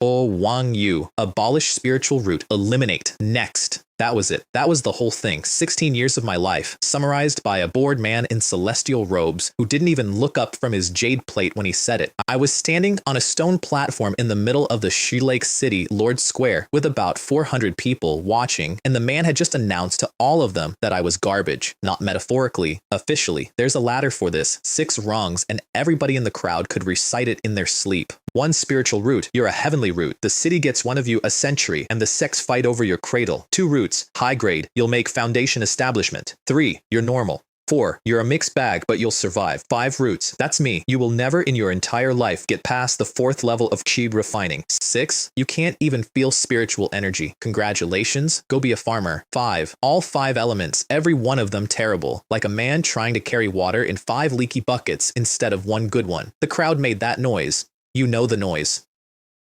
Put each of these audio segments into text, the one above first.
Oh, Wang Yu. Abolish spiritual root. Eliminate. Next. That was it. That was the whole thing. 16 years of my life, summarized by a bored man in celestial robes who didn't even look up from his jade plate when he said it. I was standing on a stone platform in the middle of the Shi Lake City Lord Square with about 400 people watching, and the man had just announced to all of them that I was garbage. Not metaphorically, officially. There's a ladder for this, 6 rungs, and everybody in the crowd could recite it in their sleep. 1 spiritual root, you're a heavenly root. The city gets one of you a century, and the sects fight over your cradle. 2 roots, high grade, you'll make foundation establishment. 3, you're normal. 4, you're a mixed bag, but you'll survive. 5 roots, that's me. You will never in your entire life get past the 4th level of chi refining. 6, you can't even feel spiritual energy. Congratulations, go be a farmer. 5, all 5 elements, every one of them terrible. Like a man trying to carry water in 5 leaky buckets instead of 1 good one. The crowd made that noise. You know the noise.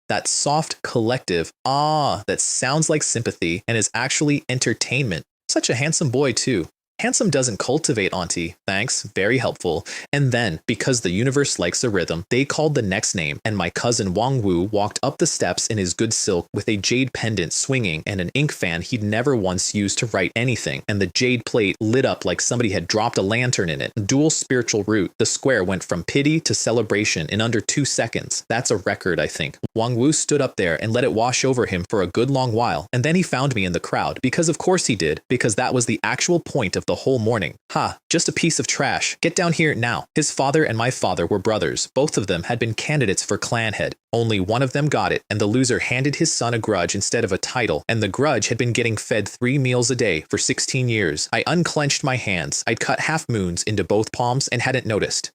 That soft, collective, that sounds like sympathy and is actually entertainment. Such a handsome boy, too. Handsome doesn't cultivate, auntie. Thanks, very helpful. And then, because the universe likes a rhythm, they called the next name, and my cousin Wang Yu walked up the steps in his good silk with a jade pendant swinging and an ink fan he'd never once used to write anything, and the jade plate lit up like somebody had dropped a lantern in it. Dual spiritual root. The square went from pity to celebration in under 2 seconds. That's a record, I think. Wang Yu stood up there and let it wash over him for a good long while, and then he found me in the crowd, because of course he did, because that was the actual point of the whole morning. Ha, just a piece of trash. Get down here now. His father and my father were brothers. Both of them had been candidates for clan head. Only one of them got it, and the loser handed his son a grudge instead of a title, and the grudge had been getting fed 3 meals a day for 16 years. I unclenched my hands. I'd cut half moons into both palms and hadn't noticed.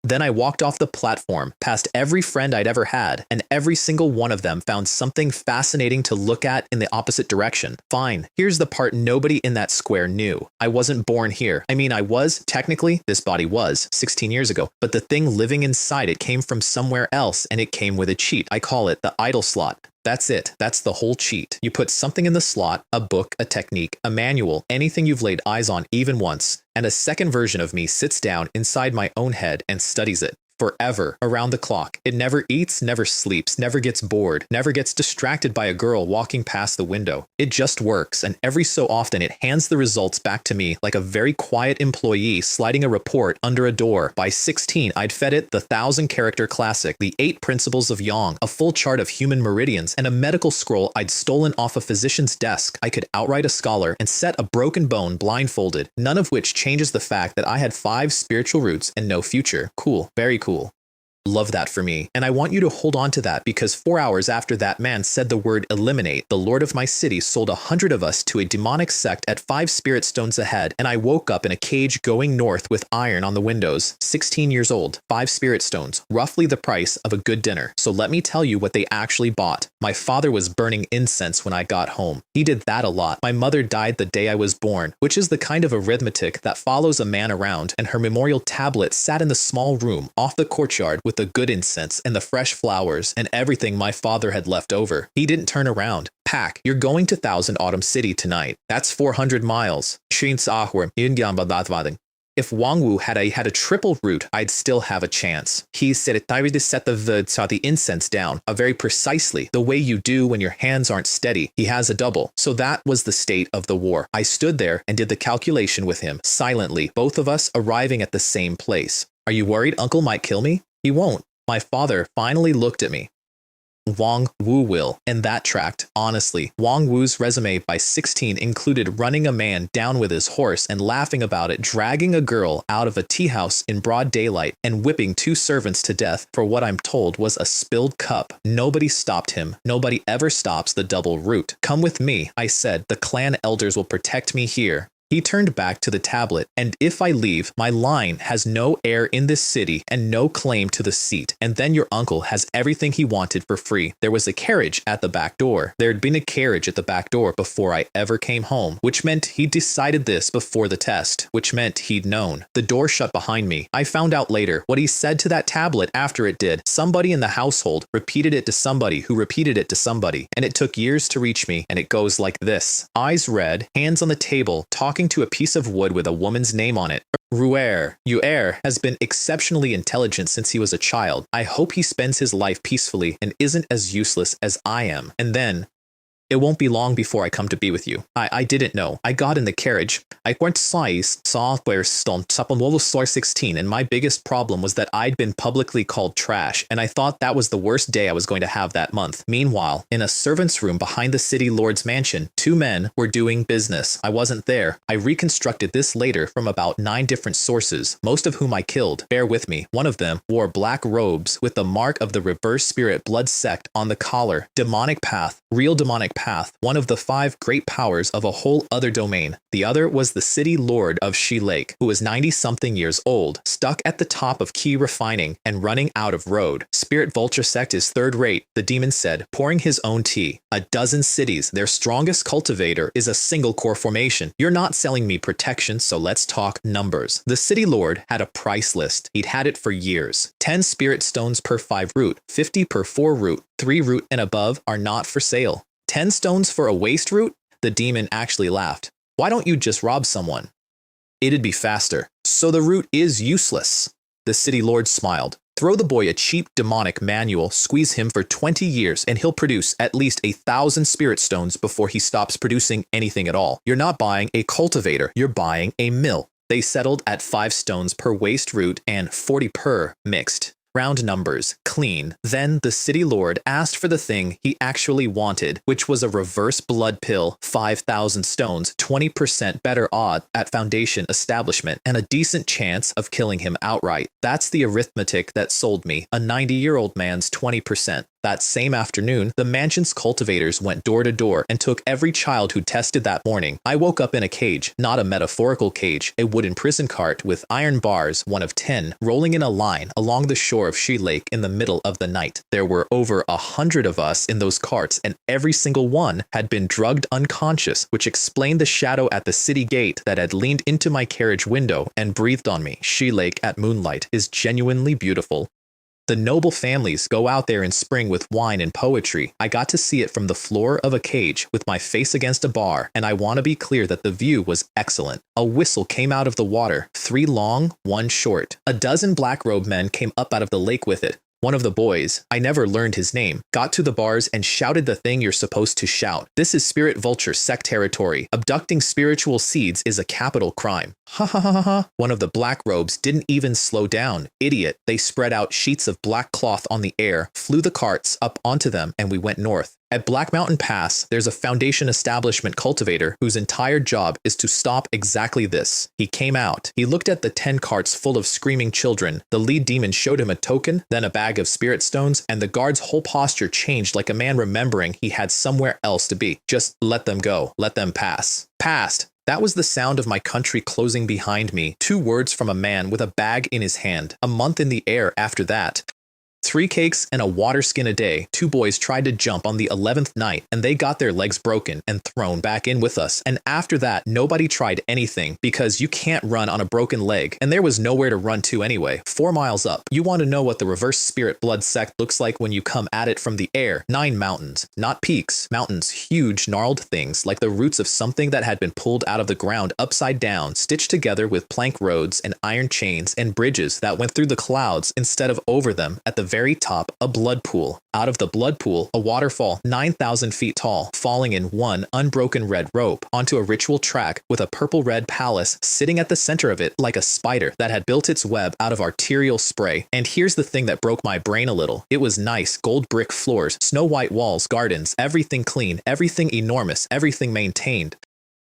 Then I walked off the platform, past every friend I'd ever had, and every single one of them found something fascinating to look at in the opposite direction. Fine, here's the part nobody in that square knew. I wasn't born here. I mean, I was, technically, this body was, 16 years ago, but the thing living inside it came from somewhere else, and it came with a cheat. I call it the idol slot. That's it. That's the whole cheat. You put something in the slot, a book, a technique, a manual, anything you've laid eyes on even once, and a second version of me sits down inside my own head and studies it. Forever, around the clock. It never eats, never sleeps, never gets bored, never gets distracted by a girl walking past the window. It just works, and every so often it hands the results back to me like a very quiet employee sliding a report under a door. By 16, I'd fed it the 1,000-character classic, the 8 principles of Yang, a full chart of human meridians, and a medical scroll I'd stolen off a physician's desk. I could outright a scholar and set a broken bone blindfolded, none of which changes the fact that I had 5 spiritual roots and no future. Cool, very cool. Love that for me. And I want you to hold on to that, because 4 hours after that man said the word eliminate, the lord of my city sold 100 of us to a demonic sect at 5 spirit stones ahead, and I woke up in a cage going north with iron on the windows. 16 years old, 5 spirit stones, roughly the price of a good dinner. So let me tell you what they actually bought. My father was burning incense when I got home. He did that a lot. My mother died the day I was born, which is the kind of arithmetic that follows a man around, and her memorial tablet sat in the small room off the courtyard with the good incense and the fresh flowers and everything my father had left over. He didn't turn around. Pack, you're going to Thousand Autumn City tonight. That's 400 miles. If Wang Yu had a triple root, I'd still have a chance. He said it to set the incense down, very precisely, the way you do when your hands aren't steady. He has a double. So that was the state of the war. I stood there and did the calculation with him, silently, both of us arriving at the same place. Are you worried Uncle might kill me? He won't. My father finally looked at me. Wang Yu will, and that tracked, honestly. Wang Wu's resume by 16 included running a man down with his horse and laughing about it, dragging a girl out of a tea house in broad daylight, and whipping 2 servants to death for what I'm told was a spilled cup. Nobody stopped him. Nobody ever stops the double root. Come with me, I said. The clan elders will protect me here. He turned back to the tablet, and if I leave, my line has no heir in this city and no claim to the seat, and then your uncle has everything he wanted for free. There was a carriage at the back door. There had been a carriage at the back door before I ever came home, which meant he'd decided this before the test, which meant he'd known. The door shut behind me. I found out later what he said to that tablet after it did. Somebody in the household repeated it to somebody who repeated it to somebody, and it took years to reach me, and it goes like this. Eyes red, hands on the table, talking pointing to a piece of wood with a woman's name on it. Ruer has been exceptionally intelligent since he was a child. I hope he spends his life peacefully and isn't as useless as I am. And then, it won't be long before I come to be with you. I didn't know. I got in the carriage. I went software stone 16, and my biggest problem was that I'd been publicly called trash, and I thought that was the worst day I was going to have that month. Meanwhile, in a servant's room behind the city lord's mansion, 2 men were doing business. I wasn't there. I reconstructed this later from about 9 different sources, most of whom I killed. Bear with me. One of them wore black robes with the mark of the reverse spirit blood sect on the collar. Demonic path. Real demonic path, one of the 5 great powers of a whole other domain. The other was the city lord of She Lake, who was 90-something years old, stuck at the top of key refining and running out of road. Spirit Vulture Sect is third rate, the demon said, pouring his own tea. A dozen cities, their strongest cultivator is a single core formation. You're not selling me protection, so let's talk numbers. The city lord had a price list. He'd had it for years. 10 spirit stones per 5 root, 50 per 4 root, 3 root and above are not for sale. 10 stones for a waste root? The demon actually laughed. Why don't you just rob someone? It'd be faster. So the root is useless. The city lord smiled. Throw the boy a cheap demonic manual, squeeze him for 20 years, and he'll produce at least 1,000 spirit stones before he stops producing anything at all. You're not buying a cultivator, you're buying a mill. They settled at 5 stones per waste root and 40 per mixed. Round numbers, clean. Then the city lord asked for the thing he actually wanted, which was a reverse blood pill, 5,000 stones, 20% better odd at foundation establishment, and a decent chance of killing him outright. That's the arithmetic that sold me, a 90-year-old man's 20%. That same afternoon, the mansion's cultivators went door to door and took every child who tested that morning. I woke up in a cage, not a metaphorical cage, a wooden prison cart with iron bars, one of 10, rolling in a line along the shore of She Lake in the middle of the night. There were over 100 of us in those carts, and every single one had been drugged unconscious, which explained the shadow at the city gate that had leaned into my carriage window and breathed on me. She Lake at moonlight is genuinely beautiful. The noble families go out there in spring with wine and poetry. I got to see it from the floor of a cage with my face against a bar, and I want to be clear that the view was excellent. A whistle came out of the water, 3 long, 1 short. A dozen black-robed men came up out of the lake with it. One of the boys, I never learned his name, got to the bars and shouted the thing you're supposed to shout. This is Spirit Vulture Sect territory. Abducting spiritual seeds is a capital crime. Ha ha ha ha ha. One of the black robes didn't even slow down. Idiot. They spread out sheets of black cloth on the air, flew the carts up onto them, and we went north. At Black Mountain Pass, there's a foundation establishment cultivator whose entire job is to stop exactly this. He came out. He looked at the 10 carts full of screaming children. The lead demon showed him a token, then a bag of spirit stones, and the guard's whole posture changed like a man remembering he had somewhere else to be. Just let them go. Let them pass. Passed. That was the sound of my country closing behind me. 2 words from a man with a bag in his hand. A month in the air after that. 3 cakes and a water skin a day. 2 boys tried to jump on the 11th night, and they got their legs broken and thrown back in with us. And after that, nobody tried anything because you can't run on a broken leg, and there was nowhere to run to anyway. 4 miles up. You want to know what the reverse spirit blood sect looks like when you come at it from the air? 9 mountains. Not peaks. Mountains. Huge, gnarled things, like the roots of something that had been pulled out of the ground upside down, stitched together with plank roads and iron chains and bridges that went through the clouds instead of over them. At the very top, a blood pool. Out of the blood pool, a waterfall 9,000 feet tall, falling in one unbroken red rope onto a ritual track with a purple-red palace sitting at the center of it like a spider that had built its web out of arterial spray. And here's the thing that broke my brain a little. It was nice, gold brick floors, snow-white walls, gardens, everything clean, everything enormous, everything maintained.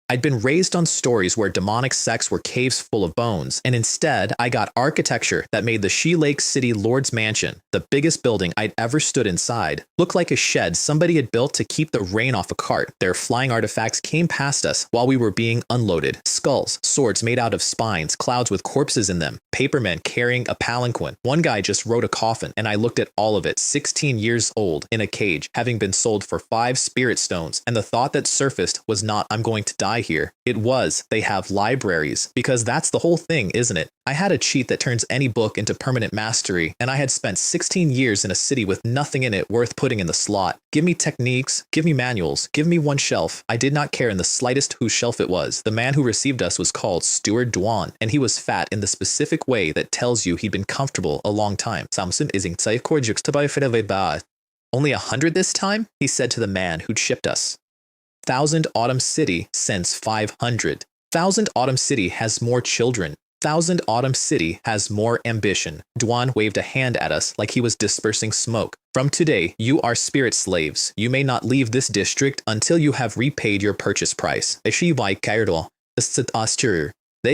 I'd been raised on stories where demonic sects were caves full of bones, and instead I got architecture that made the She Lake City Lord's Mansion, the biggest building I'd ever stood inside, look like a shed somebody had built to keep the rain off a cart. Their flying artifacts came past us while we were being unloaded. Skulls, swords made out of spines, clouds with corpses in them, papermen carrying a palanquin. One guy just rode a coffin, and I looked at all of it, 16 years old, in a cage, having been sold for 5 spirit stones, and the thought that surfaced was not, I'm going to die die here. It was, they have libraries, because that's the whole thing, isn't it? I had a cheat that turns any book into permanent mastery, and I had spent 16 years in a city with nothing in it worth putting in the slot. Give me techniques, give me manuals, give me one shelf. I did not care in the slightest whose shelf it was. The man who received us was called Steward Duan, and he was fat in the specific way that tells you he'd been comfortable a long time. Only 100 this time? He said to the man who'd shipped us. 1,000 Autumn City sends 500. 1,000 Autumn City has more children. 1,000 Autumn City has more ambition. Duan waved a hand at us like he was dispersing smoke. From today, you are spirit slaves. You may not leave this district until you have repaid your purchase price. They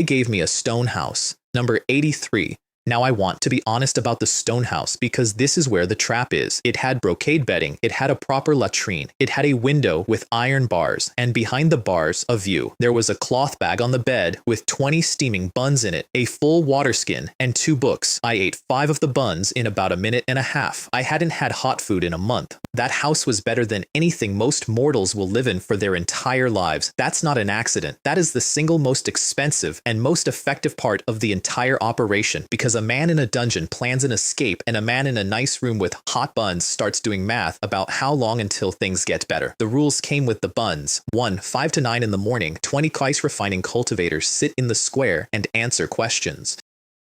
gave me a stone house, number 83. Now I want to be honest about the stone house because this is where the trap is. It had brocade bedding, it had a proper latrine, it had a window with iron bars, and behind the bars, a view. There was a cloth bag on the bed with 20 steaming buns in it, a full water skin, and 2 books. I ate 5 of the buns in about a minute and a half. I hadn't had hot food in a month. That house was better than anything most mortals will live in for their entire lives. That's not an accident. That is the single most expensive and most effective part of the entire operation because a man in a dungeon plans an escape and a man in a nice room with hot buns starts doing math about how long until things get better. The rules came with the buns. 1, 5 to 9 in the morning, 20 ice refining cultivators sit in the square and answer questions.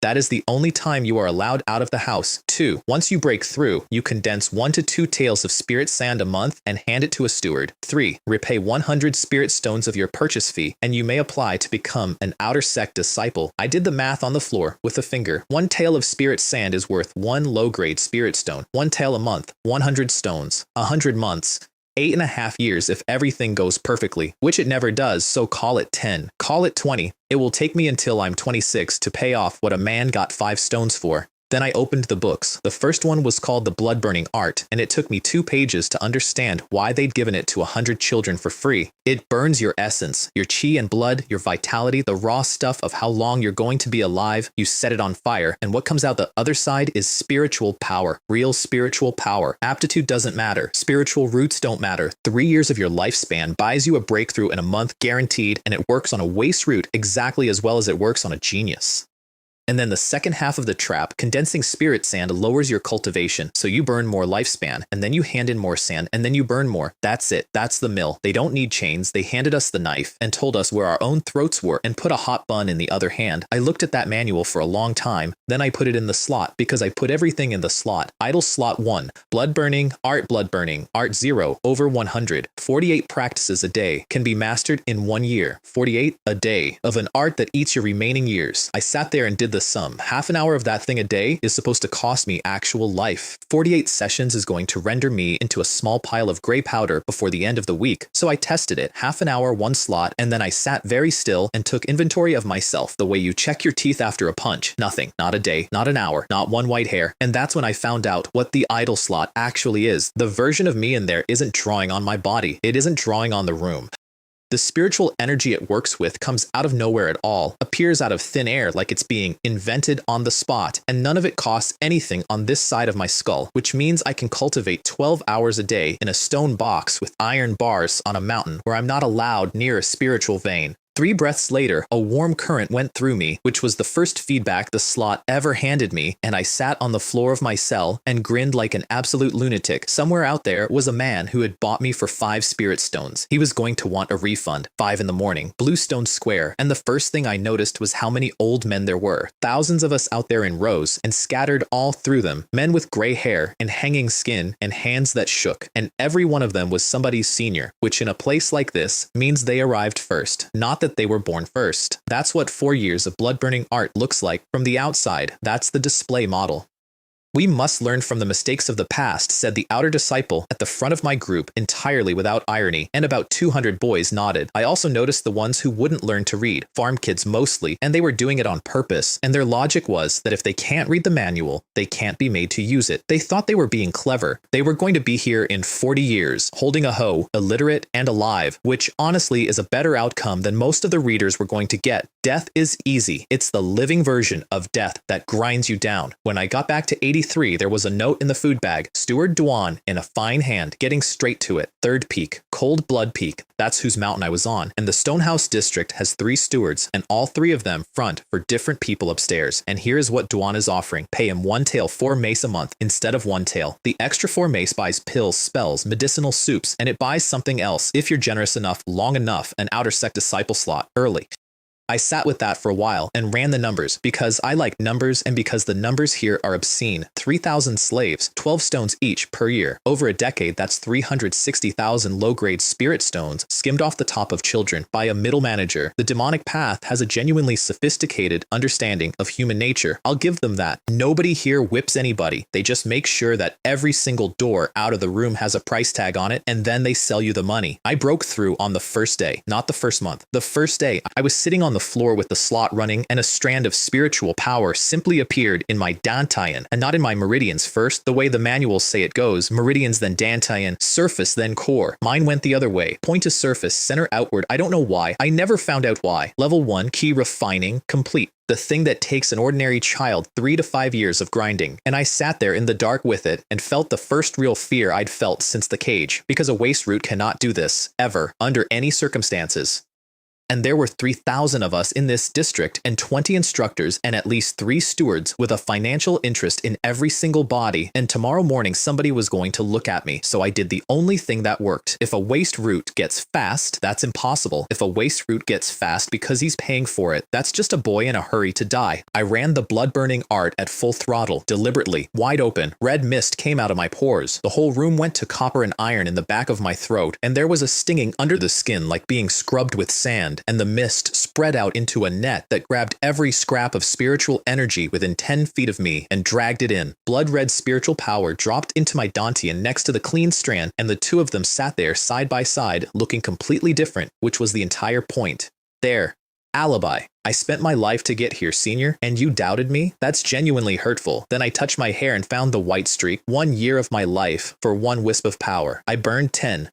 That is the only time you are allowed out of the house. 2, once you break through, you condense 1 to 2 taels of spirit sand a month and hand it to a steward. 3, repay 100 spirit stones of your purchase fee, and you may apply to become an outer sect disciple. I did the math on the floor with a finger. 1 tael of spirit sand is worth 1 low-grade spirit stone. 1 tael a month, 100 stones, 100 months. 8.5 years if everything goes perfectly, which it never does, so call it 10. Call it 20. It will take me until I'm 26 to pay off what a man got 5 stones for. Then I opened the books. The first one was called The Blood-Burning Art, and it took me 2 pages to understand why they'd given it to 100 children for free. It burns your essence, your chi and blood, your vitality, the raw stuff of how long you're going to be alive. You set it on fire, and what comes out the other side is spiritual power, real spiritual power. Aptitude doesn't matter. Spiritual roots don't matter. 3 years of your lifespan buys you a breakthrough in a month guaranteed, and it works on a waste root exactly as well as it works on a genius. And then the second half of the trap, condensing spirit sand lowers your cultivation, so you burn more lifespan, and then you hand in more sand, and then you burn more. That's it. That's the mill. They don't need chains. They handed us the knife and told us where our own throats were and put a hot bun in the other hand. I looked at that manual for a long time. Then I put it in the slot because I put everything in the slot. Idle slot 1, blood burning, art 0, over 100. 48 practices a day can be mastered in 1 year. 48 a day of an art that eats your remaining years. I sat there and did the sum. Half an hour of that thing a day is supposed to cost me actual life. 48 sessions is going to render me into a small pile of gray powder before the end of the week. So I tested it. Half an hour, 1 slot, and then I sat very still and took inventory of myself the way you check your teeth after a punch. Nothing. Not a day. Not an hour. Not 1 white hair. And that's when I found out what the idle slot actually is. The version of me in there isn't drawing on my body. It isn't drawing on the room. The spiritual energy it works with comes out of nowhere at all, appears out of thin air like it's being invented on the spot, and none of it costs anything on this side of my skull, which means I can cultivate 12 hours a day in a stone box with iron bars on a mountain where I'm not allowed near a spiritual vein. 3 breaths later, a warm current went through me, which was the first feedback the slot ever handed me, and I sat on the floor of my cell and grinned like an absolute lunatic. Somewhere out there was a man who had bought me for 5 spirit stones. He was going to want a refund. 5 in the morning, Bluestone Square, and the first thing I noticed was how many old men there were. Thousands of us out there in rows, and scattered all through them, men with gray hair and hanging skin and hands that shook, and every one of them was somebody's senior, which in a place like this means they arrived first, not that they were born first. That's what 4 years of blood-burning art looks like from the outside. That's the display model. We must learn from the mistakes of the past, said the outer disciple at the front of my group entirely without irony, and about 200 boys nodded. I also noticed the ones who wouldn't learn to read, farm kids mostly, and they were doing it on purpose, and their logic was that if they can't read the manual, they can't be made to use it. They thought they were being clever. They were going to be here in 40 years, holding a hoe, illiterate and alive, which honestly is a better outcome than most of the readers were going to get. Death is easy. It's the living version of death that grinds you down. When I got back to 83, 3, there was a note in the food bag. Steward Duan in a fine hand, getting straight to it. Third peak, Cold Blood Peak. That's whose mountain I was on. And the Stonehouse district has 3 stewards, and all 3 of them front for different people upstairs. And here is what Duan is offering. Pay him 1 tael 4 mace a month instead of 1 tael. The extra 4 mace buys pills, spells, medicinal soups, and it buys something else if you're generous enough, long enough, an outer sect disciple slot early. I sat with that for a while and ran the numbers because I like numbers and because the numbers here are obscene. 3,000 slaves, 12 stones each per year. Over a decade, that's 360,000 low-grade spirit stones skimmed off the top of children by a middle manager. The demonic path has a genuinely sophisticated understanding of human nature. I'll give them that. Nobody here whips anybody. They just make sure that every single door out of the room has a price tag on it, and then they sell you the money. I broke through on the first day, not the first month. The first day, I was sitting on the floor with the slot running, and a strand of spiritual power simply appeared in my dantian, and not in my meridians first, the way the manuals say it goes, meridians then dantian, surface then core. Mine went the other way, point to surface, center outward. I don't know why. I never found out why. Level 1, key refining, complete. The thing that takes an ordinary child 3 to 5 years of grinding. And I sat there in the dark with it and felt the first real fear I'd felt since the cage, because a waste root cannot do this, ever, under any circumstances. And there were 3,000 of us in this district and 20 instructors and at least 3 stewards with a financial interest in every single body. And tomorrow morning, somebody was going to look at me. So I did the only thing that worked. If a waste root gets fast, that's impossible. If a waste root gets fast because he's paying for it, that's just a boy in a hurry to die. I ran the blood-burning art at full throttle, deliberately, wide open. Red mist came out of my pores. The whole room went to copper and iron in the back of my throat. And there was a stinging under the skin like being scrubbed with sand. And the mist spread out into a net that grabbed every scrap of spiritual energy within 10 feet of me and dragged it in. Blood-red spiritual power dropped into my dantian next to the clean strand, and the 2 of them sat there side by side, looking completely different, which was the entire point. There. Alibi. I spent my life to get here, senior, and you doubted me? That's genuinely hurtful. Then I touched my hair and found the white streak. 1 year of my life for 1 wisp of power. I burned 10.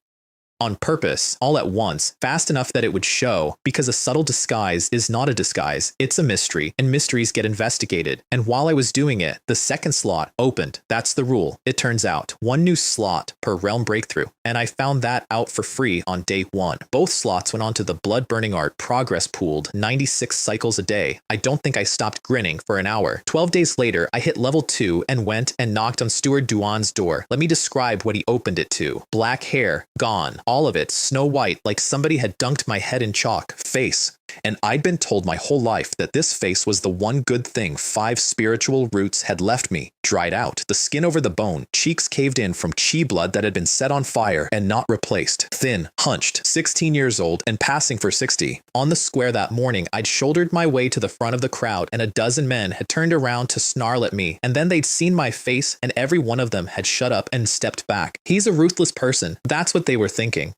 On purpose, all at once, fast enough that it would show, because a subtle disguise is not a disguise, it's a mystery, and mysteries get investigated. And while I was doing it, the second slot opened. That's the rule. It turns out, 1 new slot per realm breakthrough, and I found that out for free on day 1. Both slots went onto the blood-burning art progress pooled 96 cycles a day. I don't think I stopped grinning for an hour. 12 days later, I hit level 2 and went and knocked on Steward Duan's door. Let me describe what he opened it to. Black hair, gone. All of it snow white, like somebody had dunked my head in chalk. Face. And I'd been told my whole life that this face was the one good thing 5 spiritual roots had left me. Dried out, the skin over the bone, cheeks caved in from chi blood that had been set on fire and not replaced. Thin, hunched, 16 years old and passing for 60. On the square that morning, I'd shouldered my way to the front of the crowd, and a dozen men had turned around to snarl at me, and then they'd seen my face, and every one of them had shut up and stepped back. He's a ruthless person. That's what they were thinking.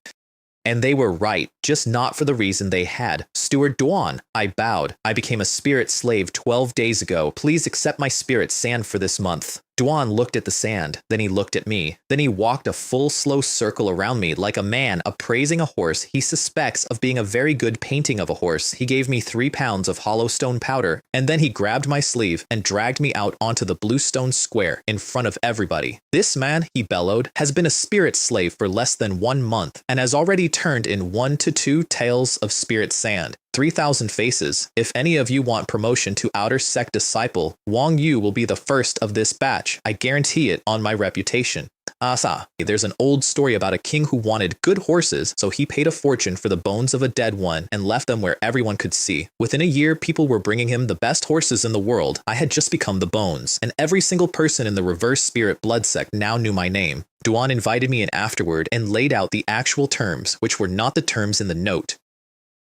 And they were right, just not for the reason they had. Steward Duan, I bowed. I became a spirit slave 12 days ago. Please accept my spirit sand for this month. Duan looked at the sand, then he looked at me. Then he walked a full slow circle around me like a man appraising a horse he suspects of being a very good painting of a horse. He gave me 3 pounds of hollow stone powder, and then he grabbed my sleeve and dragged me out onto the blue stone square in front of everybody. This man, he bellowed, has been a spirit slave for less than 1 month and has already turned in 1 to 2 taels of spirit sand. 3,000 faces. If any of you want promotion to Outer Sect Disciple, Wang Yu will be the first of this batch. I guarantee it on my reputation. There's an old story about a king who wanted good horses, so he paid a fortune for the bones of a dead one and left them where everyone could see. Within a year, people were bringing him the best horses in the world. I had just become the bones, and every single person in the reverse spirit blood sect now knew my name. Duan invited me in afterward and laid out the actual terms, which were not the terms in the note.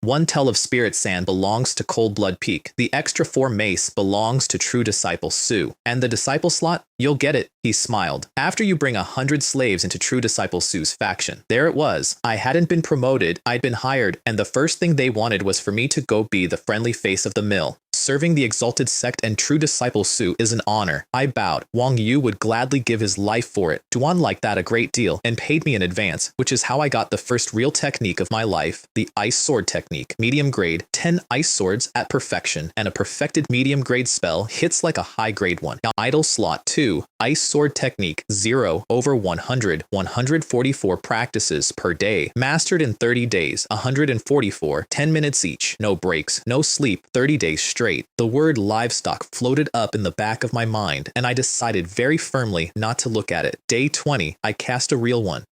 1 tel of spirit sand belongs to Cold Blood Peak. The extra 4 mace belongs to True Disciple Su. And the disciple slot? You'll get it. He smiled. After you bring 100 slaves into True Disciple Su's faction. There it was. I hadn't been promoted, I'd been hired, and the first thing they wanted was for me to go be the friendly face of the mill. Serving the exalted sect and true disciple Su is an honor. I bowed. Wang Yu would gladly give his life for it. Duan liked that a great deal and paid me in advance, which is how I got the first real technique of my life, the ice sword technique. Medium grade, 10 ice swords at perfection, and a perfected medium grade spell hits like a high grade one. Now, idle slot 2, ice sword technique 0 over 100, 144 practices per day. Mastered in 30 days, 144, 10 minutes each. No breaks, no sleep, 30 days straight. The word livestock floated up in the back of my mind, and I decided very firmly not to look at it. Day 20, I cast a real one.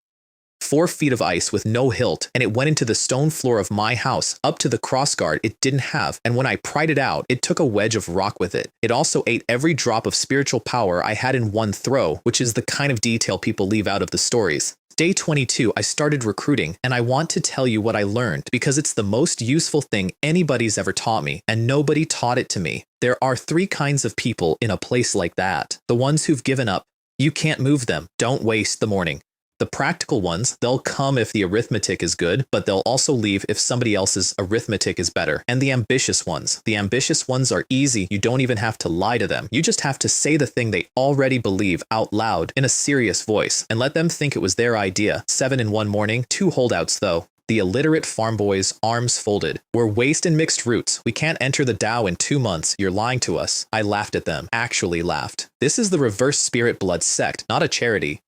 4 feet of ice with no hilt, and it went into the stone floor of my house, up to the crossguard it didn't have, and when I pried it out, it took a wedge of rock with it. It also ate every drop of spiritual power I had in one throw, which is the kind of detail people leave out of the stories. Day 22, I started recruiting, and I want to tell you what I learned because it's the most useful thing anybody's ever taught me, and nobody taught it to me. There are 3 kinds of people in a place like that. The ones who've given up. You can't move them. Don't waste the morning. The practical ones, they'll come if the arithmetic is good, but they'll also leave if somebody else's arithmetic is better. And the ambitious ones are easy. You don't even have to lie to them. You just have to say the thing they already believe out loud in a serious voice and let them think it was their idea. 7 in one morning, 2 holdouts though. The illiterate farm boys, arms folded. We're waste and mixed roots. We can't enter the Tao in 2 months. You're lying to us. I laughed at them. Actually laughed. This is the reverse spirit blood sect, not a charity.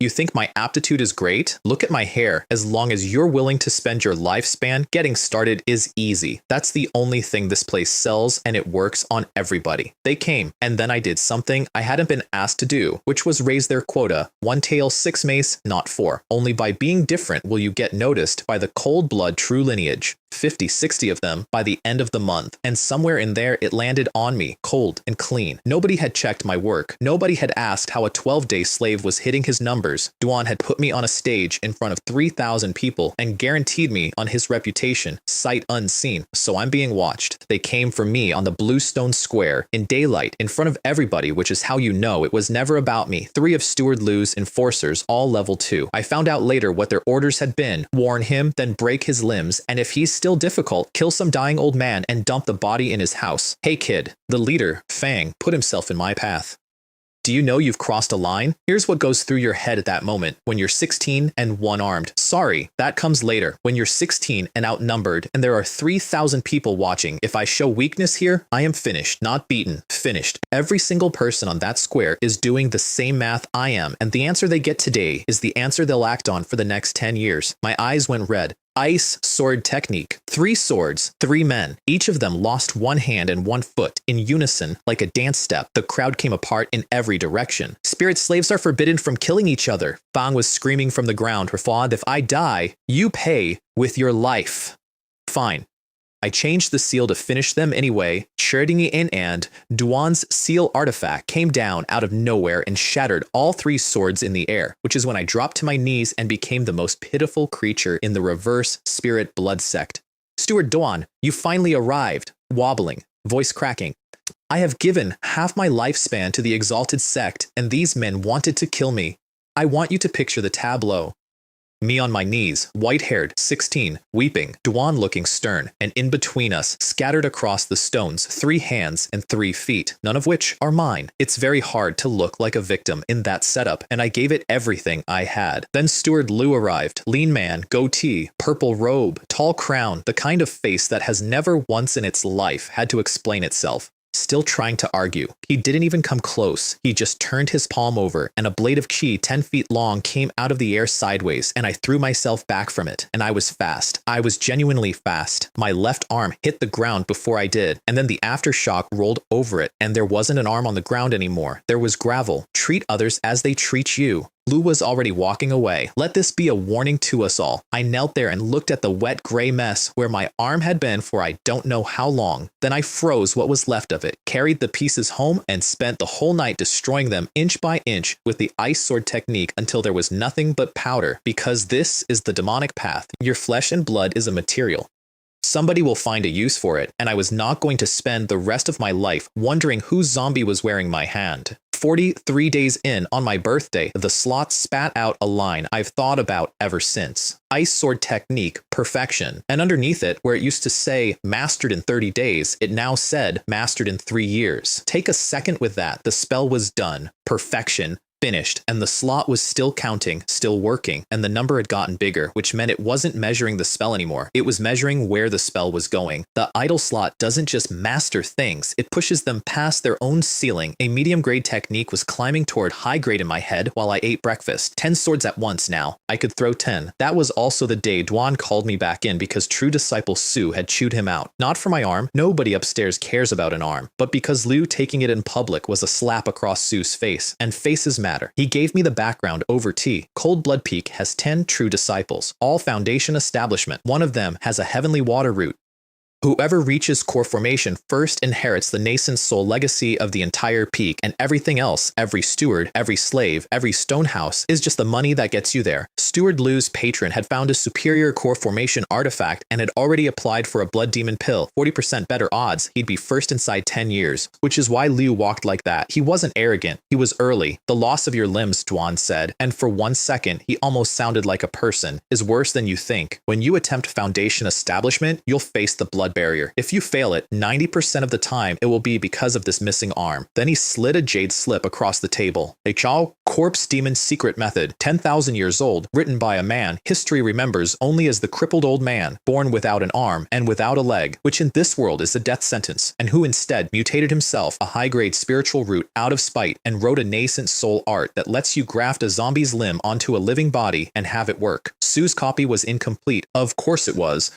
You think my aptitude is great? Look at my hair. As long as you're willing to spend your lifespan, getting started is easy. That's the only thing this place sells, and it works on everybody. They came, and then I did something I hadn't been asked to do, which was raise their quota. 1 tail, 6 mace, not 4. Only by being different will you get noticed by the cold blood true lineage. 50, 60 of them by the end of the month, and somewhere in there it landed on me, cold and clean. Nobody had checked my work. Nobody had asked how a 12-day slave was hitting his numbers. Duan had put me on a stage in front of 3,000 people and guaranteed me on his reputation, sight unseen. So I'm being watched. They came for me on the Bluestone Square, in daylight, in front of everybody, which is how you know it was never about me. 3 of Steward Liu's enforcers, all level 2. I found out later what their orders had been. Warn him, then break his limbs, and if he's still difficult, kill some dying old man and dump the body in his house. Hey kid, the leader, Fang, put himself in my path. Do you know you've crossed a line? Here's what goes through your head at that moment when you're 16 and one-armed. Sorry, that comes later. When you're 16 and outnumbered and there are 3,000 people watching, if I show weakness here, I am finished, not beaten, finished. Every single person on that square is doing the same math I am, and the answer they get today is the answer they'll act on for the next 10 years. My eyes went red. Ice sword technique. 3 swords, 3 men. Each of them lost 1 hand and 1 foot in unison like a dance step. The crowd came apart in every direction. Spirit slaves are forbidden from killing each other. Fang was screaming from the ground. Her father, if I die, you pay with your life. Fine. I changed the seal to finish them anyway, charting it in, and Duan's seal artifact came down out of nowhere and shattered all 3 swords in the air, which is when I dropped to my knees and became the most pitiful creature in the reverse spirit blood sect. Steward Duan, you finally arrived, wobbling, voice cracking. I have given half my lifespan to the exalted sect, and these men wanted to kill me. I want you to picture the tableau. Me on my knees, white-haired, 16, weeping, Duan looking stern, and in between us, scattered across the stones, 3 hands and 3 feet, none of which are mine. It's very hard to look like a victim in that setup, and I gave it everything I had. Then Steward Liu arrived, lean man, goatee, purple robe, tall crown, the kind of face that has never once in its life had to explain itself. Still trying to argue. He didn't even come close. He just turned his palm over, and a blade of qi 10 feet long came out of the air sideways, and I threw myself back from it, and I was fast. I was genuinely fast. My left arm hit the ground before I did, and then the aftershock rolled over it, and there wasn't an arm on the ground anymore. There was gravel. Treat others as they treat you. Liu was already walking away. Let this be a warning to us all. I knelt there and looked at the wet gray mess where my arm had been for I don't know how long. Then I froze what was left of it, carried the pieces home, and spent the whole night destroying them inch by inch with the ice sword technique until there was nothing but powder, because this is the demonic path. Your flesh and blood is a material. Somebody will find a use for it, and I was not going to spend the rest of my life wondering whose zombie was wearing my hand. 43 days in, on my birthday, the slot spat out a line I've thought about ever since. Ice sword technique, perfection. And underneath it, where it used to say mastered in 30 days, it now said mastered in 3 years. Take a second with that. The spell was done. Perfection. Finished, and the slot was still counting, still working, and the number had gotten bigger, which meant it wasn't measuring the spell anymore. It was measuring where the spell was going. The idle slot doesn't just master things, it pushes them past their own ceiling. A medium-grade technique was climbing toward high grade in my head while I ate breakfast. 10 swords at once now. I could throw 10. That was also the day Duan called me back in because true disciple Su had chewed him out. Not for my arm, nobody upstairs cares about an arm, but because Liu taking it in public was a slap across Su's face, and faces matter. He gave me the background over tea. Cold Blood Peak has 10 true disciples, all foundation establishment. One of them has a heavenly water root. Whoever reaches core formation first inherits the nascent soul legacy of the entire peak, and everything else, every steward, every slave, every stone house, is just the money that gets you there. Steward Liu's patron had found a superior core formation artifact and had already applied for a blood demon pill. 40% better odds he'd be first inside 10 years, which is why Liu walked like that. He wasn't arrogant, he was early. The loss of your limbs, Duan said, and for 1 second he almost sounded like a person, is worse than you think. When you attempt foundation establishment, you'll face the blood barrier. If you fail it, 90% of the time it will be because of this missing arm. Then he slid a jade slip across the table. A Chao corpse demon secret method, 10,000 years old, written by a man history remembers only as the crippled old man, born without an arm and without a leg, which in this world is a death sentence, and who instead mutated himself a high-grade spiritual root out of spite and wrote a nascent soul art that lets you graft a zombie's limb onto a living body and have it work. Su's copy was incomplete. Of course it was.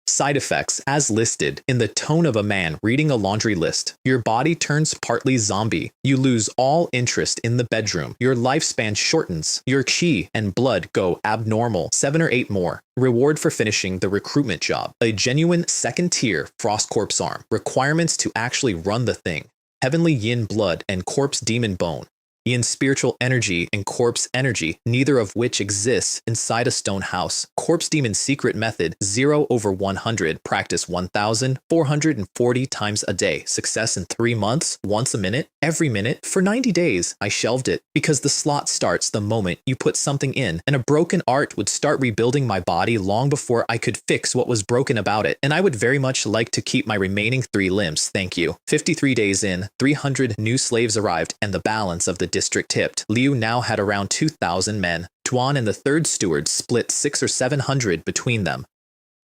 Side effects, as listed, in the tone of a man reading a laundry list. Your body turns partly zombie. You lose all interest in the bedroom. Your lifespan shortens. Your chi and blood go abnormal. 7 or 8 more. Reward for finishing the recruitment job. A genuine second-tier Frost Corpse arm. Requirements to actually run the thing. Heavenly yin blood and corpse demon bone. Yin spiritual energy and corpse energy, neither of which exists inside a stone house. Corpse demon secret method, 0/100, practice 1,440 times a day. Success in 3 months, once a minute, every minute, for 90 days. I shelved it because the slot starts the moment you put something in, and a broken art would start rebuilding my body long before I could fix what was broken about it, and I would very much like to keep my remaining 3 limbs, thank you. 53 days in, 300 new slaves arrived, and the balance of the district tipped. Liu now had around 2,000 men. Duan and the third steward split 600 or 700 between them.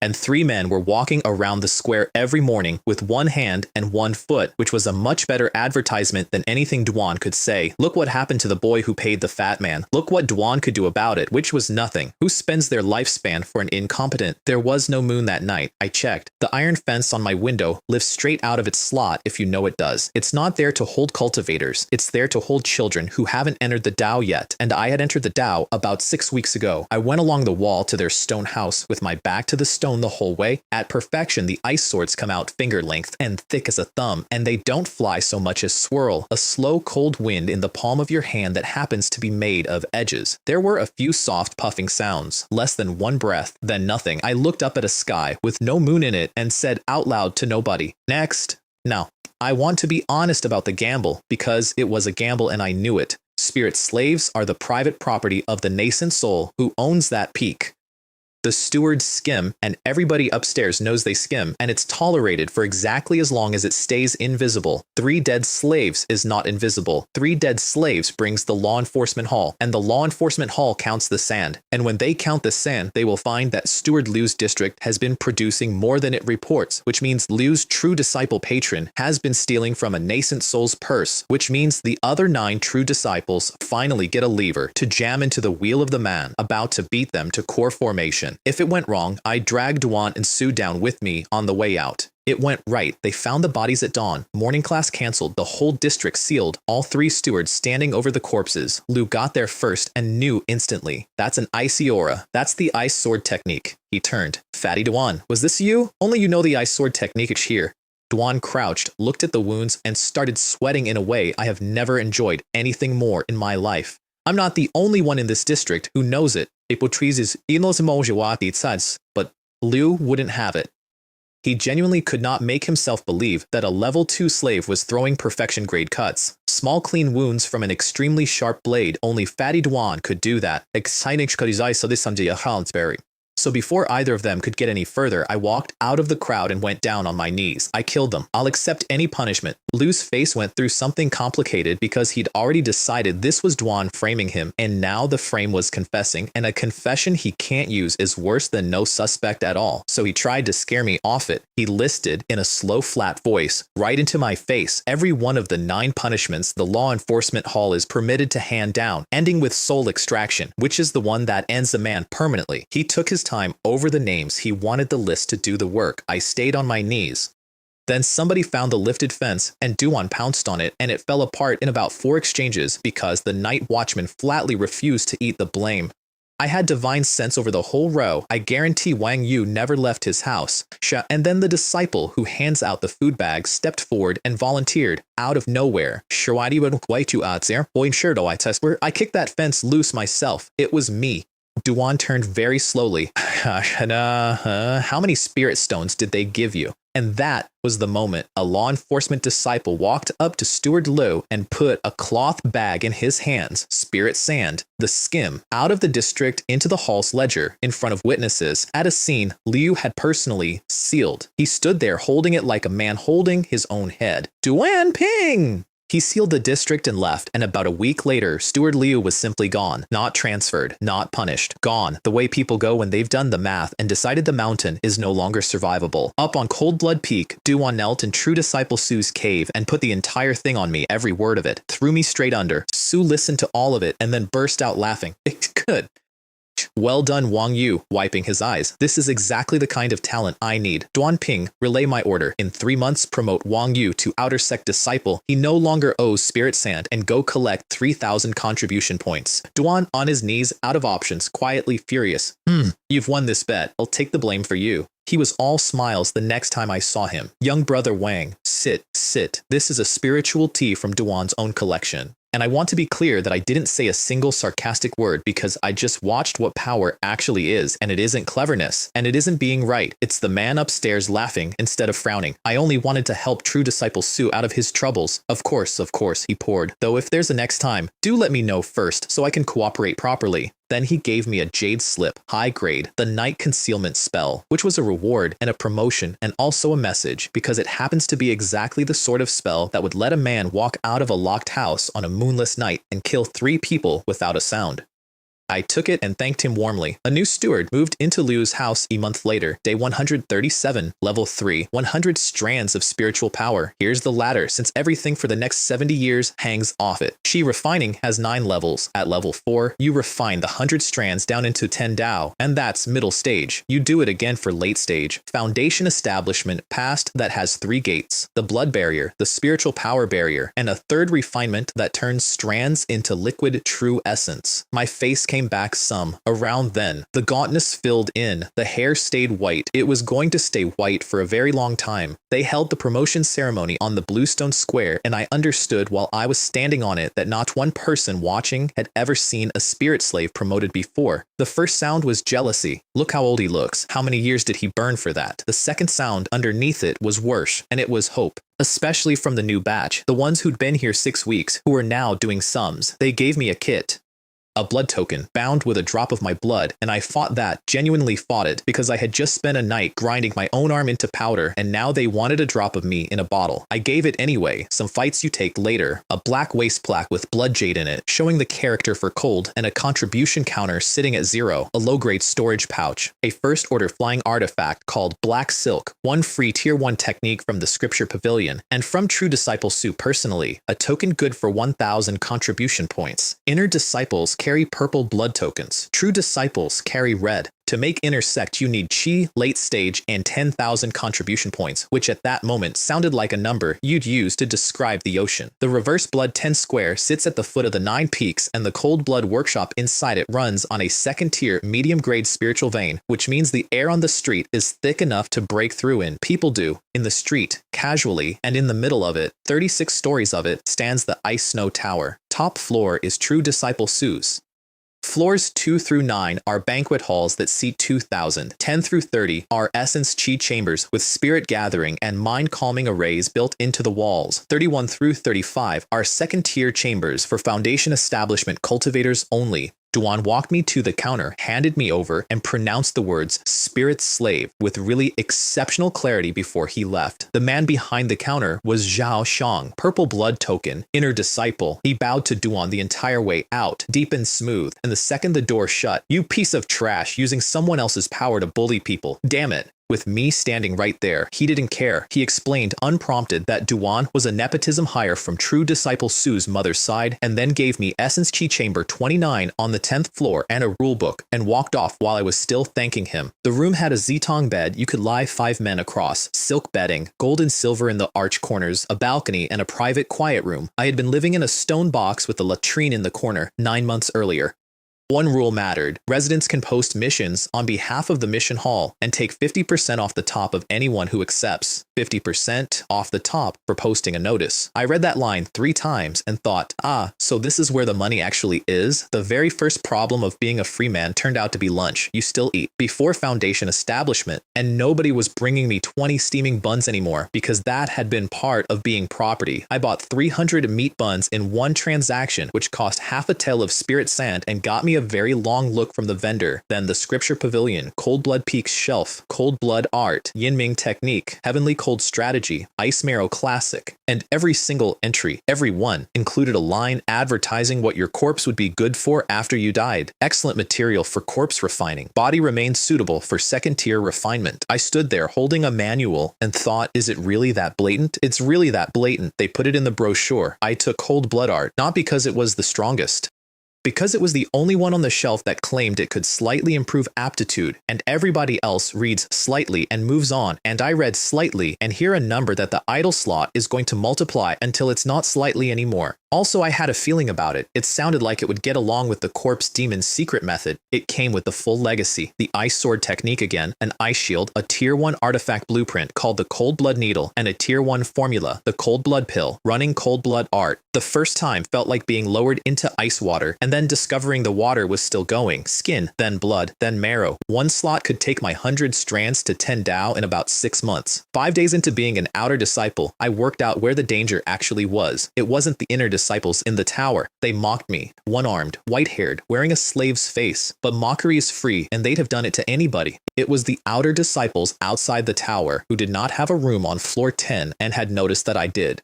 And 3 men were walking around the square every morning with 1 hand and 1 foot, which was a much better advertisement than anything Duan could say. Look what happened to the boy who paid the fat man. Look what Duan could do about it, which was nothing. Who spends their lifespan for an incompetent? There was no moon that night. I checked. The iron fence on my window lifts straight out of its slot if you know it does. It's not there to hold cultivators. It's there to hold children who haven't entered the Tao yet. And I had entered the Tao about 6 weeks ago. I went along the wall to their stone house with my back to the stone the whole way. At perfection, the ice swords come out finger length and thick as a thumb, and they don't fly so much as swirl, a slow cold wind in the palm of your hand that happens to be made of edges. There were a few soft puffing sounds, less than 1 breath, then nothing. I looked up at a sky with no moon in it and said out loud to nobody, "Next." Now, I want to be honest about the gamble because it was a gamble and I knew it. Spirit slaves are the private property of the nascent soul who owns that peak. The stewards skim, and everybody upstairs knows they skim, and it's tolerated for exactly as long as it stays invisible. 3 dead slaves is not invisible. 3 dead slaves brings the law enforcement hall, and the law enforcement hall counts the sand. And when they count the sand, they will find that Steward Liu's district has been producing more than it reports, which means Liu's true disciple patron has been stealing from a nascent soul's purse, which means the other 9 true disciples finally get a lever to jam into the wheel of the man about to beat them to core formation. If it went wrong, I dragged Duan and Su down with me on the way out. It went right. They found the bodies at dawn. Morning class canceled. The whole district sealed. All 3 stewards standing over the corpses. Liu got there first and knew instantly. That's an icy aura. That's the ice sword technique. He turned. Fatty Duan, was this you? Only you know the ice sword technique here. Duan crouched, looked at the wounds, and started sweating in a way I have never enjoyed anything more in my life. I'm not the only one in this district who knows it. But Liu wouldn't have it. He genuinely could not make himself believe that a level 2 slave was throwing perfection grade cuts. Small clean wounds from an extremely sharp blade, only Fatty Duan could do that. So before either of them could get any further, I walked out of the crowd and went down on my knees. I killed them. I'll accept any punishment. Liu's face went through something complicated because he'd already decided this was Duan framing him, and now the frame was confessing, and a confession he can't use is worse than no suspect at all. So he tried to scare me off it. He listed, in a slow, flat voice, right into my face, every one of the 9 punishments the law enforcement hall is permitted to hand down, ending with soul extraction, which is the one that ends a man permanently. He took his time over the names. He wanted the list to do the work. I stayed on my knees. Then somebody found the lifted fence, and Duan pounced on it, and it fell apart in about 4 exchanges because the night watchman flatly refused to eat the blame. I had divine sense over the whole row. I guarantee Wang Yu never left his house. And then the disciple who hands out the food bags stepped forward and volunteered out of nowhere. I kicked that fence loose myself. It was me. Duan turned very slowly. How many spirit stones did they give you? And that was the moment a law enforcement disciple walked up to Steward Liu and put a cloth bag in his hands, spirit sand, the skim, out of the district into the hall's ledger in front of witnesses at a scene Liu had personally sealed. He stood there holding it like a man holding his own head. Duan Ping! He sealed the district and left, and about a week later, Steward Liu was simply gone, not transferred, not punished, gone, the way people go when they've done the math and decided the mountain is no longer survivable. Up on Cold Blood Peak, Duan knelt in True Disciple Su's cave and put the entire thing on me, every word of it, threw me straight under. Su listened to all of it and then burst out laughing. It's good. Well done, Wang Yu, wiping his eyes. This is exactly the kind of talent I need. Duan Ping, relay my order. In 3 months, promote Wang Yu to Outer Sect Disciple. He no longer owes Spirit Sand, and go collect 3,000 contribution points. Duan, on his knees, out of options, quietly furious. You've won this bet. I'll take the blame for you. He was all smiles the next time I saw him. Young brother Wang, sit. This is a spiritual tea from Duan's own collection. And I want to be clear that I didn't say a single sarcastic word because I just watched what power actually is, and it isn't cleverness, and it isn't being right. It's the man upstairs laughing instead of frowning. I only wanted to help True Disciple Su out of his troubles. Of course, he poured. Though if there's a next time, do let me know first so I can cooperate properly. Then he gave me a jade slip, high grade, the night concealment spell, which was a reward and a promotion and also a message because it happens to be exactly the sort of spell that would let a man walk out of a locked house on a moonless night and kill 3 people without a sound. I took it and thanked him warmly. A new steward moved into Liu's house a month later. Day 137, level 3, 100 strands of spiritual power. Here's the ladder, since everything for the next 70 years hangs off it. Shi refining has 9 levels. At level 4, you refine the 100 strands down into 10 Dao, and that's middle stage. You do it again for late stage. Foundation establishment past that has 3 gates. The blood barrier, the spiritual power barrier, and a 3rd refinement that turns strands into liquid true essence. My face came back some. Around then, the gauntness filled in. The hair stayed white. It was going to stay white for a very long time. They held the promotion ceremony on the Bluestone Square, and I understood while I was standing on it that not one person watching had ever seen a spirit slave promoted before. The first sound was jealousy. Look how old he looks. How many years did he burn for that? The second sound underneath it was worse, and it was hope. Especially from the new batch, the ones who'd been here 6 weeks, who were now doing sums. They gave me a kit. A blood token, bound with a drop of my blood, and I fought that, genuinely fought it, because I had just spent a night grinding my own arm into powder, and now they wanted a drop of me in a bottle. I gave it anyway. Some fights you take later. A black waist plaque with blood jade in it, showing the character for cold, and a contribution counter sitting at 0, a low-grade storage pouch, a first-order flying artifact called Black Silk, 1 free Tier 1 technique from the Scripture Pavilion, and from True Disciple Su personally, a token good for 1,000 contribution points. Inner disciples carry purple blood tokens. True disciples carry red. To make Inner Sect, you need Chi, late stage, and 10,000 contribution points, which at that moment sounded like a number you'd use to describe the ocean. The Reverse Blood 10 Square sits at the foot of the 9 peaks, and the Cold Blood Workshop inside it runs on a 2nd-tier, medium-grade spiritual vein, which means the air on the street is thick enough to break through in. People do. In the street, casually, and in the middle of it, 36 stories of it, stands the Ice Snow Tower. Top floor is True Disciple Su's. Floors 2 through 9 are banquet halls that seat 2,000. 10 through 30 are essence chi chambers with spirit gathering and mind calming arrays built into the walls. 31 through 35 are second-tier chambers for foundation establishment cultivators only. Duan walked me to the counter, handed me over, and pronounced the words "Spirit Slave" with really exceptional clarity before he left. The man behind the counter was Zhao Shang, Purple Blood Token, inner disciple. He bowed to Duan the entire way out, deep and smooth, and the second the door shut, "You piece of trash, using someone else's power to bully people. Damn it." With me standing right there, he didn't care. He explained, unprompted, that Duan was a nepotism hire from true disciple Su's mother's side, and then gave me Essence Chi Chamber 29 on the 10th floor and a rulebook, and walked off while I was still thanking him. The room had a Zitong bed you could lie 5 men across, silk bedding, gold and silver in the arch corners, a balcony, and a private quiet room. I had been living in a stone box with a latrine in the corner 9 months earlier. One rule mattered. Residents can post missions on behalf of the mission hall and take 50% off the top of anyone who accepts. 50% off the top for posting a notice. I read that line 3 times and thought, so this is where the money actually is? The very first problem of being a free man turned out to be lunch. You still eat. Before foundation establishment, and nobody was bringing me 20 steaming buns anymore because that had been part of being property. I bought 300 meat buns in one transaction, which cost half a tael of spirit sand and got me a very long look from the vendor, then the Scripture Pavilion, Cold Blood Peaks Shelf, Cold Blood Art, Yinming Technique, Heavenly Cold Strategy, Ice Marrow Classic, and every single entry, every one, included a line advertising what your corpse would be good for after you died. Excellent material for corpse refining. Body remains suitable for second-tier refinement. I stood there holding a manual and thought, is it really that blatant? It's really that blatant. They put it in the brochure. I took Cold Blood Art, not because it was the strongest, because it was the only one on the shelf that claimed it could slightly improve aptitude, and everybody else reads slightly and moves on, and I read slightly and hear a number that the idle slot is going to multiply until it's not slightly anymore. Also, I had a feeling about it. It sounded like it would get along with the Corpse Demon's secret method. It came with the full legacy, the Ice Sword technique again, an Ice Shield, a Tier 1 artifact blueprint called the Cold Blood Needle, and a Tier 1 formula, the Cold Blood Pill, running Cold Blood Art. The first time felt like being lowered into ice water, and then discovering the water was still going. Skin, then blood, then marrow. One slot could take my 100 strands to 10 Dao in about 6 months. 5 days into being an outer disciple, I worked out where the danger actually was. It wasn't the inner disciples in the tower. They mocked me, one-armed, white-haired, wearing a slave's face. But mockery is free, and they'd have done it to anybody. It was the outer disciples outside the tower who did not have a room on floor 10 and had noticed that I did.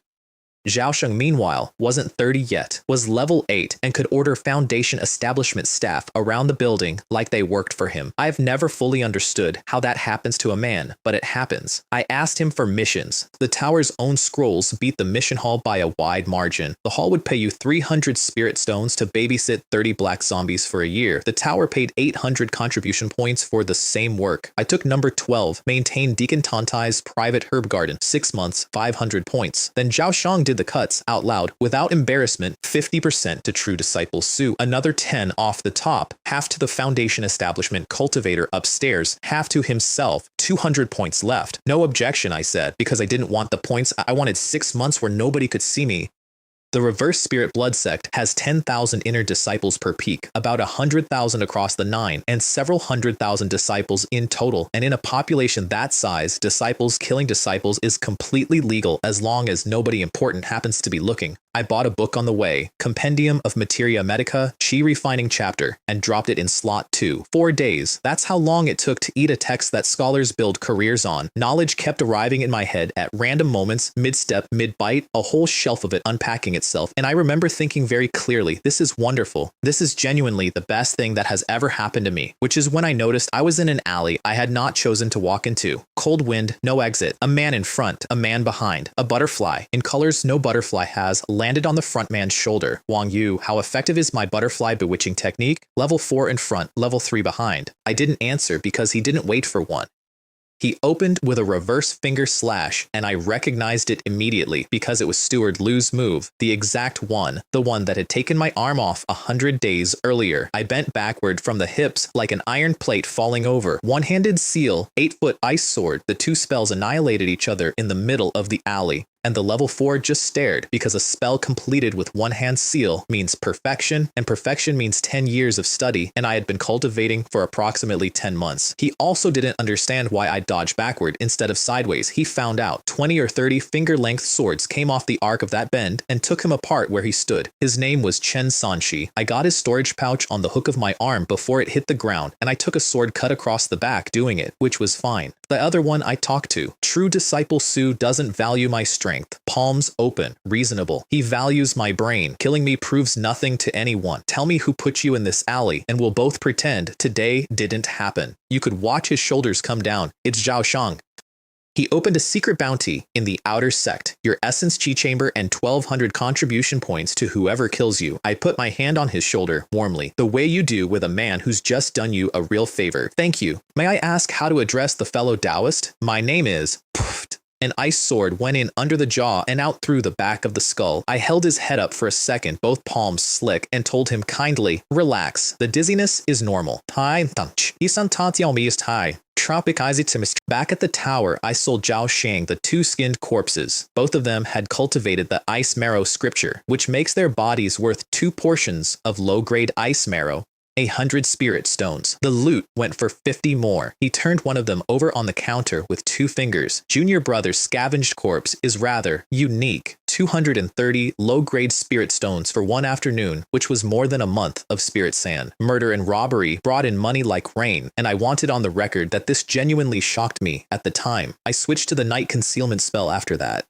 Zhao Sheng, meanwhile, wasn't 30 yet, was level 8, and could order Foundation establishment staff around the building like they worked for him. I've never fully understood how that happens to a man, but it happens. I asked him for missions. The tower's own scrolls beat the mission hall by a wide margin. The hall would pay you 300 spirit stones to babysit 30 black zombies for a year. The tower paid 800 contribution points for the same work. I took number 12, maintained Deacon Tantai's private herb garden, 6 months, 500 points. Then Zhao Shang did the cuts out loud, without embarrassment, 50% to True Disciple Su, another 10 off the top, half to the Foundation establishment cultivator upstairs, half to himself, 200 points left. No objection, I said, because I didn't want the points. I wanted 6 months where nobody could see me. The Reverse Spirit Blood Sect has 10,000 inner disciples per peak, about 100,000 across the 9, and several 100,000 disciples in total. And in a population that size, disciples killing disciples is completely legal as long as nobody important happens to be looking. I bought a book on the way, Compendium of Materia Medica, Chi Refining Chapter, and dropped it in slot 2. 4 days. That's how long it took to eat a text that scholars build careers on. Knowledge kept arriving in my head at random moments, mid-step, mid-bite, a whole shelf of it unpacking itself. And I remember thinking very clearly, this is wonderful. This is genuinely the best thing that has ever happened to me, which is when I noticed I was in an alley I had not chosen to walk into. Cold wind, no exit. A man in front, a man behind. A butterfly, in colors no butterfly has, landed on the front man's shoulder. Wang Yu, how effective is my butterfly bewitching technique? Level 4 in front, level 3 behind. I didn't answer because he didn't wait for one. He opened with a reverse finger slash, and I recognized it immediately because it was Steward Liu's move, the exact one, the one that had taken my arm off 100 days earlier. I bent backward from the hips like an iron plate falling over. One-handed seal, 8-foot ice sword. The two spells annihilated each other in the middle of the alley. and the level 4 just stared because a spell completed with one hand seal means perfection, and perfection means 10 years of study, and I had been cultivating for approximately 10 months. He also didn't understand why I dodged backward instead of sideways. He found out 20 or 30 finger-length swords came off the arc of that bend and took him apart where he stood. His name was Chen Sanshi. I got his storage pouch on the hook of my arm before it hit the ground, and I took a sword cut across the back doing it, which was fine. The other one I talked to. True disciple Su doesn't value my strength. Palms open, reasonable. He values my brain. Killing me proves nothing to anyone. Tell me who put you in this alley, and we'll both pretend today didn't happen. You could watch his shoulders come down. It's Zhao Shang. He opened a secret bounty in the outer sect, your essence chi chamber and 1200 contribution points to whoever kills you. I put my hand on his shoulder warmly, the way you do with a man who's just done you a real favor. Thank you. May I ask how to address the fellow Taoist? My name is... An ice sword went in under the jaw and out through the back of the skull. I held his head up for a second, both palms slick, and told him kindly, relax. The dizziness is normal. Back at the tower, I sold Zhao Shang the 2 skinned corpses. Both of them had cultivated the ice marrow scripture, which makes their bodies worth 2 portions of low-grade ice marrow. 100 spirit stones. The loot went for 50 more. He turned one of them over on the counter with 2 fingers. Junior brother's scavenged corpse is rather unique. 230 low-grade spirit stones for 1 afternoon, which was more than a month of spirit sand. Murder and robbery brought in money like rain, and I wanted on the record that this genuinely shocked me at the time. I switched to the night concealment spell after that.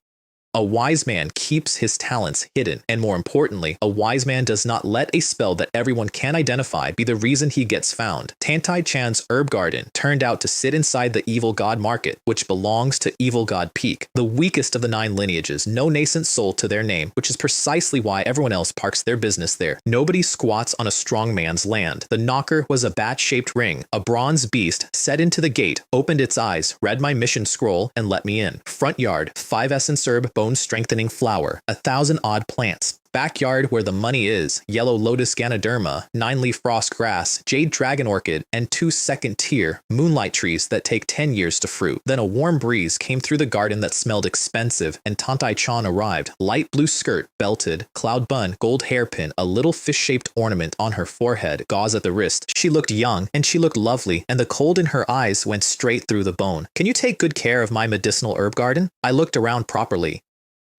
A wise man keeps his talents hidden, and more importantly, a wise man does not let a spell that everyone can identify be the reason he gets found. Tantai Chan's herb garden turned out to sit inside the Evil God Market, which belongs to Evil God Peak, the weakest of the 9 lineages, no nascent soul to their name, which is precisely why everyone else parks their business there. Nobody squats on a strong man's land. The knocker was a bat-shaped ring. A bronze beast set into the gate, opened its eyes, read my mission scroll, and let me in. Front yard, 5 essence herb, bone-strengthening flower, 1,000 odd plants. Backyard where the money is, yellow lotus ganoderma, 9-leaf frost grass, jade dragon orchid, and 2 second-tier moonlight trees that take 10 years to fruit. Then a warm breeze came through the garden that smelled expensive, and Tantai Chan arrived. Light blue skirt, belted, cloud bun, gold hairpin, a little fish-shaped ornament on her forehead, gauze at the wrist. She looked young, and she looked lovely, and the cold in her eyes went straight through the bone. Can you take good care of my medicinal herb garden? I looked around properly.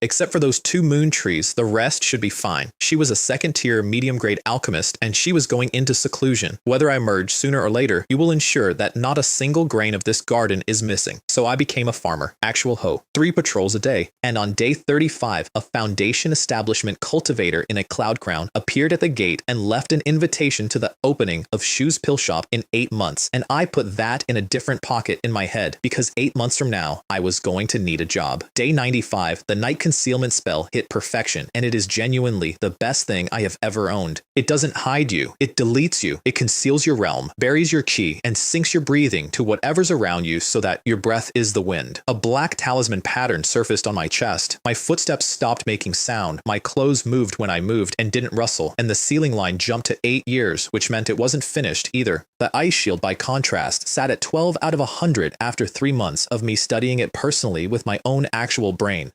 Except for those 2 moon trees, the rest should be fine. She was a second-tier, medium-grade alchemist, and she was going into seclusion. Whether I merge sooner or later, you will ensure that not a single grain of this garden is missing. So I became a farmer, actual hoe, 3 patrols a day. And on day 35, a foundation establishment cultivator in a cloud crown appeared at the gate and left an invitation to the opening of Shu's Pill Shop in 8 months. And I put that in a different pocket in my head, because 8 months from now, I was going to need a job. Day 95, the night concealment spell hit perfection, and it is genuinely the best thing I have ever owned. It doesn't hide you, it deletes you, it conceals your realm, buries your chi, and syncs your breathing to whatever's around you so that your breath is the wind. A black talisman pattern surfaced on my chest. My footsteps stopped making sound, my clothes moved when I moved and didn't rustle, and the ceiling line jumped to 8 years, which meant it wasn't finished either. The ice shield, by contrast, sat at 12 out of 100 after 3 months of me studying it personally with my own actual brain.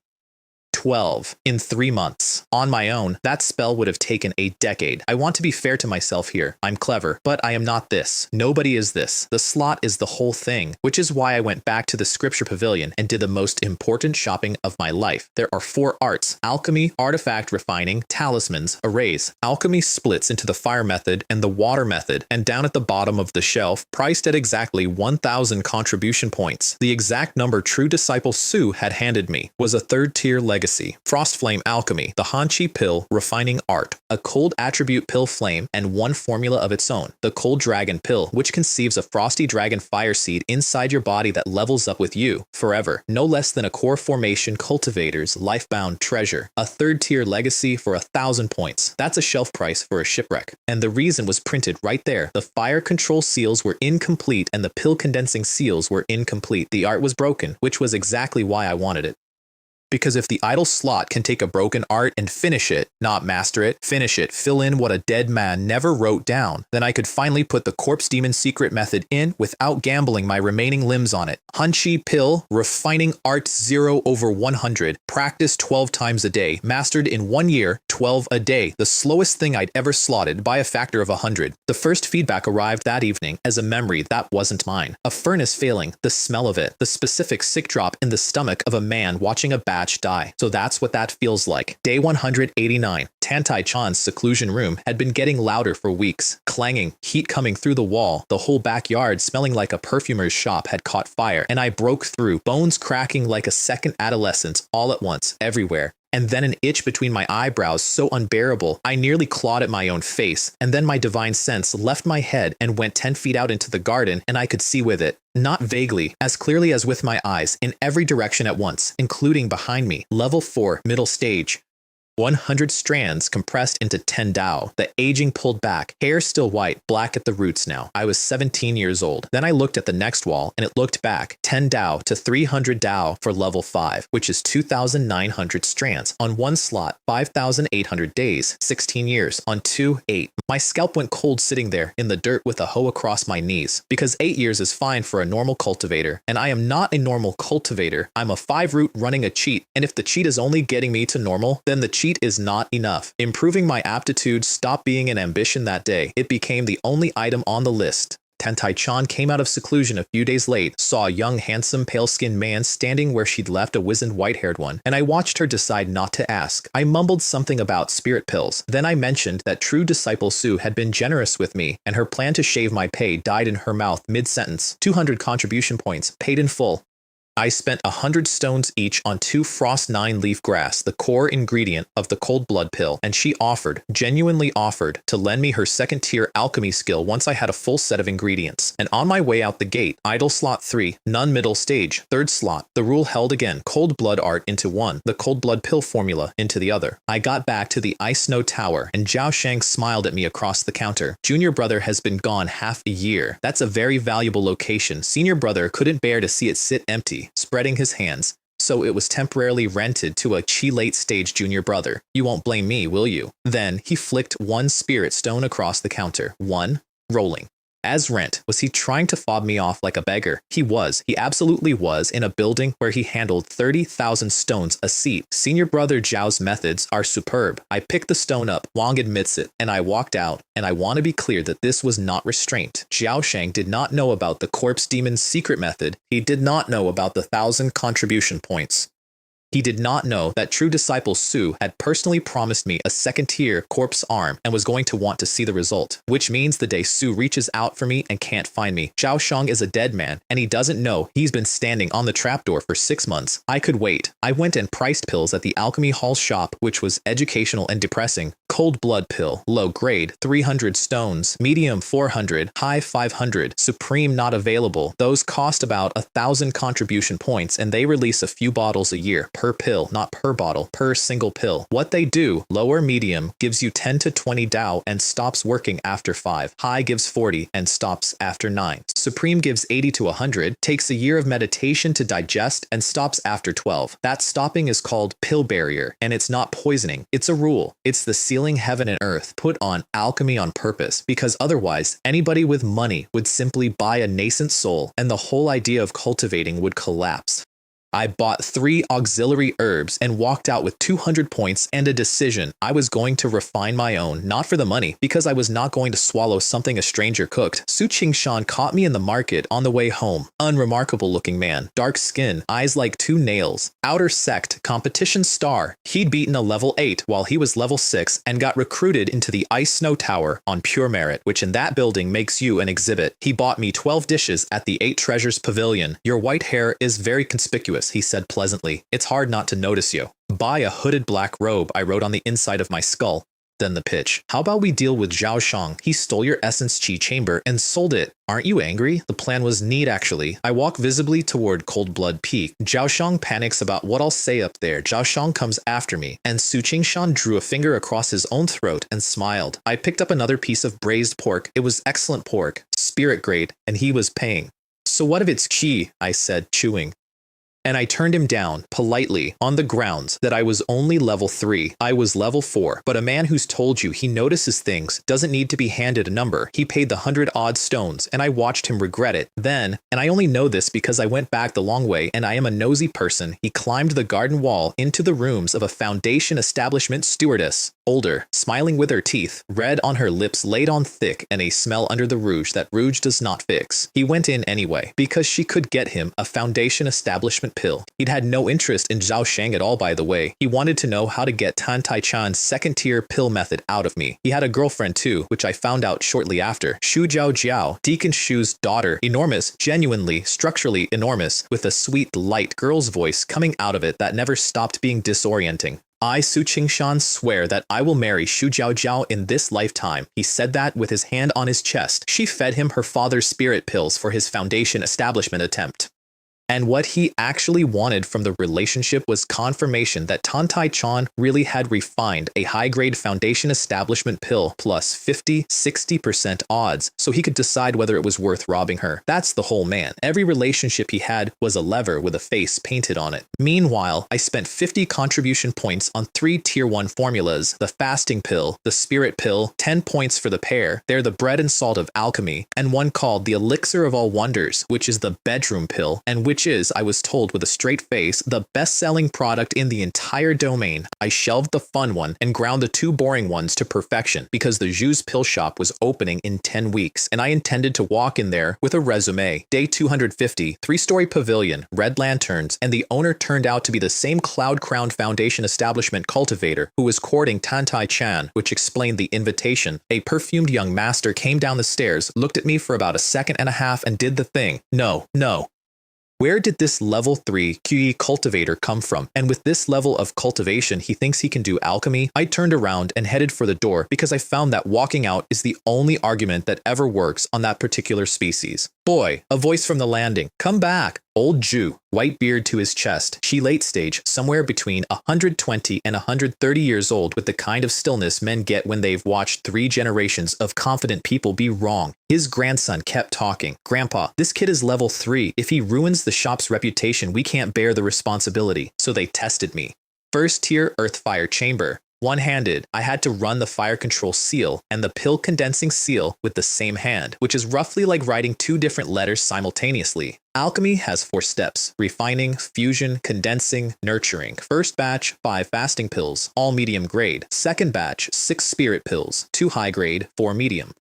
12 in 3 months. On my own, that spell would have taken a decade. I want to be fair to myself here. I'm clever, but I am not this. Nobody is this. The slot is the whole thing, which is why I went back to the scripture pavilion and did the most important shopping of my life. There are 4 arts: alchemy, artifact refining, talismans, arrays. Alchemy splits into the fire method and the water method, and down at the bottom of the shelf, priced at exactly 1,000 contribution points, the exact number true disciple Su had handed me, was a 3rd-tier legacy. Frostflame Alchemy, the Hanchi Pill Refining Art, a cold attribute pill flame and 1 formula of its own, the Cold Dragon Pill, which conceives a frosty dragon fire seed inside your body that levels up with you forever, no less than a core formation cultivator's lifebound treasure, a 3rd-tier legacy for 1,000 points. That's a shelf price for a shipwreck. And the reason was printed right there. The fire control seals were incomplete and the pill condensing seals were incomplete. The art was broken, which was exactly why I wanted it. Because if the idle slot can take a broken art and finish it, not master it, finish it, fill in what a dead man never wrote down, then I could finally put the corpse demon secret method in without gambling my remaining limbs on it. Hunchy pill, refining art 0/100, practice 12 times a day, mastered in 1 year, 12 a day, the slowest thing I'd ever slotted by a factor of 100. The first feedback arrived that evening as a memory that wasn't mine. A furnace failing, the smell of it, the specific sick drop in the stomach of a man watching a batch die. So that's what that feels like. Day 189. Tantai-chan's seclusion room had been getting louder for weeks. Clanging, heat coming through the wall, the whole backyard smelling like a perfumer's shop had caught fire, and I broke through, bones cracking like a second adolescence all at once, everywhere. And then an itch between my eyebrows so unbearable, I nearly clawed at my own face, and then my divine sense left my head and went 10 feet out into the garden, and I could see with it. Not vaguely, as clearly as with my eyes, in every direction at once, including behind me. Level 4, middle stage. 100 strands compressed into 10 Dao, the aging pulled back, hair still white, black at the roots now. I was 17 years old. Then I looked at the next wall, and it looked back, 10 Dao to 300 Dao for level 5, which is 2,900 strands. On one slot, 5,800 days, 16 years, on 2, 8. My scalp went cold sitting there in the dirt with a hoe across my knees, because 8 years is fine for a normal cultivator, and I am not a normal cultivator. I'm a 5 root running a cheat, and if the cheat is only getting me to normal, then the cheat is not enough. Improving my aptitude stopped being an ambition that day. It became the only item on the list. Tantai-chan came out of seclusion a few days late, saw a young, handsome, pale-skinned man standing where she'd left a wizened, white-haired one, and I watched her decide not to ask. I mumbled something about spirit pills. Then I mentioned that true disciple Su had been generous with me, and her plan to shave my pay died in her mouth mid-sentence. 200 contribution points, paid in full. I spent 100 stones each on 2 frost 9-leaf grass, the core ingredient of the cold blood pill, and she offered, genuinely offered, to lend me her second-tier alchemy skill once I had a full set of ingredients. And on my way out the gate, idle slot 3, none middle stage, third slot, the rule held again, cold blood art into one, the cold blood pill formula into the other. I got back to the ice snow tower, and Zhao Shang smiled at me across the counter. Junior brother has been gone half a year. That's a very valuable location. Senior brother couldn't bear to see it sit empty, spreading his hands, so it was temporarily rented to a late stage junior brother. You won't blame me, will you? Then he flicked 1 spirit stone across the counter. 1, rolling. As rent, was he trying to fob me off like a beggar? He was. He absolutely was, in a building where he handled 30,000 stones a seat. Senior brother Zhao's methods are superb. I picked the stone up, Wang admits it, and I walked out, and I want to be clear that this was not restraint. Zhao Shang did not know about the corpse demon's secret method. He did not know about the 1,000 contribution points. He did not know that true disciple Su had personally promised me a second-tier corpse arm and was going to want to see the result, which means the day Su reaches out for me and can't find me. Zhao Shang is a dead man, and he doesn't know he's been standing on the trapdoor for 6 months. I could wait. I went and priced pills at the Alchemy Hall shop, which was educational and depressing. Cold blood pill, low grade, 300 stones, medium 400, high 500, supreme not available. Those cost about 1,000 contribution points, and they release a few bottles a year. Per pill, not per bottle, per single pill. What they do, low or medium, gives you 10 to 20 Dao and stops working after 5. High gives 40 and stops after 9. Supreme gives 80 to 100, takes a year of meditation to digest and stops after 12. That stopping is called pill barrier, and it's not poisoning. It's a rule. It's the sealing heaven and earth put on alchemy on purpose, because otherwise anybody with money would simply buy a nascent soul and the whole idea of cultivating would collapse. I bought 3 auxiliary herbs and walked out with 200 points and a decision. I was going to refine my own, not for the money, because I was not going to swallow something a stranger cooked. Su Qingshan caught me in the market on the way home. Unremarkable looking man, dark skin, eyes like 2 nails. Outer Sect, competition star. He'd beaten a level 8 while he was level 6 and got recruited into the Ice Snow Tower on pure merit, which in that building makes you an exhibit. He bought me 12 dishes at the 8 Treasures Pavilion. Your white hair is very conspicuous, he said pleasantly. It's hard not to notice you. Buy a hooded black robe, I wrote on the inside of my skull. Then the pitch. How about we deal with Zhao Shang? He stole your essence chi chamber and sold it. Aren't you angry? The plan was neat, actually. I walk visibly toward Cold Blood Peak. Zhao Shang panics about what I'll say up there. Zhao Shang comes after me, and Su Qingshan drew a finger across his own throat and smiled. I picked up another piece of braised pork. It was excellent pork, spirit grade, and he was paying. So what if it's chi? I said, chewing. And I turned him down, politely, on the grounds that I was only level 3. I was level 4. But a man who's told you he notices things doesn't need to be handed a number. He paid the 100-odd stones, and I watched him regret it. Then, and I only know this because I went back the long way and I am a nosy person, he climbed the garden wall into the rooms of a Foundation establishment stewardess. Older, smiling with her teeth, red on her lips laid on thick, and a smell under the rouge that rouge does not fix. He went in anyway, because she could get him a Foundation establishment pill. He'd had no interest in Zhao Shang at all, by the way. He wanted to know how to get Tan Tai Chan's second-tier pill method out of me. He had a girlfriend too, which I found out shortly after. Shu Jiao Jiao, Deacon Shu's daughter, enormous, genuinely, structurally enormous, with a sweet, light girl's voice coming out of it that never stopped being disorienting. I, Su Qingshan, swear that I will marry Shu Jiao Jiao in this lifetime. He said that with his hand on his chest. She fed him her father's spirit pills for his Foundation establishment attempt. And what he actually wanted from the relationship was confirmation that Tan Tai Chan really had refined a high-grade Foundation establishment pill plus 50-60% odds so he could decide whether it was worth robbing her. That's the whole man. Every relationship he had was a lever with a face painted on it. Meanwhile, I spent 50 contribution points on 3 tier 1 formulas, the fasting pill, the spirit pill, 10 points for the pair, they're the bread and salt of alchemy, and one called the elixir of all wonders, which is the bedroom pill, and which is, I was told with a straight face, the best-selling product in the entire domain. I shelved the fun one and ground the 2 boring ones to perfection because the Zhu's pill shop was opening in 10 weeks, and I intended to walk in there with a resume. Day 250, 3-story pavilion, red lanterns, and the owner turned out to be the same cloud-crowned Foundation establishment cultivator who was courting Tan Tai Chan, which explained the invitation. A perfumed young master came down the stairs, looked at me for about a second and a half, and did the thing. No. Where did this level 3 QE cultivator come from? And with this level of cultivation, he thinks he can do alchemy? I turned around and headed for the door because I found that walking out is the only argument that ever works on that particular species. Boy, a voice from the landing. Come back. Old Jew, white beard to his chest. She late stage, somewhere between 120 and 130 years old with the kind of stillness men get when they've watched 3 generations of confident people be wrong. His grandson kept talking. Grandpa, this kid is level 3. If he ruins the shop's reputation, we can't bear the responsibility. So they tested me. First tier earth fire chamber. One-handed, I had to run the fire control seal and the pill condensing seal with the same hand, which is roughly like writing 2 different letters simultaneously. Alchemy has 4 steps: refining, fusion, condensing, nurturing. First batch, 5 fasting pills, all medium grade. Second batch, 6 spirit pills, 2 high grade, 4 medium.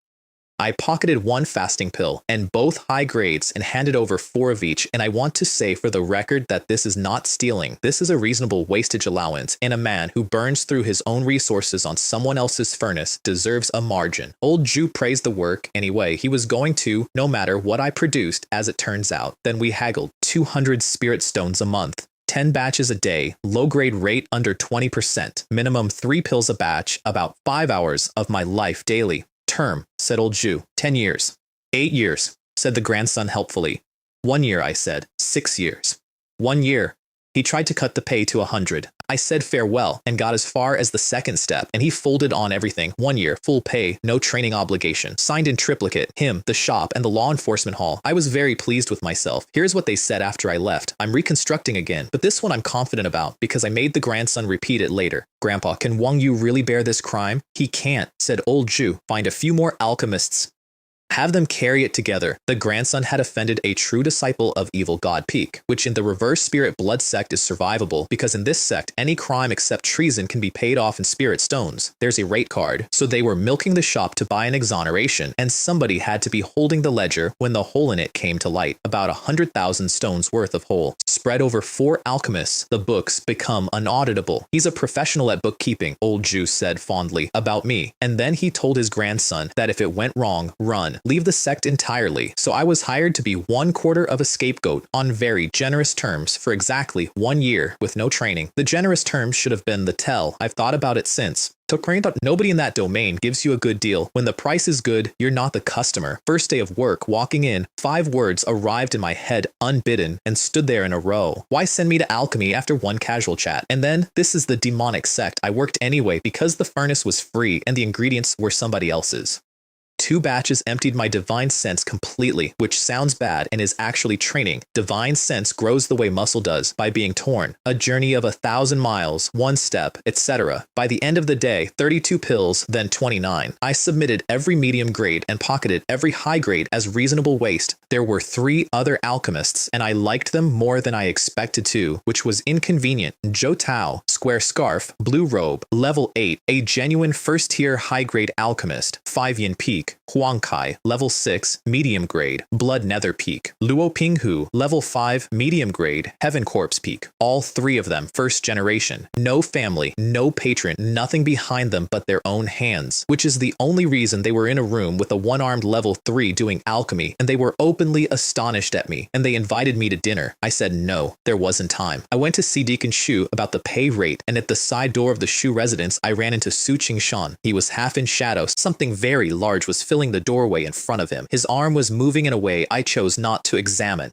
I pocketed 1 fasting pill and both high grades and handed over 4 of each, and I want to say for the record that this is not stealing. This is a reasonable wastage allowance, and a man who burns through his own resources on someone else's furnace deserves a margin. Old Jew praised the work anyway. He was going to, no matter what I produced, as it turns out. Then we haggled 200 spirit stones a month. 10 batches a day, low-grade rate under 20%, minimum 3 pills a batch, about 5 hours of my life daily. Term, said old Jew. 10 years. 8 years, said the grandson helpfully. 1 year, I said. 6 years. 1 year. He tried to cut the pay to 100. I said farewell and got as far as the second step, and he folded on everything. 1 year, full pay, no training obligation, signed in triplicate, him, the shop, and the law enforcement hall. I was very pleased with myself. Here's what they said after I left. I'm reconstructing again, but this one I'm confident about because I made the grandson repeat it later. Grandpa, can Wang Yu really bear this crime? He can't, said old Jew. Find a few more alchemists. Have them carry it together. The grandson had offended a true disciple of evil god Peak, which in the reverse spirit blood sect is survivable because in this sect, any crime except treason can be paid off in spirit stones. There's a rate card. So they were milking the shop to buy an exoneration, and somebody had to be holding the ledger when the hole in it came to light. About 100,000 stones worth of hole. Spread over 4 alchemists, the books become unauditable. He's a professional at bookkeeping, old Jew said fondly about me. And then he told his grandson that if it went wrong, run. Leave the sect entirely. So I was hired to be 1/4 of a scapegoat on very generous terms for exactly 1 year with no training. The generous terms should have been the tell. I've thought about it since. Nobody in that domain gives you a good deal. When the price is good, you're not the customer. First day of work, walking in, 5 words arrived in my head unbidden and stood there in a row. Why send me to alchemy after 1 casual chat? And then, this is the demonic sect. I worked anyway because the furnace was free and the ingredients were somebody else's. 2 batches emptied my divine sense completely, which sounds bad and is actually training. Divine sense grows the way muscle does, by being torn. A journey of 1,000 miles, 1 step, etc. By the end of the day, 32 pills, then 29. I submitted every medium grade and pocketed every high grade as reasonable waste. There were 3 other alchemists, and I liked them more than I expected to, which was inconvenient. Zhou Tao, square scarf, blue robe, level 8, a genuine first-tier high-grade alchemist. 5 Yin Peak, Huang Kai, level 6, medium grade, blood nether peak. Luo Pinghu, level 5, medium grade, heaven corpse peak. All 3 of them first generation. No family, no patron, nothing behind them but their own hands, which is the only reason they were in a room with a one-armed level 3 doing alchemy, and they were openly astonished at me, and they invited me to dinner. I said no, there wasn't time. I went to see Deacon Shu about the pay rate, and at the side door of the Shu residence, I ran into Su Qingshan. He was half in shadow. Something very large was filling the doorway in front of him. His arm was moving in a way I chose not to examine.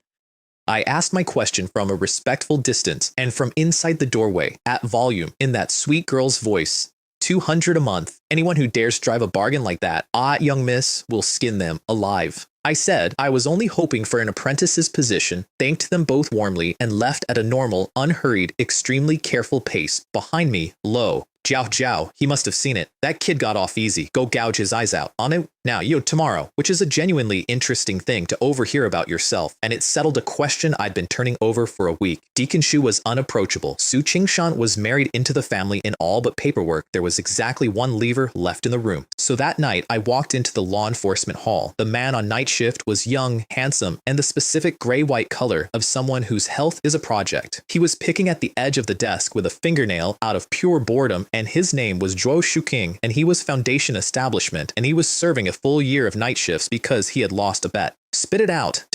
I asked my question from a respectful distance and from inside the doorway, at volume, in that sweet girl's voice. 200 a month. Anyone who dares drive a bargain like that, young miss, will skin them alive. I said I was only hoping for an apprentice's position, thanked them both warmly, and left at a normal, unhurried, extremely careful pace. Behind me, lo, Jiao Jiao, he must have seen it. That kid got off easy. Go gouge his eyes out. On it now, tomorrow, which is a genuinely interesting thing to overhear about yourself, and it settled a question I'd been turning over for a week. Deacon Shu was unapproachable. Su Qingshan was married into the family in all but paperwork. There was exactly 1 lever left in the room. So that night, I walked into the law enforcement hall. The man on night shift was young, handsome, and the specific gray-white color of someone whose health is a project. He was picking at the edge of the desk with a fingernail out of pure boredom, and his name was Zhuo Shuking, and he was Foundation Establishment, and he was serving a full year of night shifts because he had lost a bet. Spit it out.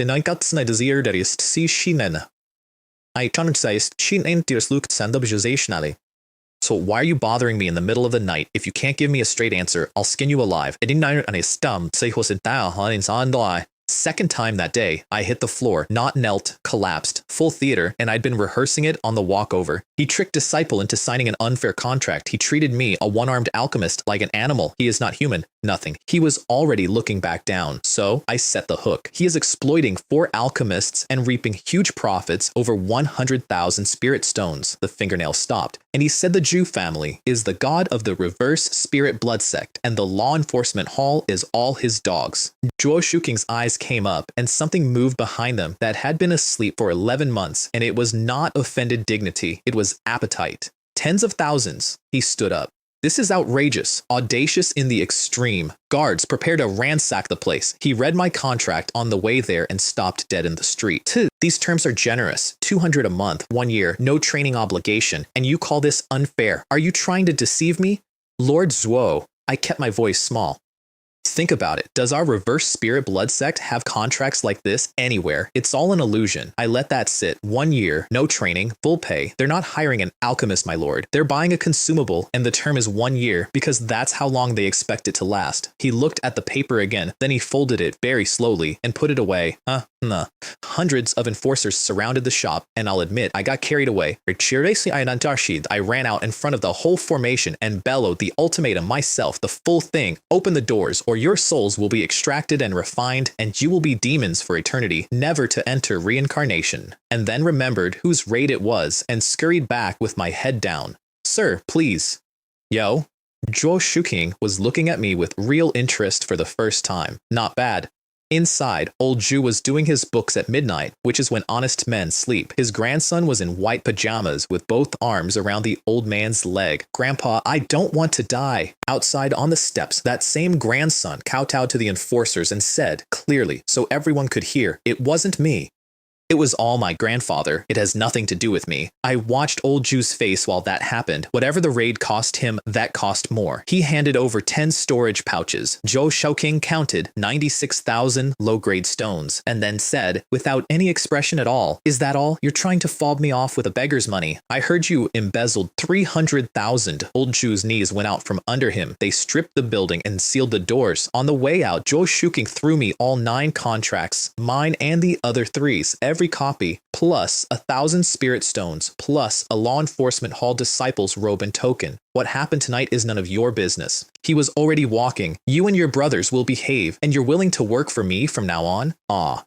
So why are you bothering me in the middle of the night? If you can't give me a straight answer, I'll skin you alive. Second time that day, I hit the floor, not knelt, collapsed, full theater, and I'd been rehearsing it on the walk over. He tricked Disciple into signing an unfair contract. He treated me, a one-armed alchemist, like an animal. He is not human. Nothing. He was already looking back down, so I set the hook. He is exploiting 4 alchemists and reaping huge profits, over 100,000 spirit stones. The fingernail stopped, and he said the Jew family is the god of the reverse spirit blood sect, and the law enforcement hall is all his dogs. Zhuo Shuking's eyes came up, and something moved behind them that had been asleep for 11 months, and it was not offended dignity, it was appetite. Tens of thousands. He stood up. This is outrageous, audacious in the extreme. Guards, prepare to ransack the place. He read my contract on the way there and stopped dead in the street. These terms are generous. 200 a month, 1 year, no training obligation, and you call this unfair. Are you trying to deceive me? Lord Zhuo, I kept my voice small. Think about it. Does our reverse spirit blood sect have contracts like this anywhere? It's all an illusion. I let that sit. 1 year, no training, full pay. They're not hiring an alchemist, my lord. They're buying a consumable, and the term is 1 year because that's how long they expect it to last. He looked at the paper again, then he folded it very slowly and put it away. Nah. Hundreds of enforcers surrounded the shop, and I'll admit, I got carried away. I ran out in front of the whole formation and bellowed the ultimatum myself, the full thing. Open the doors, or your souls will be extracted and refined, and you will be demons for eternity, never to enter reincarnation. And then remembered whose raid it was, and scurried back with my head down. Sir, please. Yo. Zhuo Shuking was looking at me with real interest for the first time. Not bad. Inside, old Zhu was doing his books at midnight, which is when honest men sleep. His grandson was in white pajamas with both arms around the old man's leg. Grandpa, I don't want to die. Outside on the steps, that same grandson kowtowed to the enforcers and said, clearly, so everyone could hear, it wasn't me. It was all my grandfather. It has nothing to do with me. I watched old Zhu's face while that happened. Whatever the raid cost him, that cost more. He handed over 10 storage pouches. Zhou Shaoqing counted 96,000 low-grade stones and then said, without any expression at all, is that all? You're trying to fob me off with a beggar's money. I heard you embezzled 300,000. Old Zhu's knees went out from under him. They stripped the building and sealed the doors. On the way out, Zhou Shuking threw me all 9 contracts, mine and the other 3's. every copy, plus 1,000 spirit stones, plus a law enforcement hall disciple's robe and token. What happened tonight is none of your business. He was already walking. You and your brothers will behave, and you're willing to work for me from now on?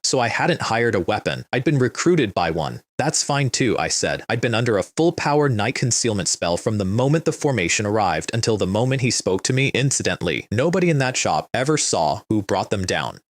So I hadn't hired a weapon. I'd been recruited by one. That's fine too, I said. I'd been under a full-power night concealment spell from the moment the formation arrived until the moment he spoke to me. Incidentally, nobody in that shop ever saw who brought them down.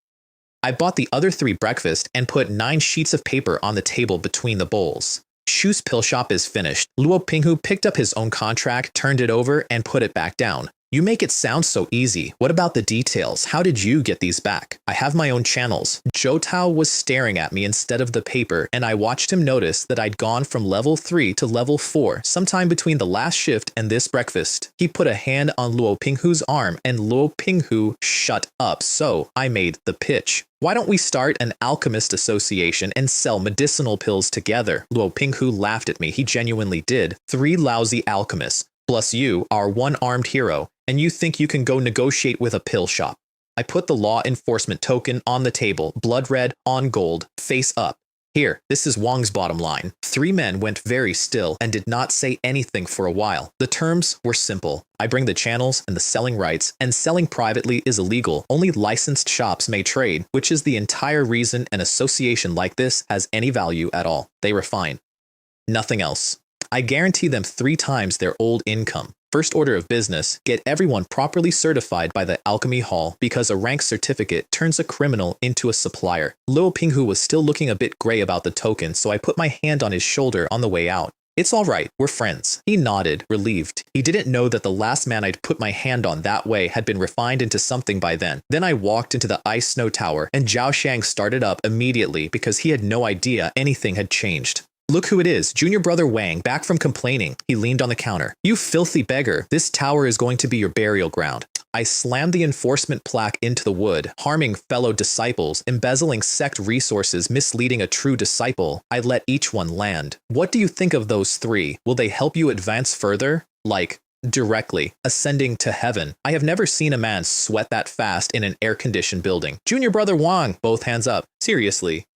I bought the other 3 breakfast and put 9 sheets of paper on the table between the bowls. Shu's pill shop is finished. Luo Pinghu picked up his own contract, turned it over, and put it back down. You make it sound so easy. What about the details? How did you get these back? I have my own channels. Zhou Tao was staring at me instead of the paper, and I watched him notice that I'd gone from level 3 to level 4, sometime between the last shift and this breakfast. He put a hand on Luo Pinghu's arm, and Luo Pinghu shut up, so I made the pitch. Why don't we start an alchemist association and sell medicinal pills together? Luo Pinghu laughed at me. He genuinely did. 3 lousy alchemists, plus you, our one-armed hero, and you think you can go negotiate with a pill shop. I put the law enforcement token on the table, blood red, on gold, face up. Here, this is Wang's bottom line. 3 men went very still and did not say anything for a while. The terms were simple. I bring the channels and the selling rights, and selling privately is illegal. Only licensed shops may trade, which is the entire reason an association like this has any value at all. They refine. Nothing else. I guarantee them 3 times their old income. First order of business, get everyone properly certified by the Alchemy Hall because a rank certificate turns a criminal into a supplier. Luo Pinghu was still looking a bit gray about the token, so I put my hand on his shoulder on the way out. It's all right, we're friends. He nodded, relieved. He didn't know that the last man I'd put my hand on that way had been refined into something by then. Then I walked into the ice snow tower, and Zhao Shang started up immediately because he had no idea anything had changed. Look who it is, junior brother Wang, back from complaining. He leaned on the counter. You filthy beggar, this tower is going to be your burial ground. I slammed the enforcement plaque into the wood, harming fellow disciples, embezzling sect resources, misleading a true disciple. I let each one land. What do you think of those 3? Will they help you advance further? Like, directly, ascending to heaven. I have never seen a man sweat that fast in an air-conditioned building. Junior brother Wang, both hands up. Seriously.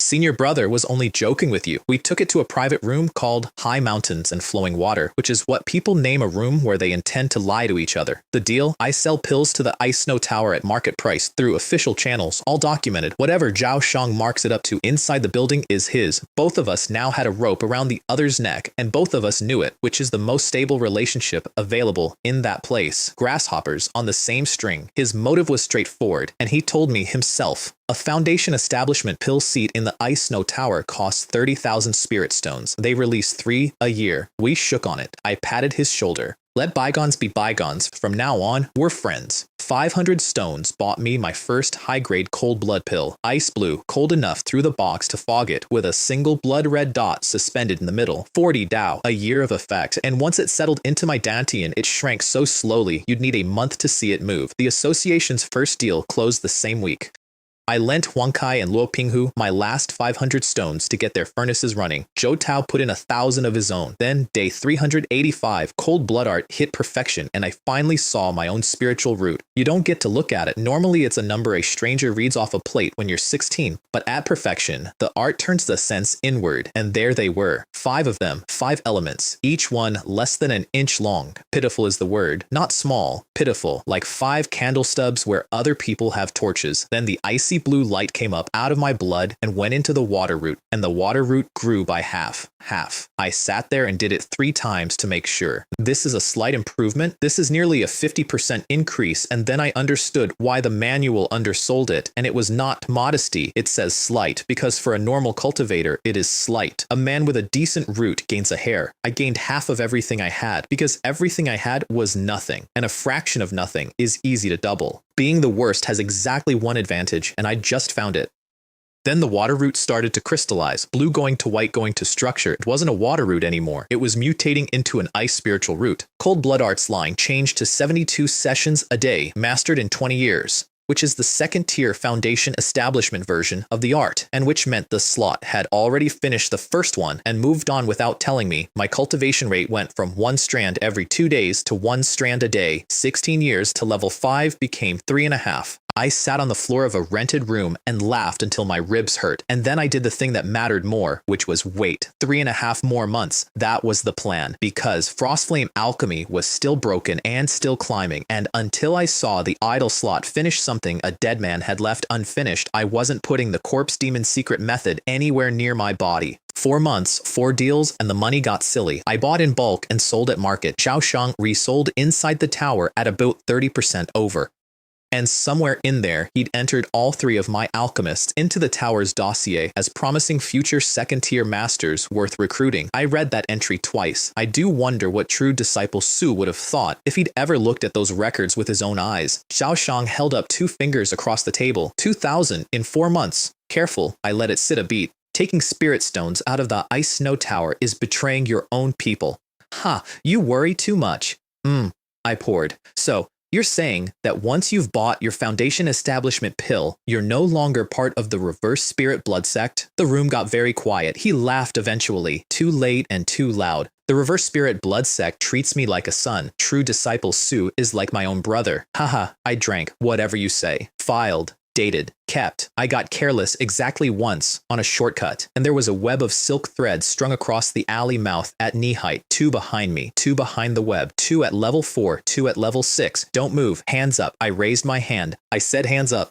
Senior brother was only joking with you. We took it to a private room called High Mountains and Flowing Water, which is what people name a room where they intend to lie to each other. The deal? I sell pills to the Ice Snow Tower at market price through official channels, all documented. Whatever Zhao Shang marks it up to inside the building is his. Both of us now had a rope around the other's neck, and both of us knew it, which is the most stable relationship available in that place. Grasshoppers on the same string. His motive was straightforward, and he told me himself. A Foundation establishment pill seat in the Ice Snow Tower costs 30,000 spirit stones. They release 3 a year. We shook on it. I patted his shoulder. Let bygones be bygones. From now on, we're friends. 500 stones bought me my first high-grade cold blood pill. Ice blue, cold enough through the box to fog it, with a single blood-red dot suspended in the middle. 40 Dao, a year of effect, and once it settled into my dantian, it shrank so slowly you'd need a month to see it move. The association's first deal closed the same week. I lent Huang Kai and Luo Pinghu my last 500 stones to get their furnaces running. Zhou Tao put in 1,000 of his own. Then, day 385, cold blood art hit perfection, and I finally saw my own spiritual root. You don't get to look at it. Normally, it's a number a stranger reads off a plate when you're 16. But at perfection, the art turns the sense inward, and there they were. 5 of them, 5 elements, each one less than an inch long. Pitiful is the word. Not small, pitiful, like 5 candle stubs where other people have torches. Then the icy blue light came up out of my blood and went into the water root, and the water root grew by half. I sat there and did it 3 times to make sure. This is a slight improvement. This is nearly a 50% increase, and then I understood why the manual undersold it, and it was not modesty. It says slight, because for a normal cultivator, it is slight. A man with a decent root gains a hair. I gained half of everything I had, because everything I had was nothing, and a fraction of nothing is easy to double. Being the worst has exactly one advantage, and I just found it. Then the water root started to crystallize, blue going to white going to structure. It wasn't a water root anymore. It was mutating into an ice spiritual root. Cold blood art's line changed to 72 sessions a day, mastered in 20 years. Which is the second tier Foundation establishment version of the art, and which meant the slot had already finished the first one and moved on without telling me. My cultivation rate went from 1 strand every 2 days to 1 strand a day. 16 years to level 5 became 3.5. I sat on the floor of a rented room and laughed until my ribs hurt. And then I did the thing that mattered more, which was wait. 3.5 more months. That was the plan, because Frostflame Alchemy was still broken and still climbing, and until I saw the idle slot finish something a dead man had left unfinished, I wasn't putting the Corpse Demon secret method anywhere near my body. 4 months, 4 deals, and the money got silly. I bought in bulk and sold at market. Xiaoshang resold inside the tower at about 30% over. And somewhere in there, he'd entered all 3 of my alchemists into the tower's dossier as promising future second-tier masters worth recruiting. I read that entry twice. I do wonder what true disciple Su would have thought if he'd ever looked at those records with his own eyes. Xiaoshang held up 2 fingers across the table. 2,000 in 4 months. Careful, I let it sit a beat. Taking spirit stones out of the ice snow tower is betraying your own people. Ha, you worry too much. I poured. So, you're saying that once you've bought your foundation establishment pill, you're no longer part of the reverse spirit blood sect? The room got very quiet. He laughed eventually, too late and too loud. The reverse spirit blood sect treats me like a son. True disciple Su is like my own brother. Haha, I drank, whatever you say. Filed. Dated, kept. I got careless exactly once on a shortcut, and there was a web of silk threads strung across the alley mouth at knee height. 2 behind me, 2 behind the web, 2 at level 4, 2 at level 6. Don't move. Hands up. I raised my hand. I said hands up.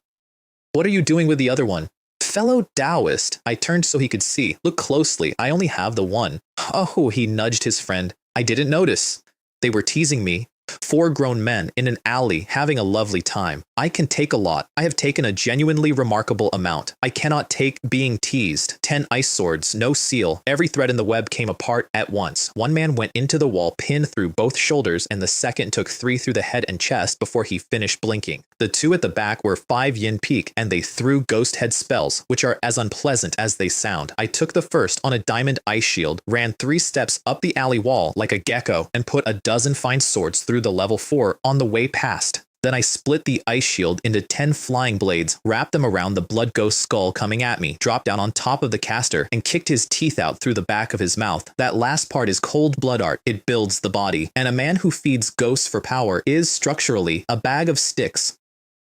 What are you doing with the other one? Fellow Taoist. I turned so he could see. Look closely. I only have the one. Oh, he nudged his friend. I didn't notice. They were teasing me. 4 grown men in an alley having a lovely time. I can take a lot. I have taken a genuinely remarkable amount. I cannot take being teased. 10 ice swords, no seal. Every thread in the web came apart at once. One man went into the wall, pinned through both shoulders, and the second took 3 through the head and chest before he finished blinking. The 2 at the back were 5 yin peak, and they threw ghost head spells, which are as unpleasant as they sound. I took the first on a diamond ice shield, ran 3 steps up the alley wall like a gecko, and put a dozen fine swords through the level 4 on the way past. Then I split the ice shield into 10 flying blades, wrapped them around the blood ghost skull coming at me, dropped down on top of the caster, and kicked his teeth out through the back of his mouth. That last part is cold blood art. It builds the body. And a man who feeds ghosts for power is, structurally, a bag of sticks.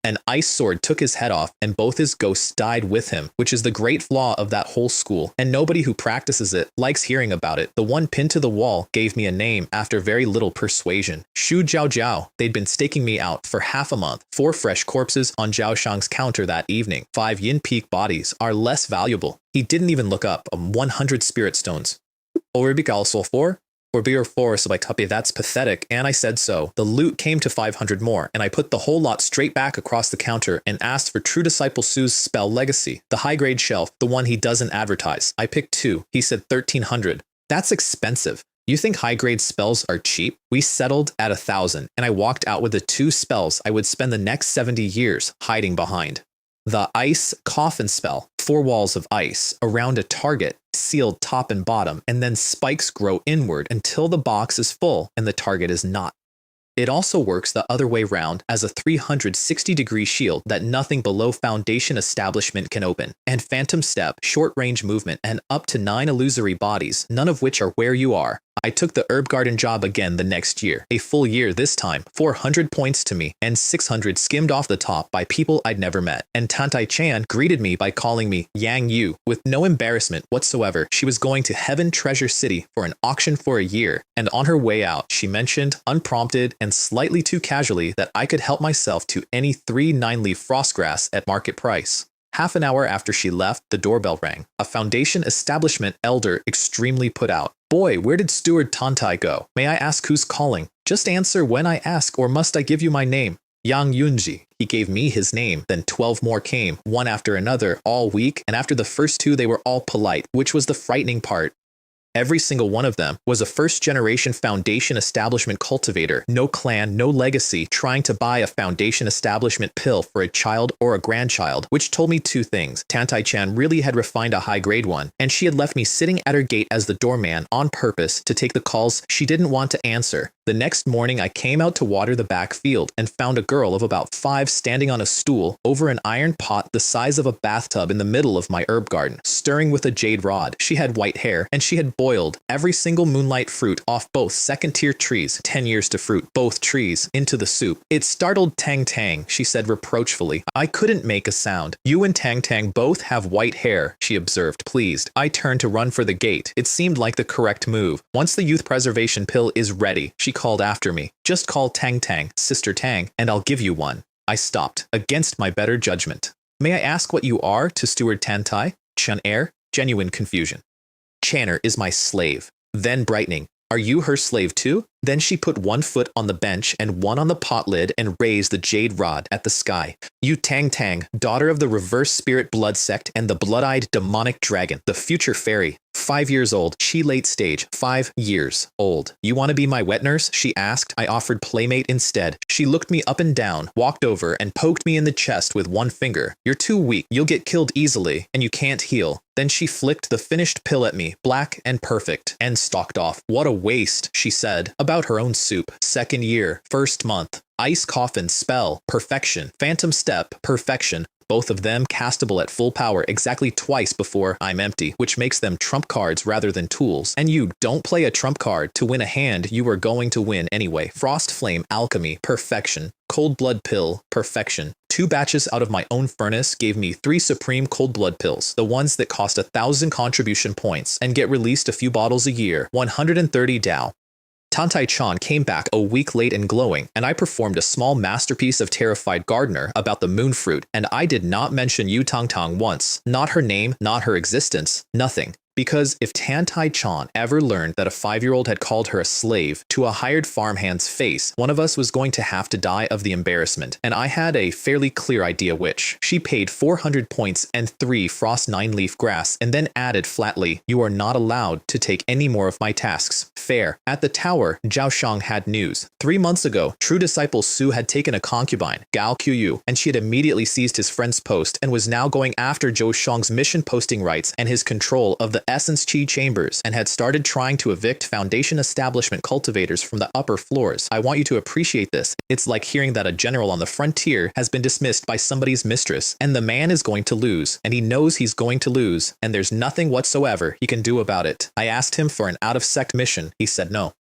An ice sword took his head off, and both his ghosts died with him, which is the great flaw of that whole school, and nobody who practices it likes hearing about it. The one pinned to the wall gave me a name after very little persuasion. Shu Jiao Jiao. They'd been staking me out for half a month. 4 fresh corpses on Zhaoshang's counter that evening. 5 yin peak bodies are less valuable. He didn't even look up. 100 spirit stones. Orbical sulfur? For beer 4, so I copy that's pathetic, and I said so. The loot came to 500 more, and I put the whole lot straight back across the counter and asked for True Disciple Su's spell legacy, the high-grade shelf, the one he doesn't advertise. I picked 2. He said 1,300. That's expensive. You think high-grade spells are cheap? We settled at 1,000, and I walked out with the 2 spells I would spend the next 70 years hiding behind. The ice coffin spell, 4 walls of ice around a target, sealed top and bottom, and then spikes grow inward until the box is full and the target is not. It also works the other way round as a 360-degree shield that nothing below foundation establishment can open, and phantom step, short-range movement, and up to 9 illusory bodies, none of which are where you are. I took the herb garden job again the next year, a full year this time, 400 points to me, and 600 skimmed off the top by people I'd never met. And Tantai Chan greeted me by calling me Wang Yu, with no embarrassment whatsoever. She was going to Heaven Treasure City for an auction for a year, and on her way out, she mentioned, unprompted and slightly too casually, that I could help myself to any 3 9-leaf frostgrass at market price. Half an hour after she left, the doorbell rang. A foundation establishment elder extremely put out. Boy, where did Steward Tantai go? May I ask who's calling? Just answer when I ask, or must I give you my name? Yang Yunji. He gave me his name. Then 12 more came, one after another, all weak, and after the first 2 they were all polite, which was the frightening part. Every single one of them was a first-generation foundation establishment cultivator, no clan, no legacy, trying to buy a foundation establishment pill for a child or a grandchild, which told me 2 things. Tantai-chan really had refined a high-grade one, and she had left me sitting at her gate as the doorman on purpose to take the calls she didn't want to answer. The next morning I came out to water the back field and found a girl of about 5 standing on a stool over an iron pot the size of a bathtub in the middle of my herb garden, stirring with a jade rod. She had white hair, and she had boiled every single moonlight fruit off both second-tier trees, 10 years to fruit, both trees, into the soup. It startled Tang Tang, she said reproachfully. I couldn't make a sound. You and Tang Tang both have white hair, she observed, pleased. I turned to run for the gate. It seemed like the correct move. Once the youth preservation pill is ready, she called after me. Just call Tang Tang, Sister Tang, and I'll give you one. I stopped, against my better judgment. May I ask what you are to Steward Tantai? Chun Air? Genuine confusion. Channer is my slave. Then brightening. Are you her slave too? Then she put one foot on the bench and one on the pot lid and raised the jade rod at the sky. You Tang Tang, daughter of the reverse spirit blood sect and the blood-eyed demonic dragon, the future fairy. 5 years old, she late stage, 5 years old. You want to be my wet nurse? She asked. I offered playmate instead. She looked me up and down, walked over, and poked me in the chest with one finger. You're too weak. You'll get killed easily, and you can't heal. Then she flicked the finished pill at me, black and perfect, and stalked off. What a waste, she said, about her own soup. Second year, first month. Ice coffin, spell, perfection. Phantom step, perfection. Both of them castable at full power exactly twice before I'm empty, which makes them trump cards rather than tools. And you don't play a trump card to win a hand you are going to win anyway. Frost flame, alchemy, perfection. Cold blood pill, perfection. 2 batches out of my own furnace gave me 3 supreme cold blood pills, the ones that cost 1,000 contribution points and get released a few bottles a year, 130 Dao. Tantai Chan came back a week late and glowing, and I performed a small masterpiece of Terrified Gardener about the moon fruit, and I did not mention Yu Tang Tang once. Not her name, not her existence, nothing. Because if Tantai Chan ever learned that a 5-year-old had called her a slave to a hired farmhand's face, one of us was going to have to die of the embarrassment, and I had a fairly clear idea which. She paid 400 points and 3 frost 9-leaf grass, and then added flatly, you are not allowed to take any more of my tasks. Fair. At the tower, Zhao Shang had news. 3 months ago, true disciple Su had taken a concubine, Gao Qiyu, and she had immediately seized his friend's post and was now going after Zhou Shang's mission posting rights and his control of the Essence Chi chambers and had started trying to evict Foundation establishment cultivators from the upper floors. I want you to appreciate this. It's like hearing that a general on the frontier has been dismissed by somebody's mistress, and the man is going to lose, and he knows he's going to lose, and there's nothing whatsoever he can do about it. I asked him for an out-of-sect mission. He said no.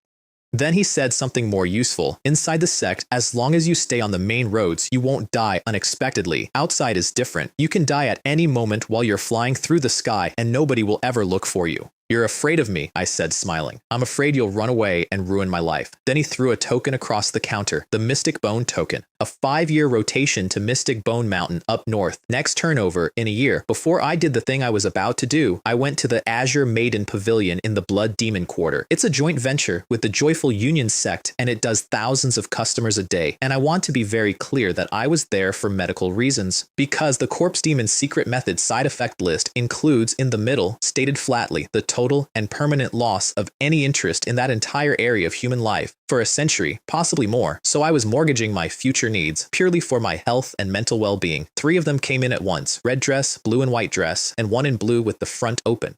Then he said something more useful. Inside the sect, as long as you stay on the main roads, you won't die unexpectedly. Outside is different. You can die at any moment while you're flying through the sky, and nobody will ever look for you. You're afraid of me, I said, smiling. I'm afraid you'll run away and ruin my life. Then he threw a token across the counter, the Mystic Bone token. A 5-year rotation to Mystic Bone Mountain up north. Next turnover in a year. Before I did the thing I was about to do, I went to the Azure Maiden Pavilion in the Blood Demon Quarter. It's a joint venture with the Joyful Union sect, and it does thousands of customers a day. And I want to be very clear that I was there for medical reasons, because the Corpse Demon's secret method side effect list includes in the middle, stated flatly, the total and permanent loss of any interest in that entire area of human life for a century, possibly more. So I was mortgaging my future needs purely for my health and mental well-being. 3 of them came in at once, red dress, blue and white dress, and one in blue with the front open.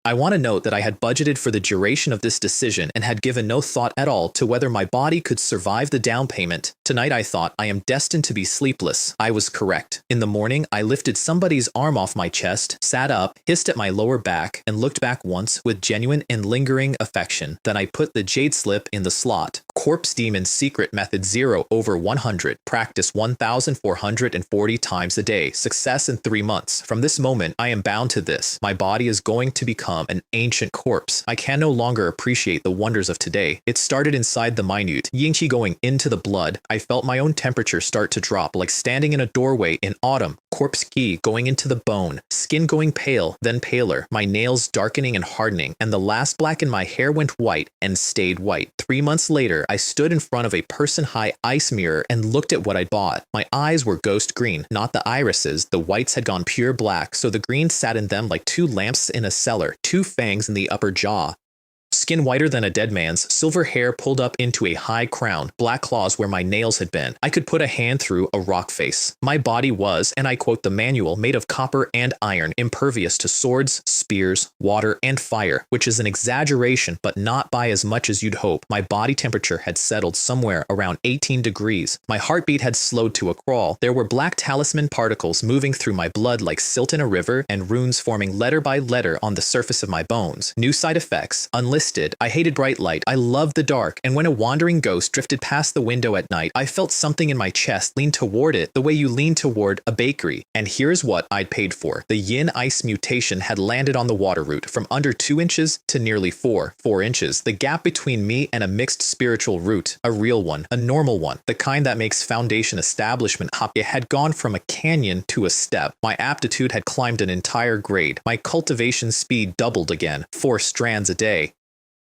I want to note that I had budgeted for the duration of this decision and had given no thought at all to whether my body could survive the down payment. Tonight I thought I am destined to be sleepless. I was correct. In the morning, I lifted somebody's arm off my chest, sat up, hissed at my lower back, and looked back once with genuine and lingering affection. Then I put the jade slip in the slot. Corpse Demon secret method 0/100. Practice 1,440 times a day. Success in 3 months. From this moment, I am bound to this. My body is going to become an ancient corpse. I can no longer appreciate the wonders of today. It started inside the minute, yin-qi going into the blood. I felt my own temperature start to drop, like standing in a doorway in autumn. Corpse qi going into the bone, skin going pale, then paler, my nails darkening and hardening, and the last black in my hair went white and stayed white. 3 months later, I stood in front of a person-high ice mirror and looked at what I bought. My eyes were ghost green, not the irises. The whites had gone pure black, so the green sat in them like 2 lamps in a cellar. 2 fangs in the upper jaw. skin whiter than a dead man's, silver hair pulled up into a high crown, black claws where my nails had been. I could put a hand through a rock face. My body was, and I quote the manual, made of copper and iron, impervious to swords, spears, water, and fire, which is an exaggeration, but not by as much as you'd hope. My body temperature had settled somewhere around 18 degrees. My heartbeat had slowed to a crawl. There were black talisman particles moving through my blood like silt in a river, and runes forming letter by letter on the surface of my bones. New side effects, unlisted. I hated bright light. I loved the dark, and when a wandering ghost drifted past the window at night, I felt something in my chest lean toward it the way you lean toward a bakery. And here's what I'd paid for. The yin ice mutation had landed on the water root from under 2 inches to nearly 4 inches. The gap between me and a mixed spiritual root, a real one, a normal one, the kind that makes foundation establishment hop, it had gone from a canyon to a step. My aptitude had climbed an entire grade. My cultivation speed doubled again, 4 strands a day.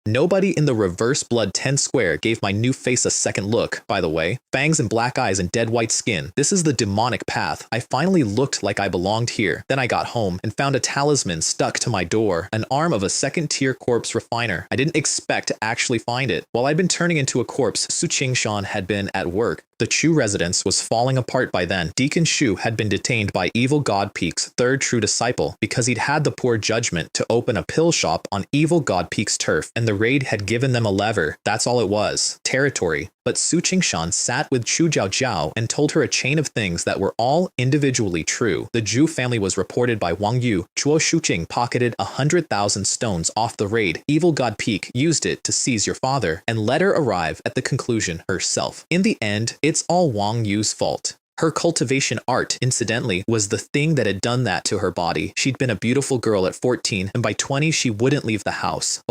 Nobody in the reverse blood 10 square gave my new face a second look, by the way. Fangs and black eyes and dead white skin. This is the demonic path. I finally looked like I belonged here. Then I got home and found a talisman stuck to my door, an arm of a second-tier corpse refiner. I didn't expect to actually find it. While I'd been turning into a corpse, Su Qingshan had been at work. The Chu residence was falling apart by then. Deacon Shu had been detained by Evil God Peak's third true disciple because he'd had the poor judgment to open a pill shop on Evil God Peak's turf, and the raid had given them a lever. That's all it was. Territory. But Su Qingshan sat with Chu Jiao and told her a chain of things that were all individually true. The Zhu family was reported by Wang Yu. Chuo Shuqing pocketed 100,000 stones off the raid. Evil God Peak used it to seize your father and let her arrive at the conclusion herself. In the end, it's all Wang Yu's fault. Her cultivation art, incidentally, was the thing that had done that to her body. She'd been a beautiful girl at 14, and by 20 she wouldn't leave the house.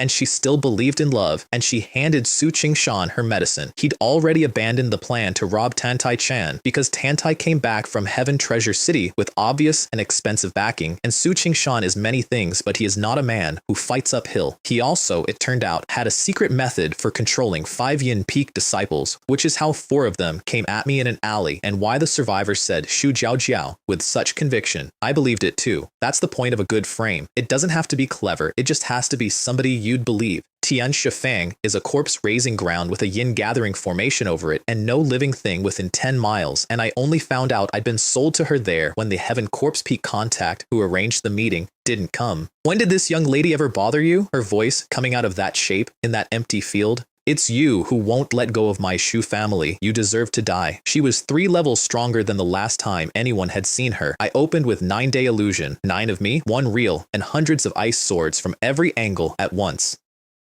And she still believed in love, and she handed Su Qingshan her medicine. He'd already abandoned the plan to rob Tantai Chan because Tantai came back from Heaven Treasure City with obvious and expensive backing, and Su Qingshan is many things, but he is not a man who fights uphill. He also, it turned out, had a secret method for controlling 5 Yin Peak disciples, which is how 4 of them came at me in an alley, and why the survivors said Shu Jiao Jiao with such conviction. I believed it too. That's the point of a good frame. It doesn't have to be clever, it just has to be somebody you'd believe. Tian Shifang is a corpse raising ground with a yin gathering formation over it and no living thing within 10 miles, and I only found out I'd been sold to her there when the Heaven Corpse Peak contact who arranged the meeting didn't come. When did this young lady ever bother you? Her voice coming out of that shape in that empty field. It's you who won't let go of my Shu family. You deserve to die. She was 3 levels stronger than the last time anyone had seen her. I opened with 9-day illusion, 9 of me, 1 real, and hundreds of ice swords from every angle at once.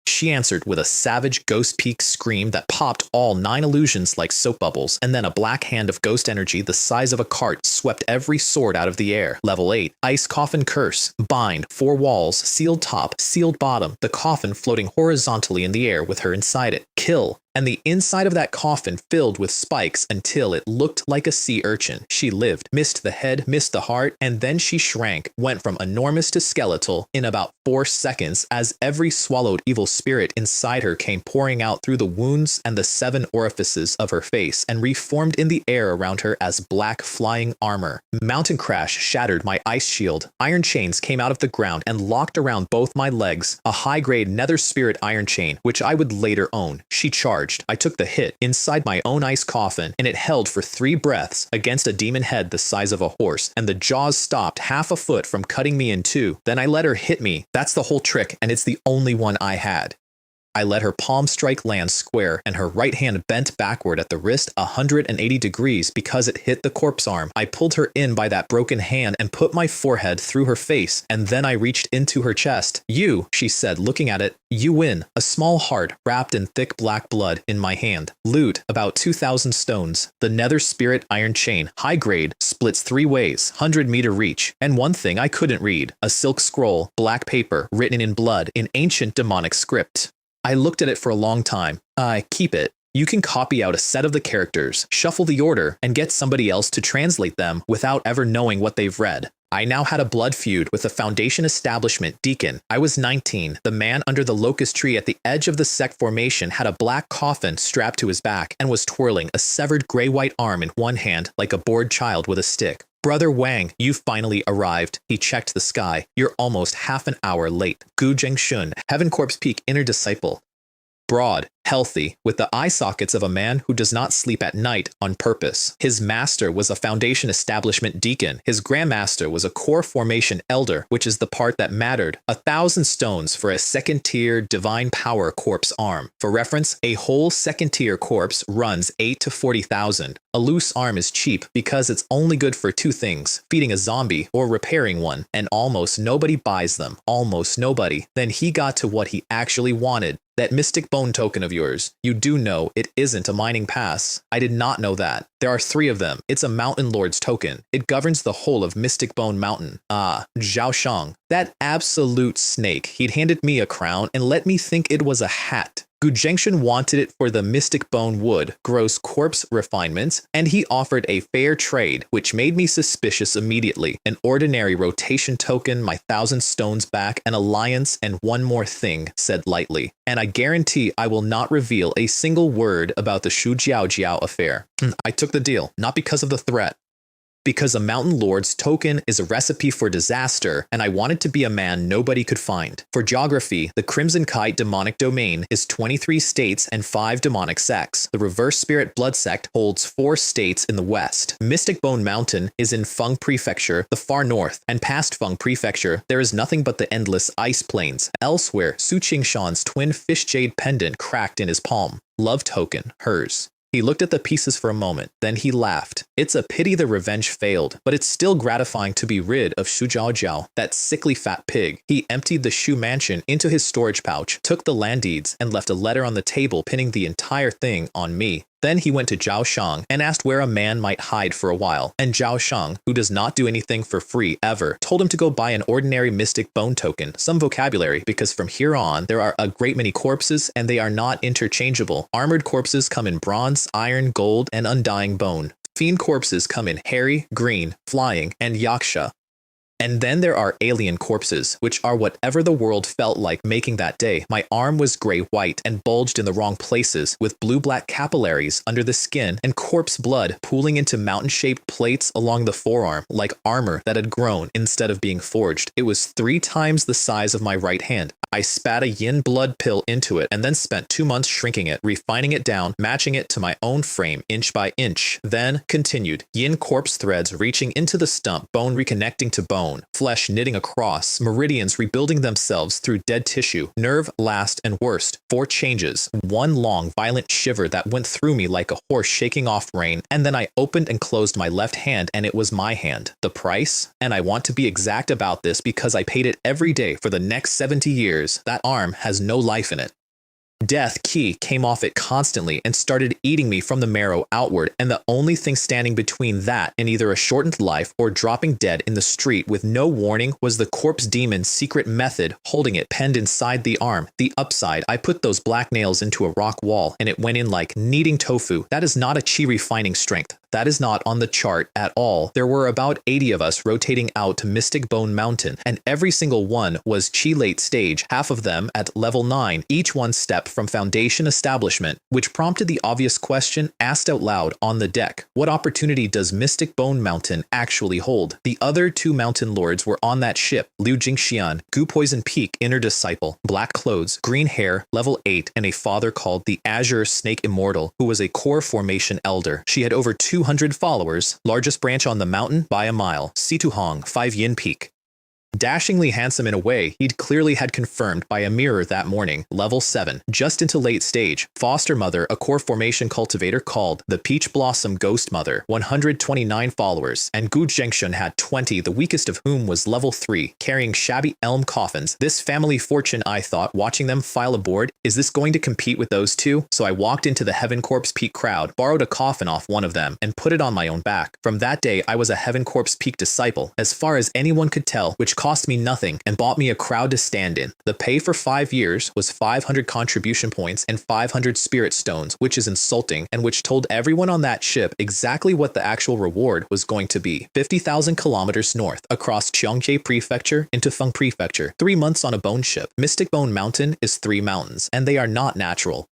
She answered with a savage Ghost Peak scream that popped all 9 illusions like soap bubbles, and then a black hand of ghost energy the size of a cart swept every sword out of the air. Level 8. Ice Coffin Curse. Bind. 4 walls. Sealed top. Sealed bottom. The coffin floating horizontally in the air with her inside it. Kill. And the inside of that coffin filled with spikes until it looked like a sea urchin. She lived, missed the head, missed the heart, and then she shrank, went from enormous to skeletal in about 4 seconds as every swallowed evil spirit inside her came pouring out through the wounds and the 7 orifices of her face and reformed in the air around her as black flying armor. Mountain crash shattered my ice shield. Iron chains came out of the ground and locked around both my legs. A high-grade nether spirit iron chain, which I would later own. She charged. I took the hit inside my own ice coffin, and it held for 3 breaths against a demon head the size of a horse, and the jaws stopped half a foot from cutting me in 2. Then I let her hit me. That's the whole trick, and it's the only one I had. I let her palm strike land square, and her right hand bent backward at the wrist 180 degrees because it hit the corpse arm. I pulled her in by that broken hand and put my forehead through her face, and then I reached into her chest. You, she said, looking at it, you win. A small heart wrapped in thick black blood in my hand. Loot, about 2,000 stones. The nether spirit iron chain, high grade, splits 3 ways, 100-meter reach. And one thing I couldn't read, a silk scroll, black paper, written in blood, in ancient demonic script. I looked at it for a long time. Keep it. You can copy out a set of the characters, shuffle the order, and get somebody else to translate them without ever knowing what they've read. I now had a blood feud with the Foundation Establishment Deacon. I was 19. The man under the locust tree at the edge of the Sect formation had a black coffin strapped to his back and was twirling a severed gray-white arm in one hand like a bored child with a stick. Brother Wang, you finally arrived. He checked the sky. You're almost half an hour late. Gu Zhengshun, Heaven Corpse Peak inner disciple. Broad, healthy, with the eye sockets of a man who does not sleep at night on purpose. His master was a foundation establishment deacon. His grandmaster was a core formation elder, which is the part that mattered. 1,000 stones for a second-tier divine power corpse arm. For reference, a whole second-tier corpse runs 8 to 40,000. A loose arm is cheap because it's only good for two things, feeding a zombie or repairing one, and almost nobody buys them. Almost nobody. Then he got to what he actually wanted. That mystic bone token of yours. You do know it isn't a mining pass. I did not know that. There are 3 of them. It's a mountain lord's token. It governs the whole of Mystic Bone Mountain. Ah, Zhao Shang. That absolute snake. He'd handed me a crown and let me think it was a hat. Gu Zhengshun wanted it for the Mystic Bone Wood, gross corpse refinements, and he offered a fair trade, which made me suspicious immediately. An ordinary rotation token, my 1,000 stones back, an alliance, and one more thing, said lightly. And I guarantee I will not reveal a single word about the Shu Jiao Jiao affair. I took the deal, not because of the threat. Because a mountain lord's token is a recipe for disaster, and I wanted to be a man nobody could find. For geography, the Crimson Kite demonic domain is 23 states and 5 demonic sects. The Reverse Spirit Blood Sect holds 4 states in the west. Mystic Bone Mountain is in Feng Prefecture, the far north, and past Feng Prefecture, there is nothing but the endless ice plains. Elsewhere, Su Qingshan's twin fish jade pendant cracked in his palm. Love token, hers. He looked at the pieces for a moment, then he laughed. It's a pity the revenge failed, but it's still gratifying to be rid of Shu Jiao Jiao, that sickly fat pig. He emptied the Shu mansion into his storage pouch, took the land deeds, and left a letter on the table pinning the entire thing on me. Then he went to Zhao Shang and asked where a man might hide for a while, and Zhao Shang, who does not do anything for free ever, told him to go buy an ordinary mystic bone token, some vocabulary, because from here on, there are a great many corpses and they are not interchangeable. Armored corpses come in bronze, iron, gold, and undying bone. Fiend corpses come in hairy, green, flying, and yaksha. And then there are alien corpses, which are whatever the world felt like making that day. My arm was gray-white and bulged in the wrong places, with blue-black capillaries under the skin and corpse blood pooling into mountain-shaped plates along the forearm, like armor that had grown instead of being forged. It was 3 times the size of my right hand. I spat a yin blood pill into it and then spent 2 months shrinking it, refining it down, matching it to my own frame inch by inch. Then continued, yin corpse threads reaching into the stump, bone reconnecting to bone, flesh knitting across, meridians rebuilding themselves through dead tissue, nerve, last, and worst. 4 changes, 1 long, violent shiver that went through me like a horse shaking off rein, and then I opened and closed my left hand and it was my hand. The price? And I want to be exact about this because I paid it every day for the next 70 years. That arm has no life in it. Death key came off it constantly and started eating me from the marrow outward, and the only thing standing between that and either a shortened life or dropping dead in the street with no warning was the corpse demon's secret method holding it penned inside the arm. The upside, I put those black nails into a rock wall and it went in like kneading tofu. That is not a chi refining strength. That is not on the chart at all. There were about 80 of us rotating out to Mystic Bone Mountain, and every single one was chi late stage, half of them at level 9, each one step from foundation establishment, which prompted the obvious question asked out loud on the deck. What opportunity does Mystic Bone Mountain actually hold? The other 2 mountain lords were on that ship, Liu Jingxian, Gu Poison Peak inner disciple, black clothes, green hair, level 8, and a father called the Azure Snake Immortal, who was a core formation elder. She had over 200 followers, largest branch on the mountain by a mile, Situ Hong, 5 Yin Peak. Dashingly handsome in a way he'd clearly had confirmed by a mirror that morning, level 7, just into late stage. Foster mother, a core formation cultivator called the Peach Blossom Ghost Mother, 129 followers, and Gu Zhengshun had 20, the weakest of whom was level 3, carrying shabby elm coffins. This family fortune, I thought, watching them file aboard. Is this going to compete with those 2? So I walked into the Heaven Corpse Peak crowd, borrowed a coffin off one of them, and put it on my own back. From that day, I was a Heaven Corpse Peak disciple, as far as anyone could tell, which cost me nothing and bought me a crowd to stand in. The pay for 5 years was 500 contribution points and 500 spirit stones, which is insulting, and which told everyone on that ship exactly what the actual reward was going to be. 50,000 kilometers north, across Cheongjie Prefecture into Feng Prefecture. 3 months on a bone ship. Mystic Bone Mountain is 3 mountains, and they are not natural.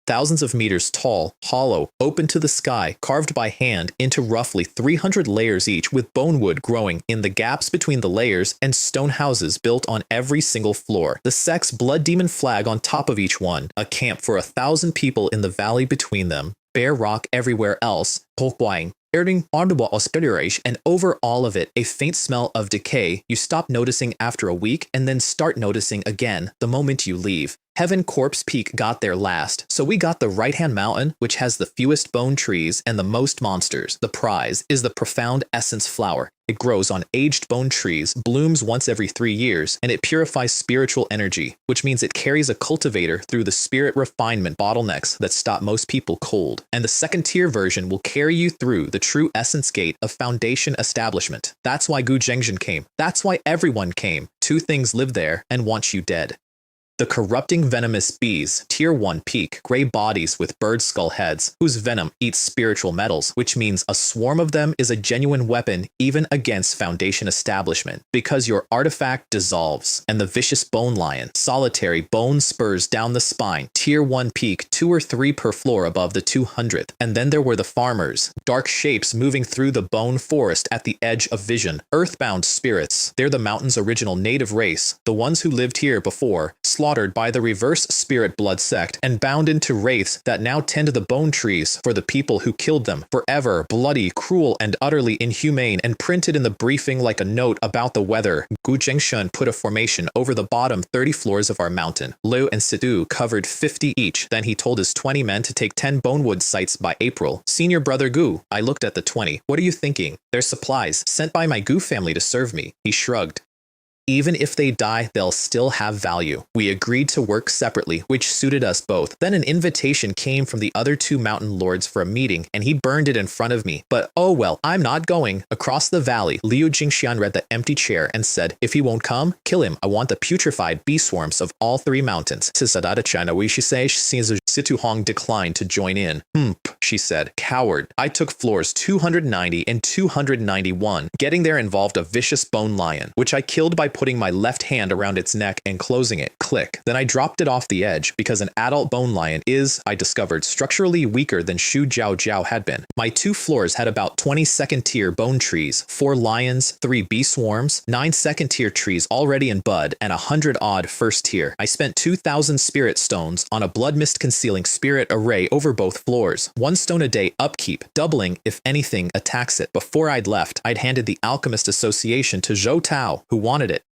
thousands of meters tall, hollow, open to the sky, carved by hand into roughly 300 layers each, with bonewood growing in the gaps between the layers and stone houses built on every single floor. The Sect's blood demon flag on top of each one, a camp for 1,000 people in the valley between them, bare rock everywhere else, and over all of it, a faint smell of decay you stop noticing after a week and then start noticing again the moment you leave. Heaven Corpse Peak got there last, so we got the right-hand mountain, which has the fewest bone trees and the most monsters. The prize is the profound essence flower. It grows on aged bone trees, blooms once every 3 years, and it purifies spiritual energy, which means it carries a cultivator through the spirit refinement bottlenecks that stop most people cold. And the second-tier version will carry you through the true essence gate of foundation establishment. That's why Gu Zhengshan came. That's why everyone came. 2 things live there and want you dead. The corrupting venomous bees, tier 1 peak, gray bodies with bird skull heads, whose venom eats spiritual metals, which means a swarm of them is a genuine weapon even against foundation establishment, because your artifact dissolves. And the vicious bone lion, solitary bone spurs down the spine, tier 1 peak, 2 or 3 per floor above the 200th. And then there were the farmers, dark shapes moving through the bone forest at the edge of vision, earthbound spirits. They're the mountain's original native race, the ones who lived here before, slaughtered by the reverse spirit blood sect and bound into wraiths that now tend the bone trees for the people who killed them. Forever, bloody, cruel, and utterly inhumane, and printed in the briefing like a note about the weather. Gu Zhengshan put a formation over the bottom 30 floors of our mountain. Liu and Sidu covered 50 each. Then he told his 20 men to take 10 bonewood sites by April. Senior brother Gu, I looked at the 20. What are you thinking? They're supplies sent by my Gu family to serve me. He shrugged. Even if they die, they'll still have value. We agreed to work separately, which suited us both. Then an invitation came from the other 2 mountain lords for a meeting, and he burned it in front of me. But oh well, I'm not going. Across the valley, Liu Jingxian read the empty chair and said, if he won't come, kill him. I want the putrefied bee swarms of all 3 mountains. Situ Hong declined to join in. She said. Coward. I took floors 290 and 291. Getting there involved a vicious bone lion, which I killed by putting my left hand around its neck and closing it. Click. Then I dropped it off the edge because an adult bone lion is, I discovered, structurally weaker than Shu Jiao Jiao had been. My 2 floors had about 20 second-tier bone trees, 4 lions, 3 bee swarms, 9 second-tier trees already in bud, and 100-odd first-tier. I spent 2,000 spirit stones on a blood mist concealing spirit array over both floors. 1 stone a day upkeep, doubling if anything attacks it. Before I'd left, I'd handed the Alchemist Association to Zhou Tao, who wanted it.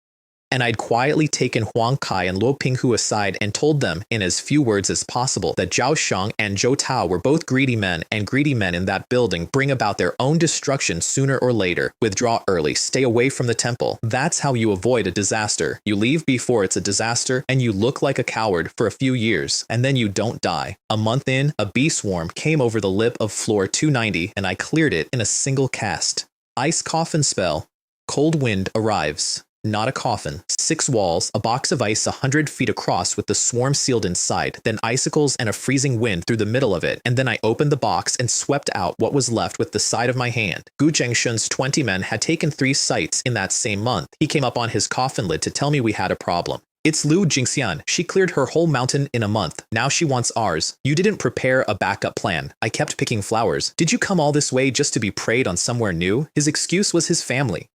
And I'd quietly taken Huang Kai and Luo Pinghu aside and told them in as few words as possible that Zhao Shang and Zhou Tao were both greedy men, and greedy men in that building bring about their own destruction sooner or later. Withdraw early, stay away from the temple. That's how you avoid a disaster. You leave before it's a disaster, and you look like a coward for a few years, and then you don't die. A month in, a bee swarm came over the lip of floor 290, and I cleared it in a single cast. Ice coffin spell. Cold wind arrives. Not a coffin. 6 walls, a box of ice 100 feet across with the swarm sealed inside, then icicles and a freezing wind through the middle of it, and then I opened the box and swept out what was left with the side of my hand. Gu Zhengshan's 20 men had taken 3 sites in that same month. He came up on his coffin lid to tell me we had a problem. It's Liu Jingxian. She cleared her whole mountain in a month. Now she wants ours. You didn't prepare a backup plan. I kept picking flowers. Did you come all this way just to be preyed on somewhere new? His excuse was his family.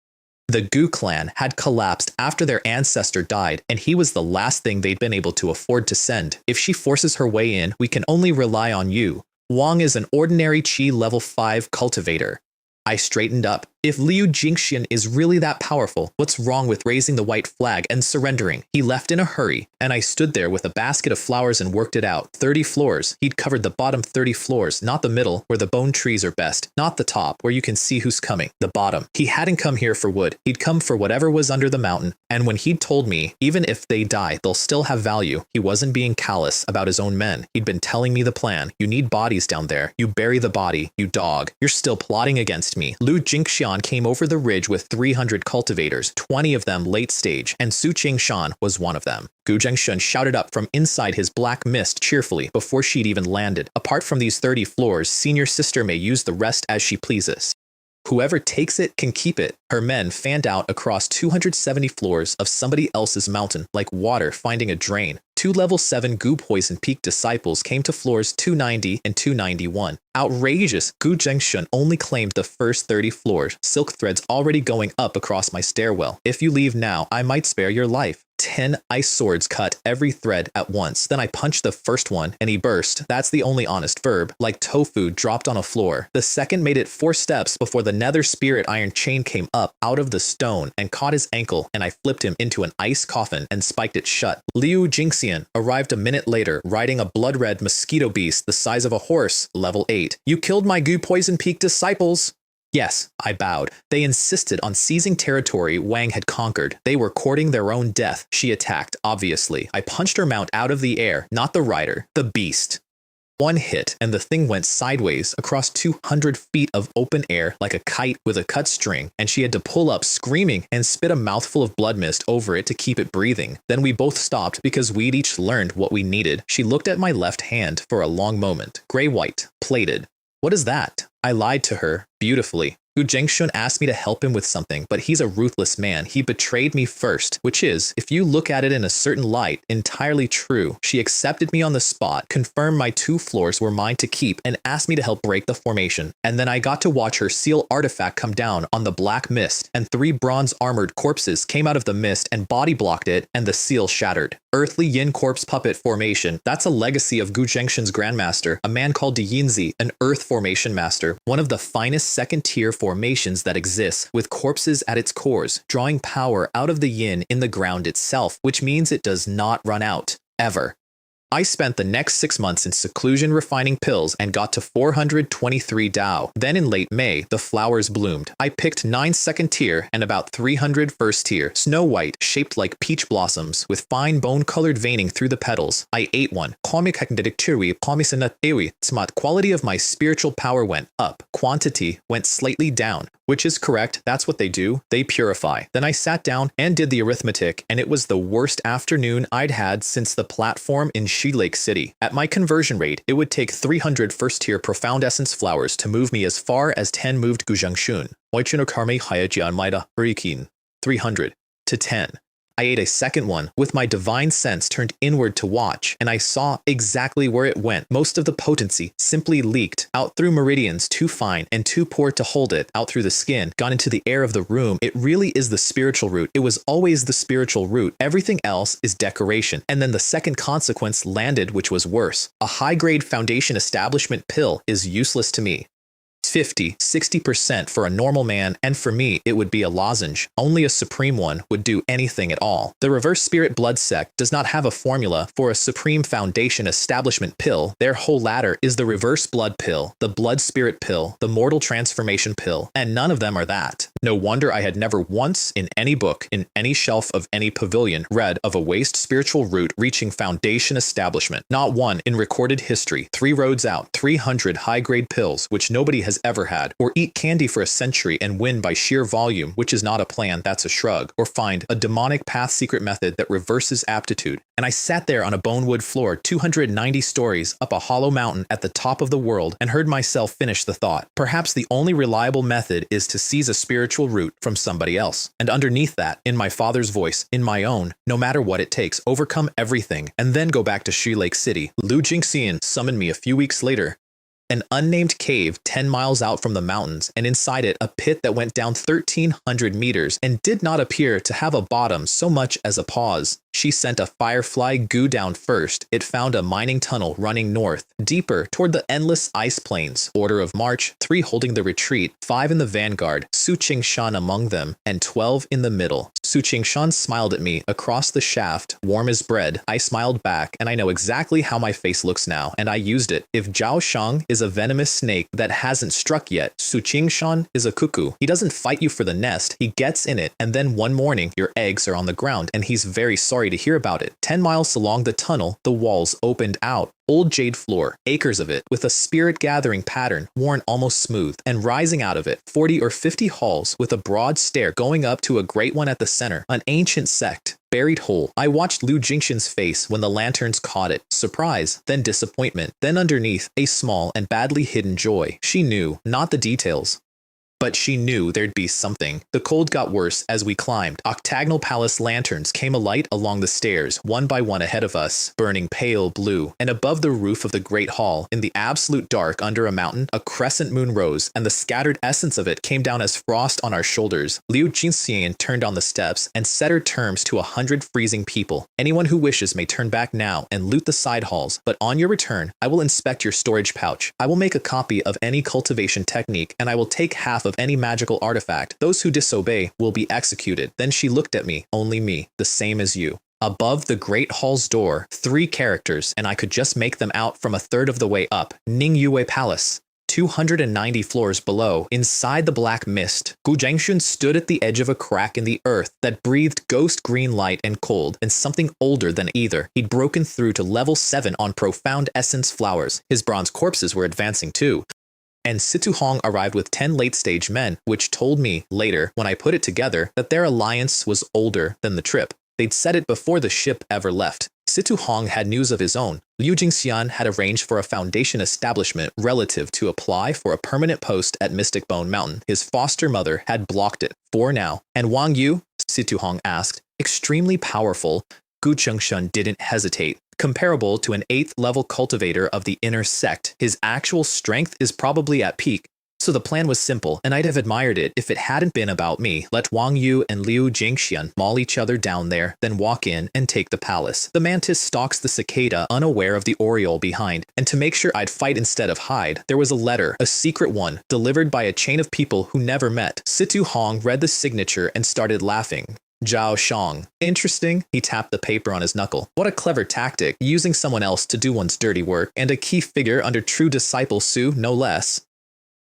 The Gu clan had collapsed after their ancestor died, and he was the last thing they'd been able to afford to send. If she forces her way in, we can only rely on you. Wang is an ordinary Qi level 5 cultivator. I straightened up. If Liu Jingxian is really that powerful, what's wrong with raising the white flag and surrendering? He left in a hurry, and I stood there with a basket of flowers and worked it out. 30 floors. He'd covered the bottom 30 floors, not the middle, where the bone trees are best, not the top, where you can see who's coming, the bottom. He hadn't come here for wood. He'd come for whatever was under the mountain, and when he'd told me, even if they die, they'll still have value, he wasn't being callous about his own men. He'd been telling me the plan. You need bodies down there. You bury the body, you dog. You're still plotting against me. Liu Jingxian came over the ridge with 300 cultivators, 20 of them late stage, and Su Qingshan was one of them. Gu Zhengshan shouted up from inside his black mist cheerfully before she'd even landed. Apart from these 30 floors, senior sister may use the rest as she pleases. Whoever takes it can keep it. Her men fanned out across 270 floors of somebody else's mountain like water finding a drain. 2 level 7 Gu Poison Peak disciples came to floors 290 and 291. Outrageous! Gu Zhengshun only claimed the first 30 floors, silk threads already going up across my stairwell. If you leave now, I might spare your life. 10 ice swords cut every thread at once. Then I punched the first one and he burst. That's the only honest verb. Like tofu dropped on a floor. The second made it 4 steps before the nether spirit iron chain came up out of the stone and caught his ankle, and I flipped him into an ice coffin and spiked it shut. Liu Jingxian arrived a minute later riding a blood-red mosquito beast the size of a horse, level 8. You killed my Gu Poison Peak disciples. Yes, I bowed. They insisted on seizing territory Wang had conquered. They were courting their own death. She attacked, obviously. I punched her mount out of the air, not the rider, the beast. One hit, and the thing went sideways across 200 feet of open air like a kite with a cut string, and she had to pull up screaming and spit a mouthful of blood mist over it to keep it breathing. Then we both stopped because we'd each learned what we needed. She looked at my left hand for a long moment. Gray-white, plated. What is that? I lied to her, beautifully. Gu Zhengshun asked me to help him with something, but he's a ruthless man. He betrayed me first, which is, if you look at it in a certain light, entirely true. She accepted me on the spot, confirmed my 2 floors were mine to keep, and asked me to help break the formation. And then I got to watch her seal artifact come down on the black mist, and 3 bronze-armored corpses came out of the mist and body-blocked it, and the seal shattered. Earthly Yin Corpse Puppet Formation. That's a legacy of Gu Zhengshun's Grandmaster, a man called Di Yinzi, an Earth Formation Master, one of the finest 2nd-tier formations that exists, with corpses at its cores, drawing power out of the yin in the ground itself, which means it does not run out, ever. I spent the next 6 months in seclusion refining pills and got to 423 Dao. Then in late May, the flowers bloomed. I picked 9 2nd tier and about 300 1st tier, snow white, shaped like peach blossoms, with fine bone-colored veining through the petals. I ate one. Quality of my spiritual power went up. Quantity went slightly down, which is correct. That's what they do. They purify. Then I sat down and did the arithmetic, and it was the worst afternoon I'd had since the platform in Lake City. At my conversion rate, it would take 300 1st-tier Profound Essence flowers to move me as far as 10 moved Gu Zhengshun. 300 to 10. I ate a second one, with my divine sense turned inward to watch, and I saw exactly where it went. Most of the potency simply leaked out through meridians too fine and too poor to hold it, out through the skin, gone into the air of the room. It really is the spiritual root. It was always the spiritual root. Everything else is decoration. And then the second consequence landed, which was worse. A high-grade foundation establishment pill is useless to me. 50-60% for a normal man, and for me it would be a lozenge. Only a supreme one would do anything at all. The reverse spirit blood sect does not have a formula for a supreme foundation establishment pill. Their whole ladder is the reverse blood pill, the blood spirit pill, the mortal transformation pill, and none of them are that. No wonder I had never once in any book, in any shelf of any pavilion, read of a waste spiritual root reaching foundation establishment. Not one in recorded history. 3 roads out, 300 high-grade pills, which nobody has ever had, or eat candy for a century and win by sheer volume, which is not a plan, that's a shrug, or find a demonic path secret method that reverses aptitude. And I sat there on a bonewood floor 290 stories up a hollow mountain at the top of the world and heard myself finish the thought. Perhaps the only reliable method is to seize a spiritual root from somebody else. And underneath that, in my father's voice, in my own, no matter what it takes, overcome everything, and then go back to Lake City. Liu Jingxian summoned me a few weeks later. An unnamed cave 10 miles out from the mountains, and inside it a pit that went down 1,300 meters and did not appear to have a bottom so much as a pause. She sent a firefly Gu down first. It found a mining tunnel running north, deeper toward the endless ice plains. Order of march, 3 holding the retreat, 5 in the vanguard, Su Qingshan among them, and 12 in the middle. Su Qingshan smiled at me across the shaft, warm as bread. I smiled back, and I know exactly how my face looks now, and I used it. If Zhao Shang is a venomous snake that hasn't struck yet, Su Qingshan is a cuckoo. He doesn't fight you for the nest, he gets in it, and then one morning your eggs are on the ground, and he's very sorry to hear about it. 10 miles along the tunnel, the walls opened out. Old jade floor, acres of it, with a spirit gathering pattern worn almost smooth, and rising out of it, 40 or 50 halls with a broad stair going up to a great one at the center, an ancient sect, buried whole. I watched Liu Jingxian's face when the lanterns caught it. Surprise, then disappointment, then underneath, a small and badly hidden joy. She knew, not the details. but she knew there'd be something. The cold got worse as we climbed. Octagonal palace lanterns came alight along the stairs, one by one ahead of us, burning pale blue. And above the roof of the great hall, in the absolute dark under a mountain, a crescent moon rose, and the scattered essence of it came down as frost on our shoulders. Liu Jinxian turned on the steps and set her terms to 100 freezing people. Anyone who wishes may turn back now and loot the side halls, but on your return, I will inspect your storage pouch. I will make a copy of any cultivation technique, and I will take half of any magical artifact. Those who disobey will be executed. Then she looked at me, only me, the same as you. Above the great hall's door, 3 characters, and I could just make them out from a third of the way up. Ningyue Palace. 290 floors below, inside the black mist, Gu Zhangxun stood at the edge of a crack in the earth that breathed ghost green light and cold, and something older than either. He'd broken through to level 7 on profound essence flowers. His bronze corpses were advancing too. And Situ Hong arrived with 10 late-stage men, which told me, later, when I put it together, that their alliance was older than the trip. They'd said it before the ship ever left. Situ Hong had news of his own. Liu Jingxian had arranged for a foundation establishment relative to apply for a permanent post at Mystic Bone Mountain. His foster mother had blocked it, for now. And Wang Yu, Situ Hong asked, extremely powerful. Gu Zhengshun didn't hesitate. Comparable to an 8th level cultivator of the inner sect, his actual strength is probably at peak. So the plan was simple, and I'd have admired it if it hadn't been about me. Let Wang Yu and Liu Jingxian maul each other down there, then walk in and take the palace. The mantis stalks the cicada, unaware of the oriole behind, and to make sure I'd fight instead of hide, there was a letter, a secret one, delivered by a chain of people who never met. Situ Hong read the signature and started laughing. Zhao Shang. Interesting. He tapped the paper on his knuckle. What a clever tactic, using someone else to do one's dirty work, and a key figure under true disciple Su, no less.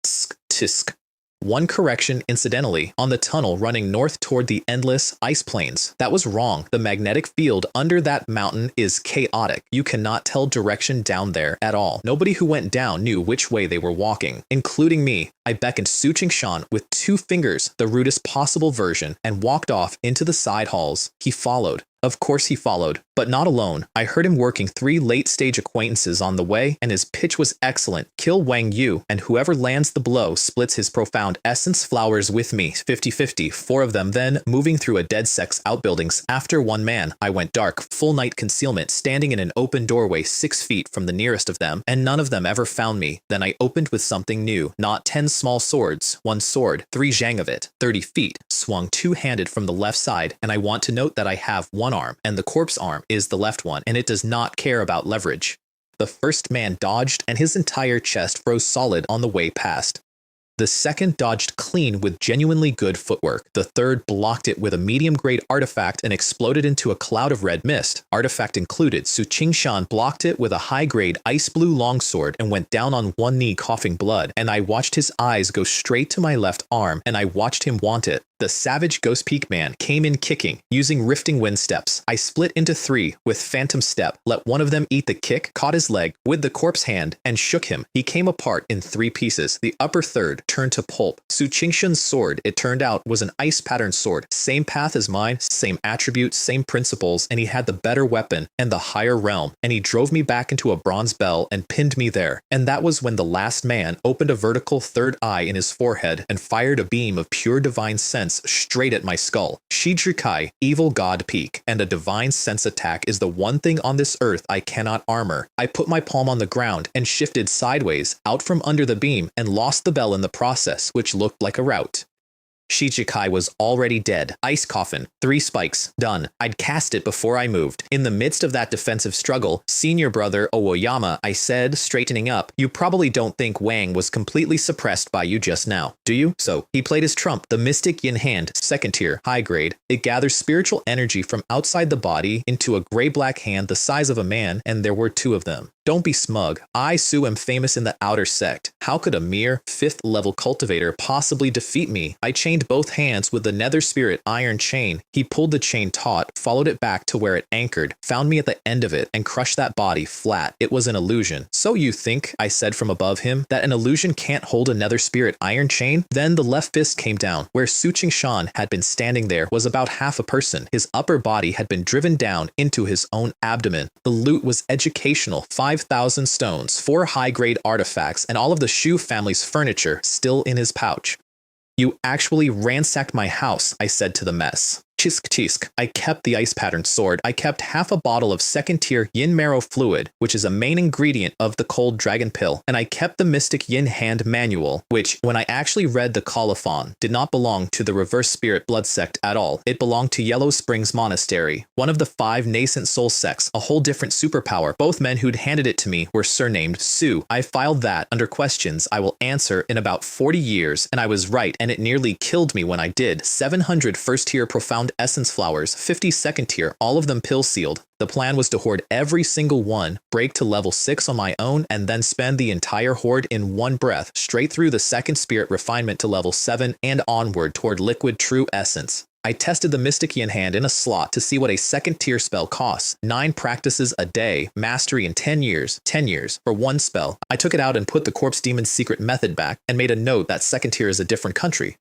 Tsk, tisk. One correction, incidentally, on the tunnel running north toward the endless ice plains. That was wrong. The magnetic field under that mountain is chaotic. You cannot tell direction down there at all. Nobody who went down knew which way they were walking, including me. I beckoned Su Qingshan with 2 fingers, the rudest possible version, and walked off into the side halls. He followed. Of course he followed, but not alone. I heard him working 3 late-stage acquaintances on the way, and his pitch was excellent. Kill Wang Yu, and whoever lands the blow splits his profound essence flowers with me, 50-50. 4 of them then, moving through a dead sect's outbuildings. After one man, I went dark, full night concealment, standing in an open doorway 6 feet from the nearest of them, and none of them ever found me. Then I opened with something new. Not 10 small swords, 1 sword, 3 zhang of it, 30 feet, swung 2-handed from the left side, and I want to note that I have 1 arm, and the corpse arm is the left one, and it does not care about leverage. The first man dodged, and his entire chest froze solid on the way past. The second dodged clean with genuinely good footwork. The third blocked it with a medium-grade artifact and exploded into a cloud of red mist. Artifact included, Su Qingshan blocked it with a high-grade ice blue longsword and went down on one knee coughing blood, and I watched his eyes go straight to my left arm, and I watched him want it. The savage Ghost Peak man came in kicking, using rifting wind steps. I split into 3 with Phantom Step, let one of them eat the kick, caught his leg with the corpse hand, and shook him. He came apart in 3 pieces. The upper third turned to pulp. Su Qingshan's sword, it turned out, was an ice pattern sword. Same path as mine, same attributes, same principles, and he had the better weapon and the higher realm, and he drove me back into a bronze bell and pinned me there. And that was when the last man opened a vertical third eye in his forehead and fired a beam of pure divine sense straight at my skull. Shidrikai, evil god peak, and a divine sense attack is the one thing on this earth I cannot armor. I put my palm on the ground and shifted sideways out from under the beam and lost the bell in the process, which looked like a rout. Shichikai was already dead. Ice coffin, 3 spikes, done. I'd cast it before I moved. In the midst of that defensive struggle, senior brother Owoyama, I said, straightening up, you probably don't think Wang was completely suppressed by you just now, do you? So, he played his trump, the mystic yin hand, 2nd tier, high grade. It gathers spiritual energy from outside the body into a gray-black hand the size of a man, and there were 2 of them. Don't be smug. I, Su, am famous in the outer sect. How could a mere 5th level cultivator possibly defeat me? I chained both hands with the nether spirit iron chain. He pulled the chain taut, followed it back to where it anchored, found me at the end of it, and crushed that body flat. It was an illusion. So you think, I said from above him, that an illusion can't hold a nether spirit iron chain? Then the left fist came down. Where Su Qingshan had been standing there was about half a person. His upper body had been driven down into his own abdomen. The loot was educational. 5,000 stones, 4 high-grade artifacts, and all of the Shu family's furniture still in his pouch. You actually ransacked my house, I said to the mess. Chisk chisk. I kept the ice patterned sword. I kept half a bottle of second tier yin marrow fluid, which is a main ingredient of the cold dragon pill. And I kept the mystic yin hand manual, which, when I actually read the colophon, did not belong to the reverse spirit blood sect at all. It belonged to Yellow Springs Monastery, one of the 5 nascent soul sects, a whole different superpower. Both men who'd handed it to me were surnamed Su. I filed that under questions I will answer in about 40 years, and I was right, and it nearly killed me when I did. 700 first tier profound essence flowers, 50 second tier, all of them pill sealed. The plan was to hoard every single one, break to level 6 on my own, and then spend the entire hoard in one breath, straight through the second spirit refinement to level 7 and onward toward liquid true essence. I tested the Mystic Yin Hand in a slot to see what a second tier spell costs. 9 practices a day, mastery in 10 years, 10 years for one spell. I took it out and put the Corpse Demon's secret method back and made a note that second tier is a different country.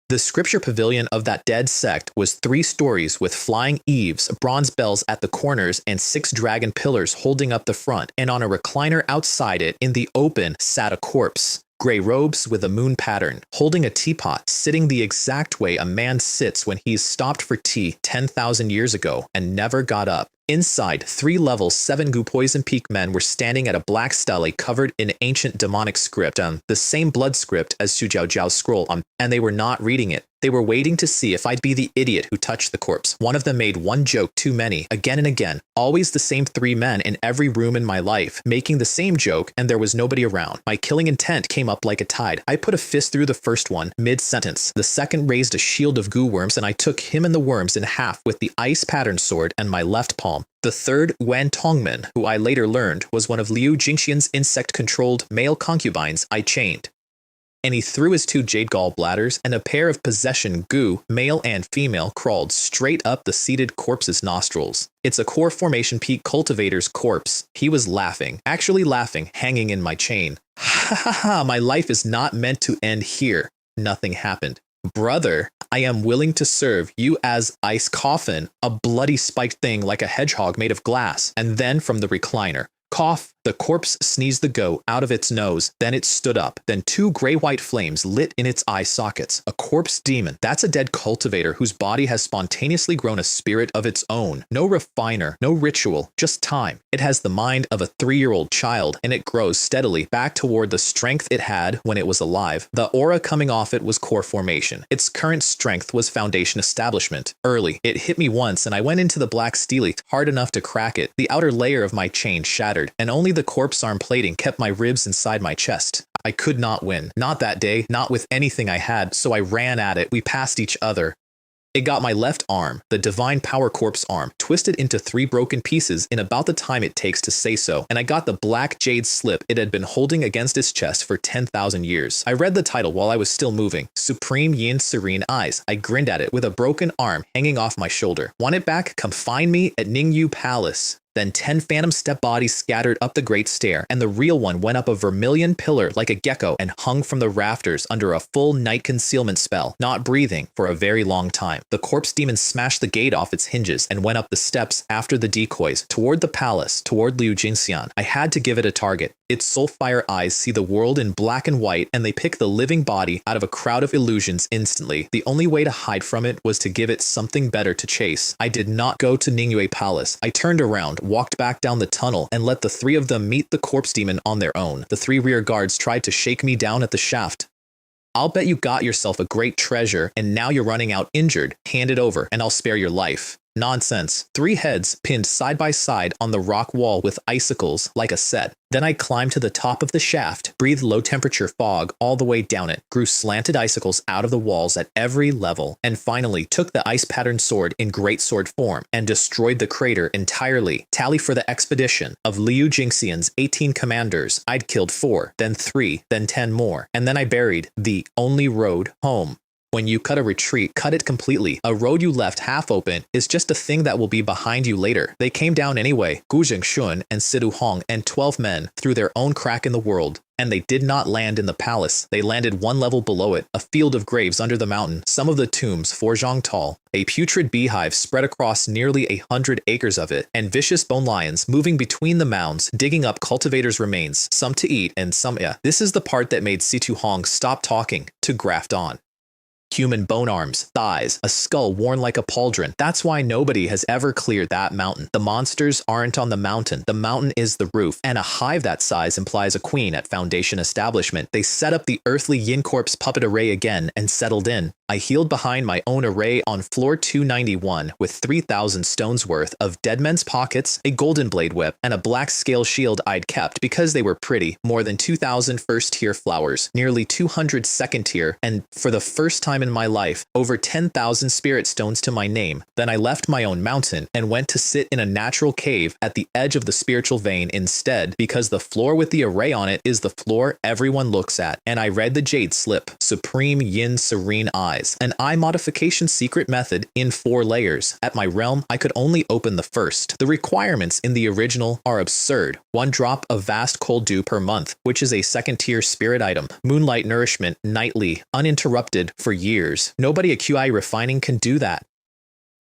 The scripture pavilion of that dead sect was 3 stories with flying eaves, bronze bells at the corners, and 6 dragon pillars holding up the front, and on a recliner outside it, in the open, sat a corpse. Gray robes with a moon pattern, holding a teapot, sitting the exact way a man sits when he's stopped for tea 10,000 years ago and never got up. Inside, 3 level 7 Gu Poison Peak men were standing at a black stele covered in ancient demonic script, the same blood script as Su Jiao Jiao's scroll, and they were not reading it. They were waiting to see if I'd be the idiot who touched the corpse. One of them made one joke too many, again and again. Always the same 3 men in every room in my life, making the same joke, and there was nobody around. My killing intent came up like a tide. I put a fist through the first one, mid-sentence. The second raised a shield of goo worms, and I took him and the worms in half with the ice pattern sword and my left palm. The third, Wen Tongman, who I later learned was one of Liu Jingxian's insect-controlled male concubines, I chained. And he threw his 2 jade gallbladders, and a pair of possession goo, male and female, crawled straight up the seated corpse's nostrils. It's a core formation peak cultivator's corpse. He was laughing, actually laughing, hanging in my chain. Ha ha ha, my life is not meant to end here. Nothing happened. Brother, I am willing to serve you as ice coffin, a bloody spiked thing like a hedgehog made of glass, and then from the recliner. Cough, the corpse sneezed the go out of its nose, then it stood up, then 2 gray-white flames lit in its eye sockets. A corpse demon, that's a dead cultivator whose body has spontaneously grown a spirit of its own. No refiner, no ritual, just time. It has the mind of a 3-year-old child, and it grows steadily back toward the strength it had when it was alive. The aura coming off it was core formation. Its current strength was foundation establishment. Early, it hit me once, and I went into the black steelite hard enough to crack it. The outer layer of my chain shattered, and only the corpse arm plating kept my ribs inside my chest. I could not win. Not that day, not with anything I had, so I ran at it. We passed each other. It got my left arm, the Divine Power Corpse arm, twisted into 3 broken pieces in about the time it takes to say so, and I got the black jade slip it had been holding against its chest for 10,000 years. I read the title while I was still moving, Supreme Yin Serene Eyes. I grinned at it with a broken arm hanging off my shoulder. Want it back? Come find me at Ningyu Palace. Then 10 phantom step bodies scattered up the great stair, and the real one went up a vermilion pillar like a gecko and hung from the rafters under a full night concealment spell, not breathing for a very long time. The corpse demon smashed the gate off its hinges and went up the steps after the decoys, toward the palace, toward Liu Jingxian. I had to give it a target. Its soulfire eyes see the world in black and white, and they pick the living body out of a crowd of illusions instantly. The only way to hide from it was to give it something better to chase. I did not go to Ningyu Palace. I turned around, walked back down the tunnel, and let the 3 of them meet the corpse demon on their own. The 3 rear guards tried to shake me down at the shaft. I'll bet you got yourself a great treasure, and now you're running out injured. Hand it over, and I'll spare your life. Nonsense. 3 heads pinned side by side on the rock wall with icicles like a set. Then I climbed to the top of the shaft, breathed low-temperature fog all the way down it, grew slanted icicles out of the walls at every level, and finally took the ice-patterned sword in greatsword form and destroyed the crater entirely. Tally for the expedition of Liu Jingxian's 18 commanders. I'd killed 4, then 3, then 10 more, and then I buried the only road home. When you cut a retreat, cut it completely. A road you left half open is just a thing that will be behind you later. They came down anyway. Gu Zhengxun and Sidu Hong and 12 men through their own crack in the world. And they did not land in the palace. They landed 1 level below it, a field of graves under the mountain, some of the tombs 4 zhang tall, a putrid beehive spread across nearly 100 acres of it, and vicious bone lions moving between the mounds, digging up cultivators' remains, some to eat and some. This is the part that made Situ Hong stop talking to graft on. Human bone arms, thighs, a skull worn like a pauldron. That's why nobody has ever cleared that mountain. The monsters aren't on the mountain is the roof, and a hive that size implies a queen at Foundation establishment. They set up the earthly yin corpse puppet array again and settled in. I healed behind my own array on floor 291 with 3,000 stones worth of dead men's pockets, a golden blade whip, and a black scale shield I'd kept because they were pretty. More than 2,000 first tier flowers, nearly 200 second tier, and for the first time in my life, over 10,000 spirit stones to my name. Then I left my own mountain and went to sit in a natural cave at the edge of the spiritual vein instead, because the floor with the array on it is the floor everyone looks at. And I read the jade slip, Supreme Yin Serene Eyes, an eye modification secret method in 4 layers. At my realm, I could only open the first. The requirements in the original are absurd. 1 drop of vast cold dew per month, which is a second tier spirit item. Moonlight nourishment nightly, uninterrupted for years. Nobody at QI refining can do that.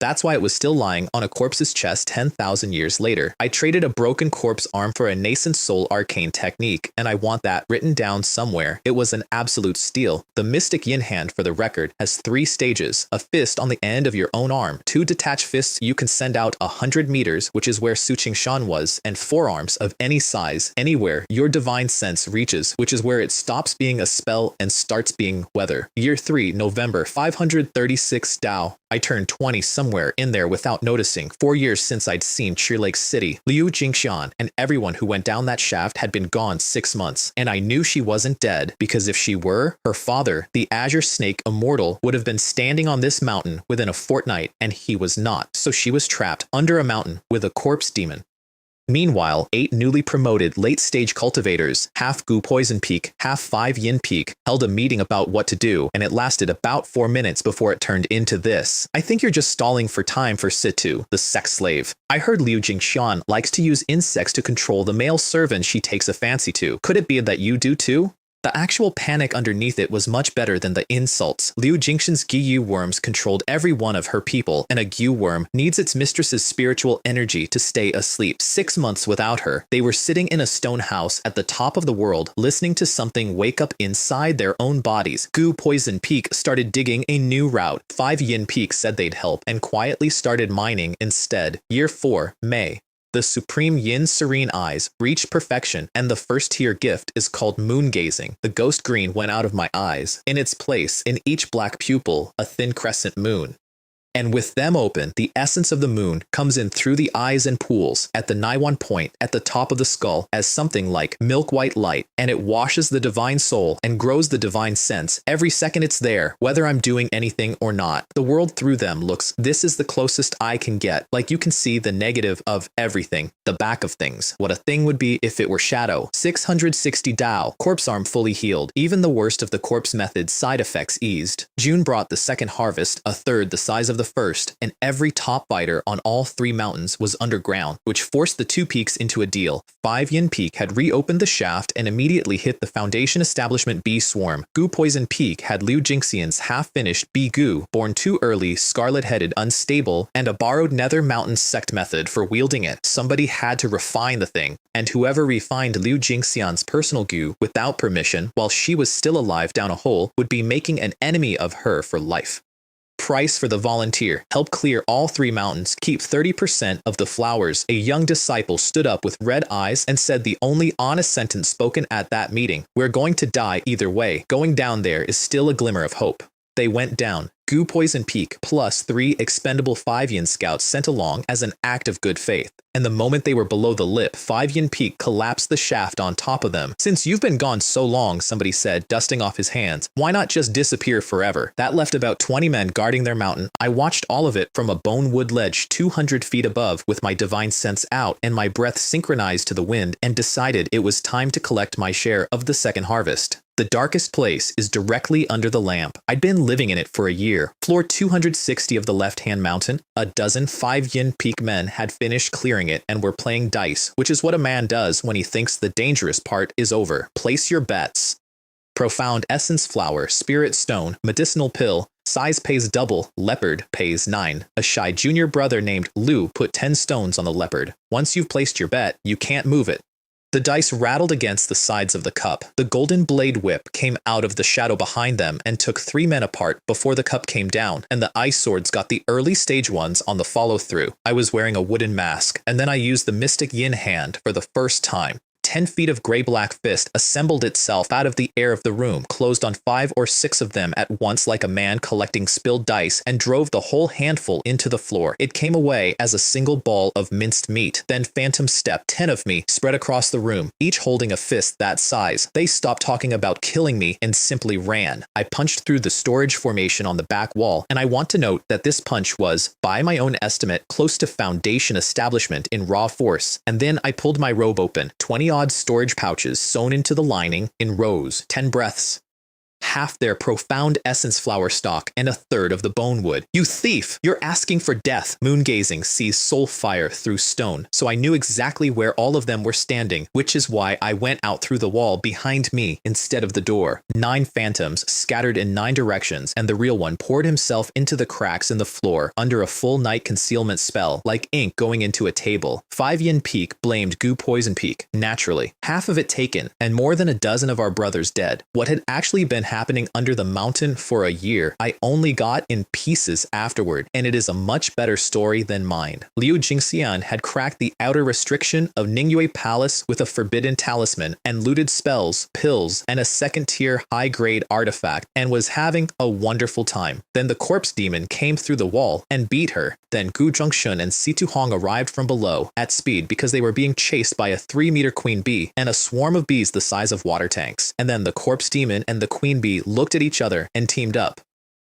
That's why it was still lying on a corpse's chest 10,000 years later. I traded a broken corpse arm for a nascent soul arcane technique, and I want that written down somewhere. It was an absolute steal. The Mystic Yin Hand, for the record, has 3 stages. A fist on the end of your own arm, 2 detached fists you can send out 100 meters, which is where Suqing Shan was, and forearms of any size, anywhere your divine sense reaches, which is where it stops being a spell and starts being weather. Year 3, November, 536 Dao. I turned 20 somewhere in there without noticing. 4 years since I'd seen Cheer Lake City. Liu Jingxian and everyone who went down that shaft had been gone 6 months, and I knew she wasn't dead, because if she were, her father, the Azure Snake Immortal, would have been standing on this mountain within a fortnight, and he was not. So she was trapped under a mountain with a corpse demon. Meanwhile, 8 newly promoted late-stage cultivators, half Gu Poison Peak, half 5 Yin Peak, held a meeting about what to do, and it lasted about 4 minutes before it turned into this. I think you're just stalling for time for Situ, the sex slave. I heard Liu Jingxian likes to use insects to control the male servant she takes a fancy to. Could it be that you do too? The actual panic underneath it was much better than the insults. Liu Jingxian's Gyu worms controlled every one of her people, and a Gyu worm needs its mistress's spiritual energy to stay asleep. 6 months without her, they were sitting in a stone house at the top of the world, listening to something wake up inside their own bodies. Gu Poison Peak started digging a new route. 5 Yin Peak said they'd help, and quietly started mining instead. Year 4, May. The Supreme Yin Serene Eyes reached perfection, and the first tier gift is called moon gazing. The ghost green went out of my eyes. In its place, in each black pupil, a thin crescent moon. And with them open, the essence of the moon comes in through the eyes and pools at the Naiwan point at the top of the skull as something like milk-white light, and it washes the divine soul and grows the divine sense. Every second it's there, whether I'm doing anything or not. The world through them looks, this is the closest I can get. Like you can see the negative of everything, the back of things, what a thing would be if it were shadow. 660 Dao, corpse arm fully healed. Even the worst of the corpse method's side effects eased. June brought the second harvest, a third the size of the first, and every top biter on all 3 mountains was underground, which forced the 2 peaks into a deal. 5 Yin Peak had reopened the shaft and immediately hit the Foundation establishment bee swarm. Gu Poison Peak had Liu Jingxian's half-finished bee Gu, born too early, scarlet-headed, unstable, and a borrowed Nether Mountain Sect method for wielding it. Somebody had to refine the thing, and whoever refined Liu Jingxian's personal Gu without permission while she was still alive down a hole would be making an enemy of her for life. Price for the volunteer. Help clear all 3 mountains. Keep 30% of the flowers. A young disciple stood up with red eyes and said the only honest sentence spoken at that meeting. We're going to die either way. Going down there is still a glimmer of hope. They went down. Gu Poison Peak plus 3 expendable 5 Yin scouts sent along as an act of good faith. And the moment they were below the lip, 5 Yin Peak collapsed the shaft on top of them. Since you've been gone so long, somebody said, dusting off his hands, why not just disappear forever? That left about 20 men guarding their mountain. I watched all of it from a bone wood ledge 200 feet above with my divine sense out and my breath synchronized to the wind, and decided it was time to collect my share of the second harvest. The darkest place is directly under the lamp. I'd been living in it for a year. Floor 260 of the left-hand mountain, a dozen 5 Yin Peak men had finished clearing it and were playing dice, which is what a man does when he thinks the dangerous part is over. Place your bets. Profound Essence Flower, Spirit Stone, Medicinal Pill, size pays double, leopard pays 9. A shy junior brother named Lu put 10 stones on the leopard. Once you've placed your bet, you can't move it. The dice rattled against the sides of the cup. The golden blade whip came out of the shadow behind them and took 3 men apart before the cup came down, and the ice swords got the early stage ones on the follow-through. I was wearing a wooden mask, and then I used the mystic yin hand for the first time. 10 feet of gray-black fist assembled itself out of the air of the room, closed on 5 or 6 of them at once like a man collecting spilled dice, and drove the whole handful into the floor. It came away as a single ball of minced meat. Then phantom stepped 10 of me, spread across the room, each holding a fist that size. They stopped talking about killing me and simply ran. I punched through the storage formation on the back wall, and I want to note that this punch was, by my own estimate, close to Foundation establishment in raw force. And then I pulled my robe open, 20-odd storage pouches sewn into the lining in rows, 10 breaths. Half their profound essence flower stock, and a third of the bone wood. You thief! You're asking for death. Moon-gazing sees soul fire through stone, so I knew exactly where all of them were standing, which is why I went out through the wall behind me instead of the door. 9 phantoms scattered in 9 directions, and the real one poured himself into the cracks in the floor under a full night concealment spell, like ink going into a table. 5 Yin Peak blamed Goo Poison Peak, naturally. Half of it taken, and more than a dozen of our brothers dead. What had actually been happening under the mountain for a year, I only got in pieces afterward, and it is a much better story than mine. Liu Jingxian had cracked the outer restriction of Ningyue Palace with a forbidden talisman and looted spells, pills, and a second-tier high-grade artifact, and was having a wonderful time. Then the corpse demon came through the wall and beat her. Then Gu Zhongshun and Situ Hong arrived from below at speed because they were being chased by a 3-meter queen bee and a swarm of bees the size of water tanks. And then the corpse demon and the queen bee looked at each other and teamed up.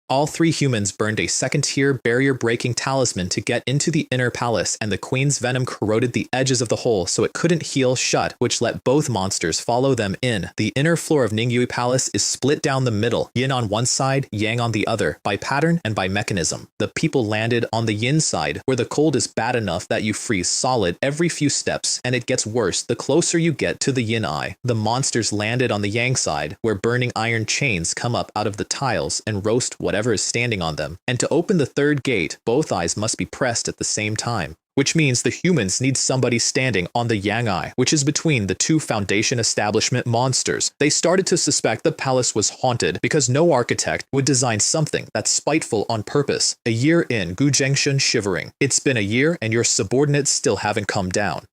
All 3 humans burned a second-tier barrier-breaking talisman to get into the inner palace, and the queen's venom corroded the edges of the hole so it couldn't heal shut, which let both monsters follow them in. The inner floor of Ningyue Palace is split down the middle, yin on one side, yang on the other, by pattern and by mechanism. The people landed on the yin side, where the cold is bad enough that you freeze solid every few steps, and it gets worse the closer you get to the yin eye. The monsters landed on the yang side, where burning iron chains come up out of the tiles and roast whatever is standing on them. And to open the 3rd gate, both eyes must be pressed at the same time, which means the humans need somebody standing on the yang eye, which is between the 2 Foundation establishment monsters. They started to suspect the palace was haunted because no architect would design something that's spiteful on purpose. A year in, Gu Zhengshun shivering. It's been a year and your subordinates still haven't come down.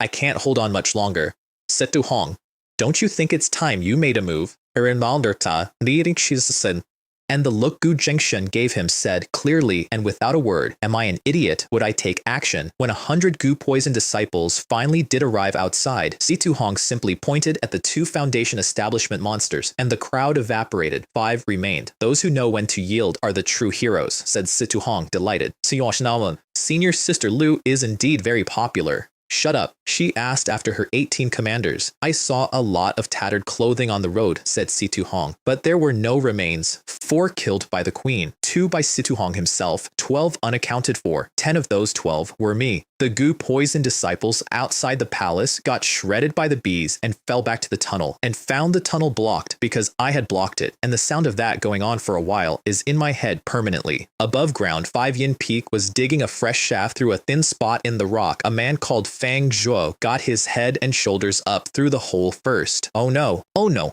I can't hold on much longer. Setu Hong, don't you think it's time you made a move? And the look Gu Zhengshun gave him said clearly and without a word, am I an idiot? Would I take action? When 100 Gu Poison disciples finally did arrive outside, Situ Hong simply pointed at the 2 Foundation establishment monsters, and the crowd evaporated. 5 remained. Those who know when to yield are the true heroes, said Situ Hong, delighted. Senior Sister Liu is indeed very popular. Shut up, she asked after her 18 commanders. I saw a lot of tattered clothing on the road, said Situ Hong, but there were no remains. 4 killed by the queen, 2 by Situ Hong himself, 12 unaccounted for. 10 of those 12 were me. The Gu Poison disciples outside the palace got shredded by the bees and fell back to the tunnel, and found the tunnel blocked because I had blocked it, and the sound of that going on for a while is in my head permanently. Above ground, 5 Yin Peak was digging a fresh shaft through a thin spot in the rock. A man called Fang Zhuo got his head and shoulders up through the hole first. Oh no, oh no.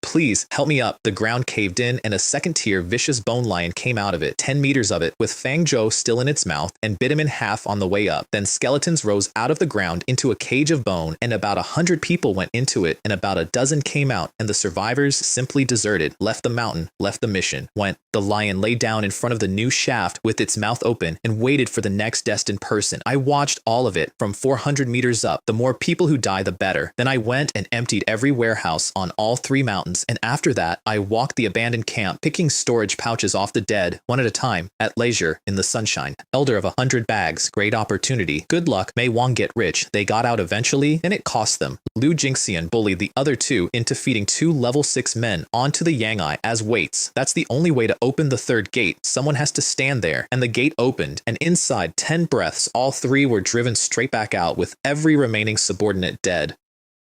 Please, help me up. The ground caved in and a second-tier vicious bone lion came out of it, 10 meters of it, with Fang Zhou still in its mouth, and bit him in half on the way up. Then skeletons rose out of the ground into a cage of bone, and about 100 people went into it, and about a dozen came out, and the survivors simply deserted, left the mountain, left the mission, went. The lion lay down in front of the new shaft with its mouth open and waited for the next destined person. I watched all of it from 400 meters up. The more people who die, the better. Then I went and emptied every warehouse on all 3 mountains, and after that, I walked the abandoned camp, picking storage pouches off the dead, one at a time, at leisure, in the sunshine. Elder of 100 bags, great opportunity. Good luck, may Wang get rich. They got out eventually, and it cost them. Liu Jingxian bullied the other 2 into feeding 2 level 6 men onto the Yang Eye as weights. That's the only way to open the 3rd gate. Someone has to stand there, and the gate opened, and inside 10 breaths, all 3 were driven straight back out with every remaining subordinate dead.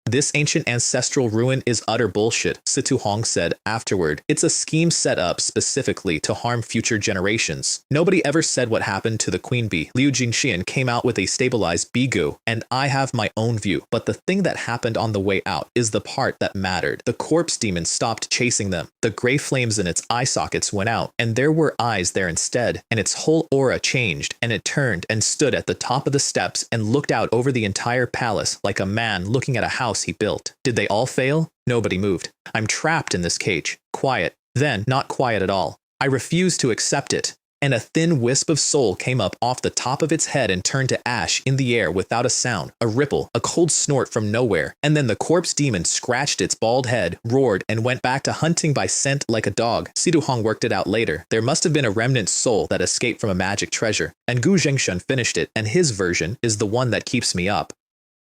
This ancient ancestral ruin is utter bullshit, Situ Hong said afterward. It's a scheme set up specifically to harm future generations. Nobody ever said what happened to the queen bee. Liu Jingxian came out with a stabilized bee goo, and I have my own view. But the thing that happened on the way out is the part that mattered. The corpse demon stopped chasing them. The gray flames in its eye sockets went out, and there were eyes there instead, and its whole aura changed, and it turned and stood at the top of the steps and looked out over the entire palace like a man looking at a house he built. Did they all fail? Nobody moved. I'm trapped in this cage. Quiet. Then, not quiet at all. I refused to accept it, and a thin wisp of soul came up off the top of its head and turned to ash in the air without a sound, a ripple, a cold snort from nowhere, and then the corpse demon scratched its bald head, roared, and went back to hunting by scent like a dog. Sidu Hong worked it out later. There must have been a remnant soul that escaped from a magic treasure, and Gu Zhengshun finished it, and his version is the one that keeps me up.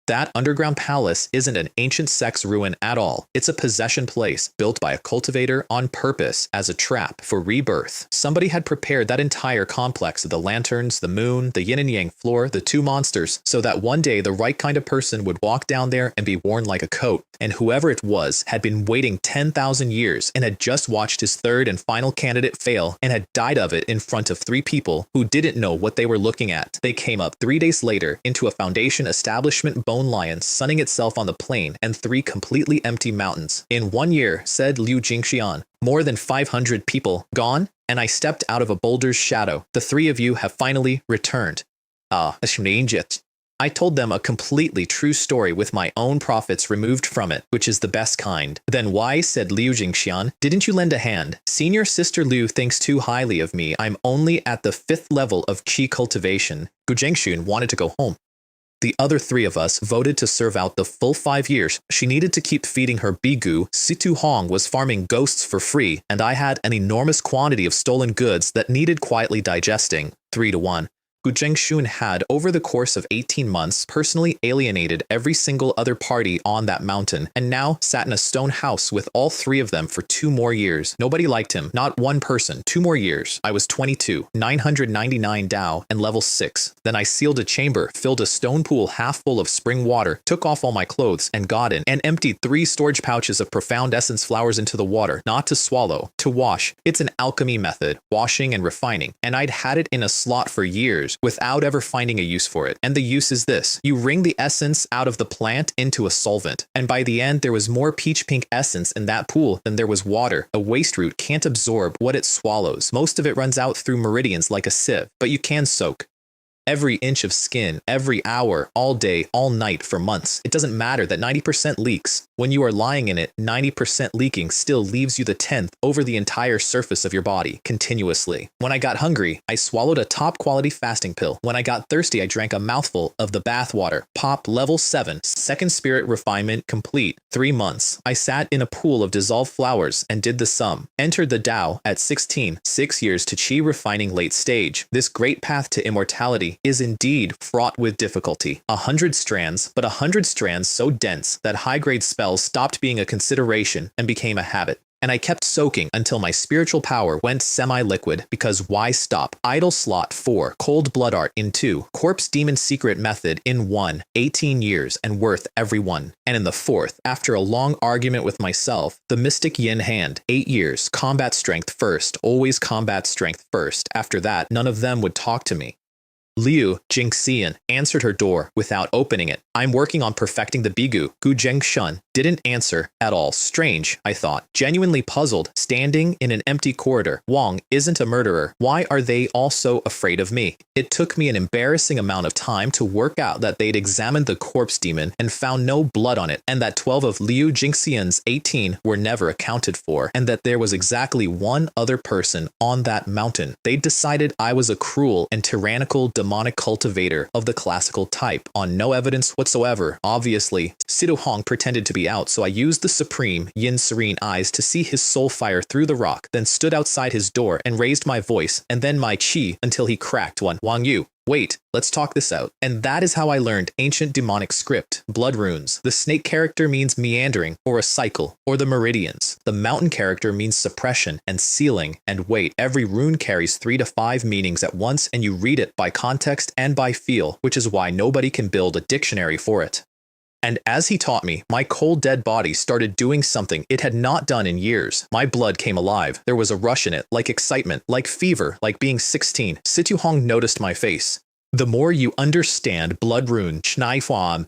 That underground palace isn't an ancient sect's ruin at all. It's a possession place built by a cultivator on purpose as a trap for rebirth. Somebody had prepared that entire complex of the lanterns, the moon, the yin and yang floor, the two monsters, so that one day the right kind of person would walk down there and be worn like a coat. And whoever it was had been waiting 10,000 years and had just watched his third and final candidate fail and had died of it in front of 3 people who didn't know what they were looking at. They came up 3 days later into a Foundation establishment bone lion sunning itself on the plain and 3 completely empty mountains. In 1 year, said Liu Jingxian, more than 500 people gone, and I stepped out of a boulder's shadow. The 3 of you have finally returned. I told them a completely true story with my own profits removed from it, which is the best kind. Then why, said Liu Jingxian, didn't you lend a hand? Senior Sister Liu thinks too highly of me. I'm only at the 5th level of qi cultivation. Gu Zhengxun wanted to go home. The other 3 of us voted to serve out the full 5 years. She needed to keep feeding her bigu. Situ Hong was farming ghosts for free, and I had an enormous quantity of stolen goods that needed quietly digesting. 3-1. Gu Zhengxun had, over the course of 18 months, personally alienated every single other party on that mountain, and now sat in a stone house with all 3 of them for 2 more years. Nobody liked him, not one person. 2 more years. I was 22, 999 Dao, and level 6. Then I sealed a chamber, filled a stone pool half full of spring water, took off all my clothes, and got in, and emptied 3 storage pouches of profound essence flowers into the water, not to swallow, to wash. It's an alchemy method, washing and refining, and I'd had it in a slot for years, without ever finding a use for it. And the use is this. You wring the essence out of the plant into a solvent. And by the end, there was more peach pink essence in that pool than there was water. A waste root can't absorb what it swallows. Most of it runs out through meridians like a sieve, but you can soak. Every inch of skin, every hour, all day, all night for months. It doesn't matter that 90% leaks. When you are lying in it, 90% leaking still leaves you the 10th over the entire surface of your body, continuously. When I got hungry, I swallowed a top quality fasting pill. When I got thirsty, I drank a mouthful of the bath water. Pop level 7, second spirit refinement complete. 3 months. I sat in a pool of dissolved flowers and did the sum. Entered the Tao at 16, 6 years to chi refining late stage. This great path to immortality is indeed fraught with difficulty. 100 strands, but 100 strands so dense that high-grade spells stopped being a consideration and became a habit. And I kept soaking until my spiritual power went semi-liquid, because why stop? Idle slot 4, cold blood art in 2, corpse demon secret method in 1, 18 years and worth every one. And in the 4th, after a long argument with myself, the mystic yin hand, 8 years, combat strength first, always combat strength first. After that, none of them would talk to me. Liu Jingxian answered her door without opening it. I'm working on perfecting the bigu. Gu Zhengshun didn't answer at all. Strange, I thought, genuinely puzzled, standing in an empty corridor. Wang isn't a murderer. Why are they all so afraid of me? It took me an embarrassing amount of time to work out that they'd examined the corpse demon and found no blood on it, and that 12 of Liu Jingxian's 18 were never accounted for, and that there was exactly one other person on that mountain. They'd decided I was a cruel and tyrannical demonic cultivator of the classical type, on no evidence whatsoever. Obviously, Sido Hong pretended to be out, so I used the supreme yin serene eyes to see his soul fire through the rock, then stood outside his door and raised my voice and then my chi until he cracked one. Wang Yu, wait, let's talk this out. And that is how I learned ancient demonic script, blood runes. The snake character means meandering, or a cycle, or the meridians. The mountain character means suppression and sealing. And wait, every rune carries 3 to 5 meanings at once, and you read it by context and by feel, which is why nobody can build a dictionary for it. And as he taught me, my cold dead body started doing something it had not done in years. My blood came alive. There was a rush in it, like excitement, like fever, like being 16. Situ Hong noticed my face. The more you understand blood rune, carefully,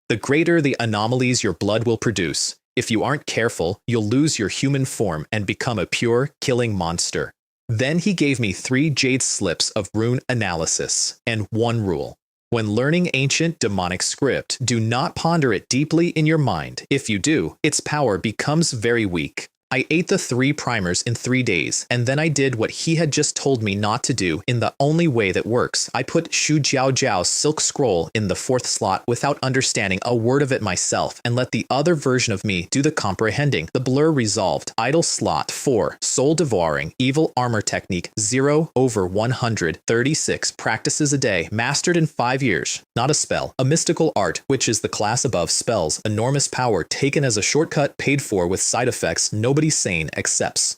the greater the anomalies your blood will produce. If you aren't careful, you'll lose your human form and become a pure, killing monster. Then he gave me 3 jade slips of rune analysis and 1 rule. When learning ancient demonic script, do not ponder it deeply in your mind. If you do, its power becomes very weak. I ate the 3 primers in 3 days, and then I did what he had just told me not to do in the only way that works. I put Shu Jiao Jiao's silk scroll in the 4th slot without understanding a word of it myself, and let the other version of me do the comprehending. The blur resolved. Idle slot 4. Soul devouring. Evil armor technique 0/136 practices a day. Mastered in 5 years. Not a spell. A mystical art, which is the class above spells. Enormous power taken as a shortcut paid for with side effects nobody sane accepts.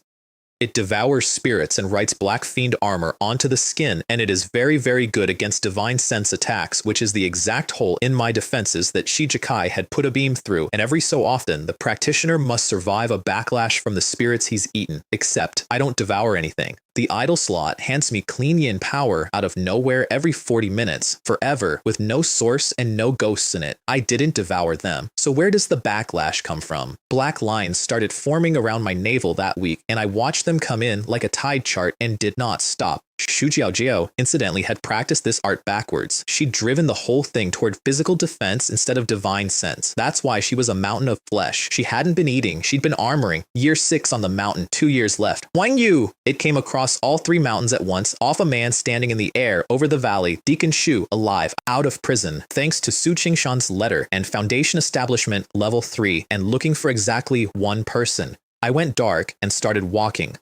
It devours spirits and writes black fiend armor onto the skin, and it is very, very good against divine sense attacks, which is the exact hole in my defenses that Shijikai had put a beam through, and every so often the practitioner must survive a backlash from the spirits he's eaten. Except, I don't devour anything. The idle slot hands me clean yin power out of nowhere every 40 minutes, forever, with no source and no ghosts in it. I didn't devour them. So where does the backlash come from? Black lines started forming around my navel that week, and I watched them come in like a tide chart and did not stop. Shu Jiao, incidentally, had practiced this art backwards. She'd driven the whole thing toward physical defense instead of divine sense. That's why she was a mountain of flesh. She hadn't been eating, she'd been armoring. Year 6 on the mountain, 2 years left. Wang Yu! It came across all 3 mountains at once, off a man standing in the air over the valley, Deacon Shu, alive, out of prison, thanks to Su Qingshan's letter, and Foundation Establishment level 3, and looking for exactly 1 person. I went dark and started walking.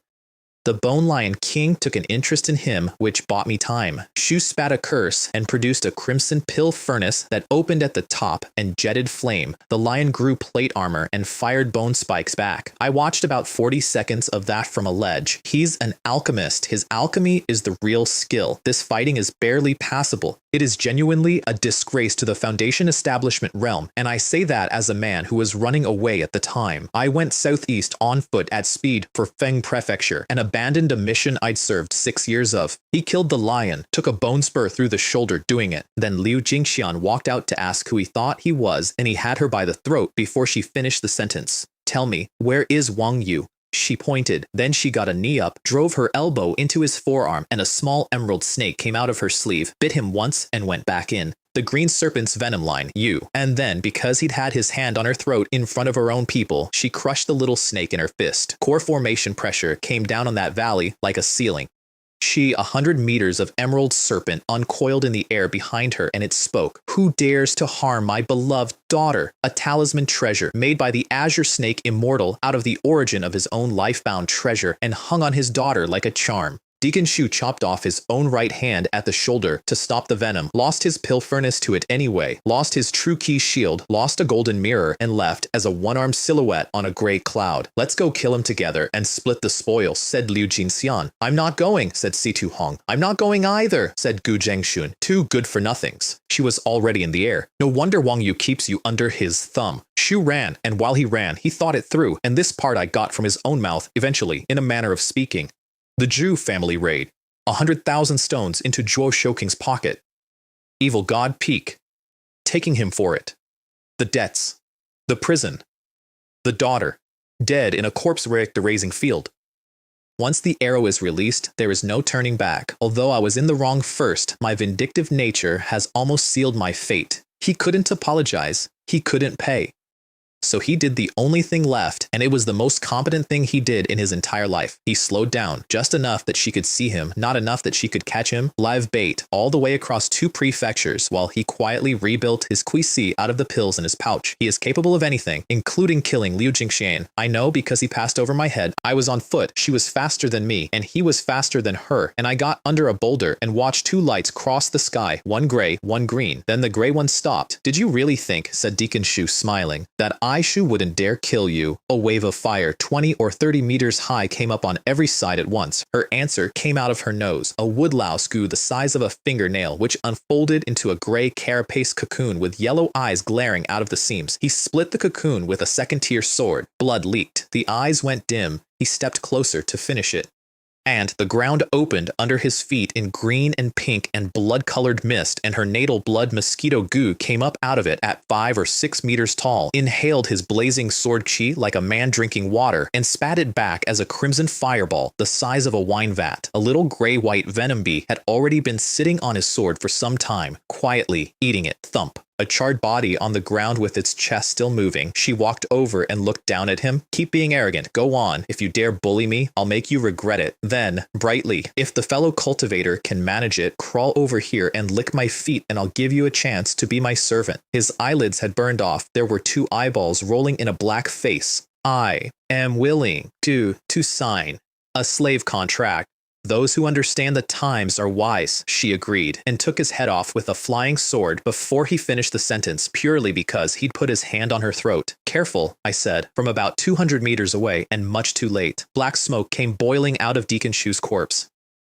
The Bone Lion King took an interest in him, which bought me time. Shu spat a curse and produced a crimson pill furnace that opened at the top and jetted flame. The lion grew plate armor and fired bone spikes back. I watched about 40 seconds of that from a ledge. He's an alchemist. His alchemy is the real skill. This fighting is barely passable. It is genuinely a disgrace to the Foundation Establishment realm, and I say that as a man who was running away at the time. I went southeast on foot at speed for Feng Prefecture and abandoned a mission I'd served 6 years of. He killed the lion, took a bone spur through the shoulder doing it. Then Liu Jingxian walked out to ask who he thought he was, and he had her by the throat before she finished the sentence. Tell me, where is Wang Yu? She pointed, then she got a knee up, drove her elbow into his forearm, and a small emerald snake came out of her sleeve, bit him once, and went back in. The green serpent's venom line, Yu. And then, because he'd had his hand on her throat in front of her own people, she crushed the little snake in her fist. Core formation pressure came down on that valley like a ceiling. She, 100 meters of emerald serpent, uncoiled in the air behind her, and it spoke. Who dares to harm my beloved daughter? A talisman treasure made by the azure snake immortal out of the origin of his own life-bound treasure and hung on his daughter like a charm. Deacon Shu chopped off his own right hand at the shoulder to stop the venom, lost his pill furnace to it anyway, lost his true key shield, lost a golden mirror, and left as a one-armed silhouette on a gray cloud. Let's go kill him together and split the spoils, said Liu Jinxian. I'm not going, said Situ Hong. I'm not going either, said Gu Zhengxun. 2 good-for-nothings. She was already in the air. No wonder Wang Yu keeps you under his thumb. Shu ran, and while he ran, he thought it through, and this part I got from his own mouth, eventually, in a manner of speaking. The Zhu family raid. 100,000 stones into Zhuo Shouking's pocket. Evil God Peak. Taking him for it. The debts. The prison. The daughter. Dead in a corpse-wrecked erasing field. Once the arrow is released, there is no turning back. Although I was in the wrong first, my vindictive nature has almost sealed my fate. He couldn't apologize. He couldn't pay. So he did the only thing left, and it was the most competent thing he did in his entire life. He slowed down, just enough that she could see him, not enough that she could catch him, live bait, all the way across 2 prefectures, while he quietly rebuilt his Qi out of the pills in his pouch. He is capable of anything, including killing Liu Jingxian. I know because he passed over my head. I was on foot, she was faster than me, and he was faster than her, and I got under a boulder and watched 2 lights cross the sky, one gray, one green. Then the gray one stopped. Did you really think, said Deacon Shu, smiling, that I Baishu wouldn't dare kill you. A wave of fire 20 or 30 meters high came up on every side at once. Her answer came out of her nose, a woodlouse goo the size of a fingernail, which unfolded into a gray carapace cocoon with yellow eyes glaring out of the seams. He split the cocoon with a second-tier sword. Blood leaked. The eyes went dim. He stepped closer to finish it. And the ground opened under his feet in green and pink and blood-colored mist, and her natal blood mosquito goo came up out of it at 5 or 6 meters tall, inhaled his blazing sword chi like a man drinking water, and spat it back as a crimson fireball the size of a wine vat. A little gray-white venom bee had already been sitting on his sword for some time, quietly eating it. Thump. A charred body on the ground with its chest still moving. She walked over and looked down at him. Keep being arrogant. Go on. If you dare bully me, I'll make you regret it. Then, brightly, if the fellow cultivator can manage it, crawl over here and lick my feet and I'll give you a chance to be my servant. His eyelids had burned off. There were 2 eyeballs rolling in a black face. I am willing to sign a slave contract. Those who understand the times are wise, she agreed, and took his head off with a flying sword before he finished the sentence, purely because he'd put his hand on her throat. Careful, I said, from about 200 meters away, and much too late. Black smoke came boiling out of Deacon Shu's corpse.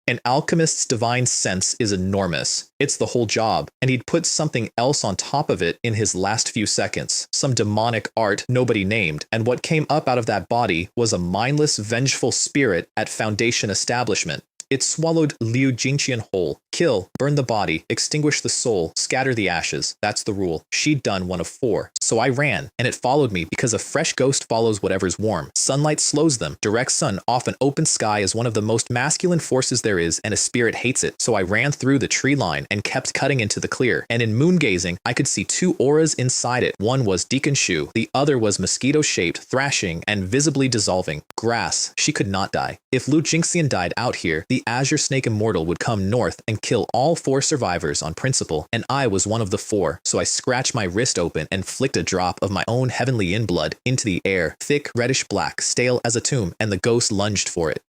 An alchemist's divine sense is enormous. It's the whole job, and he'd put something else on top of it in his last few seconds. Some demonic art nobody named, and what came up out of that body was a mindless, vengeful spirit at Foundation establishment. It swallowed Liu Jingqian whole. Kill, burn the body, extinguish the soul, scatter the ashes. That's the rule. She'd done one of 4. So I ran, and it followed me because a fresh ghost follows whatever's warm. Sunlight slows them. Direct sun off an open sky is one of the most masculine forces there is, and a spirit hates it. So I ran through the tree line and kept cutting into the clear. And in moon gazing, I could see 2 auras inside it. One was Deacon Shu. The other was mosquito-shaped, thrashing, and visibly dissolving. Grass. She could not die. If Liu Jingxian died out here, the Azure Snake Immortal would come north and kill all 4 survivors on principle, and I was one of the 4, so I scratched my wrist open and flicked a drop of my own heavenly yin blood into the air, thick reddish black, stale as a tomb, and the ghost lunged for it.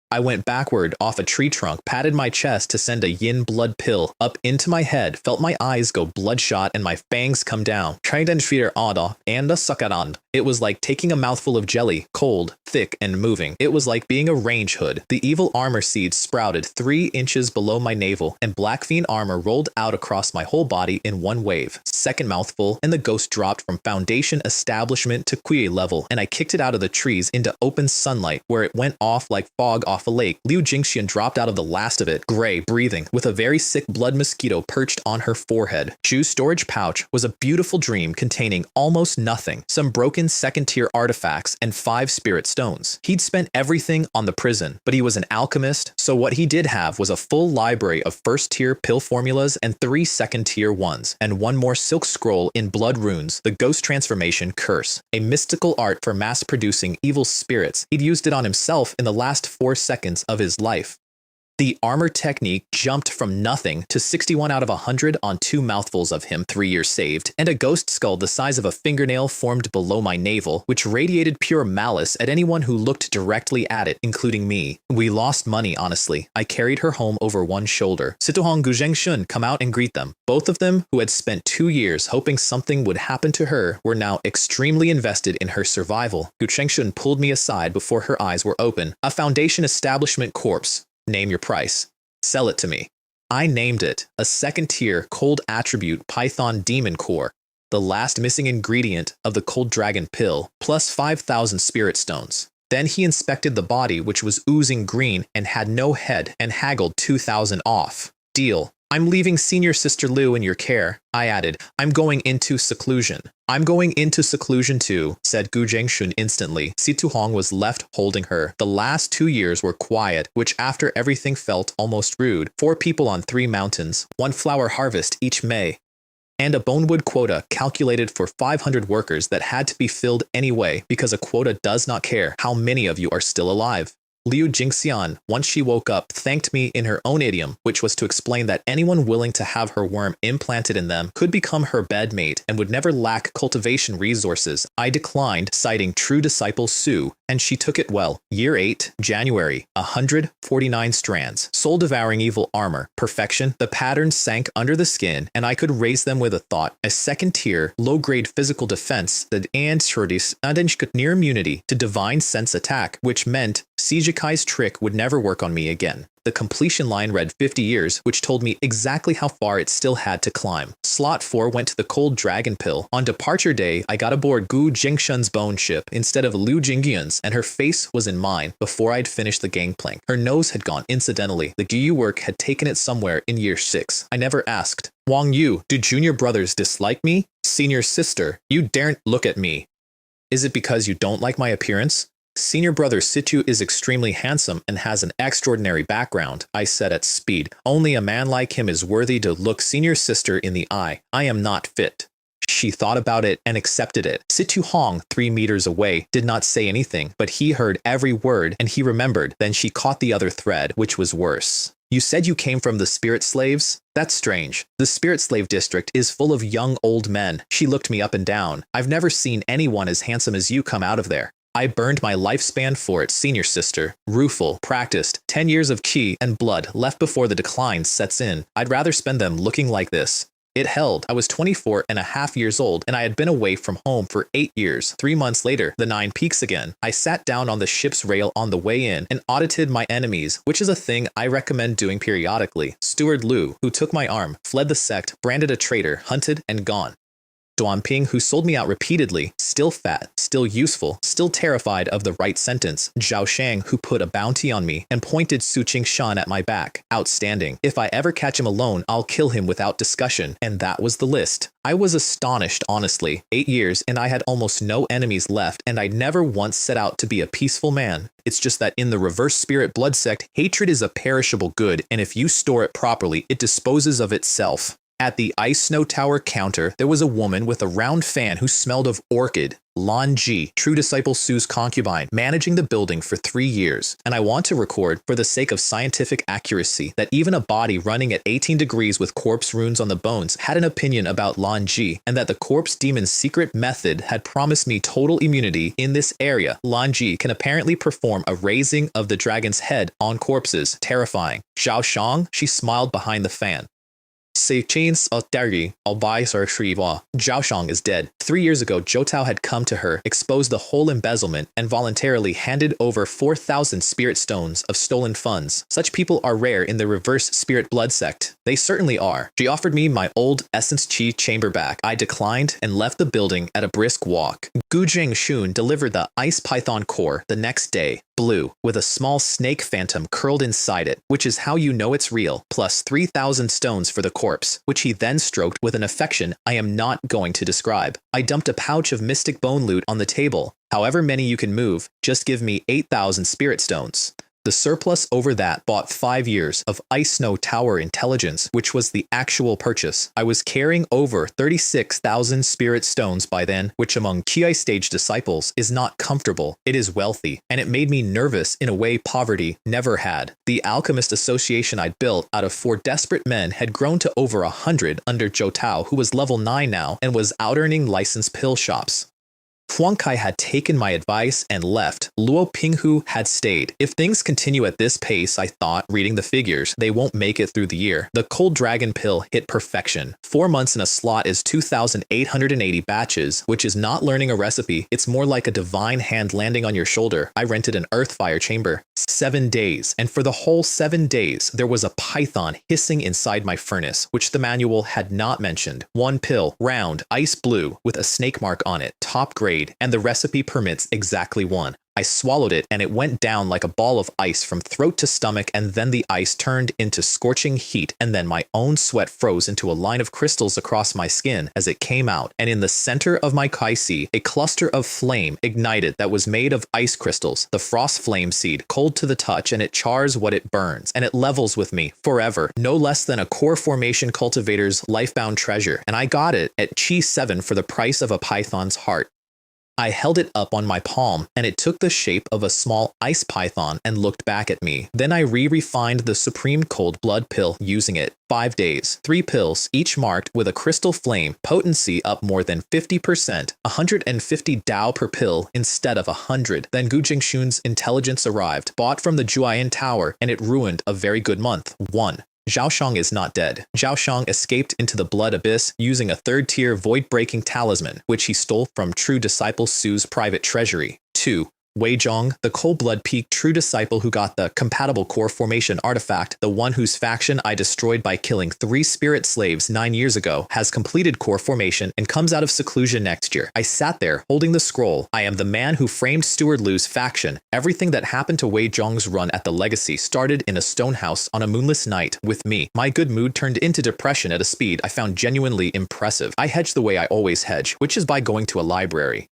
I went backward off a tree trunk, patted my chest to send a yin blood pill up into my head, felt my eyes go bloodshot and my fangs come down. It was like taking a mouthful of jelly, cold, thick, and moving. It was like being a range hood. The evil armor seed sprouted 3 inches below my navel, and black fiend armor rolled out across my whole body in one wave. Second mouthful, and the ghost dropped from Foundation establishment to Kuei level, and I kicked it out of the trees into open sunlight, where it went off like fog off a lake. Liu Jingxian dropped out of the last of it, gray, breathing, with a very sick blood mosquito perched on her forehead. Shu's storage pouch was a beautiful dream containing almost nothing, some broken second-tier artifacts, and 5 spirit stones. He'd spent everything on the prison, but he was an alchemist, so what he did have was a full library of first-tier pill formulas and 3 second-tier ones, and 1 more silk scroll in blood runes, the ghost transformation curse, a mystical art for mass-producing evil spirits. He'd used it on himself in the last 4 seconds of his life. The armor technique jumped from nothing to 61 out of 100 on 2 mouthfuls of him, 3 years saved, and a ghost skull the size of a fingernail formed below my navel, which radiated pure malice at anyone who looked directly at it, including me. We lost money, honestly. I carried her home over one shoulder. Situhong Guzhengshun come out and greet them. Both of them, who had spent 2 years hoping something would happen to her, were now extremely invested in her survival. Guzhengshun pulled me aside before her eyes were open. A Foundation establishment corpse. Name your price. Sell it to me. I named it a second-tier cold attribute Python Demon Core, the last missing ingredient of the Cold Dragon pill, plus 5,000 spirit stones. Then he inspected the body, which was oozing green and had no head, and haggled 2,000 off. Deal. I'm leaving Senior Sister Liu in your care. I added, I'm going into seclusion. I'm going into seclusion too, said Gu Zhengshun instantly. Situ Hong was left holding her. The last 2 years were quiet, which after everything felt almost rude. 4 people on 3 mountains, 1 flower harvest each May, and a bonewood quota calculated for 500 workers that had to be filled anyway because a quota does not care how many of you are still alive. Liu Jingxian, once she woke up, thanked me in her own idiom, which was to explain that anyone willing to have her worm implanted in them could become her bedmate and would never lack cultivation resources. I declined, citing true disciple Su, and she took it well. Year 8, January, 149 strands. Soul devouring evil armor. Perfection. The patterns sank under the skin, and I could raise them with a thought. A second tier, low-grade physical defense that and near immunity to divine sense attack, which meant Sijikai's trick would never work on me again. The completion line read 50 years, which told me exactly how far it still had to climb. Slot 4 went to the cold dragon pill. On departure day, I got aboard Gu Jingshen's bone ship instead of Liu Jingyan's, and her face was in mine before I'd finished the gangplank. Her nose had gone incidentally. The Gyu work had taken it somewhere in year 6. I never asked. Wang Yu, do junior brothers dislike me? Senior sister, you daren't look at me. Is it because you don't like my appearance? Senior brother Situ is extremely handsome and has an extraordinary background, I said at speed. Only a man like him is worthy to look senior sister in the eye. I am not fit. She thought about it and accepted it. Situ Hong, 3 meters away, did not say anything, but he heard every word and he remembered. Then she caught the other thread, which was worse. You said you came from the spirit slaves? That's strange. The spirit slave district is full of young old men. She looked me up and down. I've never seen anyone as handsome as you come out of there. I burned my lifespan for it, senior sister. Rueful, practiced, 10 years of qi and blood left before the decline sets in. I'd rather spend them looking like this. It held. I was 24 and a half years old, and I had been away from home for 8 years. 3 months later, the 9 peaks again. I sat down on the ship's rail on the way in and audited my enemies, which is a thing I recommend doing periodically. Steward Liu, who took my arm, fled the sect, branded a traitor, hunted, and gone. Duanping, who sold me out repeatedly, still fat, still useful, still terrified of the right sentence. Zhao Shang, who put a bounty on me and pointed Su Qingshan at my back. Outstanding. If I ever catch him alone, I'll kill him without discussion. And that was the list. I was astonished, honestly. 8 years, and I had almost no enemies left, and I never once set out to be a peaceful man. It's just that in the reverse spirit blood sect, hatred is a perishable good, and if you store it properly, it disposes of itself. At the Ice Snow Tower counter, there was a woman with a round fan who smelled of orchid. Lan Ji, true disciple Su's concubine, managing the building for 3 years. And I want to record, for the sake of scientific accuracy, that even a body running at 18 degrees with corpse runes on the bones had an opinion about Lan Ji, and that the corpse demon's secret method had promised me total immunity in this area. Lan Ji can apparently perform a raising of the dragon's head on corpses. Terrifying. Zhao Shang, she smiled behind the fan. Zhao Shang is dead. 3 years ago, Zhou Tao had come to her, exposed the whole embezzlement, and voluntarily handed over 4,000 spirit stones of stolen funds. Such people are rare in the reverse spirit blood sect. They certainly are. She offered me my old essence chi chamber back. I declined and left the building at a brisk walk. Gu Jingshun delivered the ice python core the next day. Blue, with a small snake phantom curled inside it, which is how you know it's real, plus 3,000 stones for the corpse, which he then stroked with an affection I am not going to describe. I dumped a pouch of mystic bone loot on the table. However many you can move, just give me 8,000 spirit stones. The surplus over that bought 5 years of Ice Snow Tower intelligence, which was the actual purchase. I was carrying over 36,000 spirit stones by then, which among Ki stage disciples is not comfortable. It is wealthy, and it made me nervous in a way poverty never had. The alchemist association I'd built out of 4 desperate men had grown to over 100 under Zhou Tao, who was level 9 now and was out-earning licensed pill shops. Huang Kai had taken my advice and left. Luo Pinghu had stayed. If things continue at this pace, I thought, reading the figures, they won't make it through the year. The cold dragon pill hit perfection. 4 months in a slot is 2,880 batches, which is not learning a recipe. It's more like a divine hand landing on your shoulder. I rented an earth fire chamber. 7 days. And for the whole 7 days, there was a python hissing inside my furnace, which the manual had not mentioned. 1 pill, round, ice blue, with a snake mark on it, top grade, and the recipe permits exactly 1. I swallowed it and it went down like a ball of ice from throat to stomach, and then the ice turned into scorching heat, and then my own sweat froze into a line of crystals across my skin as it came out, and in the center of my kaisi, a cluster of flame ignited that was made of ice crystals, the frost flame seed, cold to the touch, and it chars what it burns, and it levels with me forever, no less than a core formation cultivator's lifebound treasure, and I got it at Chi 7 for the price of a python's heart. I held it up on my palm, and it took the shape of a small ice python and looked back at me. Then I refined the supreme cold blood pill using it. 5 days, 3 pills, each marked with a crystal flame, potency up more than 50%, 150 Dao per pill instead of 100. Then Gu Jingxun's intelligence arrived, bought from the Juayan Tower, and it ruined a very good month. 1. Zhao Shang is not dead. Zhao Shang escaped into the blood abyss using a third-tier void-breaking talisman, which he stole from true disciple Su's private treasury. 2. Wei Zhong, the cold-blood peak true disciple who got the compatible core formation artifact, the one whose faction I destroyed by killing 3 spirit slaves 9 years ago, has completed core formation and comes out of seclusion next year. I sat there, holding the scroll. I am the man who framed Steward Lu's faction. Everything that happened to Wei Zhong's run at the Legacy started in a stone house on a moonless night with me. My good mood turned into depression at a speed I found genuinely impressive. I hedged the way I always hedge, which is by going to a library.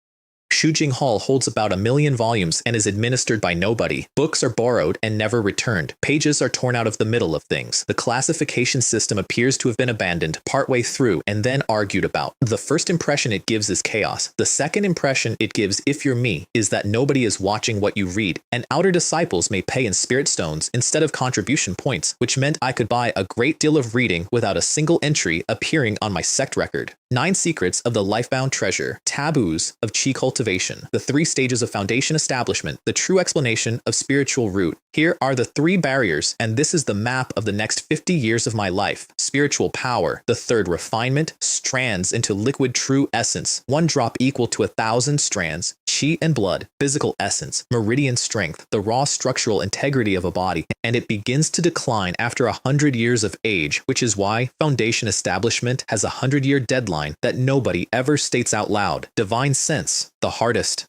Shujing Hall holds about 1 million volumes and is administered by nobody. Books are borrowed and never returned. Pages are torn out of the middle of things. The classification system appears to have been abandoned partway through and then argued about. The first impression it gives is chaos. The second impression it gives, if you're me, is that nobody is watching what you read, and outer disciples may pay in spirit stones instead of contribution points, which meant I could buy a great deal of reading without a single entry appearing on my sect record. 9 secrets of the lifebound treasure, taboos of chi cultivation, the 3 stages of foundation establishment, the true explanation of spiritual root. Here are the 3 barriers, and this is the map of the next 50 years of my life. Spiritual power, the 3rd refinement, strands into liquid true essence, 1 drop equal to 1,000 strands, chi and blood, physical essence, meridian strength, the raw structural integrity of a body, and it begins to decline after 100 years of age, which is why foundation establishment has a 100-year deadline that nobody ever states out loud. Divine sense, the hardest.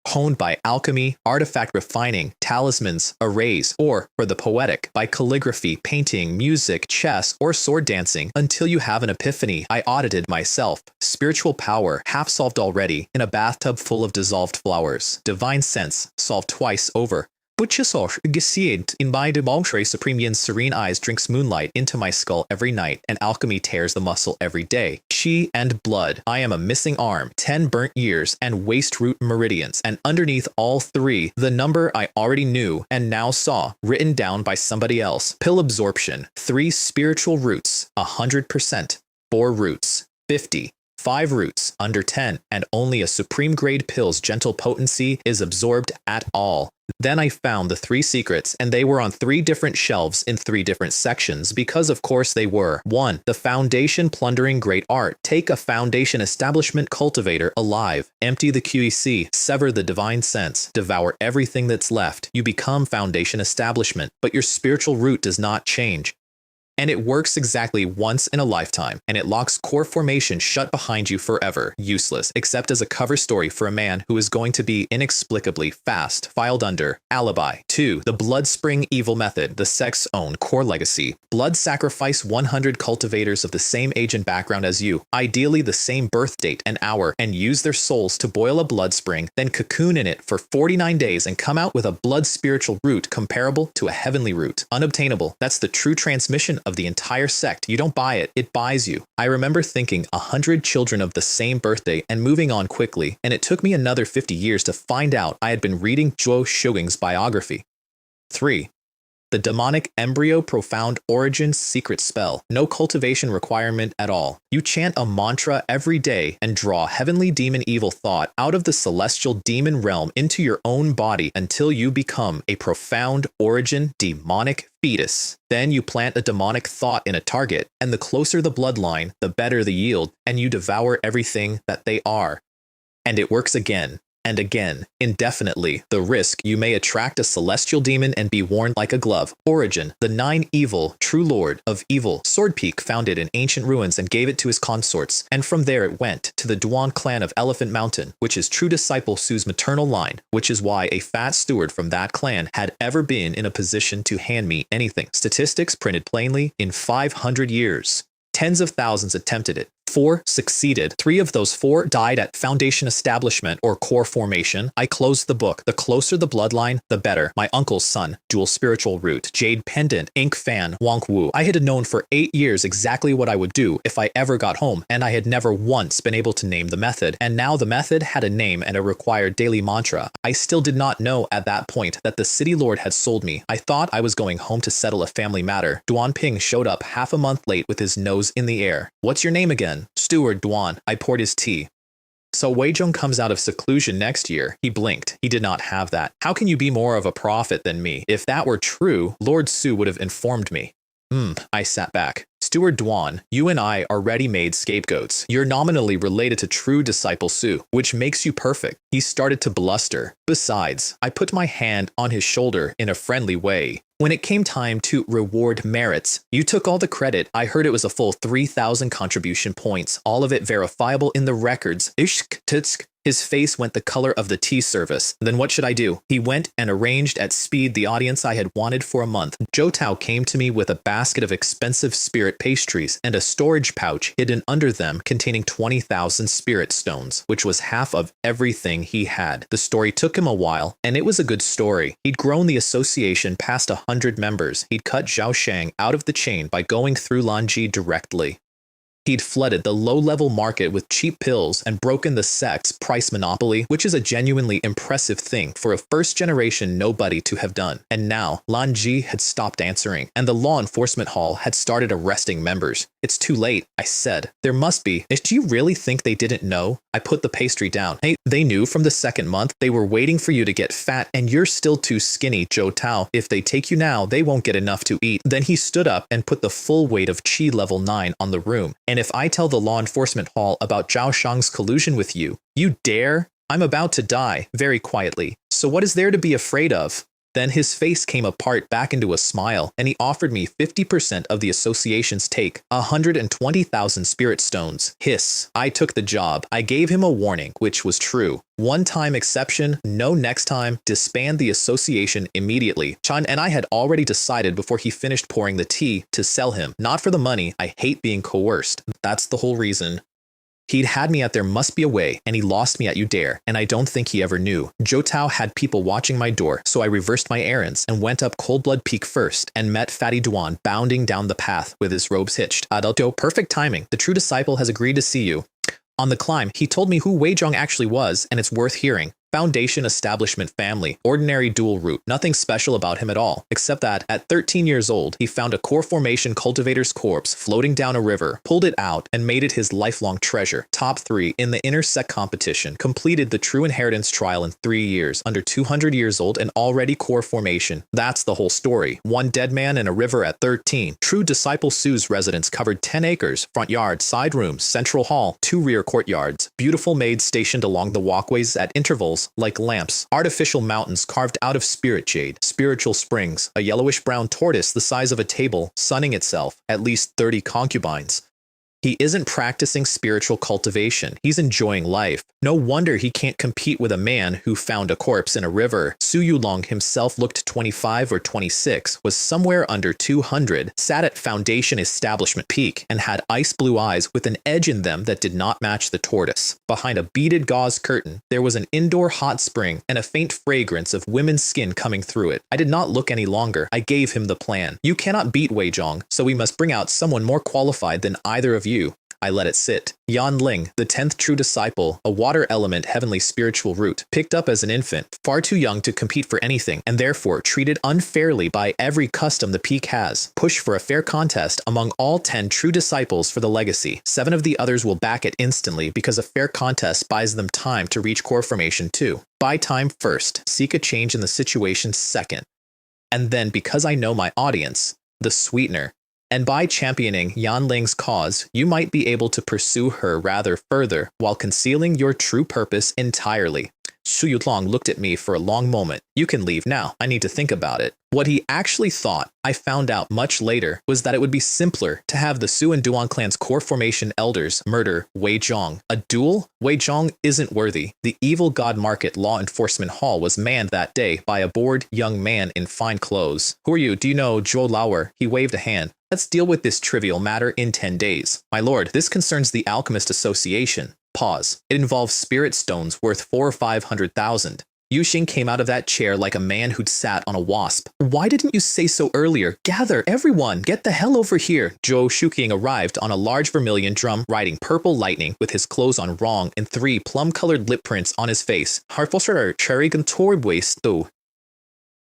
Honed by alchemy, artifact refining, talismans, arrays, or, for the poetic, by calligraphy, painting, music, chess, or sword dancing, until you have an epiphany. I audited myself. Spiritual power, half solved already, in a bathtub full of dissolved flowers. Divine sense, solved twice over. Butchisosh gesient in my demontre supreme yin serene eyes drinks moonlight into my skull every night, and alchemy tears the muscle every day. Chi and blood. I am a missing arm, 10 burnt years, and waste root meridians, and underneath all 3, the number I already knew and now saw, written down by somebody else. Pill absorption, 3 spiritual roots, 100%, 4 roots, 50. 5 roots, under 10, and only a supreme grade pill's gentle potency is absorbed at all. Then I found the 3 secrets, and they were on 3 different shelves in 3 different sections, because of course they were. 1. The foundation plundering great art. Take a foundation establishment cultivator alive. Empty the QEC, sever the divine sense, devour everything that's left. You become foundation establishment, but your spiritual root does not change. And it works exactly once in a lifetime, and it locks core formation shut behind you forever, useless, except as a cover story for a man who is going to be inexplicably fast, filed under alibi. 2. The blood spring evil method, the sect's own core legacy. Blood sacrifice 100 cultivators of the same age and background as you, ideally the same birth date and hour, and use their souls to boil a blood spring, then cocoon in it for 49 days and come out with a blood spiritual root comparable to a heavenly root. Unobtainable. That's the true transmission of the entire sect. You don't buy it, it buys you. I remember thinking 100 children of the same birthday and moving on quickly, and it took me another 50 years to find out I had been reading Zhuo Shuging's biography. 3. The demonic embryo profound origin secret spell. No cultivation requirement at all. You chant a mantra every day and draw heavenly demon evil thought out of the celestial demon realm into your own body until you become a profound origin demonic fetus. Then you plant a demonic thought in a target, and the closer the bloodline, the better the yield, and you devour everything that they are. And it works again. And again, indefinitely. The risk, you may attract a celestial demon and be worn like a glove. Origin, the 9 evil, true lord of evil. Swordpeak found it in ancient ruins and gave it to his consorts, and from there it went to the Duan clan of Elephant Mountain, which is true disciple Su's maternal line, which is why a fat steward from that clan had ever been in a position to hand me anything. Statistics printed plainly in 500 years. Tens of thousands attempted it. 4 succeeded. 3 of those 4 died at foundation establishment or core formation. I closed the book. The closer the bloodline, the better. My uncle's son, dual spiritual root, jade pendant, ink fan, Wang Yu. I had known for 8 years exactly what I would do if I ever got home, and I had never once been able to name the method. And now the method had a name and a required daily mantra. I still did not know at that point that the city lord had sold me. I thought I was going home to settle a family matter. Duan Ping showed up half a month late with his nose in the air. What's your name again? Steward Duan. I poured his tea. So Wei Zhong comes out of seclusion next year. He blinked. He did not have that. How can you be more of a prophet than me? If that were true, Lord Su would have informed me. I sat back. Steward Duan, you and I are ready-made scapegoats. You're nominally related to true disciple Su, which makes you perfect. He started to bluster. Besides, I put my hand on his shoulder in a friendly way. When it came time to reward merits, you took all the credit. I heard it was a full 3,000 contribution points, all of it verifiable in the records. Ishk, titsk. His face went the color of the tea service. Then what should I do? He went and arranged at speed the audience I had wanted for a month. Zhou Tao came to me with a basket of expensive spirit pastries and a storage pouch hidden under them containing 20,000 spirit stones, which was half of everything he had. The story took him a while, and it was a good story. He'd grown the association past 100 members. He'd cut Zhao Shang out of the chain by going through Lanji directly. He'd flooded the low-level market with cheap pills and broken the Sect's price monopoly, which is a genuinely impressive thing for a first-generation nobody to have done. And now, Lan Ji had stopped answering, and the law enforcement hall had started arresting members. It's too late, I said. There must be. Do you really think they didn't know? I put the pastry down. Hey, they knew from the second month. They were waiting for you to get fat, and you're still too skinny, Zhou Tao. If they take you now, they won't get enough to eat. Then he stood up and put the full weight of Qi level 9 on the room. And if I tell the law enforcement hall about Zhao Shang's collusion with you, you dare? I'm about to die, very quietly. So what is there to be afraid of? Then his face came apart back into a smile, and he offered me 50% of the association's take, 120,000 spirit stones. Hiss. I took the job. I gave him a warning, which was true. One-time exception, no next time, disband the association immediately. Chan and I had already decided before he finished pouring the tea to sell him. Not for the money. I hate being coerced. That's the whole reason. He'd had me at there must be a way, and he lost me at you dare, and I don't think he ever knew. Zhou Tao had people watching my door, so I reversed my errands and went up Cold Blood Peak first and met Fatty Duan bounding down the path with his robes hitched. Adulto, perfect timing. The true disciple has agreed to see you. On the climb, he told me who Wei Zhong actually was, and it's worth hearing. Foundation establishment family, ordinary dual root, nothing special about him at all, except that at 13 years old, he found a core formation cultivator's corpse floating down a river, pulled it out, and made it his lifelong treasure. Top 3 in the inner Sect competition, completed the true inheritance trial in 3 years, under 200 years old and already core formation. That's the whole story. One dead man in a river at 13. True disciple Su's residence covered 10 acres, front yard, side rooms, central hall, 2 rear courtyards, beautiful maids stationed along the walkways at intervals like lamps, artificial mountains carved out of spirit jade, spiritual springs, a yellowish-brown tortoise the size of a table, sunning itself, at least 30 concubines. He isn't practicing spiritual cultivation. He's enjoying life. No wonder he can't compete with a man who found a corpse in a river. Su Yulong himself looked 25 or 26, was somewhere under 200, sat at Foundation Establishment Peak, and had ice blue eyes with an edge in them that did not match the tortoise. Behind a beaded gauze curtain, there was an indoor hot spring and a faint fragrance of women's skin coming through it. I did not look any longer. I gave him the plan. You cannot beat Wei Zhong, so we must bring out someone more qualified than either of you. I let it sit. Yan Ling, the 10th true disciple, a water element heavenly spiritual root, picked up as an infant, far too young to compete for anything, and therefore treated unfairly by every custom the peak has. Push for a fair contest among all 10 true disciples for the legacy. 7 of the others will back it instantly because a fair contest buys them time to reach core formation too. Buy time first, seek a change in the situation second. And then because I know my audience, the sweetener. And by championing Yan Ling's cause, you might be able to pursue her rather further while concealing your true purpose entirely. Su Yulong looked at me for a long moment. You can leave now. I need to think about it. What he actually thought, I found out much later, was that it would be simpler to have the Su and Duan clan's core formation elders murder Wei Zhong. A duel? Wei Zhong isn't worthy. The evil god market law enforcement hall was manned that day by a bored young man in fine clothes. Who are you? Do you know Zhou Lauer? He waved a hand. Let's deal with this trivial matter in 10 days. My lord, this concerns the Alchemist Association. Pause. It involves spirit stones worth 400,000 or 500,000. Yuxing came out of that chair like a man who'd sat on a wasp. Why didn't you say so earlier? Gather, everyone, get the hell over here. Zhou Shuqing arrived on a large vermilion drum riding purple lightning with his clothes on wrong and 3 plum-colored lip prints on his face.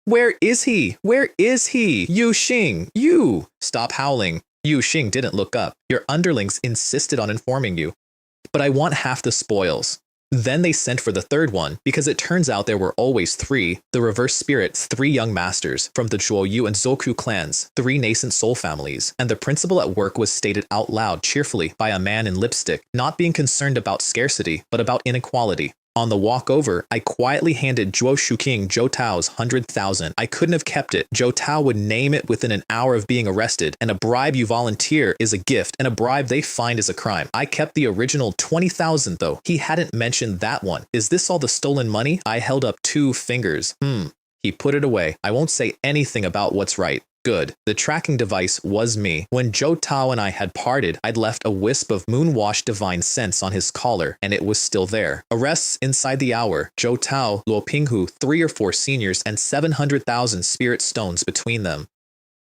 Where is he? Where is he? Yuxing, you! Stop howling. Yuxing didn't look up. Your underlings insisted on informing you. But I want half the spoils. Then they sent for the third one, because it turns out there were always 3, the reverse spirits, 3 young masters, from the Zhuoyu and Zoku clans, 3 nascent soul families, and the principle at work was stated out loud cheerfully by a man in lipstick, not being concerned about scarcity, but about inequality. On the walk over, I quietly handed Zhuo Shuqing Zhou Tao's 100,000. I couldn't have kept it. Zhou Tao would name it within an hour of being arrested, and a bribe you volunteer is a gift, and a bribe they find is a crime. I kept the original 20,000 though. He hadn't mentioned that one. Is this all the stolen money? I held up 2 fingers. He put it away. I won't say anything about what's right. Good. The tracking device was me. When Zhou Tao and I had parted, I'd left a wisp of moon-washed divine sense on his collar, and it was still there. Arrests inside the hour. Zhou Tao, Luo Pinghu, 3 or 4 seniors, and 700,000 spirit stones between them.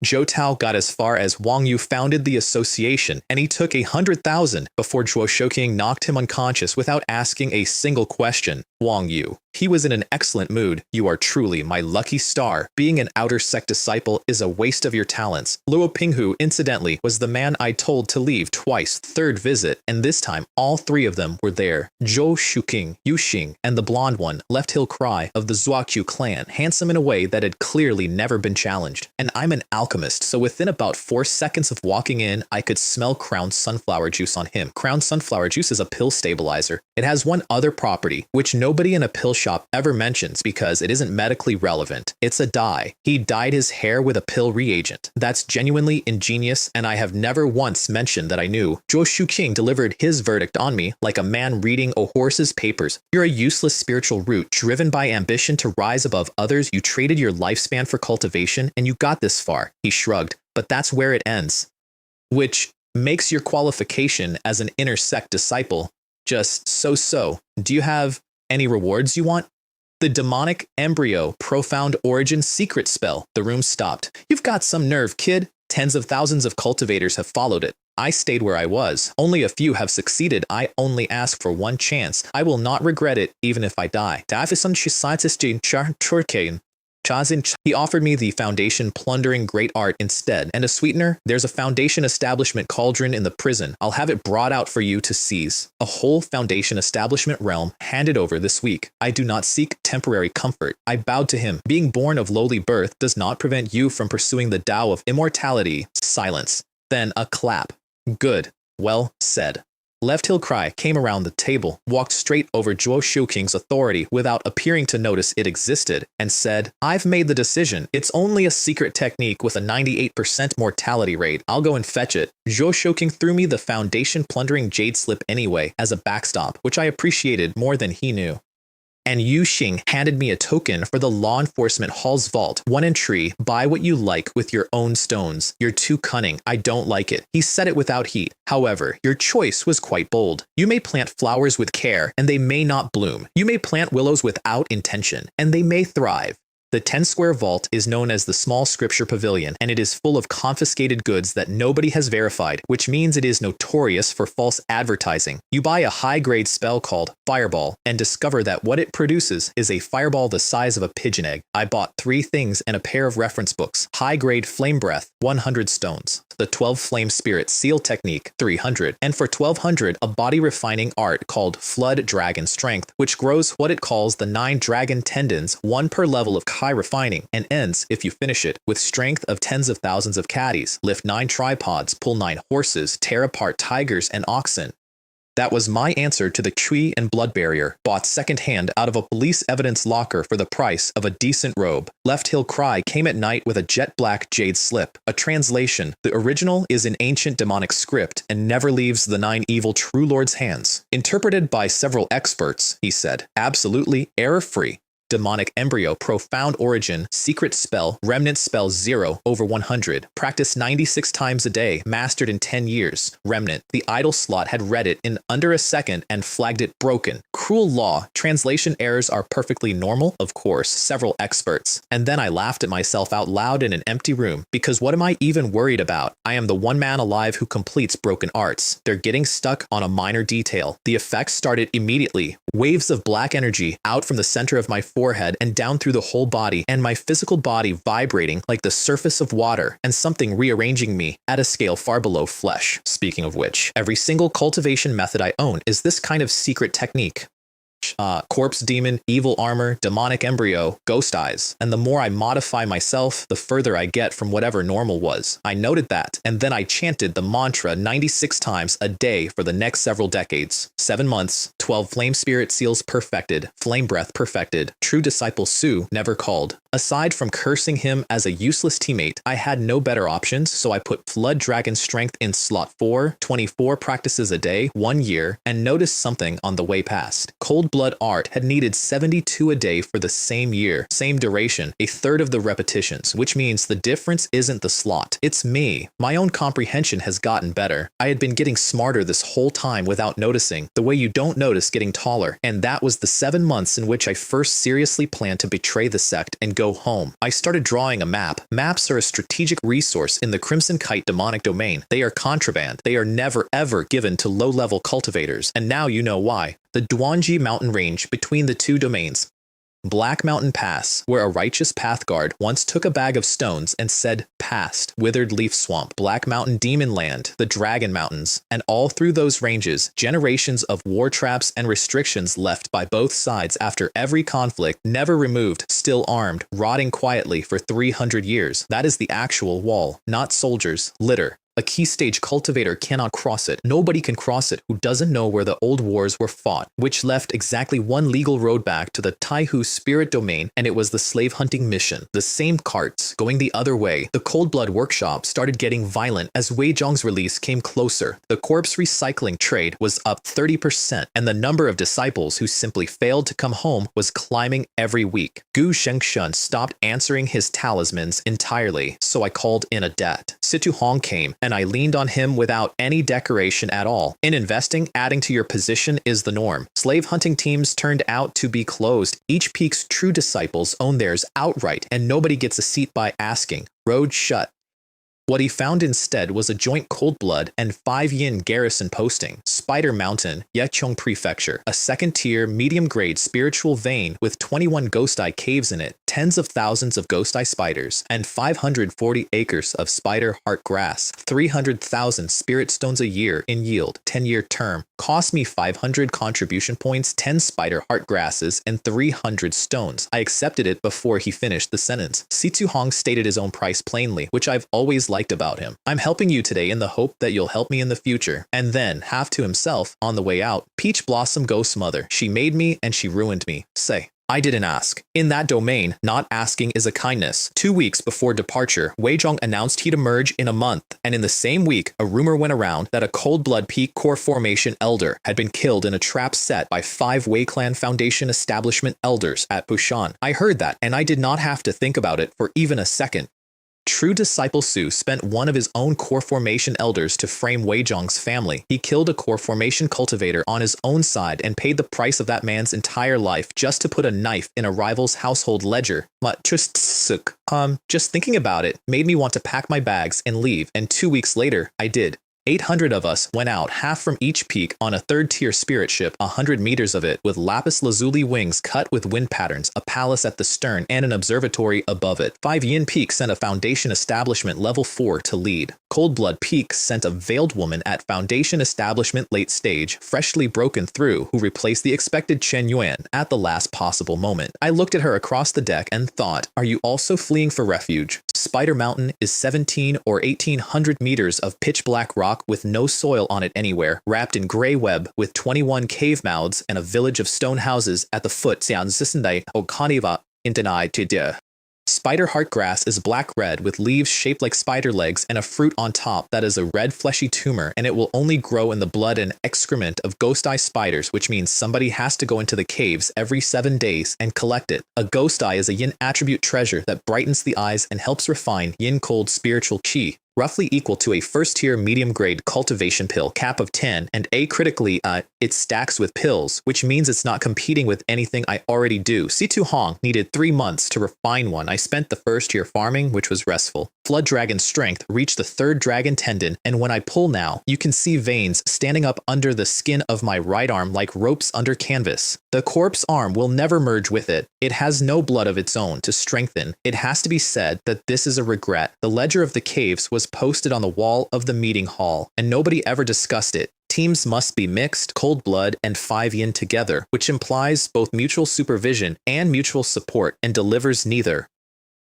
Zhou Tao got as far as Wang Yu founded the association, and he took 100,000 before Zhuo Shuqing knocked him unconscious without asking a single question. Wang Yu. He was in an excellent mood. You are truly my lucky star. Being an outer sect disciple is a waste of your talents. Luo Pinghu, incidentally, was the man I told to leave twice, 3rd visit, and this time all 3 of them were there. Zhou Shuqing, Yuxing, and the blonde one, Left Hill Cry of the Zuoqiu clan, handsome in a way that had clearly never been challenged. And I'm an alchemist, so within about 4 seconds of walking in, I could smell Crown Sunflower Juice on him. Crown Sunflower Juice is a pill stabilizer. It has one other property, which nobody in a pill shop ever mentions because it isn't medically relevant. It's a dye. He dyed his hair with a pill reagent. That's genuinely ingenious, and I have never once mentioned that I knew. Zhuo Shuqing delivered his verdict on me like a man reading a horse's papers. You're a useless spiritual root, driven by ambition to rise above others. You traded your lifespan for cultivation, and you got this far. He shrugged, but that's where it ends. Which makes your qualification as an inner sect disciple just so-so. Do you have any rewards you want? The demonic embryo profound origin secret spell. The room stopped. You've got some nerve, kid. Tens of thousands of cultivators have followed it. I stayed where I was. Only a few have succeeded. I only ask for one chance. I will not regret it even if I die. He offered me the Foundation plundering great art instead, and a sweetener, there's a Foundation establishment cauldron in the prison. I'll have it brought out for you to seize. A whole Foundation establishment realm handed over this week. I do not seek temporary comfort. I bowed to him. Being born of lowly birth does not prevent you from pursuing the Tao of immortality. Silence. Then a clap. Good. Well said. Left Hill Cry came around the table, walked straight over Zhuo Shuqing's authority without appearing to notice it existed, and said, I've made the decision. It's only a secret technique with a 98% mortality rate. I'll go and fetch it. Zhuo Shuqing threw me the Foundation plundering jade slip anyway, as a backstop, which I appreciated more than he knew. And Yuxing handed me a token for the law enforcement hall's vault. 1 entry, buy what you like with your own stones. You're too cunning. I don't like it. He said it without heat. However, your choice was quite bold. You may plant flowers with care, and they may not bloom. You may plant willows without intention, and they may thrive. The 10-square vault is known as the Small Scripture Pavilion, and it is full of confiscated goods that nobody has verified, which means it is notorious for false advertising. You buy a high-grade spell called Fireball, and discover that what it produces is a fireball the size of a pigeon egg. I bought 3 things and a pair of reference books. High-grade Flame Breath, 100 stones. The 12 Flame Spirit Seal Technique, 300. And for 1,200, a body-refining art called Flood Dragon Strength, which grows what it calls the 9 dragon tendons, 1 per level of high refining, and ends, if you finish it, with strength of tens of thousands of caddies, lift 9 tripods, pull 9 horses, tear apart tigers and oxen. That was my answer to the Chui and Blood Barrier, bought secondhand out of a police evidence locker for the price of a decent robe. Left Hill Cry came at night with a jet black jade slip. A translation. The original is in ancient demonic script and never leaves the 9 evil true lords' hands. Interpreted by several experts, he said. Absolutely error-free. demonic embryo, profound origin, secret spell, remnant spell 0 over 100, practice 96 times a day, mastered in 10 years, remnant. The idle slot had read it in under a second and flagged it broken. Cruel law, translation errors are perfectly normal, of course, several experts. And then I laughed at myself out loud in an empty room, because what am I even worried about? I am the one man alive who completes broken arts. They're getting stuck on a minor detail. The effects started immediately. Waves of black energy out from the center of my forehead and down through the whole body, and my physical body vibrating like the surface of water, and something rearranging me at a scale far below flesh. Speaking of which, every single cultivation method I own is this kind of secret technique. Corpse demon, evil armor, demonic embryo, ghost eyes. And the more I modify myself, the further I get from whatever normal was. I noted that, and then I chanted the mantra 96 times a day for the next several decades. 7 months, 12 flame spirit seals perfected, flame breath perfected, true disciple Su never called. Aside from cursing him as a useless teammate, I had no better options, so I put Flood Dragon Strength in slot 4, 24 practices a day, 1 year, and noticed something on the way past. Cold Blood Art had needed 72 a day for the same year, same duration, a third of the repetitions, which means the difference isn't the slot, it's me. My own comprehension has gotten better. I had been getting smarter this whole time without noticing, the way you don't notice getting taller, and that was the 7 months in which I first seriously planned to betray the sect and go home. I started drawing a map. Maps are a strategic resource in the Crimson Kite demonic domain. They are contraband. They are never ever given to low-level cultivators, and now you know why. The Duanji mountain range between the two domains. Black Mountain Pass, where a righteous pathguard once took a bag of stones and said, "Past, withered leaf swamp." Black Mountain Demon Land, the Dragon Mountains, and all through those ranges, generations of war traps and restrictions left by both sides after every conflict, never removed, still armed, rotting quietly for 300 years. That is the actual wall, not soldiers, litter. A key stage cultivator cannot cross it. Nobody can cross it who doesn't know where the old wars were fought, which left exactly one legal road back to the Taihu spirit domain, and it was the slave hunting mission. The same carts, going the other way. The Cold Blood workshop started getting violent as Wei Zhong's release came closer. The corpse recycling trade was up 30%, and the number of disciples who simply failed to come home was climbing every week. Gu Shengshun stopped answering his talismans entirely, so I called in a debt. Situ Hong came, and I leaned on him without any decoration at all. In investing, adding to your position is the norm. Slave hunting teams turned out to be closed. Each peak's true disciples own theirs outright, and nobody gets a seat by asking. Road shut. What he found instead was a joint Cold Blood and 5 yin garrison posting, Spider Mountain, Yechong Prefecture, a second-tier, medium-grade spiritual vein with 21 Ghost Eye caves in it, tens of thousands of Ghost Eye spiders, and 540 acres of spider heart grass, 300,000 spirit stones a year in yield, 10-year term. Cost me 500 contribution points, 10 spider heart grasses, and 300 stones. I accepted it before he finished the sentence. Situ Hong stated his own price plainly, which I've always liked about him. "I'm helping you today in the hope that you'll help me in the future." And then, half to himself, on the way out, Peach Blossom Ghost's mother. "She made me and she ruined me." Say. I didn't ask. In that domain, not asking is a kindness. 2 weeks before departure, Wei Zhong announced he'd emerge in a month, and in the same week, a rumor went around that a Cold Blood Peak Core Formation elder had been killed in a trap set by 5 Wei Clan Foundation establishment elders at Bushan. I heard that, and I did not have to think about it for even a second. True disciple Su spent one of his own core formation elders to frame Wei Zhong's family. He killed a core formation cultivator on his own side and paid the price of that man's entire life just to put a knife in a rival's household ledger. Just thinking about it made me want to pack my bags and leave, and 2 weeks later, I did. 800 of us went out, half from each peak, on a third-tier spirit ship, 100 meters of it, with lapis lazuli wings cut with wind patterns, a palace at the stern, and an observatory above it. 5 Yin Peak sent a Foundation Establishment Level 4 to lead. Cold Blood Peak sent a veiled woman at Foundation Establishment late stage, freshly broken through, who replaced the expected Chen Yuan at the last possible moment. I looked at her across the deck and thought, are you also fleeing for refuge? Spider Mountain is 17 or 1800 meters of pitch black rock with no soil on it anywhere, wrapped in gray web with 21 cave mouths and a village of stone houses at the foot. Spider heart grass is black-red with leaves shaped like spider legs and a fruit on top that is a red fleshy tumor, and it will only grow in the blood and excrement of ghost eye spiders, which means somebody has to go into the caves every 7 days and collect it. A ghost eye is a yin attribute treasure that brightens the eyes and helps refine yin cold spiritual qi, roughly equal to a first-tier medium-grade cultivation pill cap of 10, and critically, it stacks with pills, which means it's not competing with anything I already do. Situ Hong needed 3 months to refine one. I spent the first year farming, which was restful. Flood Dragon Strength reached the 3rd dragon tendon, and when I pull now, you can see veins standing up under the skin of my right arm like ropes under canvas. The corpse arm will never merge with it. It has no blood of its own to strengthen. It has to be said that this is a regret. The ledger of the caves was posted on the wall of the meeting hall, and nobody ever discussed it. Teams must be mixed, cold blood, and 5 yin together, which implies both mutual supervision and mutual support, and delivers neither.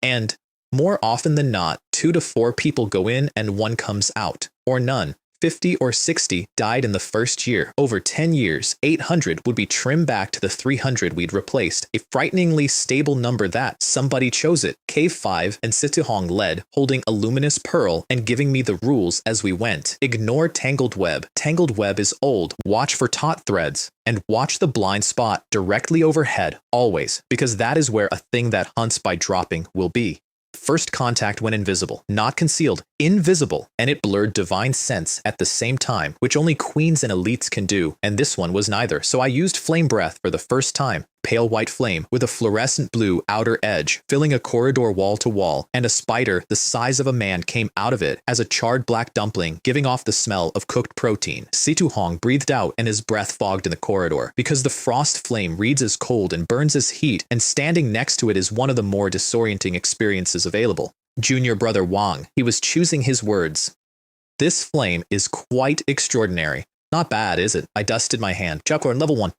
And, more often than not, 2 to 4 people go in and 1 comes out, or none. 50 or 60 died in the first year. Over 10 years, 800 would be trimmed back to the 300 we'd replaced. A frighteningly stable number that somebody chose it. Cave 5 and Situ Hong led, holding a luminous pearl and giving me the rules as we went. Ignore Tangled Web. Tangled Web is old. Watch for taut threads. And watch the blind spot directly overhead, always, because that is where a thing that hunts by dropping will be. First contact when invisible, not concealed, invisible, and it blurred divine sense at the same time, which only queens and elites can do, and this one was neither, so I used flame breath for the first time. Pale white flame with a fluorescent blue outer edge, filling a corridor wall to wall, and a spider the size of a man came out of it as a charred black dumpling, giving off the smell of cooked protein. Situ Hong breathed out and his breath fogged in the corridor, because the frost flame reads as cold and burns as heat, and standing next to it is one of the more disorienting experiences available. Junior brother Wang, he was choosing his words. This flame is quite extraordinary. Not bad, is it? I dusted my hand. Chapcorn level 1.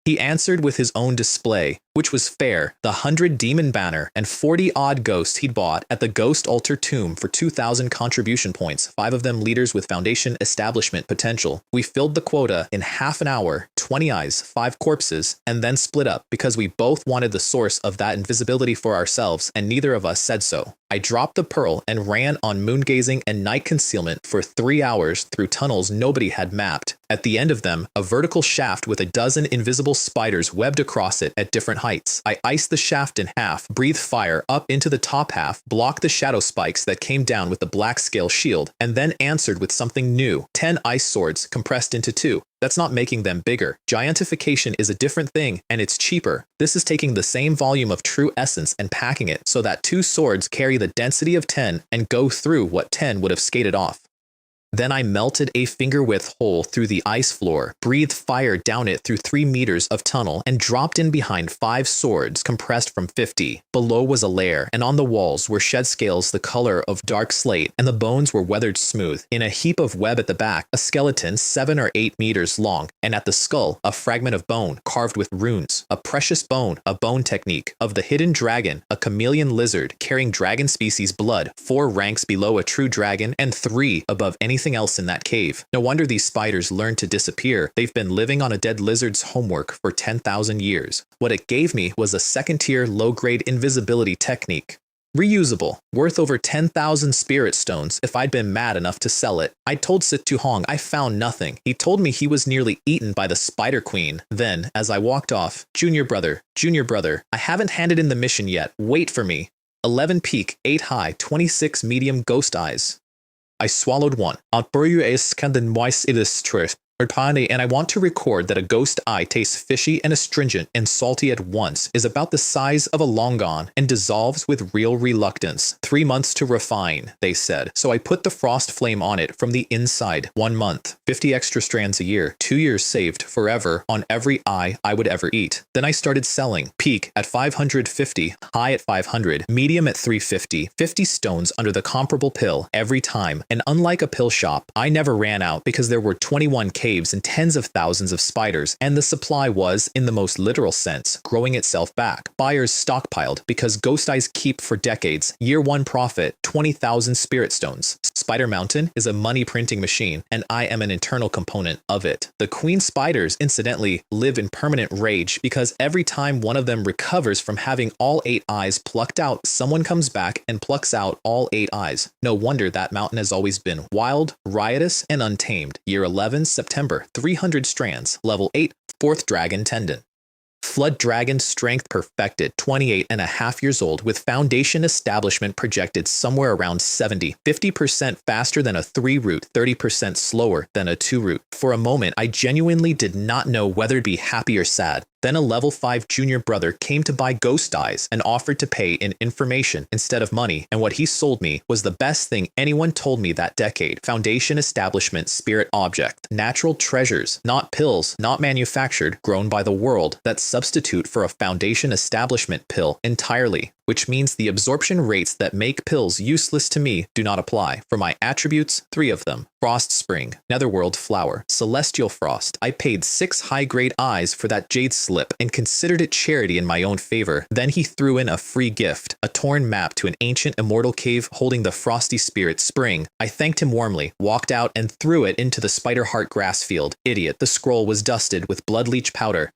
He answered with his own display, which was fair, the 100 demon banner and 40-odd ghosts he'd bought at the Ghost Altar Tomb for 2,000 contribution points, 5 of them leaders with foundation establishment potential. We filled the quota in half an hour, 20 eyes, 5 corpses, and then split up because we both wanted the source of that invisibility for ourselves, and neither of us said so. I dropped the pearl and ran on moon-gazing and night concealment for 3 hours through tunnels nobody had mapped. At the end of them, a vertical shaft with a dozen invisible spiders webbed across it at different heights. I iced the shaft in half, breathed fire up into the top half, blocked the shadow spikes that came down with the black scale shield, and then answered with something new. 10 ice swords compressed into 2. That's not making them bigger. Giantification is a different thing, and it's cheaper. This is taking the same volume of true essence and packing it so that 2 swords carry the density of 10 and go through what 10 would have skated off. Then I melted a finger-width hole through the ice floor, breathed fire down it through 3 meters of tunnel, and dropped in behind 5 swords compressed from 50. Below was a lair, and on the walls were shed scales the color of dark slate, and the bones were weathered smooth. In a heap of web at the back, a skeleton 7 or 8 meters long, and at the skull, a fragment of bone carved with runes. A precious bone, a bone technique, of the hidden dragon, a chameleon lizard carrying dragon species blood, 4 ranks below a true dragon, and 3 above anything else in that cave. No wonder these spiders learned to disappear. They've been living on a dead lizard's homework for 10,000 years. What it gave me was a second-tier low-grade invisibility technique. Reusable, worth over 10,000 spirit stones if I'd been mad enough to sell it. I told Situ Hong I found nothing. He told me he was nearly eaten by the spider queen. Then, as I walked off, Junior brother, I haven't handed in the mission yet. Wait for me. 11 peak, 8 high, 26 medium ghost eyes. I swallowed one. And I want to record that a ghost eye tastes fishy and astringent and salty at once, is about the size of a long gone, and dissolves with real reluctance. 3 months to refine, they said. So I put the frost flame on it from the inside. 1 month, 50 extra strands a year, 2 years saved forever on every eye I would ever eat. Then I started selling. Peak at 550, high at 500, medium at 350, 50 stones under the comparable pill every time. And unlike a pill shop, I never ran out because there were 21 caves and tens of thousands of spiders, and the supply was, in the most literal sense, growing itself back. Buyers stockpiled because ghost eyes keep for decades. Year 1 profit, 20,000 spirit stones. Spider Mountain is a money printing machine, and I am an internal component of it. The queen spiders, incidentally, live in permanent rage because every time one of them recovers from having all 8 eyes plucked out, someone comes back and plucks out all 8 eyes. No wonder that mountain has always been wild, riotous, and untamed. Year 11, September, 300 strands, level 8, 4th dragon tendon. Flood Dragon strength perfected, 28 and a half years old, with foundation establishment projected somewhere around 70, 50% faster than a 3 root, 30% slower than a 2 root. For a moment, I genuinely did not know whether to be happy or sad. Then a level 5 junior brother came to buy ghost eyes and offered to pay in information instead of money, and what he sold me was the best thing anyone told me that decade. Foundation establishment spirit object. Natural treasures, not pills, not manufactured, grown by the world, that substitute for a foundation establishment pill entirely, which means the absorption rates that make pills useless to me do not apply. For my attributes, 3 of them. Frost Spring, Netherworld Flower, Celestial Frost. I paid 6 high-grade eyes for that jade slip and considered it charity in my own favor. Then he threw in a free gift, a torn map to an ancient immortal cave holding the frosty spirit Spring. I thanked him warmly, walked out and threw it into the spider heart grass field. Idiot, the scroll was dusted with blood leech powder.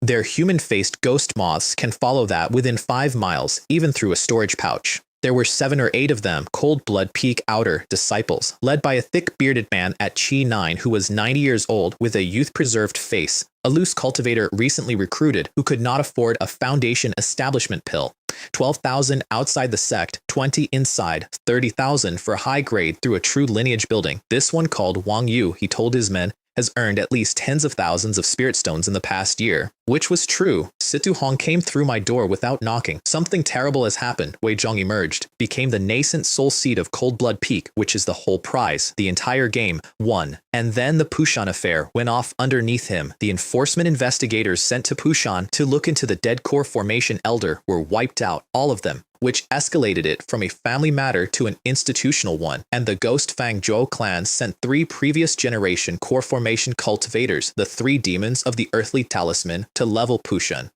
Their human-faced ghost moths can follow that within 5 miles, even through a storage pouch. There were 7 or 8 of them, Cold Blood Peak Outer disciples, led by a thick-bearded man at Chi 9 who was 90 years old with a youth-preserved face, a loose cultivator recently recruited who could not afford a foundation establishment pill. 12,000 outside the sect, 20 inside, 30,000 for high grade through a true lineage building. This one called Wang Yu, he told his men, has earned at least tens of thousands of spirit stones in the past year. Which was true. Situ Hong came through my door without knocking. Something terrible has happened. Wei Zhong emerged, became the nascent soul seed of Cold Blood Peak, which is the whole prize, the entire game, won. And then the Pushan affair went off underneath him. The enforcement investigators sent to Pushan to look into the dead core formation elder were wiped out, all of them, which escalated it from a family matter to an institutional one, and the Ghost Fang Zhou clan sent 3 previous generation core formation cultivators, the 3 demons of the earthly talisman, to level Pushan.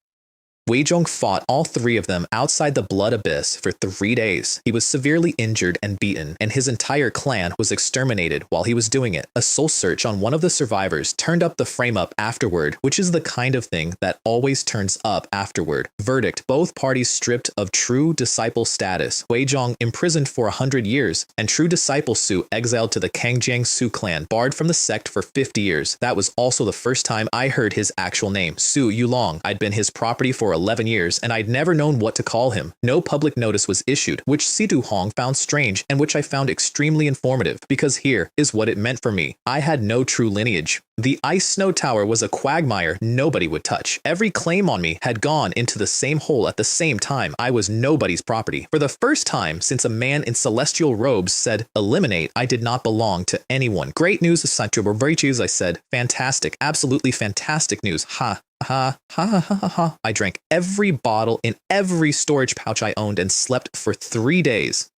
Wei Zhong fought all 3 of them outside the blood abyss for 3 days. He was severely injured and beaten, and his entire clan was exterminated while he was doing it. A soul search on one of the survivors turned up the frame up afterward, which is the kind of thing that always turns up afterward. Verdict: both parties stripped of true disciple status. Wei Zhong imprisoned for 100 years, and true disciple Su exiled to the Kangjiang Su clan, barred from the sect for 50 years. That was also the first time I heard his actual name, Su Yulong. I'd been his property for 11 years, and I'd never known what to call him. No public notice was issued, which Situ Hong found strange and which I found extremely informative, because here is what it meant for me. I had no true lineage. The Ice Snow Tower was a quagmire nobody would touch. Every claim on me had gone into the same hole at the same time. I was nobody's property. For the first time since a man in celestial robes said, "Eliminate," I did not belong to anyone. Great news, Virtues, I said. Fantastic, absolutely fantastic news. Ha. Ha, ha, ha, ha, ha. I drank every bottle in every storage pouch I owned and slept for 3 days.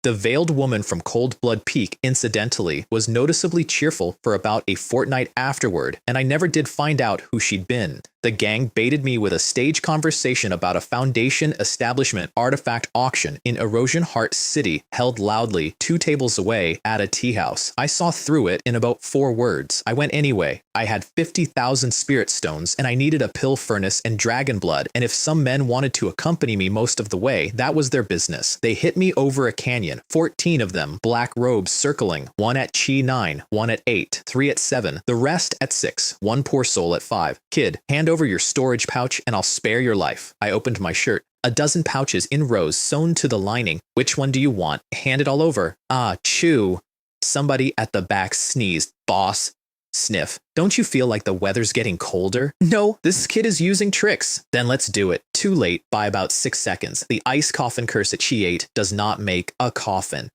The veiled woman from Cold Blood Peak, incidentally, was noticeably cheerful for about a fortnight afterward, and I never did find out who she'd been. The gang baited me with a stage conversation about a foundation establishment artifact auction in Erosion Heart City, held loudly 2 tables away at a tea house. I saw through it in about 4 words. I went anyway. I had 50,000 spirit stones, and I needed a pill furnace and dragon blood, and if some men wanted to accompany me most of the way, that was their business. They hit me over a canyon, 14 of them, black robes circling, 1 at Chi 9, 1 at 8, 3 at 7, the rest at 6, 1 poor soul at 5. Kid, hand over your storage pouch and I'll spare your life. I opened my shirt. A dozen pouches in rows sewn to the lining. Which one do you want? Hand it all over. Ah, chew. Somebody at the back sneezed. Boss. Sniff. Don't you feel like the weather's getting colder? No, this kid is using tricks. Then let's do it. Too late by about 6 seconds. The ice coffin curse at Chi 8 does not make a coffin.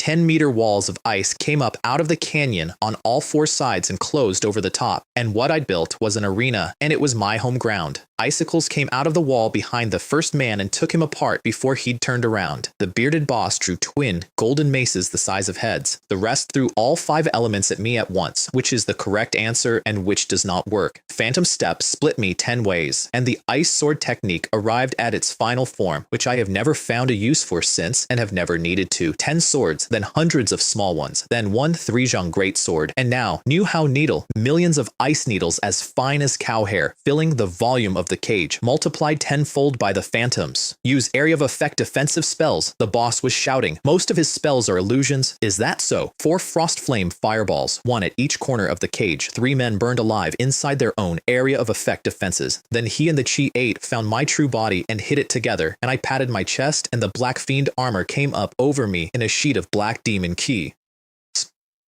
10-meter walls of ice came up out of the canyon on all 4 sides and closed over the top. And what I'd built was an arena, and it was my home ground. Icicles came out of the wall behind the first man and took him apart before he'd turned around. The bearded boss drew twin golden maces the size of heads. The rest threw all 5 elements at me at once, which is the correct answer and which does not work. Phantom Step split me 10 ways, and the ice sword technique arrived at its final form, which I have never found a use for since and have never needed to. 10 swords, then hundreds of small ones, then one 3-zhang great sword, and now New Hao needle, millions of ice needles as fine as cow hair, filling the volume of the cage, multiplied tenfold by the phantoms. Use area of effect defensive spells, the boss was shouting. Most of his spells are illusions. Is that so? 4 frost flame fireballs, 1 at each corner of the cage. 3 men burned alive inside their own area of effect defenses. Then he and the Chi 8 found my true body and hit it together, and I patted my chest and the black fiend armor came up over me in a sheet of black demon ki.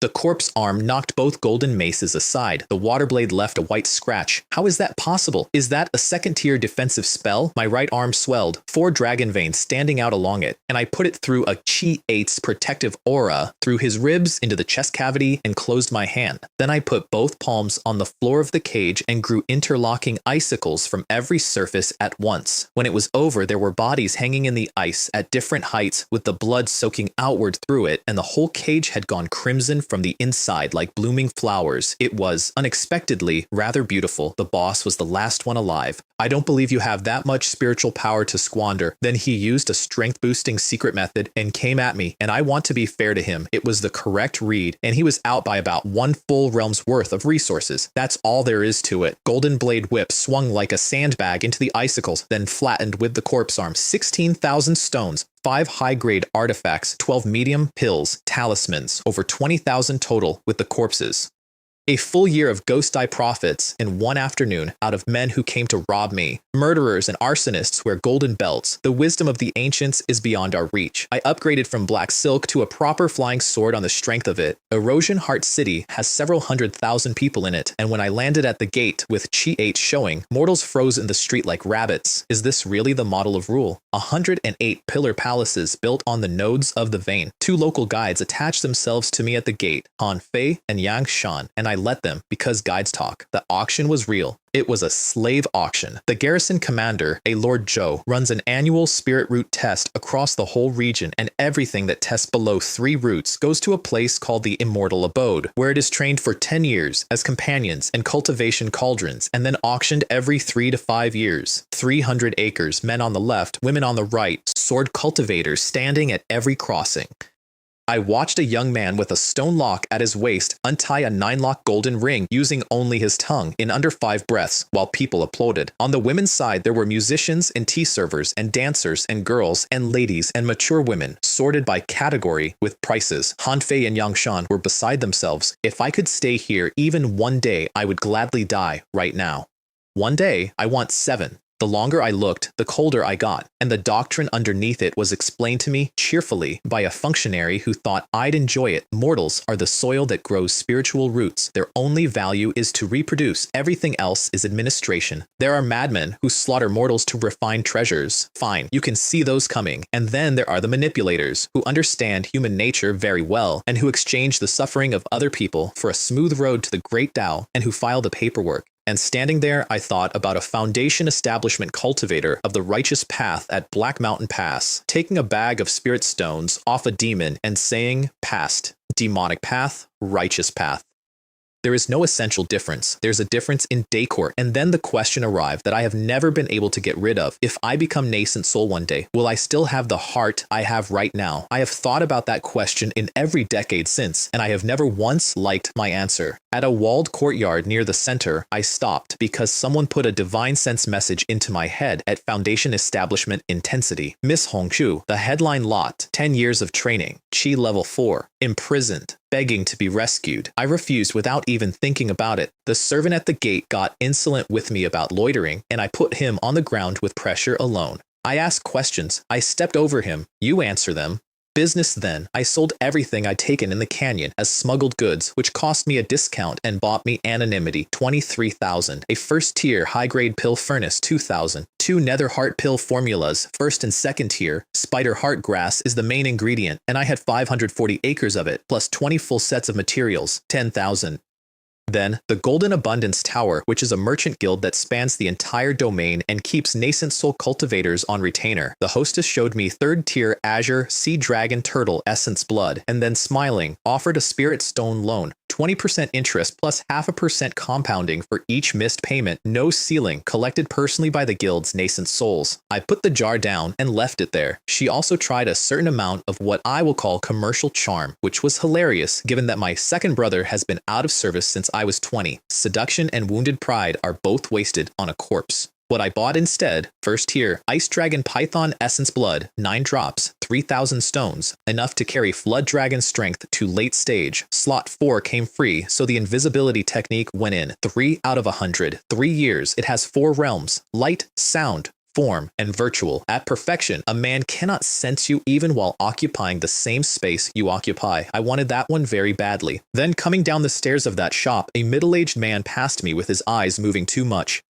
The corpse arm knocked both golden maces aside. The water blade left a white scratch. How is that possible? Is that a second-tier defensive spell? My right arm swelled, 4 dragon veins standing out along it, and I put it through a Chi 8's protective aura, through his ribs into the chest cavity, and closed my hand. Then I put both palms on the floor of the cage and grew interlocking icicles from every surface at once. When it was over, there were bodies hanging in the ice at different heights with the blood soaking outward through it, and the whole cage had gone crimson from the inside like blooming flowers. It was, unexpectedly, rather beautiful. The boss was the last one alive. I don't believe you have that much spiritual power to squander. Then he used a strength-boosting secret method and came at me, and I want to be fair to him. It was the correct read, and he was out by about 1 full realm's worth of resources. That's all there is to it. Golden Blade Whip swung like a sandbag into the icicles, then flattened with the corpse arm. 16,000 stones. 5 high-grade artifacts, 12 medium pills, talismans, over 20,000 total with the corpses. A full year of ghost eye profits in one afternoon out of men who came to rob me. Murderers and arsonists wear golden belts. The wisdom of the ancients is beyond our reach. I upgraded from black silk to a proper flying sword on the strength of it. Erosion Heart City has several 100,000 people in it, and when I landed at the gate with Chi 8 showing, mortals froze in the street like rabbits. Is this really the model of rule? 108 pillar palaces built on the nodes of the vein. 2 local guides attached themselves to me at the gate, Han Fei and Yang Shan, and I let them because guides talk. The auction was real. It was a slave auction. The garrison commander, a Lord Zhou, runs an annual spirit root test across the whole region, and everything that tests below 3 roots goes to a place called the Immortal Abode, where it is trained for 10 years as companions and cultivation cauldrons, and then auctioned every 3 to 5 years. 300 acres, men on the left, women on the right, sword cultivators standing at every crossing. I watched a young man with a stone lock at his waist untie a 9-lock golden ring using only his tongue in under 5 breaths while people applauded. On the women's side, there were musicians and tea servers and dancers and girls and ladies and mature women sorted by category with prices. Han Fei and Yang Shan were beside themselves. If I could stay here even one day, I would gladly die right now. One day, I want 7. The longer I looked, the colder I got, and the doctrine underneath it was explained to me cheerfully by a functionary who thought I'd enjoy it. Mortals are the soil that grows spiritual roots. Their only value is to reproduce. Everything else is administration. There are madmen who slaughter mortals to refine treasures. Fine, you can see those coming. And then there are the manipulators who understand human nature very well and who exchange the suffering of other people for a smooth road to the great Tao and who file the paperwork. And standing there, I thought about a foundation establishment cultivator of the righteous path at Black Mountain Pass, taking a bag of spirit stones off a demon and saying, "Past, demonic path, righteous path." There is no essential difference. There's a difference in decor. And then the question arrived that I have never been able to get rid of. If I become nascent soul one day, will I still have the heart I have right now? I have thought about that question in every decade since, and I have never once liked my answer. At a walled courtyard near the center, I stopped because someone put a divine sense message into my head at Foundation Establishment Intensity. Miss Hongchu, the headline lot, 10 years of training, Chi level 4, imprisoned, begging to be rescued. I refused without even thinking about it. The servant at the gate got insolent with me about loitering, and I put him on the ground with pressure alone. I asked questions. I stepped over him. You answer them. Business then. I sold everything I'd taken in the canyon as smuggled goods, which cost me a discount and bought me anonymity, 23,000. A first-tier high-grade pill furnace, 2,000. 2 nether heart pill formulas, first and second tier. Spider heart grass is the main ingredient, and I had 540 acres of it, plus 20 full sets of materials, 10,000. Then, the Golden Abundance Tower, which is a merchant guild that spans the entire domain and keeps nascent soul cultivators on retainer. The hostess showed me 3rd tier Azure Sea Dragon Turtle Essence Blood, and then smiling, offered a Spirit Stone loan. 20% interest plus 0.5% compounding for each missed payment, no ceiling, collected personally by the guild's nascent souls. I put the jar down and left it there. She also tried a certain amount of what I will call commercial charm, which was hilarious given that my second brother has been out of service since I was 20. Seduction and wounded pride are both wasted on a corpse. What I bought instead, 1st tier, Ice Dragon Python Essence Blood, 9 drops, 3,000 stones, enough to carry Flood Dragon Strength to late stage. Slot 4 came free, so the invisibility technique went in. 3 out of 100. 3 years. It has 4 realms: light, sound, form, and virtual. At perfection, a man cannot sense you even while occupying the same space you occupy. I wanted that one very badly. Then coming down the stairs of that shop, a middle-aged man passed me with his eyes moving too much.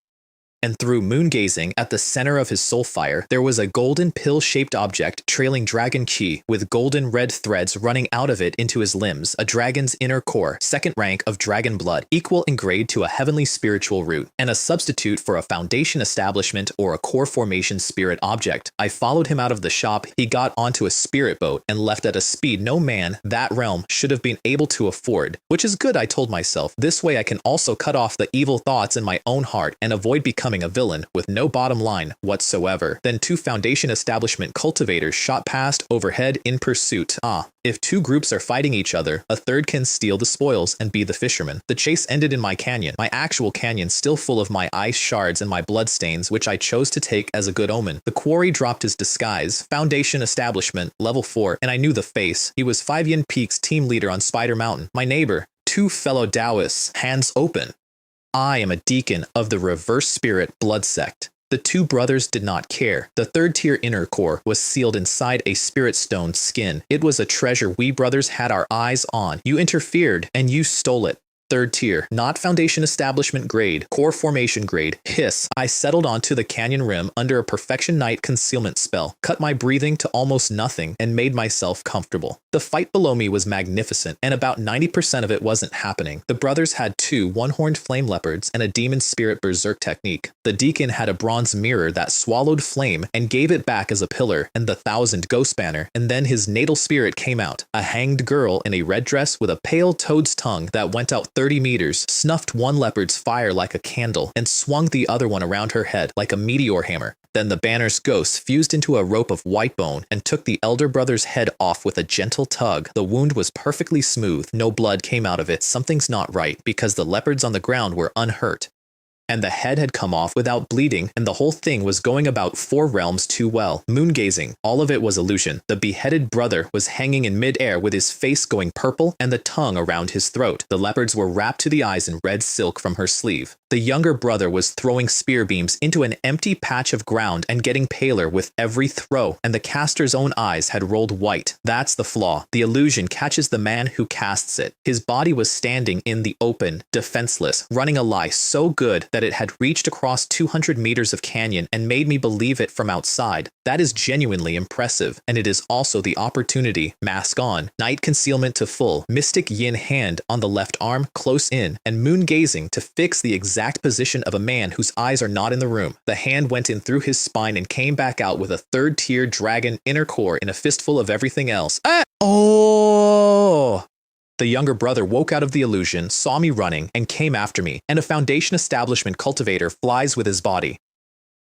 And through moon-gazing at the center of his soul fire, there was a golden pill-shaped object trailing dragon chi, with golden red threads running out of it into his limbs, a dragon's inner core, 2nd rank of dragon blood, equal in grade to a heavenly spiritual root, and a substitute for a foundation establishment or a core formation spirit object. I followed him out of the shop. He got onto a spirit boat and left at a speed no man that realm should have been able to afford, which is good, I told myself. This way I can also cut off the evil thoughts in my own heart and avoid becoming a villain with no bottom line whatsoever. Then 2 foundation establishment cultivators shot past overhead in pursuit. If 2 groups are fighting each other, a 3rd can steal the spoils and be the fisherman. The chase ended in my canyon, my actual canyon still full of my ice shards and my bloodstains, which I chose to take as a good omen. The quarry dropped his disguise, foundation establishment, level 4, and I knew the face. He was 5 Yin Peak's team leader on Spider Mountain, my neighbor, 2 fellow Taoists, hands open. I am a deacon of the Reverse Spirit Blood Sect. The 2 brothers did not care. The 3rd tier inner core was sealed inside a spirit stone skin. It was a treasure we brothers had our eyes on. You interfered and you stole it. 3rd tier, not foundation establishment grade, core formation grade, hiss. I settled onto the canyon rim under a perfection night concealment spell, cut my breathing to almost nothing, and made myself comfortable. The fight below me was magnificent, and about 90% of it wasn't happening. The brothers had 2 one-horned flame leopards and a demon spirit berserk technique. The deacon had a bronze mirror that swallowed flame and gave it back as a pillar, and the 1,000 ghost banner, and then his natal spirit came out, a hanged girl in a red dress with a pale toad's tongue that went out 30 meters, snuffed one leopard's fire like a candle, and swung the other one around her head like a meteor hammer. Then the banner's ghost fused into a rope of white bone and took the elder brother's head off with a gentle tug. The wound was perfectly smooth. No blood came out of it. Something's not right, because the leopards on the ground were unhurt. And the head had come off without bleeding, and the whole thing was going about 4 realms too well. Moon-gazing, all of it was illusion. The beheaded brother was hanging in mid-air with his face going purple and the tongue around his throat. The leopards were wrapped to the eyes in red silk from her sleeve. The younger brother was throwing spear beams into an empty patch of ground and getting paler with every throw, and the caster's own eyes had rolled white. That's the flaw. The illusion catches the man who casts it. His body was standing in the open, defenseless, running a lie so good that it had reached across 200 meters of canyon and made me believe it from outside. That is genuinely impressive, and it is also the opportunity. Mask on, night concealment to full, mystic yin hand on the left arm close in, and moon gazing to fix the exact position of a man whose eyes are not in the room. The hand went in through his spine and came back out with a 3rd tier dragon inner core in a fistful of everything else. Oh! The younger brother woke out of the illusion, saw me running, and came after me, and a foundation establishment cultivator flies with his body.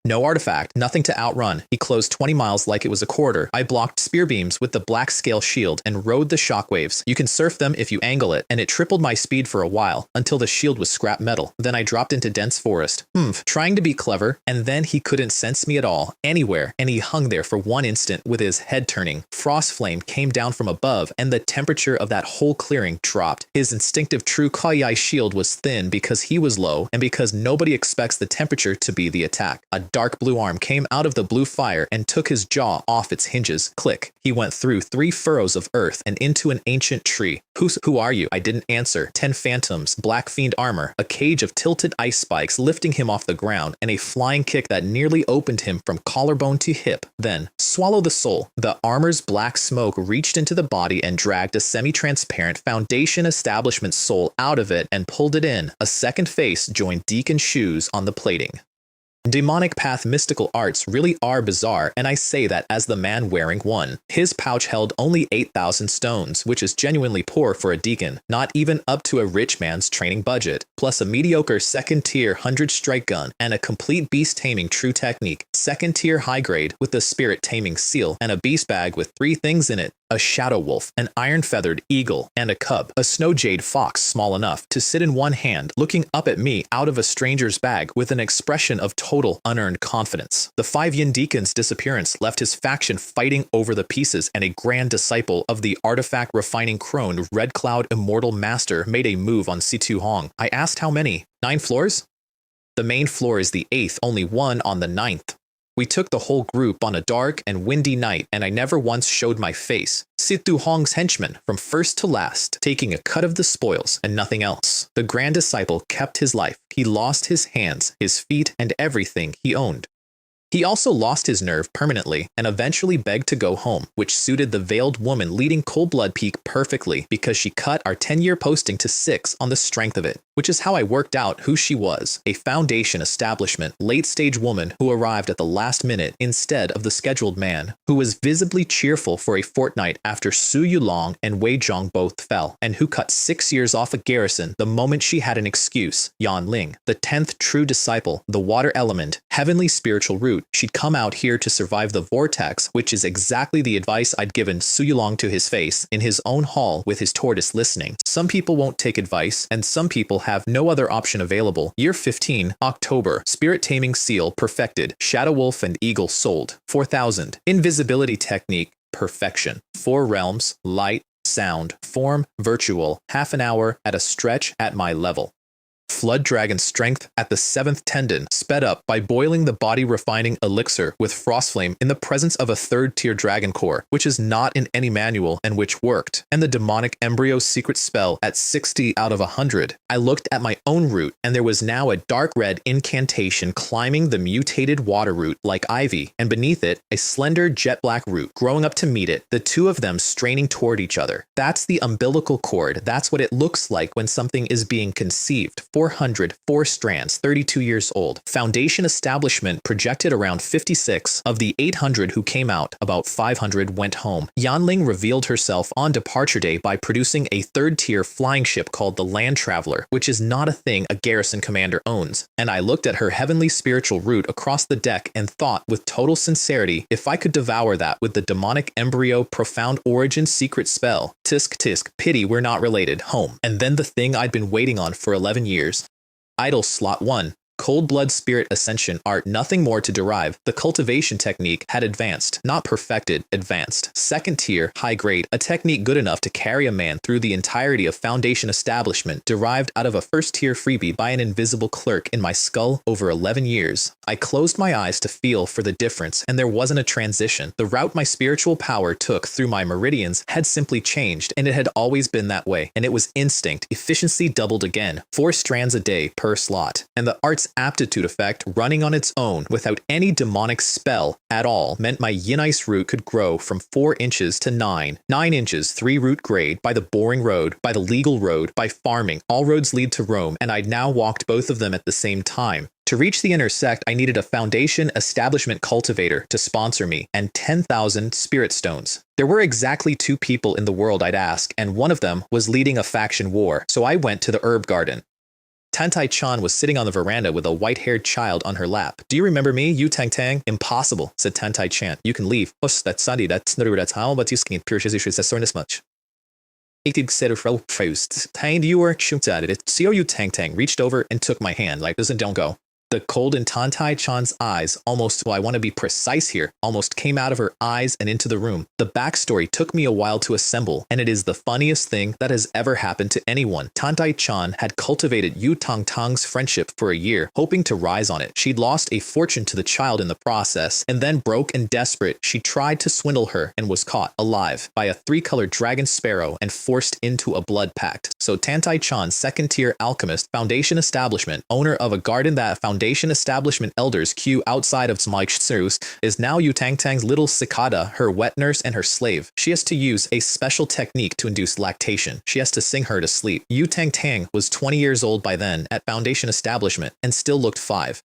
No artifact, nothing to outrun. He closed 20 miles like it was a quarter. I blocked spear beams with the black scale shield and rode the shockwaves. You can surf them if you angle it, and it tripled my speed for a while, until the shield was scrap metal. Then I dropped into dense forest. Trying to be clever, and then he couldn't sense me at all, anywhere, and he hung there for one instant with his head turning. Frost flame came down from above, and the temperature of that whole clearing dropped. His instinctive true Kaiyai shield was thin because he was low, and because nobody expects the temperature to be the attack. A dark blue arm came out of the blue fire and took his jaw off its hinges. Click. He went through 3 furrows of earth and into an ancient tree. Who are you? I didn't answer. 10 phantoms, black fiend armor, a cage of tilted ice spikes lifting him off the ground, and a flying kick that nearly opened him from collarbone to hip. Then, swallow the soul. The armor's black smoke reached into the body and dragged a semi-transparent foundation establishment soul out of it and pulled it in. A second face joined Deacon shoes on the plating. Demonic path mystical arts really are bizarre, and I say that as the man wearing one. His pouch held only 8,000 stones, which is genuinely poor for a deacon, not even up to a rich man's training budget, plus a mediocre second-tier 100-strike gun and a complete beast-taming true technique, second-tier high-grade with the spirit-taming seal, and a beast bag with 3 things in it. A shadow wolf, an iron-feathered eagle, and a cub, a snow jade fox small enough to sit in one hand, looking up at me out of a stranger's bag with an expression of total unearned confidence. The 5 Yin deacon's disappearance left his faction fighting over the pieces, and a grand disciple of the artifact refining crone Red Cloud Immortal Master made a move on Situ Hong. I asked how many? 9 floors? The main floor is the 8th, only one on the 9th. We took the whole group on a dark and windy night, and I never once showed my face. Situ Hong's henchman, from first to last, taking a cut of the spoils and nothing else. The grand disciple kept his life. He lost his hands, his feet, and everything he owned. He also lost his nerve permanently and eventually begged to go home, which suited the veiled woman leading Cold Blood Peak perfectly because she cut our 10-year posting to 6 on the strength of it, which is how I worked out who she was, a foundation establishment, late-stage woman who arrived at the last minute instead of the scheduled man, who was visibly cheerful for a fortnight after Su Yulong and Wei Zhong both fell, and who cut 6 years off a garrison the moment she had an excuse. Yan Ling, the 10th true disciple, the water element, heavenly spiritual root. She'd come out here to survive the vortex, which is exactly the advice I'd given Su Yulong to his face in his own hall with his tortoise listening. Some people won't take advice, and some people have no other option available. Year 15, October. Spirit taming seal perfected. Shadow wolf and eagle sold. 4,000. Invisibility technique perfection. 4 realms, light, sound, form, virtual, half an hour at a stretch at my level. Flood dragon strength at the 7th tendon, sped up by boiling the body refining elixir with frostflame in the presence of a 3rd tier dragon core, which is not in any manual and which worked, and the demonic embryo secret spell at 60 out of 100. I looked at my own root, and there was now a dark red incantation climbing the mutated water root like ivy, and beneath it, a slender jet black root growing up to meet it, the 2 of them straining toward each other. That's the umbilical cord. That's what it looks like when something is being conceived. 400, 4 strands, 32 years old. Foundation establishment projected around 56. Of the 800 who came out, about 500 went home. Yanling revealed herself on departure day by producing a 3rd-tier flying ship called the Land Traveler, which is not a thing a garrison commander owns. And I looked at her heavenly spiritual root across the deck and thought with total sincerity, if I could devour that with the demonic embryo profound origin secret spell. Tisk tisk, pity we're not related, home. And then the thing I'd been waiting on for 11 years. Idle slot 1. Cold blood spirit ascension art, nothing more to derive. The cultivation technique had advanced, not perfected, advanced. 2nd tier, high grade, a technique good enough to carry a man through the entirety of foundation establishment, derived out of a 1st tier freebie by an invisible clerk in my skull over 11 years. I closed my eyes to feel for the difference, and there wasn't a transition. The route my spiritual power took through my meridians had simply changed, and it had always been that way, and it was instinct. Efficiency doubled again, 4 strands a day per slot, and the art's aptitude effect running on its own without any demonic spell at all meant my yin ice root could grow from 4 inches to 9 inches 3 root grade by the boring road, by the legal road, by farming. All roads lead to Rome, and I'd now walked both of them at the same time. To reach the inner sect, I needed a foundation establishment cultivator to sponsor me and 10,000 spirit stones. There were exactly 2 people in the world I'd ask, and one of them was leading a faction war, so I went to the herb garden. Tantai-chan was sitting on the veranda with a white-haired child on her lap. Do you remember me, Yu Tang Tang? Impossible, said Tantai-chan. You can leave. That's Sunday, that's how about you skin pure this much. Tang Yu Tang Tang reached over and took my hand, like, listen, don't go. The cold in Tantai Chan's eyes almost, well, I want to be precise here, almost came out of her eyes and into the room. The backstory took me a while to assemble, and it is the funniest thing that has ever happened to anyone. Tantai Chan had cultivated Yu Tang Tang's friendship for a year, hoping to rise on it. She'd lost a fortune to the child in the process, and then broke and desperate, she tried to swindle her and was caught alive by a 3-colored dragon sparrow and forced into a blood pact. So Tantai Chan, second-tier alchemist, foundation establishment, owner of a garden that foundation establishment elders queue outside of Smaich's, is now Yu Tang Tang's little cicada, her wet nurse and her slave. She has to use a special technique to induce lactation. She has to sing her to sleep. Yu Tang Tang was 20 years old by then at foundation establishment and still looked 5.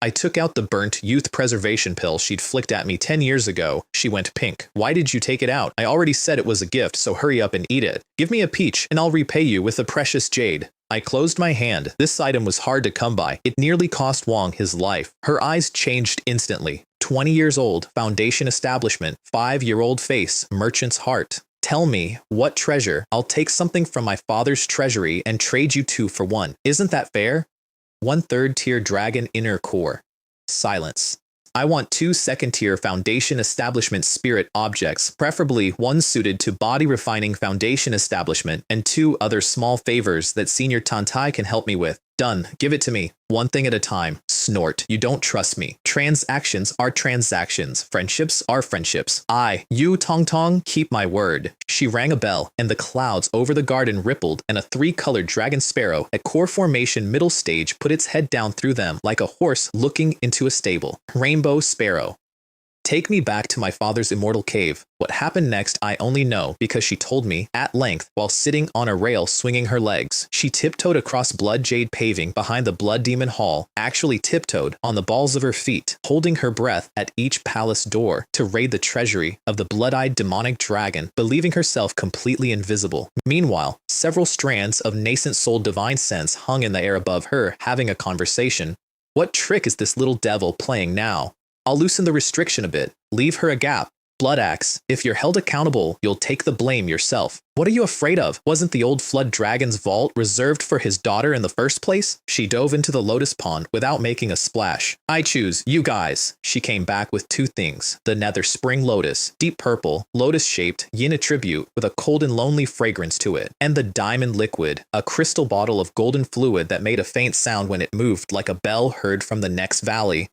I took out the burnt youth preservation pill she'd flicked at me 10 years ago. She went pink. Why did you take it out? I already said it was a gift, so hurry up and eat it. Give me a peach and I'll repay you with the precious jade. I closed my hand. This item was hard to come by. It nearly cost Wang his life. Her eyes changed instantly. 20 years old, foundation establishment, 5-year-old face, merchant's heart. Tell me, what treasure? I'll take something from my father's treasury and trade you 2 for 1. Isn't that fair? 1 3rd-tier dragon inner core. Silence. I want 2 2nd-tier foundation establishment spirit objects, preferably 1 suited to body refining foundation establishment and 2 other small favors that Senior Tantai can help me with. Done. Give it to me. 1 thing at a time. Snort. You don't trust me. Transactions are transactions. Friendships are friendships. Yu Tong Tong, keep my word. She rang a bell, and the clouds over the garden rippled, and a 3-colored dragon sparrow at core formation middle stage put its head down through them like a horse looking into a stable. Rainbow sparrow. Take me back to my father's immortal cave. What happened next I only know because she told me at length while sitting on a rail swinging her legs. She tiptoed across blood jade paving behind the blood demon hall, actually tiptoed on the balls of her feet, holding her breath at each palace door to raid the treasury of the blood-eyed demonic dragon, believing herself completely invisible. Meanwhile, several strands of nascent soul divine sense hung in the air above her, having a conversation. What trick is this little devil playing now? I'll loosen the restriction a bit. Leave her a gap. Blood axe. If you're held accountable, you'll take the blame yourself. What are you afraid of? Wasn't the old flood dragon's vault reserved for his daughter in the first place? She dove into the lotus pond without making a splash. I choose you guys. She came back with 2 things. The nether spring lotus, deep purple, lotus-shaped, yin attribute with a cold and lonely fragrance to it. And the diamond liquid, a crystal bottle of golden fluid that made a faint sound when it moved like a bell heard from the next valley.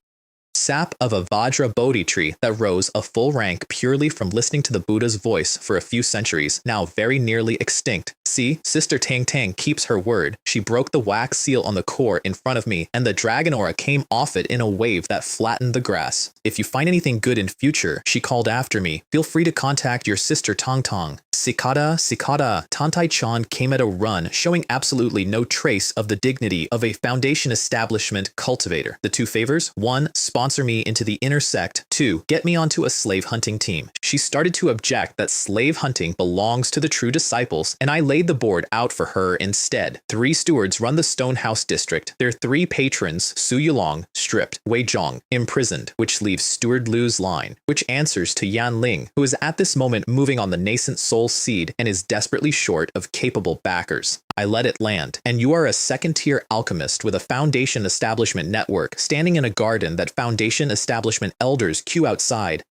Sap of a Vajra Bodhi tree that rose a full rank purely from listening to the Buddha's voice for a few centuries, now very nearly extinct. See, Sister Tang Tang keeps her word. She broke the wax seal on the core in front of me, and the dragon aura came off it in a wave that flattened the grass. If you find anything good in future, she called after me, feel free to contact your sister Tong Tong. Cicada, cicada. Tantai Chan came at a run, showing absolutely no trace of the dignity of a foundation establishment cultivator. The 2 favors: 1, sponsor me into the inner sect. 2, get me onto a slave hunting team. She started to object that slave hunting belongs to the true disciples, and I laid the board out for her instead. 3 stewards run the Stonehouse district. Their 3 patrons: Su Yulong, stripped; Wei Zhong, imprisoned, which leaves Steward Lu's line, which answers to Yan Ling, who is at this moment moving on the nascent soul seed and is desperately short of capable backers. I let it land. And you are a 2nd-tier alchemist with a foundation establishment network, standing in a garden that foundation establishment elders queue outside.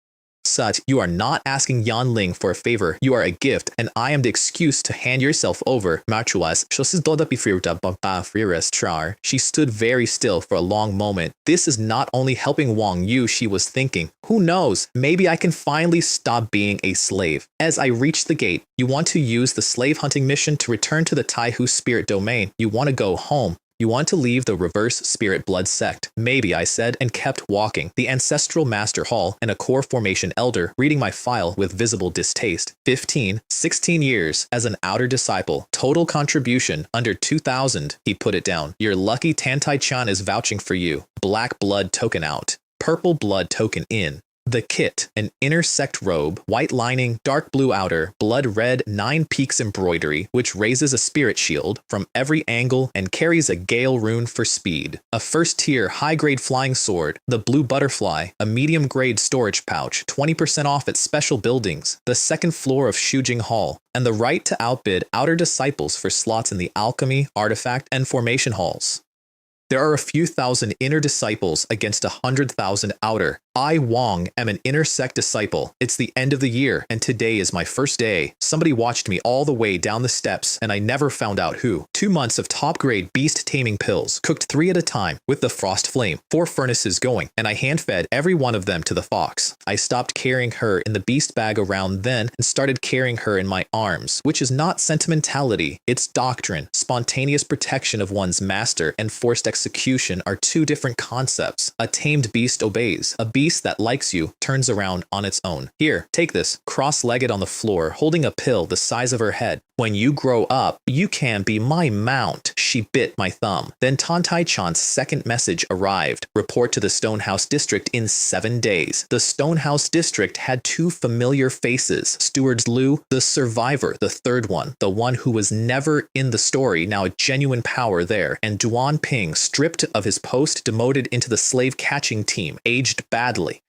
Sut, you are not asking Yan Ling for a favor, you are a gift, and I am the excuse to hand yourself over. She stood very still for a long moment. This is not only helping Wang Yu, she was thinking. Who knows, maybe I can finally stop being a slave. As I reached the gate, you want to use the slave hunting mission to return to the Taihu spirit domain. You want to go home. You want to leave the reverse spirit blood sect. Maybe, I said, and kept walking. The ancestral master hall and a core formation elder reading my file with visible distaste. 16 years as an outer disciple. Total contribution under 2,000. He put it down. Your lucky Tantai Chan is vouching for you. Black blood token out. Purple blood token in. The kit, an inner sect robe, white lining, dark blue outer, blood red 9 peaks embroidery, which raises a spirit shield from every angle and carries a gale rune for speed. A 1st-tier high-grade flying sword, the blue butterfly, a medium-grade storage pouch, 20% off at special buildings, the 2nd floor of Shujing Hall, and the right to outbid outer disciples for slots in the alchemy, artifact, and formation halls. There are a few thousand inner disciples against 100,000 outer. I, Wang, am an inner sect disciple. It's the end of the year, and today is my first day. Somebody watched me all the way down the steps, and I never found out who. 2 months of top-grade beast-taming pills, cooked 3 at a time, with the frost flame, 4 furnaces going, and I hand-fed every one of them to the fox. I stopped carrying her in the beast bag around then, and started carrying her in my arms, which is not sentimentality, it's doctrine. Spontaneous protection of one's master and forced execution are 2 different concepts. A tamed beast obeys. A beast that likes you turns around on its own. Here, take this, cross-legged on the floor, holding a pill the size of her head. When you grow up, you can be my mount. She bit my thumb. Then Tantai-chan's second message arrived. Report to the Stonehouse District in 7 days. The Stonehouse District had 2 familiar faces. Stewards Liu, the survivor, the third one, the one who was never in the story, now a genuine power there, and Duan Ping, stripped of his post, demoted into the slave-catching team, aged badly,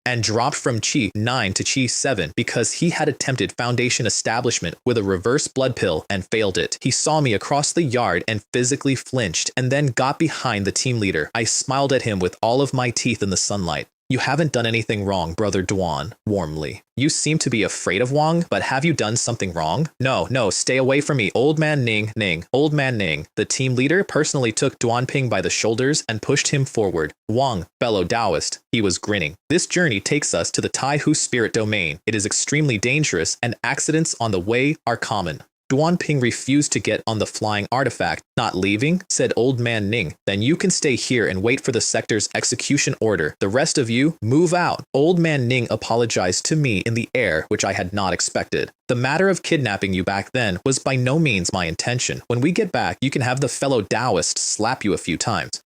and dropped from Chi 9 to Chi 7 because he had attempted Foundation establishment with a reverse blood pill and failed it. He saw me across the yard and physically flinched, and then got behind the team leader. I smiled at him with all of my teeth in the sunlight. You haven't done anything wrong, Brother Duan, warmly. You seem to be afraid of Wang, but have you done something wrong? No, stay away from me, old man Ning, old man Ning. The team leader personally took Duan Ping by the shoulders and pushed him forward. Wang, fellow Taoist, he was grinning. This journey takes us to the Taihu spirit domain. It is extremely dangerous, and accidents on the way are common. Duan Ping refused to get on the flying artifact. Not leaving, said old man Ning. Then you can stay here and wait for the sector's execution order. The rest of you, move out. Old man Ning apologized to me in the air, which I had not expected. The matter of kidnapping you back then was by no means my intention. When we get back, you can have the fellow Taoist slap you a few times.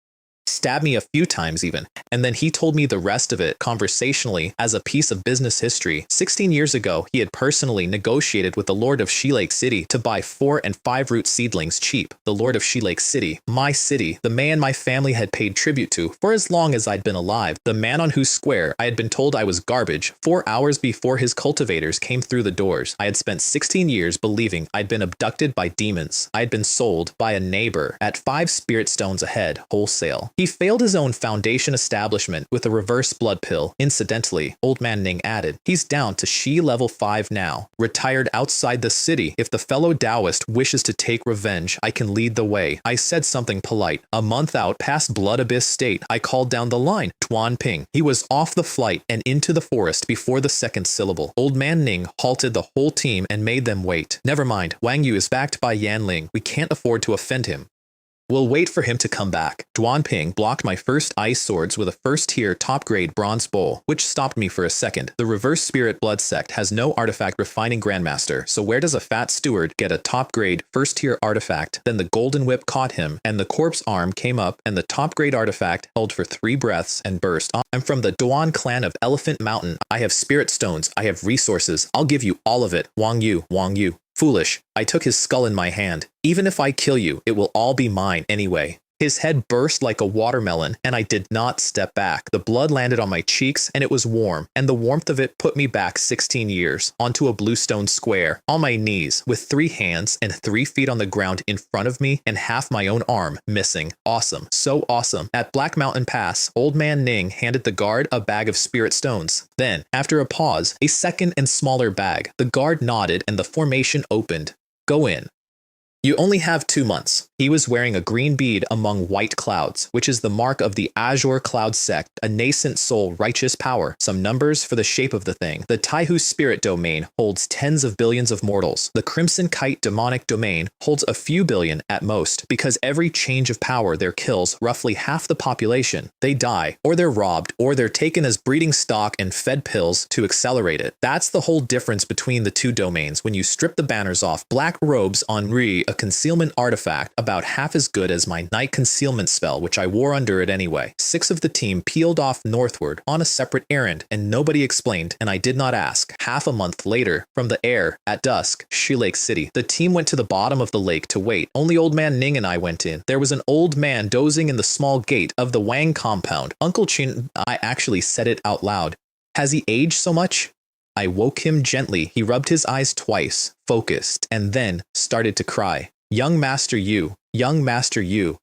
Stab me a few times even, and then he told me the rest of it conversationally as a piece of business history. 16 years ago, he had personally negotiated with the Lord of She Lake City to buy 4 and 5 root seedlings cheap. The Lord of She Lake City, my city, the man my family had paid tribute to for as long as I'd been alive, the man on whose square I had been told I was garbage 4 hours before his cultivators came through the doors. I had spent 16 years believing I'd been abducted by demons. I had been sold by a neighbor at 5 spirit stones ahead, wholesale. He failed his own Foundation establishment with a reverse blood pill. Incidentally, old man Ning added, he's down to Shi level 5 now, retired outside the city. If the fellow Taoist wishes to take revenge, I can lead the way. I said something polite. A month out past Blood Abyss State, I called down the line, Duan Ping. He was off the flight and into the forest before the second syllable. Old man Ning halted the whole team and made them wait. Never mind, Wang Yu is backed by Yanling. We can't afford to offend him. We'll wait for him to come back. Duan Ping blocked my first ice swords with a first-tier top-grade bronze bowl, which stopped me for a second. The Reverse Spirit Blood Sect has no artifact refining grandmaster, so where does a fat steward get a top-grade first-tier artifact? Then the golden whip caught him, and the corpse arm came up, and the top-grade artifact held for 3 breaths and burst. I'm from the Duan clan of Elephant Mountain. I have spirit stones. I have resources. I'll give you all of it. Wang Yu, Wang Yu. Foolish. I took his skull in my hand. Even if I kill you, it will all be mine anyway. His head burst like a watermelon, and I did not step back. The blood landed on my cheeks, and it was warm, and the warmth of it put me back 16 years, onto a bluestone square, on my knees, with 3 hands and 3 feet on the ground in front of me, and half my own arm missing. Awesome. So awesome. At Black Mountain Pass, old man Ning handed the guard a bag of spirit stones. Then, after a pause, a second and smaller bag. The guard nodded, and the formation opened. Go in. You only have 2 months. He was wearing a green bead among white clouds, which is the mark of the Azure Cloud Sect, a nascent soul righteous power. Some numbers for the shape of the thing. The Taihu spirit domain holds tens of billions of mortals. The Crimson Kite demonic domain holds a few billion at most, because every change of power there kills roughly half the population. They die, or they're robbed, or they're taken as breeding stock and fed pills to accelerate it. That's the whole difference between the 2 domains. When you strip the banners off, black robes on Ri, a concealment artifact about half as good as my night concealment spell, which I wore under it anyway. 6 of the team peeled off northward on a separate errand, and nobody explained, and I did not ask. Half a month later, from the air, at dusk, She Lake City, the team went to the bottom of the lake to wait. Only old man Ning and I went in. There was an old man dozing in the small gate of the Wang compound. Uncle Chin, I actually said it out loud. Has he aged so much? I woke him gently. He rubbed his eyes twice, focused, and then started to cry. Young Master Yu, young Master Yu.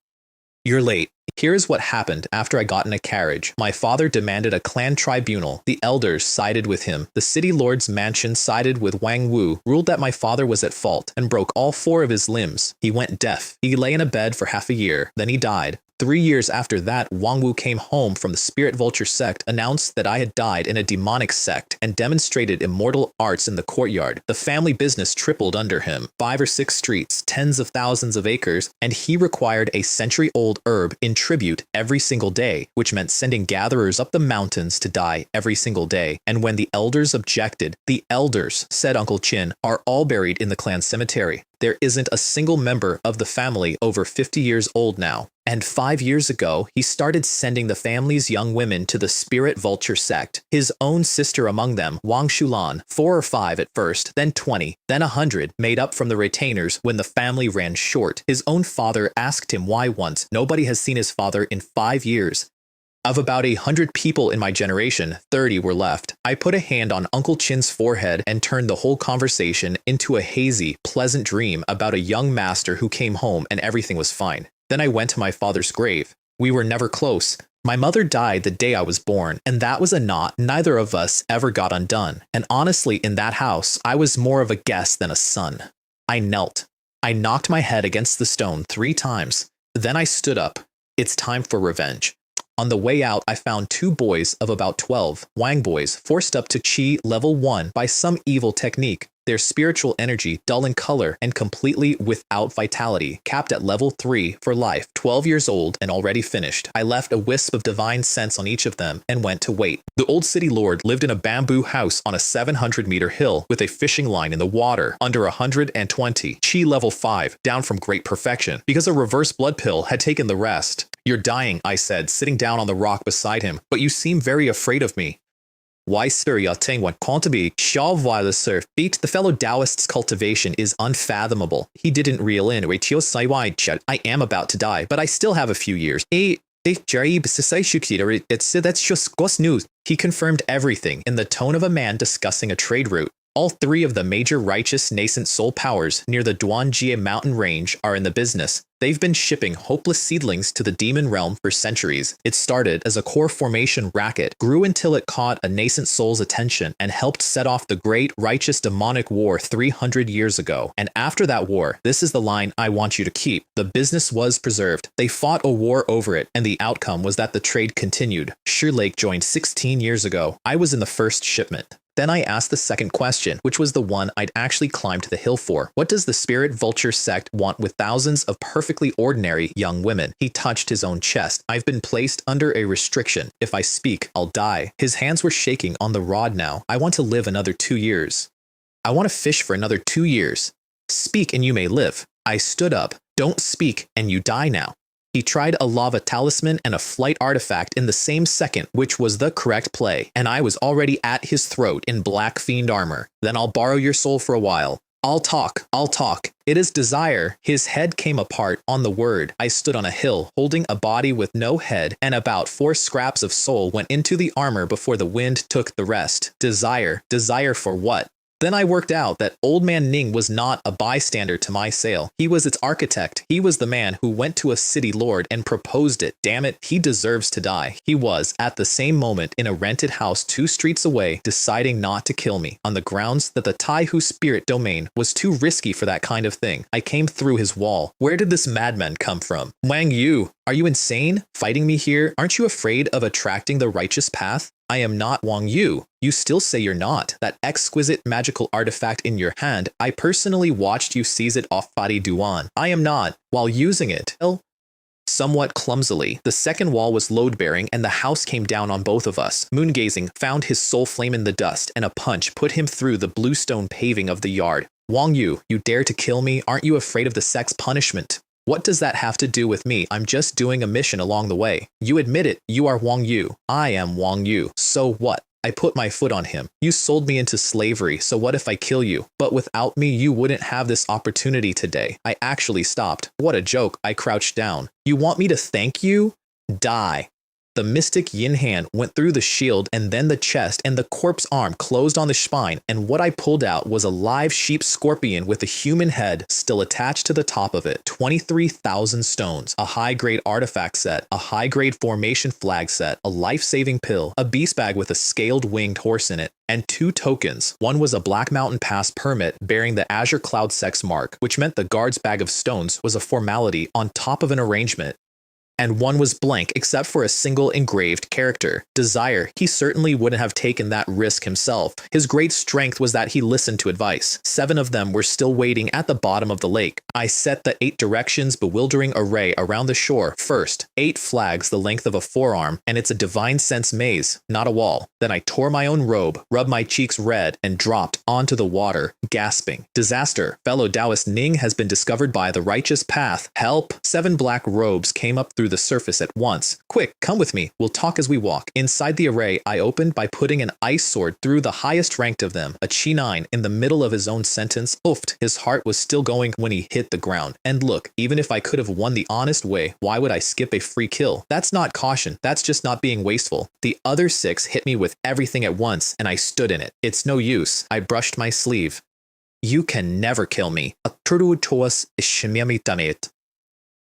You're late. Here is what happened after I got in a carriage. My father demanded a clan tribunal. The elders sided with him. The city lord's mansion sided with Wang Yu, ruled that my father was at fault, and broke all 4 of his limbs. He went deaf. He lay in a bed for half a year. Then he died. 3 years after that, Wang Yu came home from the Spirit Vulture sect, announced that I had died in a demonic sect, and demonstrated immortal arts in the courtyard. The family business tripled under him. 5 or 6 streets, tens of thousands of acres, and he required a century-old herb in tribute every single day, which meant sending gatherers up the mountains to die every single day. And when the elders objected, the elders, said Uncle Chin, are all buried in the clan cemetery. There isn't a single member of the family over 50 years old now. And 5 years ago, he started sending the family's young women to the Spirit Vulture sect. His own sister among them, Wang Shulan, 4 or 5 at first, then 20, then 100, made up from the retainers when the family ran short. His own father asked him why once. Nobody has seen his father in 5 years. Of about 100 people in my generation, 30 were left. I put a hand on Uncle Chin's forehead and turned the whole conversation into a hazy, pleasant dream about a young master who came home and everything was fine. Then I went to my father's grave. We were never close. My mother died the day I was born, and that was a knot neither of us ever got undone. And honestly, in that house, I was more of a guest than a son. I knelt. I knocked my head against the stone 3 times. Then I stood up. It's time for revenge. On the way out, I found 2 boys of about 12, Wang boys, forced up to Qi level 1 by some evil technique. Their spiritual energy dull in color and completely without vitality, capped at level 3 for life, 12 years old and already finished. I left a wisp of divine sense on each of them and went to wait. The old city lord lived in a bamboo house on a 700-meter hill with a fishing line in the water, under 120, Qi level 5, down from great perfection, because a reverse blood pill had taken the rest. You're dying, I said, sitting down on the rock beside him, but you seem very afraid of me. Why, sir, Cultivate, the fellow Taoist's cultivation is unfathomable. He didn't reel in. I am about to die, but I still have a few years. That's just good news. He confirmed everything in the tone of a man discussing a trade route. All 3 of the major righteous nascent soul powers near the Duanjie mountain range are in the business. They've been shipping hopeless seedlings to the demon realm for centuries. It started as a core formation racket, grew until it caught a nascent soul's attention, and helped set off the great righteous demonic war 300 years ago. And after that war, this is the line I want you to keep. The business was preserved. They fought a war over it, and the outcome was that the trade continued. Lake joined 16 years ago. I was in the first shipment. Then I asked the second question, which was the one I'd actually climbed the hill for. What does the Spirit Vulture sect want with thousands of perfectly ordinary young women? He touched his own chest. I've been placed under a restriction. If I speak, I'll die. His hands were shaking on the rod now. I want to live another 2 years. I want to fish for another 2 years. Speak and you may live. I stood up. Don't speak and you die now. He tried a lava talisman and a flight artifact in the same second, which was the correct play, and I was already at his throat in black fiend armor. Then I'll borrow your soul for a while. I'll talk. It is desire. His head came apart on the word. I stood on a hill, holding a body with no head, and about 4 scraps of soul went into the armor before the wind took the rest. Desire. Desire for what? Then I worked out that Old Man Ning was not a bystander to my sale. He was its architect. He was the man who went to a city lord and proposed it. Damn it, he deserves to die. He was, at the same moment, in a rented house 2 streets away, deciding not to kill me, on the grounds that the Taihu spirit domain was too risky for that kind of thing. I came through his wall. Where did this madman come from? Wang Yu, are you insane? Fighting me here? Aren't you afraid of attracting the righteous path? I am not Wang Yu. You still say you're not. That exquisite magical artifact in your hand, I personally watched you seize it off Fadi Duan. I am not. While using it, somewhat clumsily, the second wall was load-bearing and the house came down on both of us. Moongazing found his soul flame in the dust, and a punch put him through the bluestone paving of the yard. Wang Yu, you dare to kill me? Aren't you afraid of the sect's punishment? What does that have to do with me? I'm just doing a mission along the way. You admit it. You are Wang Yu. I am Wang Yu. So what? I put my foot on him. You sold me into slavery, so what if I kill you? But without me, you wouldn't have this opportunity today. I actually stopped. What a joke. I crouched down. You want me to thank you? Die. The mystic yin hand went through the shield and then the chest, and the corpse arm closed on the spine, and what I pulled out was a live sheep scorpion with a human head still attached to the top of it. 23,000 stones, a high-grade artifact set, a high-grade formation flag set, a life-saving pill, a beast bag with a scaled winged horse in it, and 2 tokens. One was a Black Mountain Pass permit bearing the Azure Cloud Sex mark, which meant the guard's bag of stones was a formality on top of an arrangement. And one was blank except for a single engraved character. Desire. He certainly wouldn't have taken that risk himself. His great strength was that he listened to advice. 7 of them were still waiting at the bottom of the lake. I set the 8 directions bewildering array around the shore. First, 8 flags the length of a forearm, and it's a divine sense maze, not a wall. Then I tore my own robe, rubbed my cheeks red, and dropped onto the water, gasping. Disaster. Fellow Taoist Ning has been discovered by the righteous path. Help. 7 black robes came up through the surface at once. Quick, come with me. We'll talk as we walk. Inside the array, I opened by putting an ice sword through the highest ranked of them, a Chi 9, in the middle of his own sentence. Oofed. His heart was still going when he hit the ground. And look, even if I could have won the honest way, why would I skip a free kill? That's not caution. That's just not being wasteful. The other 6 hit me with everything at once, and I stood in it. It's no use. I brushed my sleeve. You can never kill me.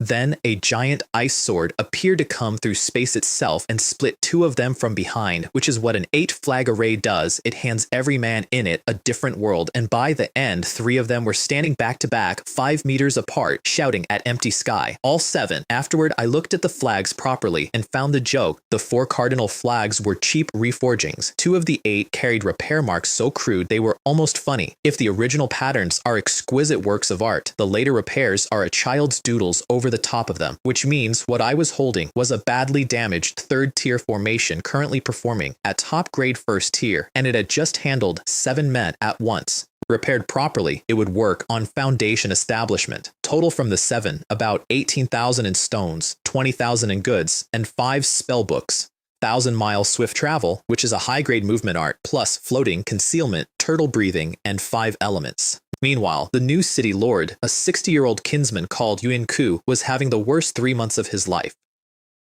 Then a giant ice sword appeared to come through space itself and split 2 of them from behind, which is what an 8 flag array does. It hands every man in it a different world, and by the end, 3 of them were standing back to back, 5 meters apart, shouting at empty sky. All 7. Afterward, I looked at the flags properly and found the joke. The 4 cardinal flags were cheap reforgings. 2 of the 8 carried repair marks so crude they were almost funny. If the original patterns are exquisite works of art, the later repairs are a child's doodles over the top of them, which means what I was holding was a badly damaged 3rd tier formation currently performing at top grade 1st tier, and it had just handled 7 men at once. Repaired properly, it would work on Foundation establishment. Total from the 7, about 18,000 in stones, 20,000 in goods, and 5 spell books. 1,000-mile swift travel, which is a high-grade movement art, plus floating, concealment, turtle breathing, and 5 elements. Meanwhile, the new city lord, a 60-year-old kinsman called Yuan Ku, was having the worst 3 months of his life.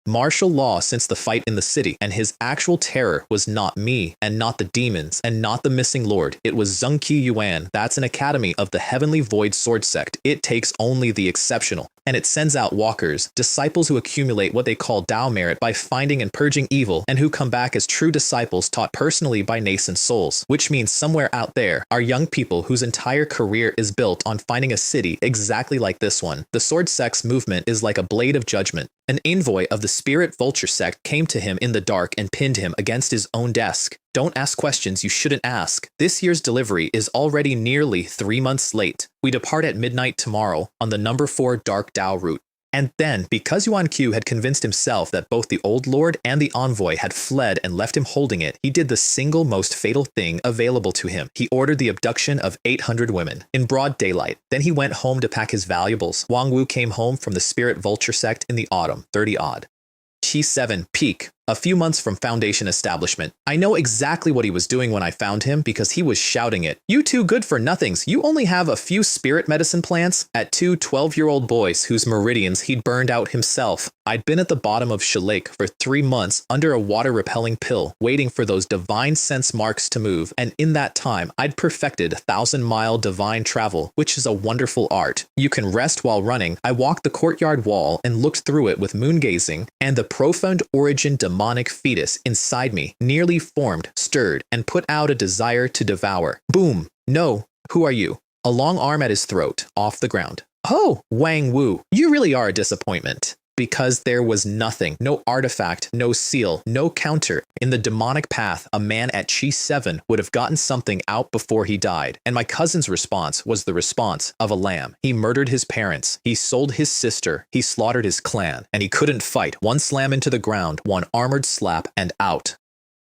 Martial law since the fight in the city, and his actual terror was not me, and not the demons, and not the missing lord. It was Zhengqi Yuan. That's an academy of the Heavenly Void Sword Sect. It takes only the exceptional, and it sends out walkers, disciples who accumulate what they call Tao merit by finding and purging evil, and who come back as true disciples taught personally by nascent souls, which means somewhere out there are young people whose entire career is built on finding a city exactly like this one. The Sword Sect's movement is like a blade of judgment. An envoy of the Spirit Vulture Sect came to him in the dark and pinned him against his own desk. Don't ask questions you shouldn't ask. This year's delivery is already nearly 3 months late. We depart at midnight tomorrow on the number 4 Dark Tao route. And then, because Yuan Q had convinced himself that both the Old Lord and the envoy had fled and left him holding it, he did the single most fatal thing available to him. He ordered the abduction of 800 women in broad daylight. Then he went home to pack his valuables. Wang Yu came home from the Spirit Vulture Sect in the autumn, 30-odd. Chi 7 Peak. A few months from Foundation establishment. I know exactly what he was doing when I found him because he was shouting it. You 2 good for nothings. You only have a few spirit medicine plants? At 2 12-year-old boys whose meridians he'd burned out himself. I'd been at the bottom of Lake for 3 months under a water-repelling pill, waiting for those divine sense marks to move, and in that time, I'd perfected 1,000-mile divine travel, which is a wonderful art. You can rest while running. I walked the courtyard wall and looked through it with moon-gazing, and the profound origin demonic fetus inside me nearly formed, stirred, and put out a desire to devour. Boom! No, who are you? A long arm at his throat, off the ground. Oh, Wang Yu, you really are a disappointment. Because there was nothing, no artifact, no seal, no counter. In the demonic path, a man at Chi 7 would have gotten something out before he died. And my cousin's response was the response of a lamb. He murdered his parents, he sold his sister, he slaughtered his clan, and he couldn't fight. One slam into the ground, one armored slap, and out.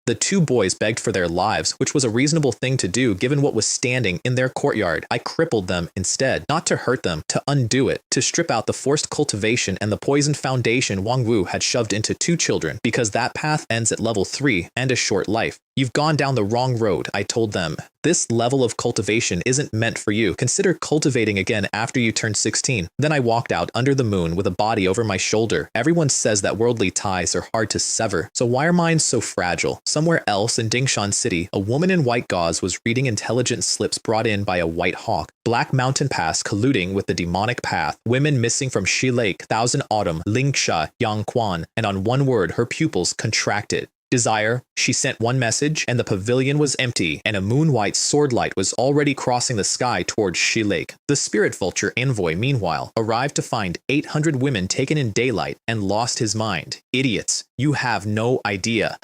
The 2 boys begged for their lives, which was a reasonable thing to do given what was standing in their courtyard. I crippled them instead, not to hurt them, to undo it, to strip out the forced cultivation and the poisoned foundation Wang Yu had shoved into 2 children, because that path ends at level 3 and a short life. You've gone down the wrong road, I told them. This level of cultivation isn't meant for you. Consider cultivating again after you turn 16. Then I walked out under the moon with a body over my shoulder. Everyone says that worldly ties are hard to sever, so why are mine so fragile? Somewhere else in Dingshan City, a woman in white gauze was reading intelligence slips brought in by a white hawk. Black Mountain Pass colluding with the demonic path. Women missing from Shi Lake, Thousand Autumn, Lingsha, Yangquan, and on one word, her pupils contracted. Desire. She sent one message, and the pavilion was empty, and a moon-white sword light was already crossing the sky towards Shi Lake. The spirit vulture envoy, meanwhile, arrived to find 800 women taken in daylight and lost his mind. Idiots, you have no idea.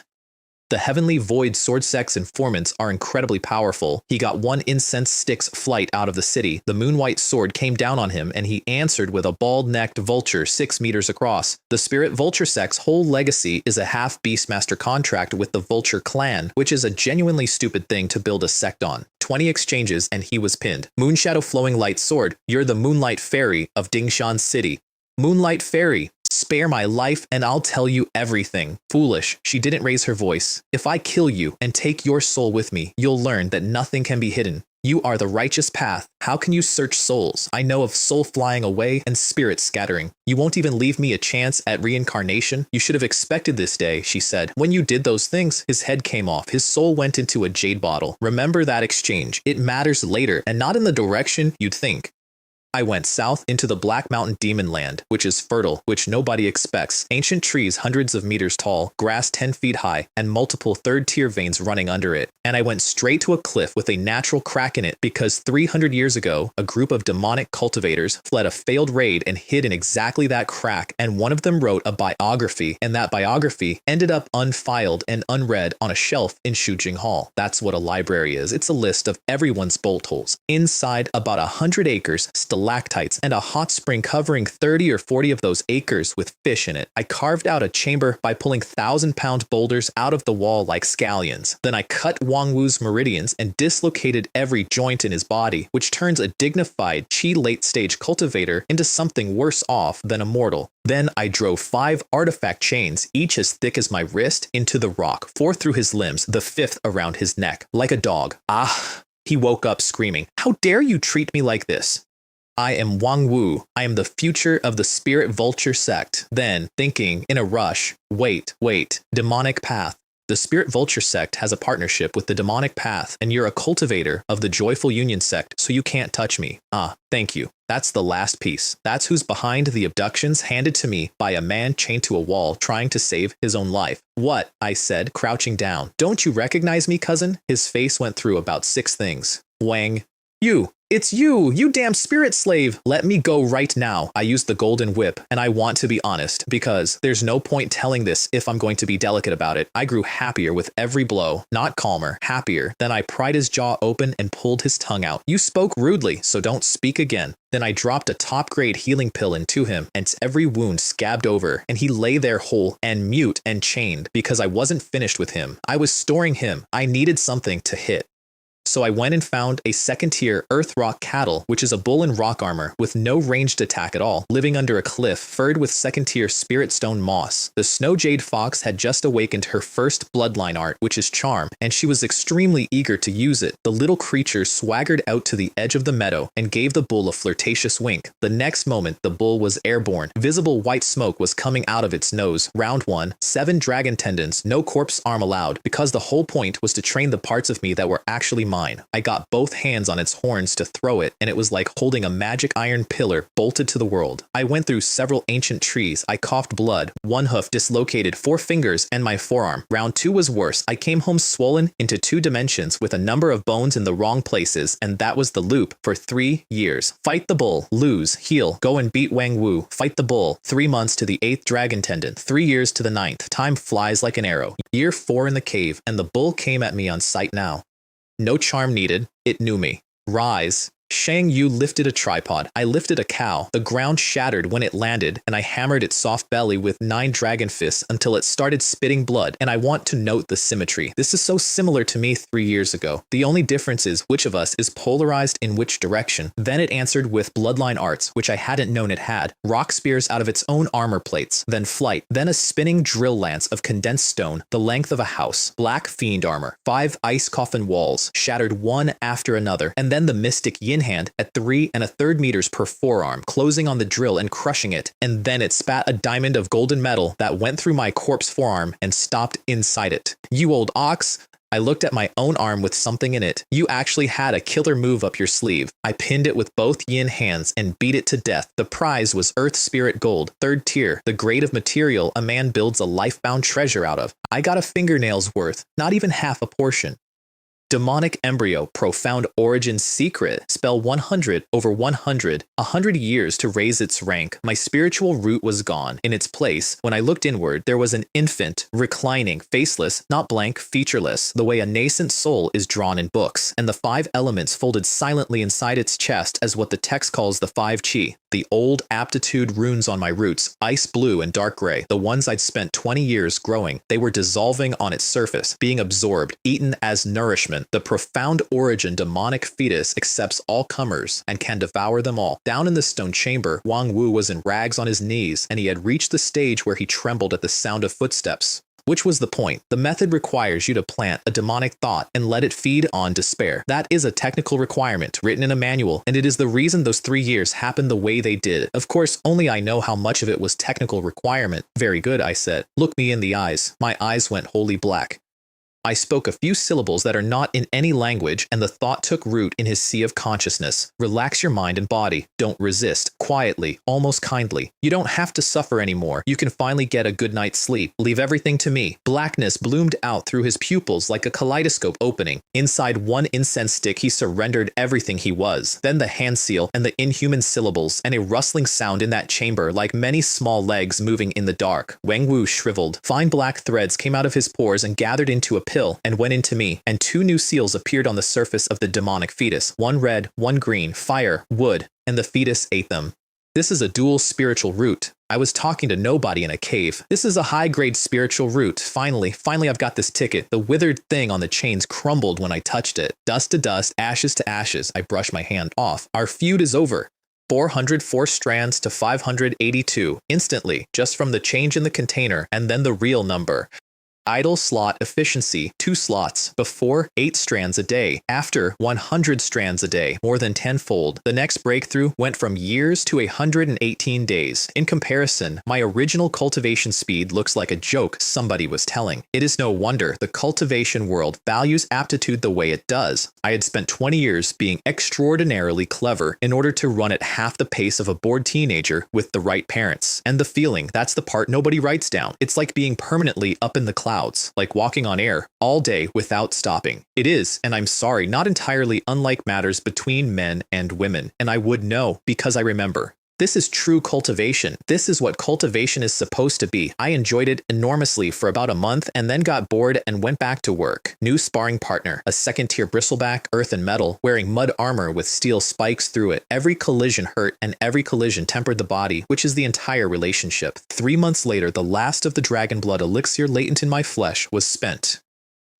The Heavenly Void Sword Sect's informants are incredibly powerful. He got one incense stick's flight out of the city. The moon-white sword came down on him, and he answered with a bald-necked vulture 6 meters across. The Spirit Vulture Sect's whole legacy is a half-Beastmaster contract with the Vulture clan, which is a genuinely stupid thing to build a sect on. 20 exchanges, and he was pinned. Moonshadow Flowing Light Sword, you're the Moonlight Fairy of Dingshan City. Moonlight Fairy. Spare my life and I'll tell you everything. Foolish, she didn't raise her voice. If I kill you and take your soul with me, you'll learn that nothing can be hidden. You are the righteous path. How can you search souls? I know of soul flying away and spirit scattering. You won't even leave me a chance at reincarnation? You should have expected this day, she said. When you did those things, his head came off. His soul went into a jade bottle. Remember that exchange. It matters later and not in the direction you'd think. I went south into the Black Mountain Demon Land, which is fertile, which nobody expects. Ancient trees hundreds of meters tall, grass 10 feet high, and multiple third-tier veins running under it. And I went straight to a cliff with a natural crack in it because 300 years ago, a group of demonic cultivators fled a failed raid and hid in exactly that crack, and one of them wrote a biography, and that biography ended up unfiled and unread on a shelf in Shujing Hall. That's what a library is. It's a list of everyone's bolt holes. Inside, about 100 acres, stalactites, and a hot spring covering 30 or 40 of those acres with fish in it. I carved out a chamber by pulling 1,000-pound boulders out of the wall like scallions. Then I cut Wang Yu's meridians and dislocated every joint in his body, which turns a dignified Qi late-stage cultivator into something worse off than a mortal. Then I drove 5 artifact chains, each as thick as my wrist, into the rock, 4 through his limbs, the 5th around his neck, like a dog. Ah! He woke up screaming, "How dare you treat me like this?" I am Wang Yu. I am the future of the Spirit Vulture Sect. Then, thinking in a rush, wait, demonic path. The Spirit Vulture Sect has a partnership with the demonic path, and you're a cultivator of the Joyful Union Sect, so you can't touch me. Ah, thank you. That's the last piece. That's who's behind the abductions handed to me by a man chained to a wall trying to save his own life. What? I said, crouching down. Don't you recognize me, cousin? His face went through about 6 things. Wang Yu. It's you, you damn spirit slave. Let me go right now. I used the golden whip, and I want to be honest, because there's no point telling this if I'm going to be delicate about it. I grew happier with every blow, not calmer, happier. Then I pried his jaw open and pulled his tongue out. You spoke rudely, so don't speak again. Then I dropped a top-grade healing pill into him, and every wound scabbed over, and he lay there whole and mute and chained because I wasn't finished with him. I was storing him. I needed something to hit. So I went and found a second-tier Earth Rock cattle, which is a bull in rock armor with no ranged attack at all, living under a cliff furred with second-tier spirit stone moss. The Snow Jade Fox had just awakened her first bloodline art, which is Charm, and she was extremely eager to use it. The little creature swaggered out to the edge of the meadow and gave the bull a flirtatious wink. The next moment, the bull was airborne. Visible white smoke was coming out of its nose. Round 1, 7 dragon tendons, no corpse arm allowed, because the whole point was to train the parts of me that were actually mine. I got both hands on its horns to throw it, and it was like holding a magic iron pillar bolted to the world. I went through several ancient trees. I coughed blood. 1 hoof dislocated, 4 fingers, and my forearm. Round 2 was worse. I came home swollen into 2 dimensions with a number of bones in the wrong places, and that was the loop for 3 years. Fight the bull, lose, heal, go and beat Wang Yu. Fight the bull. 3 months to the 8th dragon tendon, 3 years to the 9th. Time flies like an arrow. Year 4 in the cave, and the bull came at me on sight now. No charm needed, it knew me. Rise, Shang Yu lifted a tripod. I lifted a cow. The ground shattered when it landed, and I hammered its soft belly with 9 dragon fists until it started spitting blood. And I want to note the symmetry. This is so similar to me 3 years ago. The only difference is which of us is polarized in which direction. Then it answered with bloodline arts, which I hadn't known it had. Rock spears out of its own armor plates. Then flight. Then a spinning drill lance of condensed stone, the length of a house. Black fiend armor. 5 ice coffin walls, shattered one after another. And then the mystic yin hand at 3 1/3 meters per forearm, closing on the drill and crushing it. And then it spat a diamond of golden metal that went through my corpse forearm and stopped inside it. You old ox. I looked at my own arm with something in it. You actually had a killer move up your sleeve. I pinned it with both yin hands and beat it to death. The prize was Earth Spirit Gold, 3rd tier, the grade of material a man builds a life-bound treasure out of. I got a fingernail's worth, not even half a portion. Demonic embryo, profound origin secret. Spell 100 over 100, 100 years to raise its rank. My spiritual root was gone. In its place, when I looked inward, there was an infant, reclining, faceless, not blank, featureless, the way a nascent soul is drawn in books, and the 5 elements folded silently inside its chest as what the text calls the 5 chi. The old aptitude runes on my roots, ice blue and dark gray, the ones I'd spent 20 years growing, they were dissolving on its surface, being absorbed, eaten as nourishment. The profound origin demonic fetus accepts all comers and can devour them all. Down in the stone chamber, Wang Yu was in rags on his knees, and he had reached the stage where he trembled at the sound of footsteps. Which was the point? The method requires you to plant a demonic thought and let it feed on despair. That is a technical requirement written in a manual, and it is the reason those 3 years happened the way they did. Of course, only I know how much of it was technical requirement. Very good, I said. Look me in the eyes. My eyes went wholly black. I spoke a few syllables that are not in any language, and the thought took root in his sea of consciousness. Relax your mind and body. Don't resist. Quietly, almost kindly. You don't have to suffer anymore. You can finally get a good night's sleep. Leave everything to me. Blackness bloomed out through his pupils like a kaleidoscope opening. Inside one incense stick, he surrendered everything he was. Then the hand seal and the inhuman syllables, and a rustling sound in that chamber like many small legs moving in the dark. Wang Yu shriveled. Fine black threads came out of his pores and gathered into a pill and went into me, and 2 new seals appeared on the surface of the demonic fetus, one red, one green, fire, wood, and the fetus ate them. This is a dual spiritual root. I was talking to nobody in a cave. This is a high-grade spiritual root. Finally, I've got this ticket. The withered thing on the chains crumbled when I touched it. Dust to dust, ashes to ashes. I brushed my hand off. Our feud is over. 404 strands to 582, instantly, just from the change in the container, and then the real number. Idle slot efficiency, 2 slots, before 8 strands a day, after 100 strands a day, more than tenfold. The next breakthrough went from years to 118 days. In comparison, my original cultivation speed looks like a joke somebody was telling. It is no wonder the cultivation world values aptitude the way it does. I had spent 20 years being extraordinarily clever in order to run at half the pace of a bored teenager with the right parents. And the feeling, that's the part nobody writes down. It's like being permanently up in the clouds. Like walking on air, all day without stopping. It is, and I'm sorry, not entirely unlike matters between men and women, and I would know because I remember. This is true cultivation. This is what cultivation is supposed to be. I enjoyed it enormously for about a month and then got bored and went back to work. New sparring partner, a 2nd-tier bristleback, earth and metal, wearing mud armor with steel spikes through it. Every collision hurt and every collision tempered the body, which is the entire relationship. 3 months later, the last of the dragon blood elixir latent in my flesh was spent.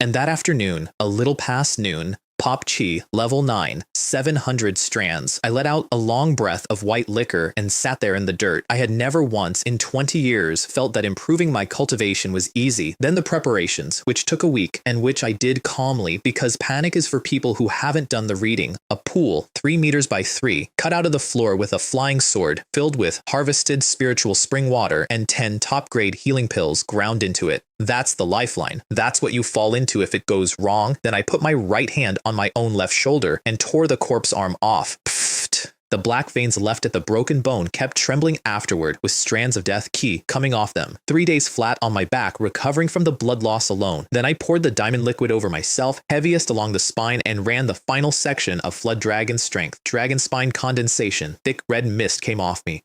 And that afternoon, a little past noon, Pop Chi, level 9, 700 strands. I let out a long breath of white liquor and sat there in the dirt. I had never once in 20 years felt that improving my cultivation was easy. Then the preparations, which took a week and which I did calmly because panic is for people who haven't done the reading. A pool, 3 meters by 3, cut out of the floor with a flying sword, filled with harvested spiritual spring water and 10 top-grade healing pills ground into it. That's the lifeline. That's what you fall into if it goes wrong. Then I put my right hand on my own left shoulder and tore the corpse arm off. Pfft. The black veins left at the broken bone kept trembling afterward with strands of death key coming off them. 3 days flat on my back, recovering from the blood loss alone. Then I poured the diamond liquid over myself, heaviest along the spine, and ran the final section of Flood Dragon Strength. Dragon Spine Condensation. Thick red mist came off me.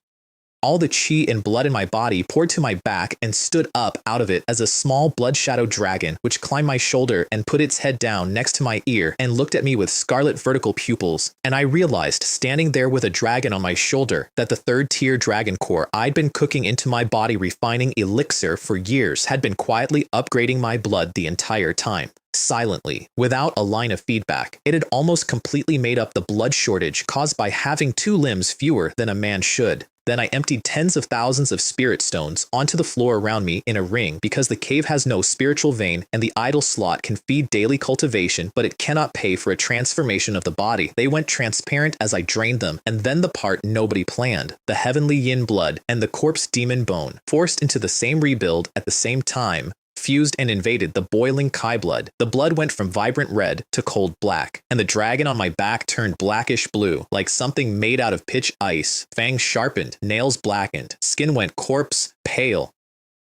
All the chi and blood in my body poured to my back and stood up out of it as a small blood shadow dragon, which climbed my shoulder and put its head down next to my ear and looked at me with scarlet vertical pupils. And I realized, standing there with a dragon on my shoulder, that the third tier dragon core I'd been cooking into my body refining elixir for years had been quietly upgrading my blood the entire time. Silently, without a line of feedback. It had almost completely made up the blood shortage caused by having 2 limbs fewer than a man should. Then I emptied tens of thousands of spirit stones onto the floor around me in a ring because the cave has no spiritual vein and the idol slot can feed daily cultivation, but it cannot pay for a transformation of the body. They went transparent as I drained them, and then the part nobody planned, the heavenly yin blood and the corpse demon bone, forced into the same rebuild at the same time, fused and invaded the boiling Kai blood. The blood went from vibrant red to cold black, and the dragon on my back turned blackish blue, like something made out of pitch ice. Fangs sharpened, nails blackened, skin went corpse pale,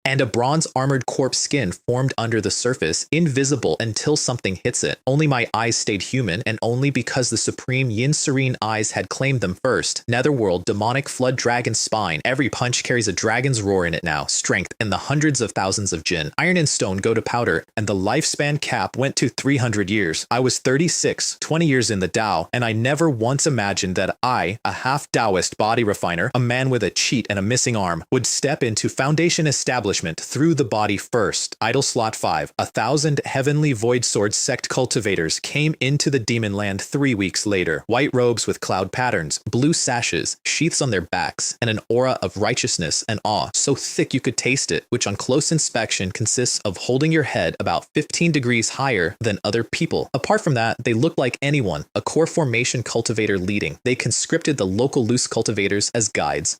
and a bronze-armored corpse skin formed under the surface, invisible until something hits it. Only my eyes stayed human, and only because the supreme Yin Serene eyes had claimed them first. Netherworld, demonic flood dragon spine. Every punch carries a dragon's roar in it now, strength, and the hundreds of thousands of Jin. Iron and stone go to powder, and the lifespan cap went to 300 years. I was 36, 20 years in the Tao, and I never once imagined that I, a half-Taoist body refiner, a man with a cheat and a missing arm, would step into Foundation establishment through the body first. Idol slot 5. 1,000 heavenly void sword sect cultivators came into the demon land 3 weeks later. White robes with cloud patterns, blue sashes, sheaths on their backs, and an aura of righteousness and awe so thick you could taste it, which on close inspection consists of holding your head about 15 degrees higher than other people. Apart from that, they looked like anyone, a core formation cultivator leading. They conscripted the local loose cultivators as guides.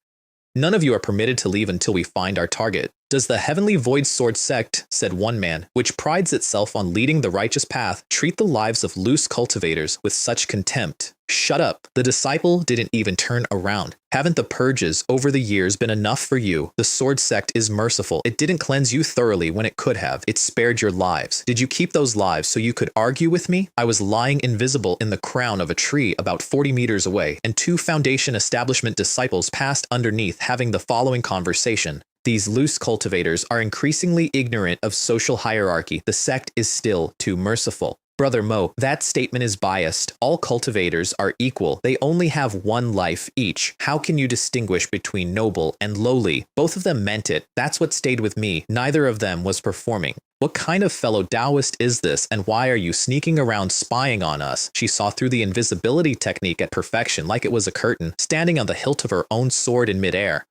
None of you are permitted to leave until we find our target. Does the Heavenly Void Sword Sect, said one man, which prides itself on leading the righteous path, treat the lives of loose cultivators with such contempt? Shut up. The disciple didn't even turn around. Haven't the purges over the years been enough for you? The Sword Sect is merciful. It didn't cleanse you thoroughly when it could have. It spared your lives. Did you keep those lives so you could argue with me? I was lying invisible in the crown of a tree about 40 meters away, and 2 Foundation establishment disciples passed underneath having the following conversation. These loose cultivators are increasingly ignorant of social hierarchy. The sect is still too merciful. Brother Mo, that statement is biased. All cultivators are equal. They only have 1 life each. How can you distinguish between noble and lowly? Both of them meant it. That's what stayed with me. Neither of them was performing. What kind of fellow Taoist is this, and why are you sneaking around spying on us? She saw through the invisibility technique at perfection, like it was a curtain, standing on the hilt of her own sword in midair.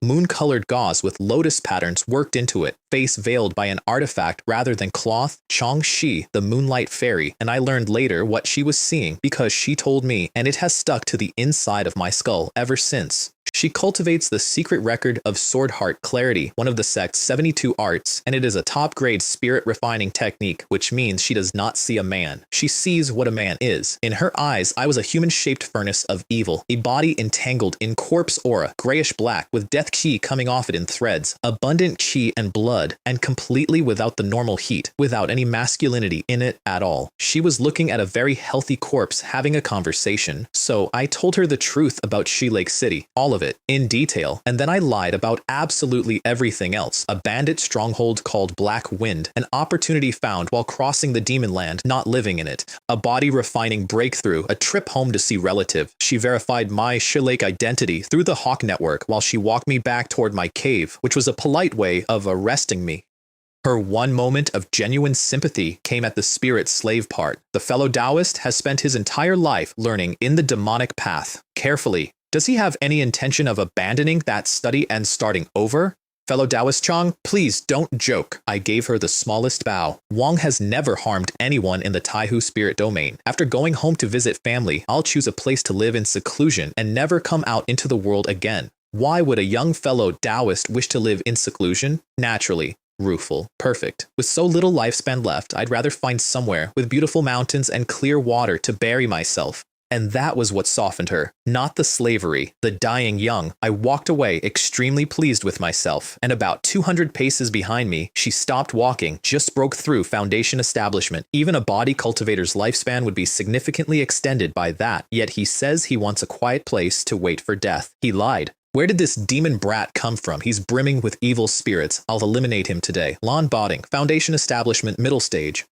Moon-colored gauze with lotus patterns worked into it, face veiled by an artifact rather than cloth. Chong-Shi, the moonlight fairy, and I learned later what she was seeing because she told me, and it has stuck to the inside of my skull ever since. She cultivates the secret record of Sword Heart Clarity, one of the sect's 72 arts, and it is a top-grade spirit-refining technique, which means she does not see a man. She sees what a man is. In her eyes, I was a human-shaped furnace of evil, a body entangled in corpse aura, grayish-black, with death chi coming off it in threads, abundant chi and blood, and completely without the normal heat, without any masculinity in it at all. She was looking at a very healthy corpse having a conversation, so I told her the truth about Shi Lake City, all of it, in detail, and then I lied about absolutely everything else. A bandit stronghold called Black Wind, an opportunity found while crossing the demon land, not living in it, a body refining breakthrough, a trip home to see relative. She verified my Shilake identity through the Hawk network while she walked me back toward my cave, which was a polite way of arresting me. Her one moment of genuine sympathy came at the spirit slave part. The fellow Taoist has spent his entire life learning in the demonic path. Carefully. Does he have any intention of abandoning that study and starting over? Fellow Taoist Chong, please don't joke. I gave her the smallest bow. Wang has never harmed anyone in the Taihu spirit domain. After going home to visit family, I'll choose a place to live in seclusion and never come out into the world again. Why would a young fellow Taoist wish to live in seclusion? Naturally. Rueful. Perfect. With so little lifespan left, I'd rather find somewhere with beautiful mountains and clear water to bury myself. And that was what softened her, not the slavery, the dying young. I walked away extremely pleased with myself, and about 200 paces behind me, she stopped walking, just broke through Foundation establishment. Even a body cultivator's lifespan would be significantly extended by that, yet he says he wants a quiet place to wait for death. He lied. Where did this demon brat come from? He's brimming with evil spirits. I'll eliminate him today. Lawn botting, foundation establishment, middle stage.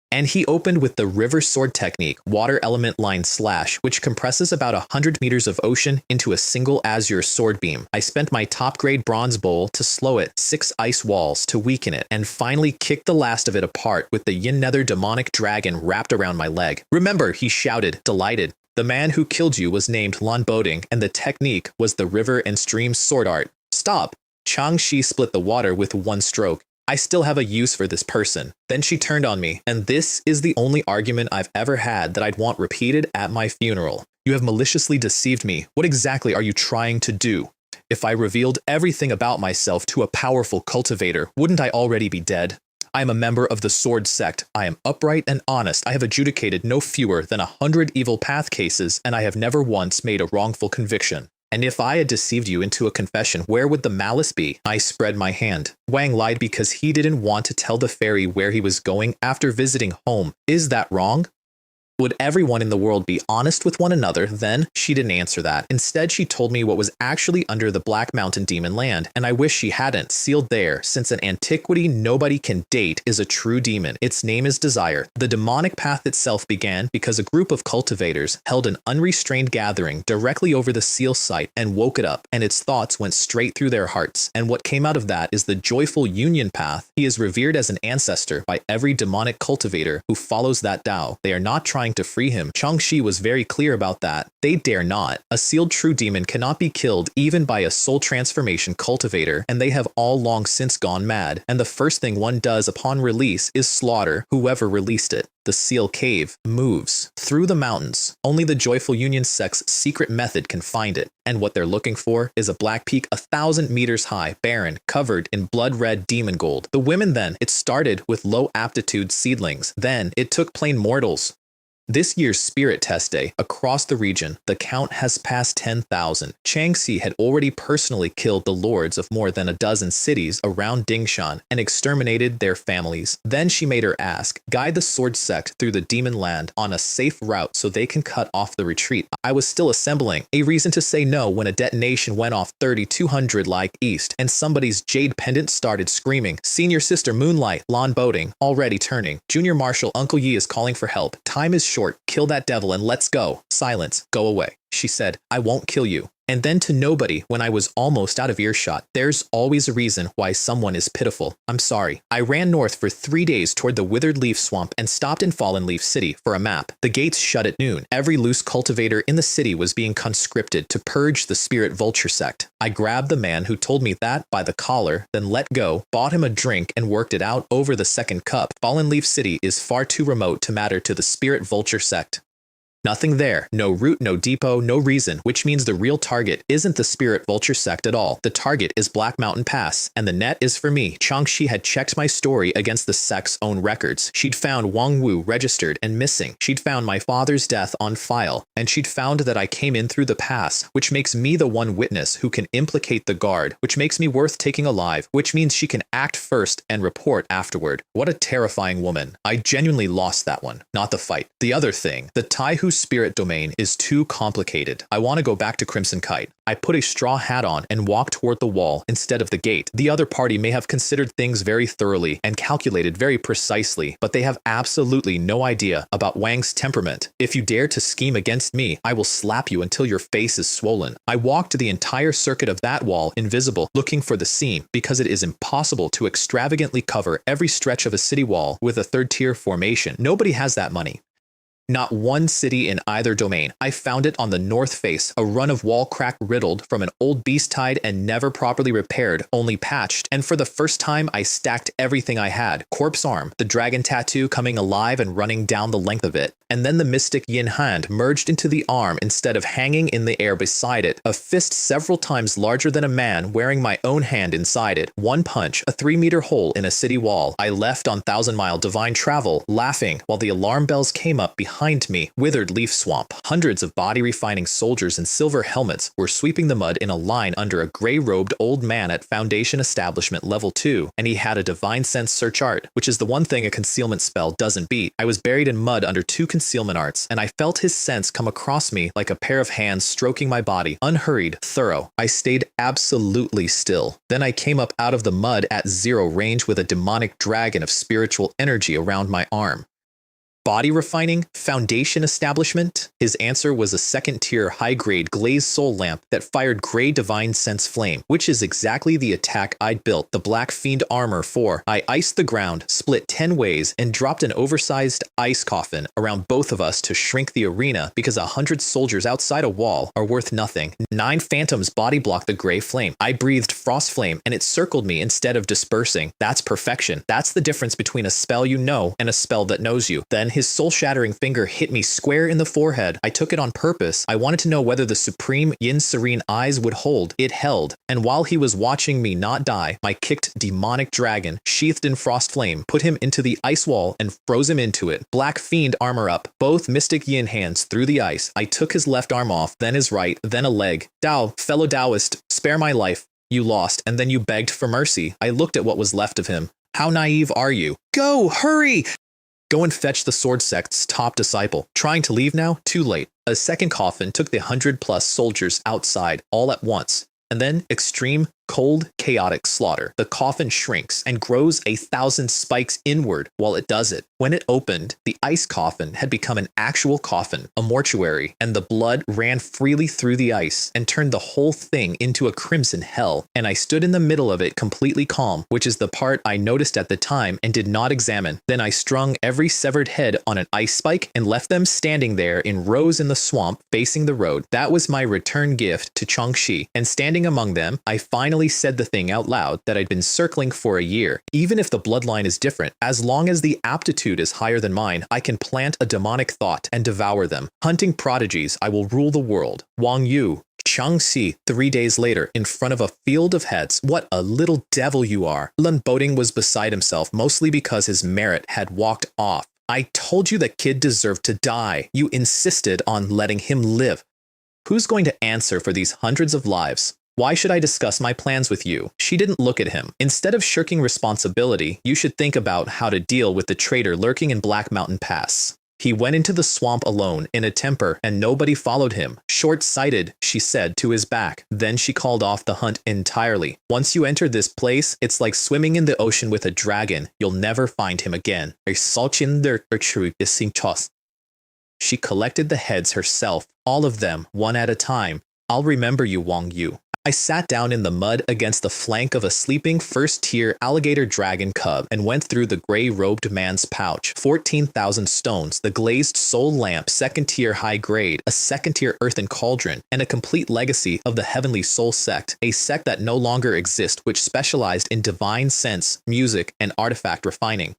And he opened with the river sword technique, water element line slash, which compresses about 100 meters of ocean into a single azure sword beam. I spent my top grade bronze bowl to slow it, 6 ice walls to weaken it, and finally kicked the last of it apart with the yin nether demonic dragon wrapped around my leg. Remember, he shouted, delighted. The man who killed you was named Lan Boding, and the technique was the river and stream sword art. Stop! Chang Shi split the water with one stroke. I still have a use for this person. Then she turned on me, and this is the only argument I've ever had that I'd want repeated at my funeral. You have maliciously deceived me. What exactly are you trying to do? If I revealed everything about myself to a powerful cultivator, wouldn't I already be dead? I am a member of the Sword Sect. I am upright and honest. I have adjudicated no fewer than 100 evil path cases, and I have never once made a wrongful conviction. And if I had deceived you into a confession, where would the malice be? I spread my hand. Wang lied because he didn't want to tell the fairy where he was going after visiting home. Is that wrong? Would everyone in the world be honest with one another? Then she didn't answer that. Instead, she told me what was actually under the Black Mountain Demon Land, and I wish she hadn't. Sealed there, since an antiquity nobody can date is a true demon. Its name is Desire. The demonic path itself began because a group of cultivators held an unrestrained gathering directly over the seal site and woke it up, and its thoughts went straight through their hearts. And what came out of that is the joyful union path. He is revered as an ancestor by every demonic cultivator who follows that Tao. They are not trying to free him. Changxi was very clear about that. They dare not. A sealed true demon cannot be killed even by a soul transformation cultivator, and they have all long since gone mad. And the first thing one does upon release is slaughter whoever released it. The seal cave moves through the mountains. Only the Joyful Union Sect's secret method can find it. And what they're looking for is a black peak 1,000 meters high, barren, covered in blood-red demon gold. The women then, it started with low aptitude seedlings. Then it took plain mortals. This year's Spirit Test Day, across the region, the count has passed 10,000. Changxi had already personally killed the lords of more than a dozen cities around Dingshan and exterminated their families. Then she made her ask, guide the Sword Sect through the demon land on a safe route so they can cut off the retreat. I was still assembling a reason to say no when a detonation went off 3200 like east, and somebody's jade pendant started screaming, Senior Sister Moonlight, Lan Boding, already turning. Junior Marshal Uncle Yi is calling for help. Time is short. Kill that devil and let's go. Silence. Go away. She said, I won't kill you. And then to nobody when I was almost out of earshot, there's always a reason why someone is pitiful. I'm sorry. I ran north for 3 days toward the Withered Leaf Swamp and stopped in Fallen Leaf City for a map. The gates shut at noon. Every loose cultivator in the city was being conscripted to purge the Spirit Vulture Sect. I grabbed the man who told me that by the collar, then let go, bought him a drink and worked it out over the second cup. Fallen Leaf City is far too remote to matter to the Spirit Vulture Sect. Nothing there, no route, no depot, no reason, which means the real target isn't the Spirit Vulture Sect at all. The target is Black Mountain Pass, and the net is for me. Changxi had checked my story against the sect's own records. She'd found Wang Yu registered and missing. She'd found my father's death on file, and she'd found that I came in through the pass, which makes me the one witness who can implicate the guard, which makes me worth taking alive, which means she can act first and report afterward. What a terrifying woman. I genuinely lost that one, not the fight. The other thing, the Taihu spirit domain is too complicated. I want to go back to Crimson Kite. I put a straw hat on and walked toward the wall instead of the gate. The other party may have considered things very thoroughly and calculated very precisely, but they have absolutely no idea about Wang's temperament. If you dare to scheme against me, I will slap you until your face is swollen. I walked the entire circuit of that wall invisible, looking for the seam, because it is impossible to extravagantly cover every stretch of a city wall with a third-tier formation. Nobody has that money. Not one city in either domain. I found it on the north face, a run of wall crack riddled from an old beast tide and never properly repaired, only patched. And for the first time, I stacked everything I had. Corpse arm, the dragon tattoo coming alive and running down the length of it. And then the mystic yin hand merged into the arm instead of hanging in the air beside it. A fist several times larger than a man wearing my own hand inside it. One punch, a 3-meter hole in a city wall. I left on 1,000-mile divine travel, laughing while the alarm bells came up behind me. Withered Leaf Swamp. Hundreds of body-refining soldiers in silver helmets were sweeping the mud in a line under a gray-robed old man at Foundation Establishment Level 2, and he had a Divine Sense Search Art, which is the one thing a concealment spell doesn't beat. I was buried in mud under 2 concealment arts, and I felt his sense come across me like a pair of hands stroking my body, unhurried, thorough. I stayed absolutely still. Then I came up out of the mud at 0 range with a demonic dragon of spiritual energy around my arm. Body refining, foundation establishment? His answer was a second-tier high-grade glazed soul lamp that fired gray divine sense flame, which is exactly the attack I'd built the Black Fiend armor for. I iced the ground, split 10 ways, and dropped an oversized ice coffin around both of us to shrink the arena because 100 soldiers outside a wall are worth nothing. 9 phantoms body blocked the gray flame. I breathed frost flame, and it circled me instead of dispersing. That's perfection. That's the difference between a spell you know and a spell that knows you. Then his soul-shattering finger hit me square in the forehead. I took it on purpose. I wanted to know whether the supreme yin-serene eyes would hold. It held. And while he was watching me not die, my kicked demonic dragon, sheathed in frost flame, put him into the ice wall and froze him into it. Black Fiend armor up, both mystic yin hands through the ice. I took his left arm off, then his right, then a leg. Tao, fellow Taoist, spare my life. You lost, and then you begged for mercy. I looked at what was left of him. How naive are you? Go, hurry! Go and fetch the Sword Sect's top disciple. Trying to leave now? Too late. A second coffin took the 100+ soldiers outside all at once. And then extreme, cold, chaotic slaughter. The coffin shrinks and grows 1,000 spikes inward while it does it. When it opened, the ice coffin had become an actual coffin, a mortuary, and the blood ran freely through the ice and turned the whole thing into a crimson hell. And I stood in the middle of it completely calm, which is the part I noticed at the time and did not examine. Then I strung every severed head on an ice spike and left them standing there in rows in the swamp facing the road. That was my return gift to Changxi. And standing among them, I finally said the thing out loud that I'd been circling for a year. Even if the bloodline is different, as long as the aptitude is higher than mine, I can plant a demonic thought and devour them. Hunting prodigies, I will rule the world. Wang Yu, Changxi, 3 days later, in front of a field of heads. What a little devil you are. Lun Boding was beside himself, mostly because his merit had walked off. I told you the kid deserved to die. You insisted on letting him live. Who's going to answer for these hundreds of lives? Why should I discuss my plans with you? She didn't look at him. Instead of shirking responsibility, you should think about how to deal with the traitor lurking in Black Mountain Pass. He went into the swamp alone, in a temper, and nobody followed him. Short-sighted, she said to his back. Then she called off the hunt entirely. Once you enter this place, it's like swimming in the ocean with a dragon. You'll never find him again. She collected the heads herself, all of them, one at a time. I'll remember you, Wang Yu. I sat down in the mud against the flank of a sleeping first-tier alligator dragon cub and went through the gray-robed man's pouch. 14,000 stones, the glazed soul lamp, second-tier high-grade, a second-tier earthen cauldron, and a complete legacy of the Heavenly Soul Sect, a sect that no longer exists which specialized in divine sense, music, and artifact refining.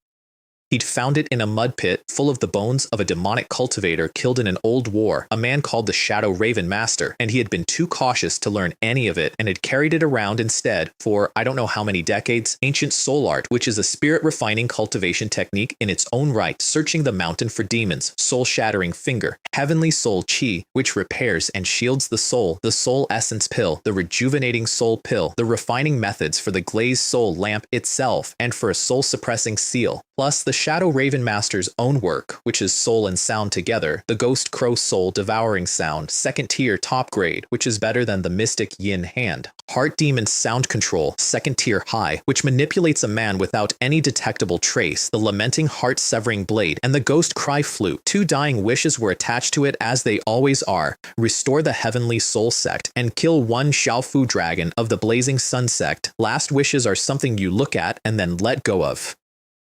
He'd found it in a mud pit full of the bones of a demonic cultivator killed in an old war, a man called the Shadow Raven Master, and he had been too cautious to learn any of it and had carried it around instead for I don't know how many decades. Ancient soul art, which is a spirit-refining cultivation technique in its own right, searching the mountain for demons, soul-shattering finger, heavenly soul chi, which repairs and shields the soul essence pill, the rejuvenating soul pill, the refining methods for the glazed soul lamp itself, and for a soul-suppressing seal, plus the Shadow Raven Master's own work, which is soul and sound together, the Ghost Crow Soul Devouring Sound, second tier top grade, which is better than the Mystic Yin Hand, Heart Demon Sound Control, second tier high, which manipulates a man without any detectable trace, the Lamenting Heart Severing Blade, and the Ghost Cry Flute. 2 dying wishes were attached to it as they always are. Restore the Heavenly Soul Sect, and kill 1 Xiaofu dragon of the Blazing Sun Sect. Last wishes are something you look at and then let go of.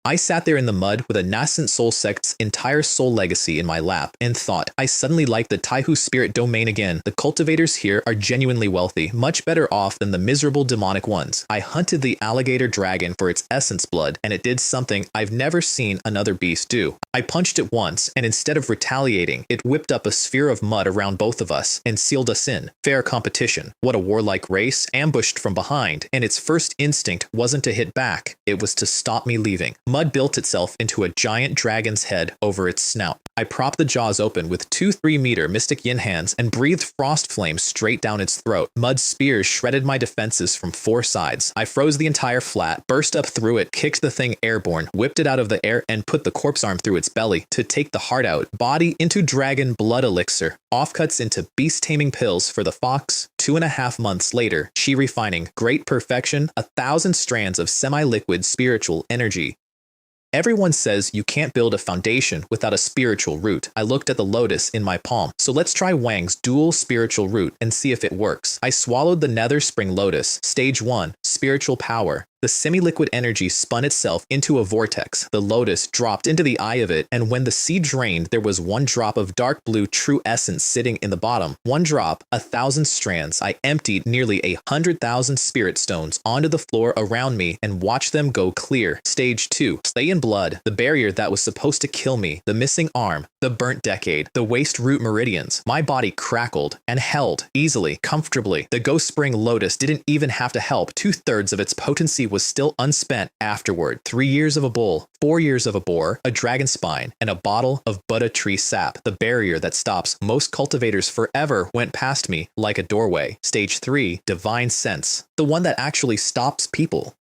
I sat there in the mud with a nascent soul sect's entire soul legacy in my lap and thought, I suddenly like the Taihu spirit domain again. The cultivators here are genuinely wealthy, much better off than the miserable demonic ones. I hunted the alligator dragon for its essence blood, and it did something I've never seen another beast do. I punched it once, and instead of retaliating, it whipped up a sphere of mud around both of us and sealed us in. Fair competition. What a warlike race, ambushed from behind, and its first instinct wasn't to hit back, it was to stop me leaving. Mud built itself into a giant dragon's head over its snout. I propped the jaws open with 2 3-meter mystic yin hands and breathed frost flames straight down its throat. Mud's spears shredded my defenses from 4 sides. I froze the entire flat, burst up through it, kicked the thing airborne, whipped it out of the air, and put the corpse arm through its belly to take the heart out. Body into dragon blood elixir. Offcuts into beast taming pills for the fox. 2.5 months later, she refining. Great perfection. 1,000 strands of semi-liquid spiritual energy. Everyone says you can't build a foundation without a spiritual root. I looked at the lotus in my palm. So let's try Wang's dual spiritual root and see if it works. I swallowed the nether spring lotus. Stage 1, spiritual power. The semi-liquid energy spun itself into a vortex. The lotus dropped into the eye of it, and when the seed drained, there was 1 drop of dark blue true essence sitting in the bottom. 1 drop, 1,000 strands. I emptied nearly 100,000 spirit stones onto the floor around me and watched them go clear. Stage 2, stay in blood. The barrier that was supposed to kill me. The missing arm. The burnt decade. The waste root meridians. My body crackled and held easily, comfortably. The ghost spring lotus didn't even have to help. 2/3 of its potency was still unspent afterward. 3 years of a bull, 4 years of a boar, a dragon spine, and a bottle of Buddha tree sap. The barrier that stops most cultivators forever went past me like a doorway. Stage 3, divine sense. The one that actually stops people.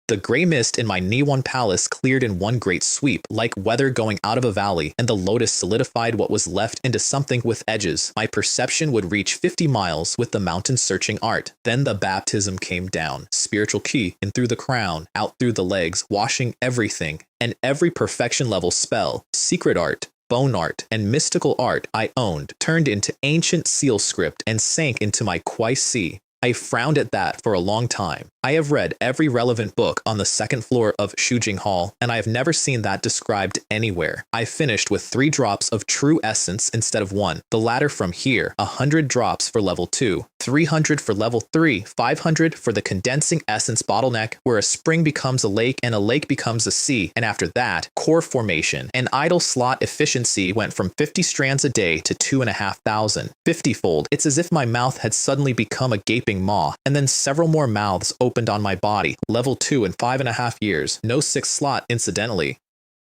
The gray mist in my Niwon palace cleared in one great sweep, like weather going out of a valley, and the lotus solidified what was left into something with edges. My perception would reach 50 miles with the mountain searching art. Then the baptism came down. Spiritual ki in through the crown, out through the legs, washing everything, and every perfection level spell, secret art, bone art, and mystical art I owned, turned into ancient seal script and sank into my Kwai Si. I frowned at that for a long time. I have read every relevant book on the 2nd floor of Shujing Hall, and I have never seen that described anywhere. I finished with 3 drops of true essence instead of 1. The ladder from here, 100 drops for level 2, 300 for level 3, 500 for the condensing essence bottleneck, where a spring becomes a lake and a lake becomes a sea, and after that, core formation. And idle slot efficiency went from 50 strands a day to 2,500. 50-fold. It's as if my mouth had suddenly become a gaping maw, and then several more mouths opened on my body. Level 2 in 5.5 years. No 6th slot, incidentally.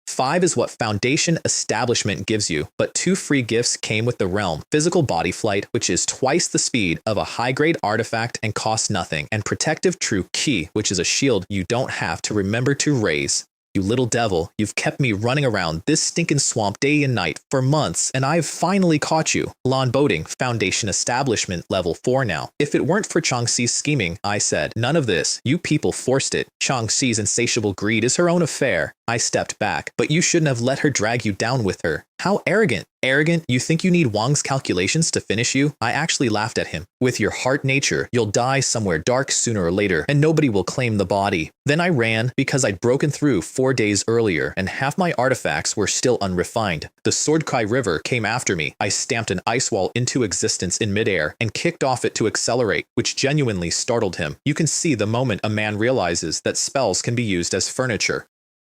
5 is what Foundation Establishment gives you, but 2 free gifts came with the realm. Physical body flight, which is twice the speed of a high-grade artifact and costs nothing, and Protective True Ki, which is a shield you don't have to remember to raise. You little devil, you've kept me running around this stinking swamp day and night for months, and I've finally caught you. Lawn boating, Foundation Establishment, level 4 now. If it weren't for Changxi's scheming, I said, none of this. You people forced it. Changxi's insatiable greed is her own affair. I stepped back, but you shouldn't have let her drag you down with her. How arrogant. Arrogant? You think you need Wang's calculations to finish you? I actually laughed at him. With your heart nature, you'll die somewhere dark sooner or later, and nobody will claim the body. Then I ran because I'd broken through 4 days earlier, and half my artifacts were still unrefined. The Swordkai River came after me. I stamped an ice wall into existence in midair and kicked off it to accelerate, which genuinely startled him. You can see the moment a man realizes that spells can be used as furniture.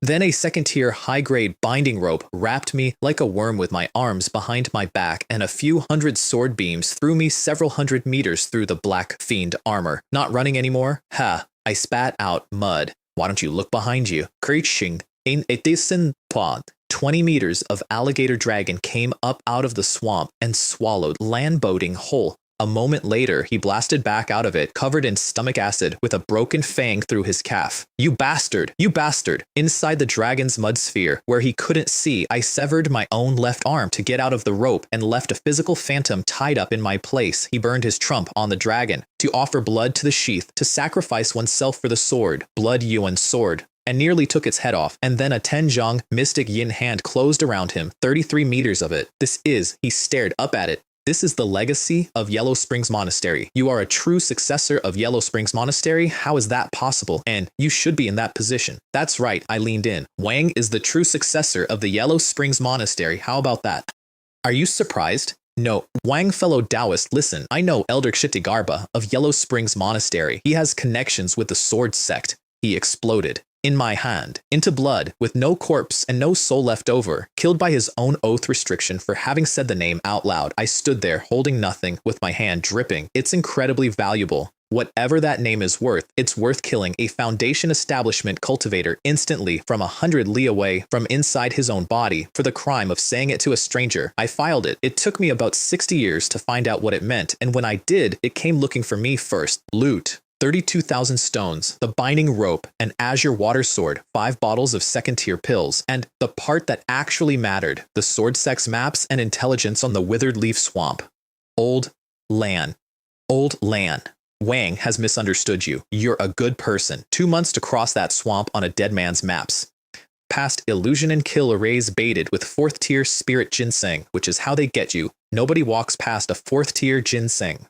Then a 2nd-tier high-grade binding rope wrapped me like a worm with my arms behind my back, and a few hundred sword beams threw me several hundred meters through the black fiend armor. Not running anymore? Ha! I spat out mud. Why don't you look behind you? Creaching in a decent pod. 20 meters of alligator dragon came up out of the swamp and swallowed land boating whole. A moment later, he blasted back out of it, covered in stomach acid, with a broken fang through his calf. You bastard! You bastard! Inside the dragon's mud sphere, where he couldn't see, I severed my own left arm to get out of the rope and left a physical phantom tied up in my place. He burned his trump on the dragon, to offer blood to the sheath, to sacrifice oneself for the sword. Blood Yuan's sword. And nearly took its head off, and then a Tenjong mystic yin hand closed around him, 33 meters of it. He stared up at it. This is the legacy of Yellow Springs Monastery. You are a true successor of Yellow Springs Monastery? How is that possible? And you should be in that position. That's right, I leaned in. Wang is the true successor of the Yellow Springs Monastery. How about that? Are you surprised? No, Wang fellow Taoist, listen, I know Elder Kshitigarbha of Yellow Springs Monastery. He has connections with the Sword Sect. He exploded. In my hand, into blood, with no corpse and no soul left over, killed by his own oath restriction for having said the name out loud. I stood there, holding nothing, with my hand dripping. It's incredibly valuable. Whatever that name is worth, it's worth killing a Foundation establishment cultivator instantly from 100 li away from inside his own body for the crime of saying it to a stranger. I filed it. It took me about 60 years to find out what it meant, and when I did, it came looking for me first. Loot. 32,000 stones, the binding rope, an azure water sword, 5 bottles of second-tier pills, and the part that actually mattered, the sword sex maps and intelligence on the withered leaf swamp. Old Lan. Old Lan. Wang has misunderstood you. You're a good person. 2 months to cross that swamp on a dead man's maps. Past illusion and kill arrays baited with 4th tier spirit ginseng, which is how they get you. Nobody walks past a 4th tier ginseng.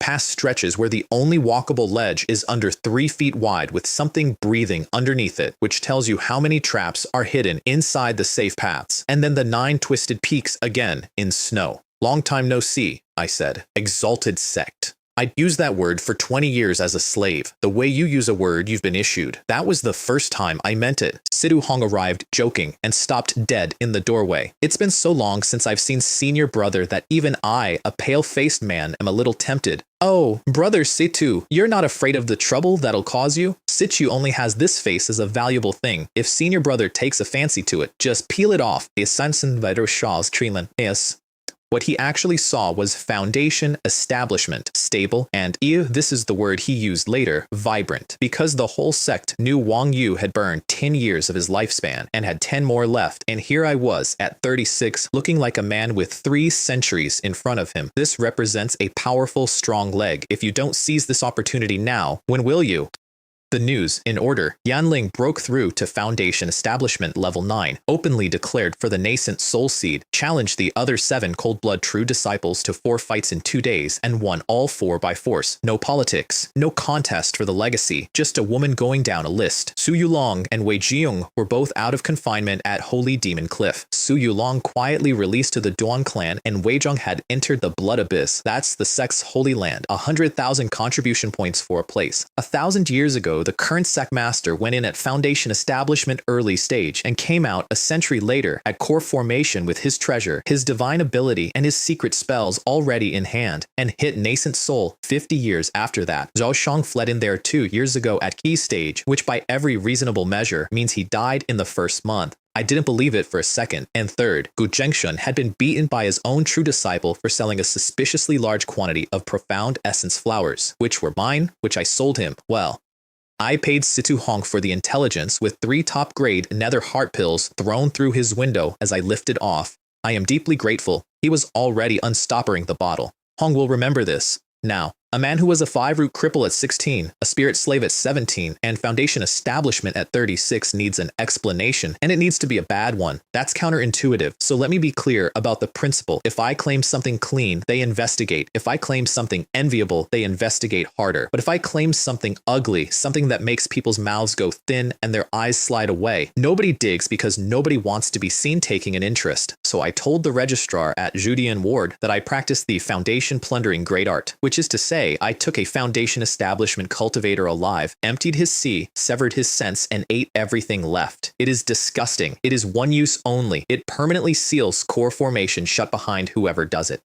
Past stretches where the only walkable ledge is under 3 feet wide with something breathing underneath it, which tells you how many traps are hidden inside the safe paths. And then the 9 twisted peaks again in snow. Long time no see, I said. Exalted Sect. I'd used that word for 20 years as a slave, the way you use a word you've been issued. That was the first time I meant it. Sidu Hong arrived, joking, and stopped dead in the doorway. It's been so long since I've seen senior brother that even I, a pale-faced man, am a little tempted. Oh, brother Situ, you're not afraid of the trouble that'll cause you? Situ only has this face as a valuable thing. If senior brother takes a fancy to it, just peel it off. Yes. What he actually saw was foundation, establishment, stable, and this is the word he used later, vibrant. Because the whole sect knew Wang Yu had burned 10 years of his lifespan and had 10 more left, and here I was at 36, looking like a man with 3 centuries in front of him. This represents a powerful, strong leg. If you don't seize this opportunity now, when will you? The news, in order, Yanling broke through to Foundation Establishment Level 9, openly declared for the nascent Soul Seed, challenged the other 7 cold-blood true disciples to 4 fights in 2 days, and won all 4 by force. No politics, no contest for the legacy, just a woman going down a list. Su Yulong and Wei Jiong were both out of confinement at Holy Demon Cliff. Su Yulong quietly released to the Duan clan, and Wei Jiong had entered the Blood Abyss. That's the sect's holy land. 100,000 contribution points for a place. 1,000 years ago, the current sect master went in at Foundation Establishment early stage and came out a century later at core formation with his treasure, his divine ability, and his secret spells already in hand, and hit nascent soul 50 years after that. Zhao Shang fled in there 2 years ago at key stage, which by every reasonable measure means he died in the first month. I didn't believe it for a second. And third, Gu Zhengshun had been beaten by his own true disciple for selling a suspiciously large quantity of profound essence flowers, which were mine, which I sold him. Well, I paid Situ Hong for the intelligence with 3 top-grade nether heart pills thrown through his window as I lifted off. I am deeply grateful. He was already unstoppering the bottle. Hong will remember this. Now, a man who was a 5-root cripple at 16, a spirit slave at 17, and Foundation establishment at 36 needs an explanation, and it needs to be a bad one. That's counterintuitive, so let me be clear about the principle. If I claim something clean, they investigate. If I claim something enviable, they investigate harder. But if I claim something ugly, something that makes people's mouths go thin and their eyes slide away, nobody digs because nobody wants to be seen taking an interest. So I told the registrar at Judean Ward that I practiced the Foundation plundering great art, which is to say, I took a Foundation establishment cultivator alive, emptied his sea, severed his sense, and ate everything left. It is disgusting. It is one use only. It permanently seals core formation shut behind whoever does it.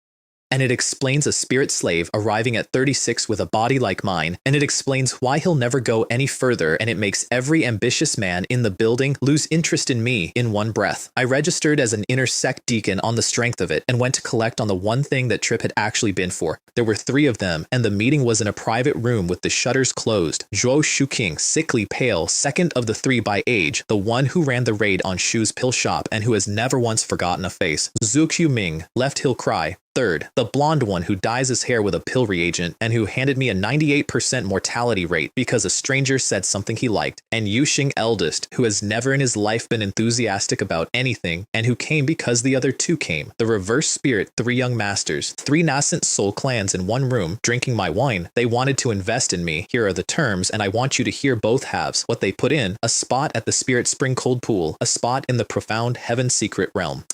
And it explains a spirit slave arriving at 36 with a body like mine, and it explains why he'll never go any further, and it makes every ambitious man in the building lose interest in me in one breath. I registered as an inner sect deacon on the strength of it, and went to collect on the one thing that Trip had actually been for. There were 3 of them, and the meeting was in a private room with the shutters closed. Zhuo Shuqing, sickly pale, second of the 3 by age, the one who ran the raid on Shu's pill shop and who has never once forgotten a face. Zhu Quming, left he'll cry. Third, the blonde one who dyes his hair with a pill reagent and who handed me a 98% mortality rate because a stranger said something he liked. And Yuxing eldest, who has never in his life been enthusiastic about anything and who came because the other 2 came. The reverse spirit, 3 young masters, 3 nascent soul clans in one room drinking my wine. They wanted to invest in me. Here are the terms, and I want you to hear both halves. What they put in: a spot at the Spirit Spring Cold Pool, a spot in the profound Heaven Secret Realm.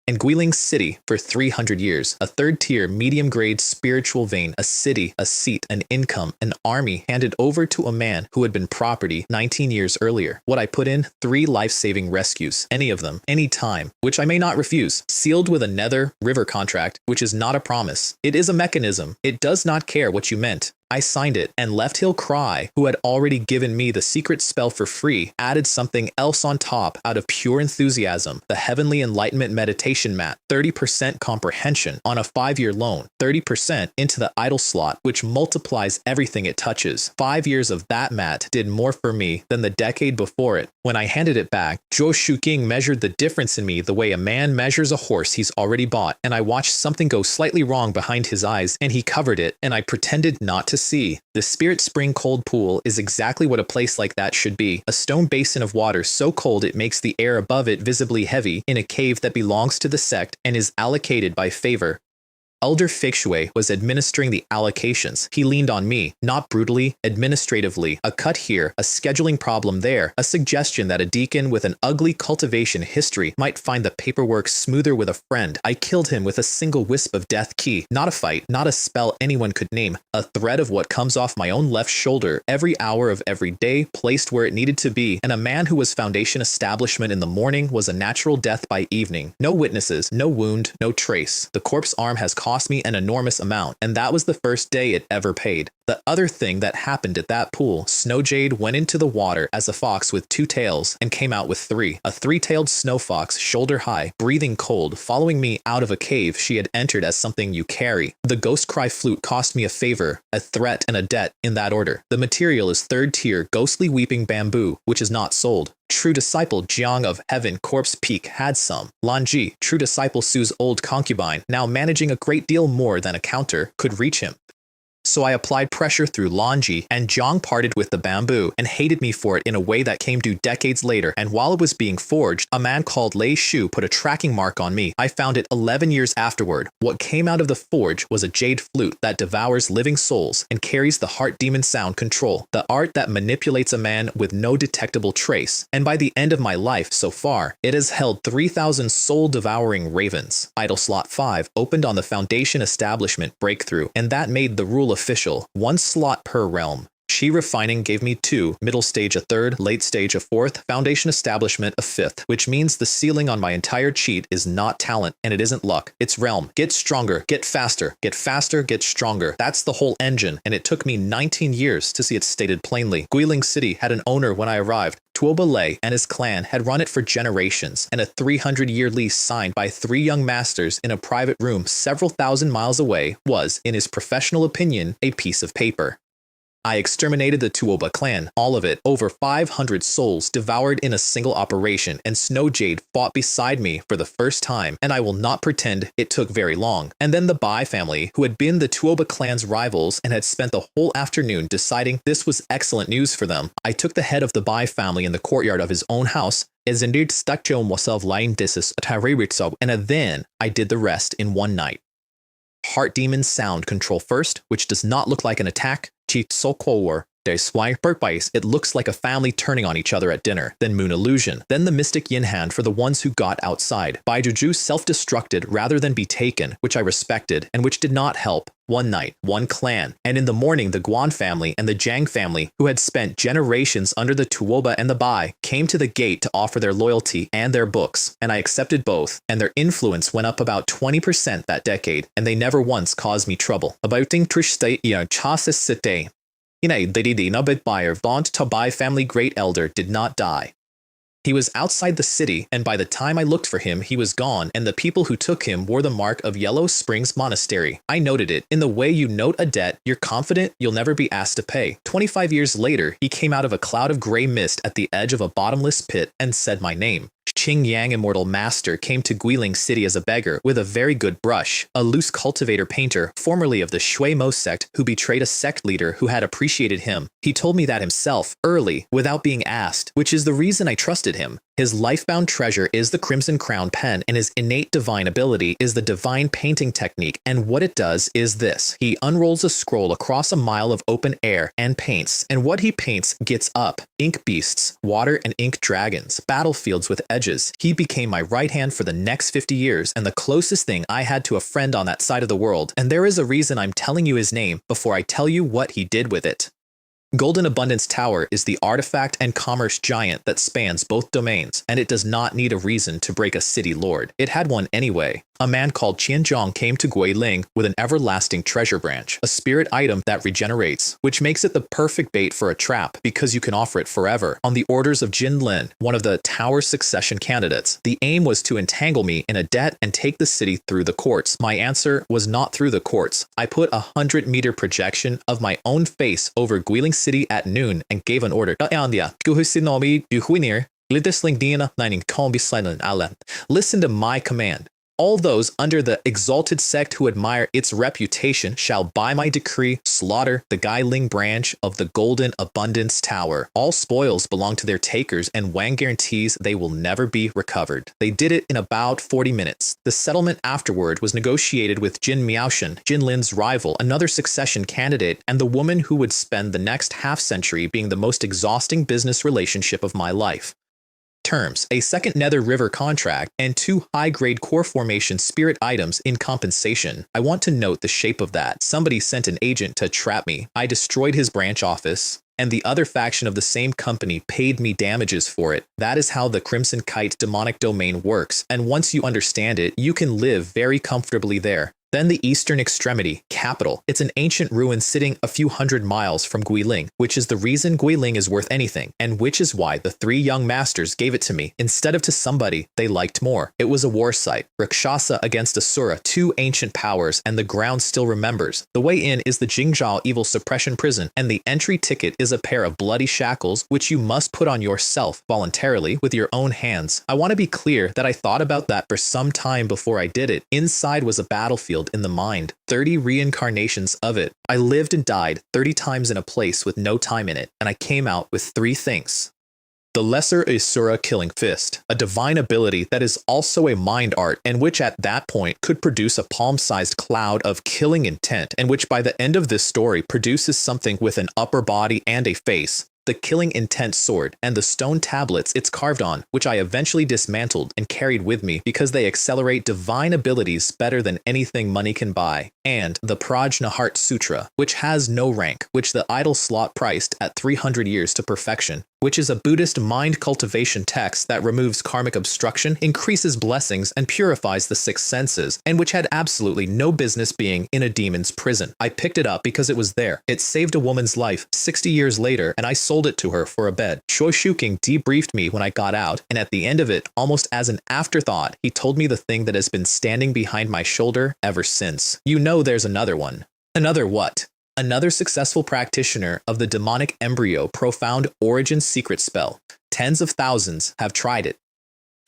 And Guiling City for 300 years, a 3rd-tier, medium-grade spiritual vein, a city, a seat, an income, an army handed over to a man who had been property 19 years earlier. What I put in: 3 life-saving rescues, any of them, any time, which I may not refuse, sealed with a nether river contract, which is not a promise. It is a mechanism. It does not care what you meant. I signed it, and Left Hill Cry, who had already given me the secret spell for free, added something else on top out of pure enthusiasm. The Heavenly Enlightenment Meditation Mat, 30% comprehension on a 5-year loan, 30% into the idle slot, which multiplies everything it touches. 5 years of that mat did more for me than the decade before it. When I handed it back, Zhou Shuking measured the difference in me the way a man measures a horse he's already bought, and I watched something go slightly wrong behind his eyes, and he covered it, and I pretended not to see. The Spirit Spring Cold Pool is exactly what a place like that should be. A stone basin of water so cold it makes the air above it visibly heavy in a cave that belongs to the sect and is allocated by favor. Elder Fixue was administering the allocations. He leaned on me, not brutally, administratively. A cut here, a scheduling problem there, a suggestion that a deacon with an ugly cultivation history might find the paperwork smoother with a friend. I killed him with a single wisp of death key. Not a fight, not a spell anyone could name. A thread of what comes off my own left shoulder every hour of every day, placed where it needed to be. And a man who was Foundation establishment in the morning was a natural death by evening. No witnesses, no wound, no trace. The corpse arm has cost me an enormous amount, and that was the first day it ever paid. The other thing that happened at that pool, Snowjade went into the water as a fox with 2 tails and came out with 3. A 3-tailed snow fox, shoulder high, breathing cold, following me out of a cave she had entered as something you carry. The Ghost Cry flute cost me a favor, a threat, and a debt in that order. The material is 3rd tier ghostly weeping bamboo, which is not sold. True disciple Jiang of Heaven Corpse Peak had some. Lanji, true disciple Su's old concubine, now managing a great deal more than a counter, could reach him. So I applied pressure through Lanji, and Jiang parted with the bamboo and hated me for it in a way that came due decades later. And while it was being forged, a man called Lei Shu put a tracking mark on me. I found it 11 years afterward. What came out of the forge was a jade flute that devours living souls and carries the heart demon sound control, the art that manipulates a man with no detectable trace. And by the end of my life so far, it has held 3,000 soul-devouring ravens. Idle slot 5 opened on the Foundation establishment breakthrough, and that made the rule official, 1 slot per realm. Chi Refining gave me 2, middle stage a 3rd, late stage a 4th, Foundation Establishment a 5th, which means the ceiling on my entire cheat is not talent and it isn't luck. It's realm. Get stronger, get faster, get faster, get stronger. That's the whole engine, and it took me 19 years to see it stated plainly. Guiling City had an owner when I arrived. Tuoba Lei and his clan had run it for generations, and a 300-year lease signed by 3 young masters in a private room several thousand miles away was, in his professional opinion, a piece of paper. I exterminated the Tuoba clan, all of it, over 500 souls devoured in a single operation, and Snowjade fought beside me for the first time, and I will not pretend it took very long. And then the Bai family, who had been the Tuoba clan's rivals and had spent the whole afternoon deciding this was excellent news for them. I took the head of the Bai family in the courtyard of his own house, and then I did the rest in one night. Heart Demon sound control first, which does not look like an attack. It looks like a family turning on each other at dinner. Then Moon Illusion. Then the Mystic Yin Hand for the ones who got outside. Baijuju self-destructed rather than be taken, which I respected, and which did not help. One night, one clan, and in the morning the Guan family and the Jiang family, who had spent generations under the Tuoba and the Bai, came to the gate to offer their loyalty and their books, and I accepted both, and their influence went up about 20% that decade, and they never once caused me trouble. About chasis site. Buyer Vaunt Tabai family great elder did not die. He was outside the city, and by the time I looked for him, he was gone, and the people who took him wore the mark of Yellow Springs Monastery. I noted it. In the way you note a debt, you're confident you'll never be asked to pay. 25 years later, he came out of a cloud of gray mist at the edge of a bottomless pit and said my name. Qing Yang Immortal Master came to Guiling City as a beggar with a very good brush, a loose cultivator painter, formerly of the Shui Mo sect, who betrayed a sect leader who had appreciated him. He told me that himself, early, without being asked, which is the reason I trusted him. His life-bound treasure is the Crimson Crown pen, and his innate divine ability is the divine painting technique, and what it does is this. He unrolls a scroll across a mile of open air and paints, and what he paints gets up. Ink beasts, water and ink dragons, battlefields with edges. He became my right hand for the next 50 years, and the closest thing I had to a friend on that side of the world, and there is a reason I'm telling you his name before I tell you what he did with it. Golden Abundance Tower is the artifact and commerce giant that spans both domains, and it does not need a reason to break a city lord. It had one anyway. A man called Qianzhong came to Guiling with an everlasting treasure branch, a spirit item that regenerates, which makes it the perfect bait for a trap because you can offer it forever. On the orders of Jin Lin, one of the tower succession candidates, the aim was to entangle me in a debt and take the city through the courts. My answer was not through the courts. I put a 100-meter projection of my own face over Guiling City at noon and gave an order. Listen to my command. All those under the exalted sect who admire its reputation shall by my decree slaughter the Guiling branch of the Golden Abundance Tower. All spoils belong to their takers, and Wang guarantees they will never be recovered. They did it in about 40 minutes. The settlement afterward was negotiated with Jin Miaoshen, Jin Lin's rival, another succession candidate, and the woman who would spend the next half-century being the most exhausting business relationship of my life. Terms: a second Nether River contract and 2 high-grade core formation spirit items in compensation. I want to note the shape of that. Somebody sent an agent to trap me. I destroyed his branch office, and the other faction of the same company paid me damages for it. That is how the Crimson Kite demonic domain works, and once you understand it, you can live very comfortably there. Then the eastern extremity, Capital. It's an ancient ruin sitting a few hundred miles from Guiling, which is the reason Guiling is worth anything, and which is why the 3 young masters gave it to me, instead of to somebody they liked more. It was a war site. Rakshasa against Asura, 2 ancient powers, and the ground still remembers. The way in is the Jingzhao Evil Suppression Prison, and the entry ticket is a pair of bloody shackles, which you must put on yourself voluntarily with your own hands. I want to be clear that I thought about that for some time before I did it. Inside was a battlefield in the mind, 30 reincarnations of it. I lived and died 30 times in a place with no time in it, and I came out with 3 things. The Lesser Asura Killing Fist, a divine ability that is also a mind art, and which at that point could produce a palm-sized cloud of killing intent, and which by the end of this story produces something with an upper body and a face. The Killing Intent sword, and the stone tablets it's carved on, which I eventually dismantled and carried with me because they accelerate divine abilities better than anything money can buy. And the Prajna Heart Sutra, which has no rank, which the idol slot priced at 300 years to perfection, which is a Buddhist mind cultivation text that removes karmic obstruction, increases blessings, and purifies the 6 senses, and which had absolutely no business being in a demon's prison. I picked it up because it was there. It saved a woman's life 60 years later, and I sold it to her for a bed. Shuo Shuking debriefed me when I got out, and at the end of it, almost as an afterthought, he told me the thing that has been standing behind my shoulder ever since. You know there's another one. Another what? Another successful practitioner of the demonic embryo profound origin secret spell. Tens of thousands have tried it.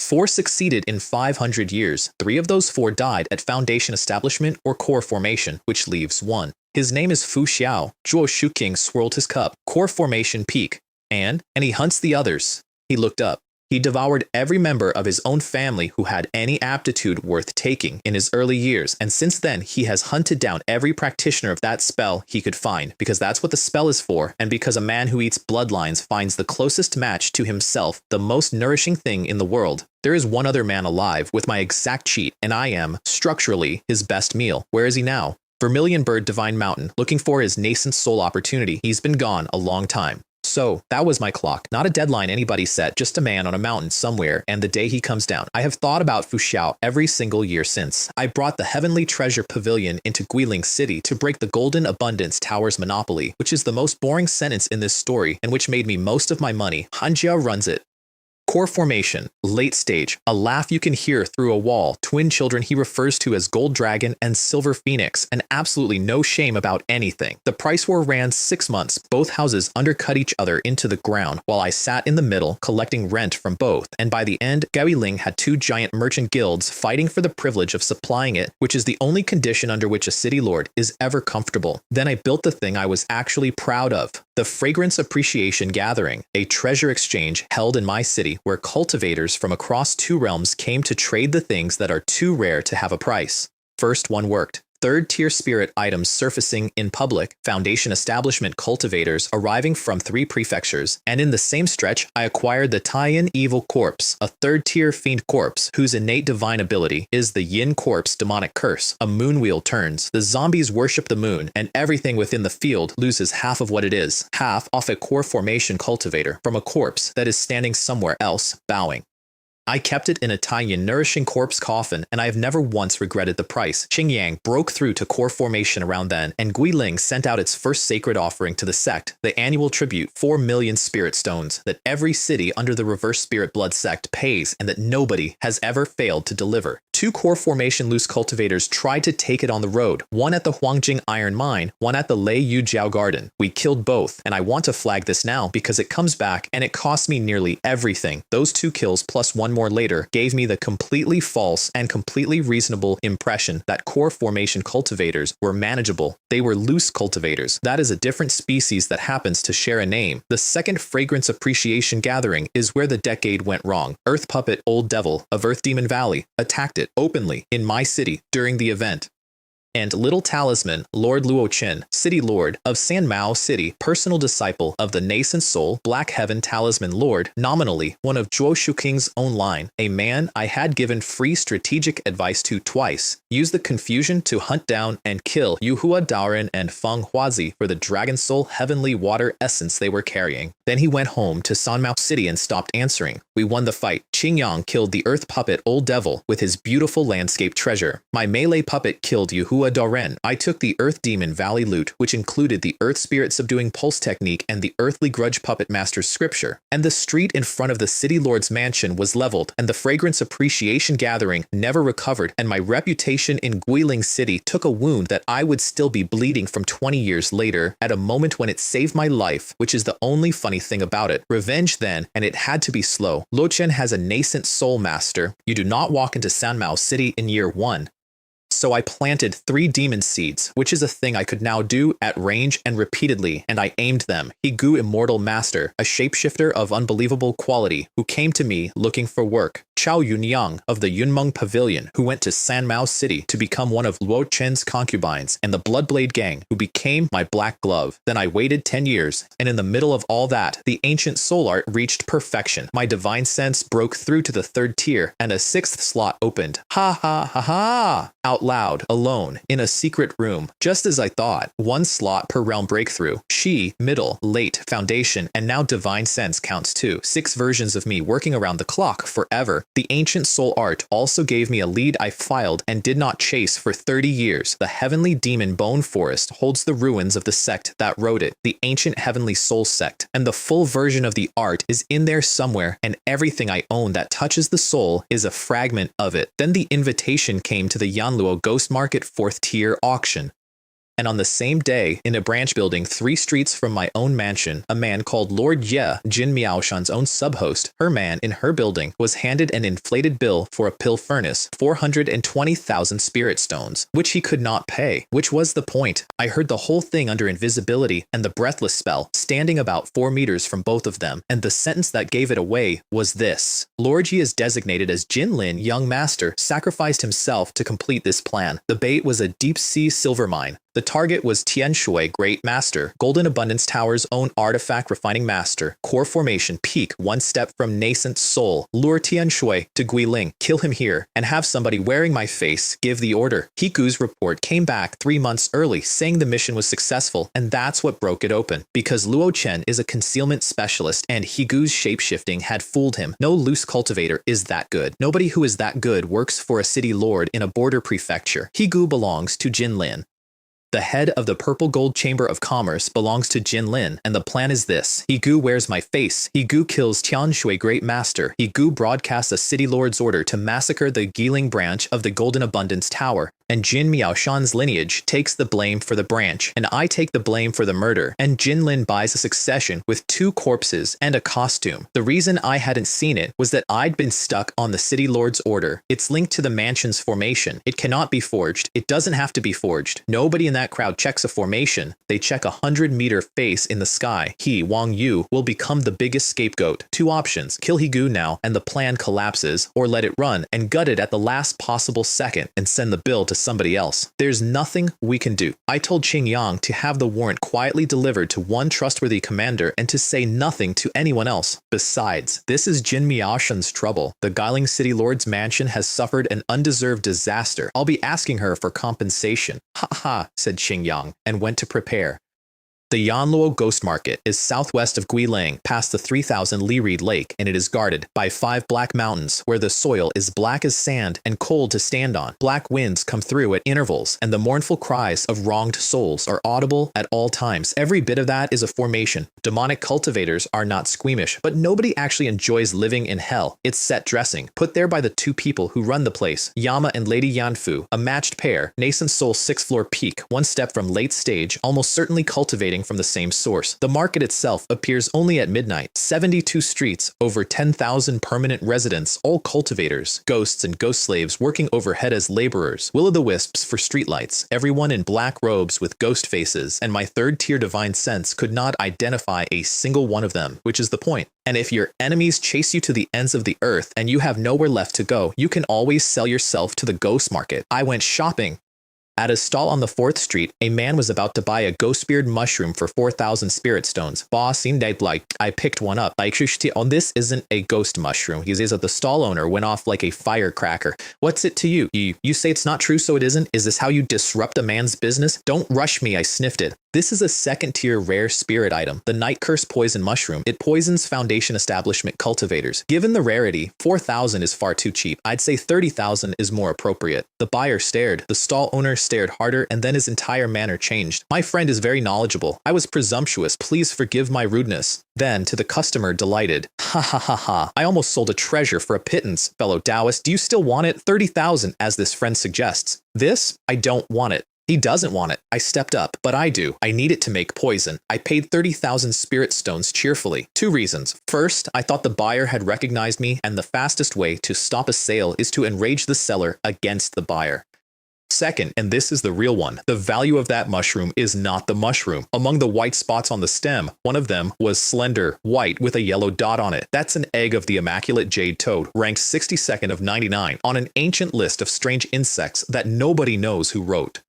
4 succeeded in 500 years. 3 of those 4 died at foundation establishment or core formation, which leaves 1. His name is Fu Xiao. Zhuo Shuking swirled his cup. Core formation peak. And he hunts the others. He looked up. He devoured every member of his own family who had any aptitude worth taking in his early years, and since then he has hunted down every practitioner of that spell he could find, because that's what the spell is for, and because a man who eats bloodlines finds the closest match to himself the most nourishing thing in the world. There is one other man alive with my exact cheat, and I am, structurally, his best meal. Where is he now? Vermilion Bird Divine Mountain, looking for his nascent soul opportunity. He's been gone a long time. So, that was my clock. Not a deadline anybody set, just a man on a mountain somewhere, and the day he comes down. I have thought about Fu Xiao every single year since. I brought the Heavenly Treasure Pavilion into Guiling City to break the Golden Abundance Tower's monopoly, which is the most boring sentence in this story, and which made me most of my money. Hanjia runs it. Core formation, late stage, a laugh you can hear through a wall, twin children he refers to as Gold Dragon and Silver Phoenix, and absolutely no shame about anything. The price war ran 6 months. Both houses undercut each other into the ground, while I sat in the middle collecting rent from both, and by the end, Guiling had 2 giant merchant guilds fighting for the privilege of supplying it, which is the only condition under which a city lord is ever comfortable. Then I built the thing I was actually proud of, the Fragrance Appreciation Gathering, a treasure exchange held in my city where cultivators from across 2 realms came to trade the things that are too rare to have a price. First one worked. Third-tier spirit items surfacing in public, Foundation establishment cultivators arriving from 3 prefectures, and in the same stretch, I acquired the Taiyan Evil Corpse, a third-tier fiend corpse whose innate divine ability is the Yin Corpse demonic curse. A moon wheel turns, the zombies worship the moon, and everything within the field loses half of what it is, half off a core formation cultivator from a corpse that is standing somewhere else, bowing. I kept it in a Taiyan nourishing corpse coffin, and I have never once regretted the price. Qingyang broke through to core formation around then, and Guiling sent out its first sacred offering to the sect, the annual tribute, 4 million spirit stones, that every city under the reverse spirit blood sect pays and that nobody has ever failed to deliver. 2 core formation loose cultivators tried to take it on the road, one at the Huangjing Iron Mine, one at the Lei Yujiao Garden. We killed both, and I want to flag this now because it comes back and it cost me nearly everything. Those 2 kills plus 1 more later gave me the completely false and completely reasonable impression that core formation cultivators were manageable. They were loose cultivators. That is a different species that happens to share a name. The second fragrance appreciation gathering is where the decade went wrong. Earth Puppet Old Devil of Earth Demon Valley attacked it openly in my city during the event. And Little Talisman, Lord Luo Chen, City Lord of San Mao City, personal disciple of the Nascent Soul, Black Heaven Talisman Lord, nominally one of Zhuo Shuking's own line, a man I had given free strategic advice to twice, used the confusion to hunt down and kill Yuhua Daoren and Feng Huazi for the Dragon Soul Heavenly Water essence they were carrying. Then he went home to San Mao City and stopped answering. We won the fight. Qingyang killed the Earth Puppet Old Devil with his beautiful landscape treasure. My melee puppet killed Yuhua Daoren. I took the Earth Demon Valley loot, which included the Earth Spirit Subduing Pulse technique and the Earthly Grudge Puppet Master's scripture. And the street in front of the City Lord's mansion was leveled, and the Fragrance Appreciation Gathering never recovered, and my reputation in Guiling City took a wound that I would still be bleeding from 20 years later, at a moment when it saved my life, which is the only funny thing about it. Revenge then, and it had to be slow. Luo Chen has a nascent soul master. You do not walk into San Mao City in year 1. So I planted 3 demon seeds, which is a thing I could now do at range and repeatedly, and I aimed them. Higu Immortal Master, a shapeshifter of unbelievable quality, who came to me looking for work. Chao Yunyang of the Yunmeng Pavilion, who went to San Mao City to become one of Luo Chen's concubines, and the Bloodblade Gang, who became my black glove. Then I waited 10 years, and in the middle of all that, the ancient soul art reached perfection. My divine sense broke through to the 3rd tier, and a 6th slot opened. Ha ha ha ha! Out loud, alone, in a secret room, just as I thought. 1 slot per realm breakthrough. Shi, middle, late, foundation, and now divine sense counts too. 6 versions of me working around the clock forever. The ancient soul art also gave me a lead I filed and did not chase for 30 years. The heavenly demon bone forest holds the ruins of the sect that wrote it, the ancient heavenly soul sect, and the full version of the art is in there somewhere, and everything I own that touches the soul is a fragment of it. Then the invitation came to the Yanluo Ghost Market 4th tier auction. And on the same day, in a branch building 3 streets from my own mansion, a man called Lord Ye, Jin Miaoshan's own subhost, her man in her building, was handed an inflated bill for a pill furnace, 420,000 spirit stones, which he could not pay. Which was the point. I heard the whole thing under invisibility and the breathless spell, standing about 4 meters from both of them, and the sentence that gave it away was this. Lord Ye is designated as Jin Lin, young master, sacrificed himself to complete this plan. The bait was a deep-sea silver mine. The target was Tian Shui, Great Master, Golden Abundance Tower's own artifact refining master, core formation peak 1 step from nascent soul. Lure Tian Shui to Guiling, kill him here, and have somebody wearing my face give the order. Hiku's report came back 3 months early, saying the mission was successful, and that's what broke it open. Because Luo Chen is a concealment specialist, and Higu's shapeshifting had fooled him. No loose cultivator is that good. Nobody who is that good works for a city lord in a border prefecture. Higu belongs to Jin Lin. The head of the Purple Gold Chamber of Commerce belongs to Jin Lin, and the plan is this. Higu wears my face. Higu kills Tian Shui Great Master. Higu broadcasts a city lord's order to massacre the Guiling branch of the Golden Abundance Tower. And Jin Miaoshan's lineage takes the blame for the branch, and I take the blame for the murder, and Jin Lin buys a succession with 2 corpses and a costume. The reason I hadn't seen it was that I'd been stuck on the City Lord's order. It's linked to the mansion's formation. It cannot be forged. It doesn't have to be forged. Nobody in that crowd checks a formation. They check a 100-meter face in the sky. He, Wang Yu, will become the biggest scapegoat. 2 options. Kill Higu now, and the plan collapses, or let it run and gut it at the last possible second and send the bill to somebody else. There's nothing we can do. I told Qing Yang to have the warrant quietly delivered to one trustworthy commander and to say nothing to anyone else. Besides, this is Jin Miaoshen's trouble. The Guiling City Lord's mansion has suffered an undeserved disaster. I'll be asking her for compensation. Ha ha, said Qing Yang, and went to prepare. The Yanluo Ghost Market is southwest of Guilang, past the 3,000 Li Reed Lake, and it is guarded by 5 black mountains, where the soil is black as sand and cold to stand on. Black winds come through at intervals, and the mournful cries of wronged souls are audible at all times. Every bit of that is a formation. Demonic cultivators are not squeamish, but nobody actually enjoys living in hell. It's set dressing, put there by the 2 people who run the place, Yama and Lady Yanfu, a matched pair, nascent soul 6th floor peak, one step from late stage, almost certainly cultivating from the same source. The market itself appears only at midnight. 72 streets, over 10,000 permanent residents, all cultivators, ghosts and ghost slaves working overhead as laborers, will-o'-the-wisps for streetlights, everyone in black robes with ghost faces, and my 3rd-tier divine sense could not identify a single one of them, which is the point. And if your enemies chase you to the ends of the earth and you have nowhere left to go, you can always sell yourself to the ghost market. I went shopping. At a stall on the 4th Street, a man was about to buy a ghost-beard mushroom for 4,000 spirit stones. Boss, I picked one up. This isn't a ghost mushroom. He says that the stall owner went off like a firecracker. What's it to you? You say it's not true, so it isn't? Is this how you disrupt a man's business? Don't rush me, I sniffed it. This is a 2nd-tier rare spirit item, the Night Curse Poison Mushroom. It poisons Foundation Establishment cultivators. Given the rarity, 4,000 is far too cheap. I'd say 30,000 is more appropriate. The buyer stared. The stall owner stared harder, and then his entire manner changed. My friend is very knowledgeable. I was presumptuous. Please forgive my rudeness. Then, to the customer, delighted. Ha ha ha ha. I almost sold a treasure for a pittance. Fellow Taoist, do you still want it? 30,000, as this friend suggests. This? I don't want it. He doesn't want it. I stepped up, but I do. I need it to make poison. I paid 30,000 spirit stones cheerfully. 2 reasons. First, I thought the buyer had recognized me, and the fastest way to stop a sale is to enrage the seller against the buyer. Second, and this is the real one, the value of that mushroom is not the mushroom. Among the white spots on the stem, one of them was slender, white, with a yellow dot on it. That's an egg of the immaculate jade toad, ranked 62nd of 99 on an ancient list of strange insects that nobody knows who wrote.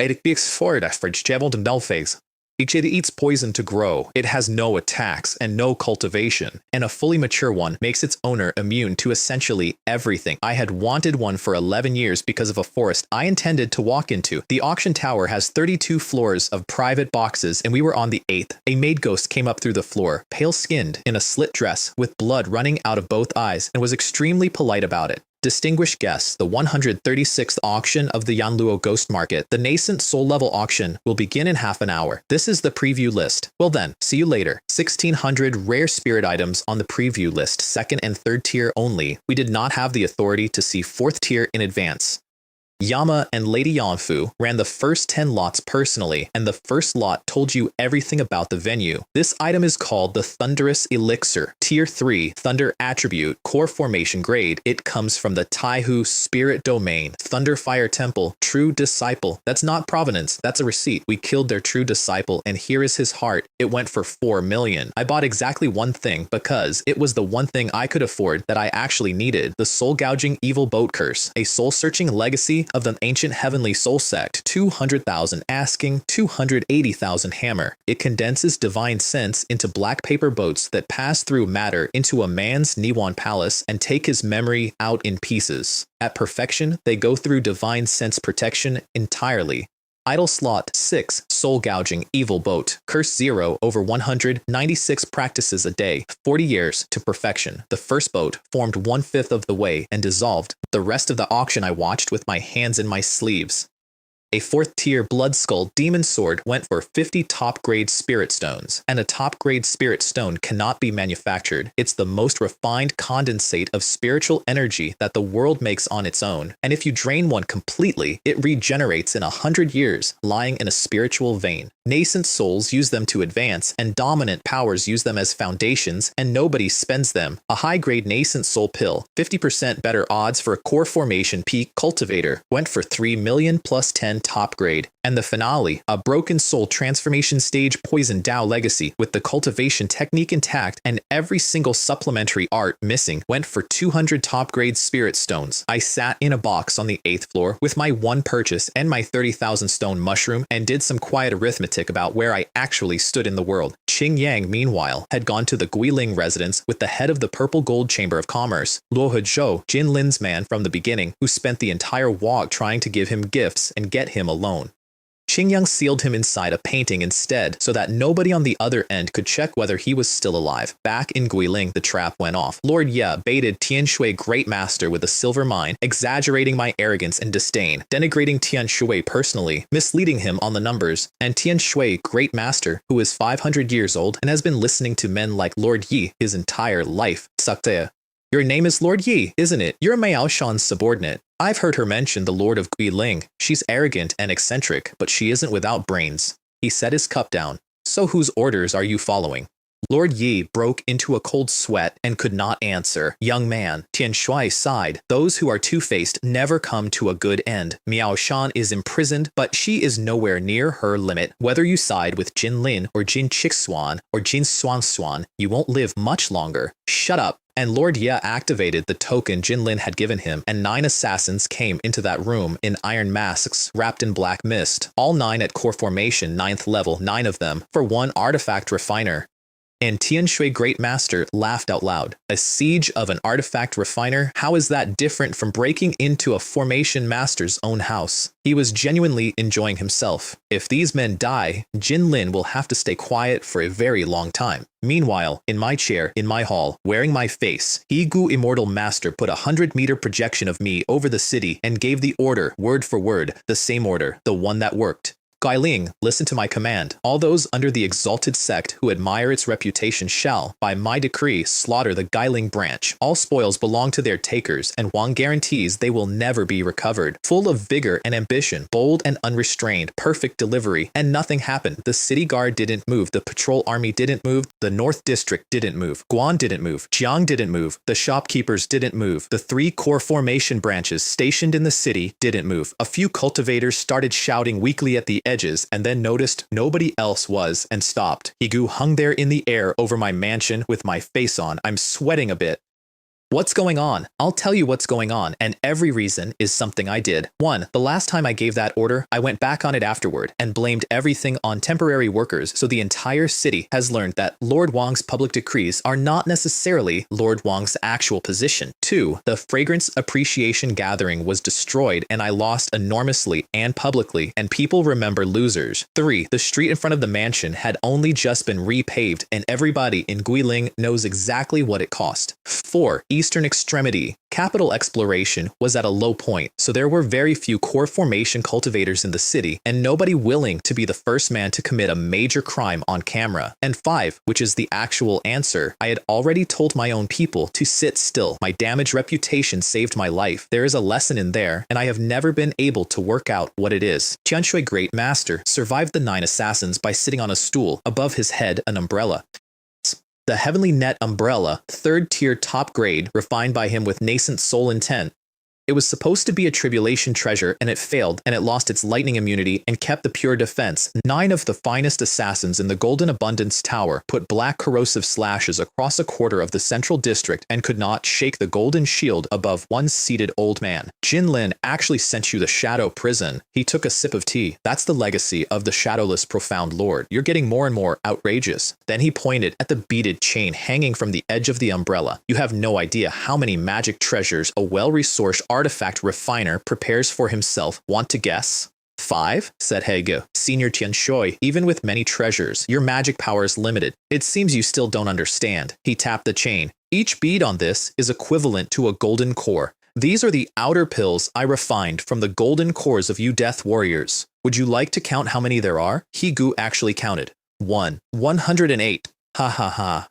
It eats poison to grow. It has no attacks and no cultivation, and a fully mature one makes its owner immune to essentially everything. I had wanted one for 11 years because of a forest I intended to walk into. The auction tower has 32 floors of private boxes, and we were on the 8th. A maid ghost came up through the floor, pale-skinned, in a slit dress, with blood running out of both eyes, and was extremely polite about it. Distinguished guests, the 136th auction of the Yanluo Ghost Market, the nascent soul-level auction, will begin in half an hour. This is the preview list. Well then, see you later. 1,600 rare spirit items on the preview list, 2nd and 3rd tier only. We did not have the authority to see 4th tier in advance. Yama and Lady Yanfu ran the first 10 lots personally, and the first lot told you everything about the venue. This item is called the Thunderous Elixir, Tier 3, Thunder Attribute, Core Formation Grade. It comes from the Taihu Spirit Domain, Thunderfire Temple, True Disciple. That's not provenance, that's a receipt. We killed their true disciple, and here is his heart. It went for 4 million. I bought exactly one thing because it was the one thing I could afford that I actually needed. The soul-gouging evil boat curse, a soul-searching legacy of the ancient heavenly soul sect, 200,000 asking, 280,000 hammer. It condenses divine sense into black paper boats that pass through matter into a man's Niwan palace and take his memory out in pieces. At perfection, they go through divine sense protection entirely. Idle slot 6, soul gouging, evil boat, curse 0 over 196 practices a day, 40 years to perfection. The first boat formed 1/5 of the way and dissolved. The rest of the auction I watched with my hands in my sleeves. A 4th tier Blood Skull Demon Sword went for 50 top-grade Spirit Stones, and a top-grade Spirit Stone cannot be manufactured. It's the most refined condensate of spiritual energy that the world makes on its own, and if you drain one completely, it regenerates in 100 years, lying in a spiritual vein. Nascent souls use them to advance, and dominant powers use them as foundations, and nobody spends them. A high-grade Nascent Soul Pill, 50% better odds for a Core Formation Peak Cultivator, went for 3 million plus 10 then top grade. And the finale, a broken soul transformation stage Poison Dao Legacy with the cultivation technique intact and every single supplementary art missing, went for 200 top grade spirit stones. I sat in a box on the 8th floor with my one purchase and my 30,000 stone mushroom and did some quiet arithmetic about where I actually stood in the world. Qing Yang, meanwhile, had gone to the Guiling residence with the head of the Purple Gold Chamber of Commerce, Luo Hezhou, Jin Lin's man from the beginning, who spent the entire walk trying to give him gifts and get him alone. Qing Yang sealed him inside a painting instead so that nobody on the other end could check whether he was still alive. Back in Guiling, the trap went off. Lord Ye baited Tian Shui Great Master with a silver mine, exaggerating my arrogance and disdain, denigrating Tian Shui personally, misleading him on the numbers, and Tian Shui Great Master, who is 500 years old and has been listening to men like Lord Yi his entire life. Sect. Your name is Lord Yi, isn't it? You're Miao Shan's subordinate. I've heard her mention the Lord of Guiling. She's arrogant and eccentric, but she isn't without brains. He set his cup down. So whose orders are you following? Lord Yi broke into a cold sweat and could not answer. Young man, Tian Shui sighed. Those who are two-faced never come to a good end. Miao Shan is imprisoned, but she is nowhere near her limit. Whether you side with Jin Lin or Jin Chixuan or Jin Swan, you won't live much longer. Shut up. And Lord Ye activated the token Jin Lin had given him, and 9 assassins came into that room in iron masks wrapped in black mist. All 9 at core formation, 9th level, 9 of them, for one artifact refiner. And Tian Shui Great Master laughed out loud. A siege of an artifact refiner? How is that different from breaking into a formation master's own house? He was genuinely enjoying himself. If these men die, Jin Lin will have to stay quiet for a very long time. Meanwhile, in my chair, in my hall, wearing my face, He Gu Immortal Master put a 100-meter projection of me over the city and gave the order, word for word, the same order, the one that worked. Guiling, listen to my command. All those under the exalted sect who admire its reputation shall, by my decree, slaughter the Guiling branch. All spoils belong to their takers, and Wang guarantees they will never be recovered. Full of vigor and ambition, bold and unrestrained, perfect delivery, and nothing happened. The city guard didn't move, the patrol army didn't move, the North District didn't move, Guan didn't move, Jiang didn't move, the shopkeepers didn't move, the 3 core formation branches stationed in the city didn't move. A few cultivators started shouting weakly at the edges and then noticed nobody else was and stopped. Higu hung there in the air over my mansion with my face on. I'm sweating a bit. What's going on? I'll tell you what's going on, and every reason is something I did. 1. The last time I gave that order, I went back on it afterward and blamed everything on temporary workers, so the entire city has learned that Lord Wang's public decrees are not necessarily Lord Wang's actual position. 2. The fragrance appreciation gathering was destroyed and I lost enormously and publicly, and people remember losers. 3. The street in front of the mansion had only just been repaved and everybody in Guiling knows exactly what it cost. 4. Eastern extremity. Capital exploration was at a low point, so there were very few core formation cultivators in the city, and nobody willing to be the first man to commit a major crime on camera. And 5, which is the actual answer, I had already told my own people to sit still. My damaged reputation saved my life. There is a lesson in there, and I have never been able to work out what it is. Tianshui Great Master survived the 9 assassins by sitting on a stool, above his head an umbrella. The Heavenly Net umbrella, 3rd tier top grade, refined by him with nascent soul intent. It was supposed to be a tribulation treasure, and it failed, and it lost its lightning immunity and kept the pure defense. 9 of the finest assassins in the Golden Abundance Tower put black corrosive slashes across a quarter of the central district and could not shake the golden shield above one seated old man. Jin Lin actually sent you the shadow prison. He took a sip of tea. That's the legacy of the shadowless profound lord. You're getting more and more outrageous. Then he pointed at the beaded chain hanging from the edge of the umbrella. You have no idea how many magic treasures a well-resourced artifact refiner prepares for himself. Want to guess? 5, said Hege, Senior Tianshui. Even with many treasures, your magic power is limited. It seems you still don't understand. He tapped the chain. Each bead on this is equivalent to a golden core. These are the outer pills I refined from the golden cores of you death warriors. Would you like to count how many there are? Higu actually counted. 108. Ha ha ha.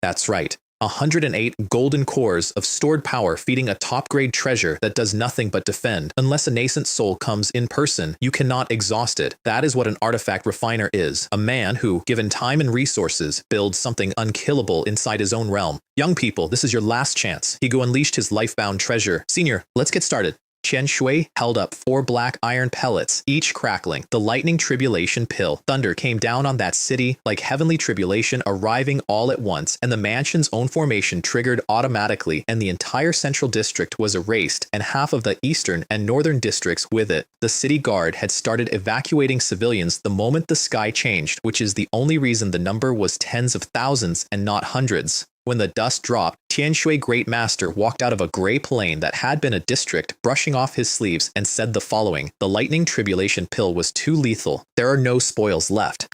That's right. 108 golden cores of stored power feeding a top-grade treasure that does nothing but defend. Unless a nascent soul comes in person, you cannot exhaust it. That is what an artifact refiner is. A man who, given time and resources, builds something unkillable inside his own realm. Young people, this is your last chance. Higu unleashed his life-bound treasure. Senior, let's get started. Qian Shui held up 4 black iron pellets, each crackling. The lightning tribulation pill. Thunder came down on that city like heavenly tribulation arriving all at once, and the mansion's own formation triggered automatically, and the entire central district was erased, and half of the eastern and northern districts with it. The city guard had started evacuating civilians the moment the sky changed, which is the only reason the number was tens of thousands and not hundreds. When the dust dropped, Tianshui Great Master walked out of a gray plane that had been a district, brushing off his sleeves, and said the following: "The lightning tribulation pill was too lethal. There are no spoils left.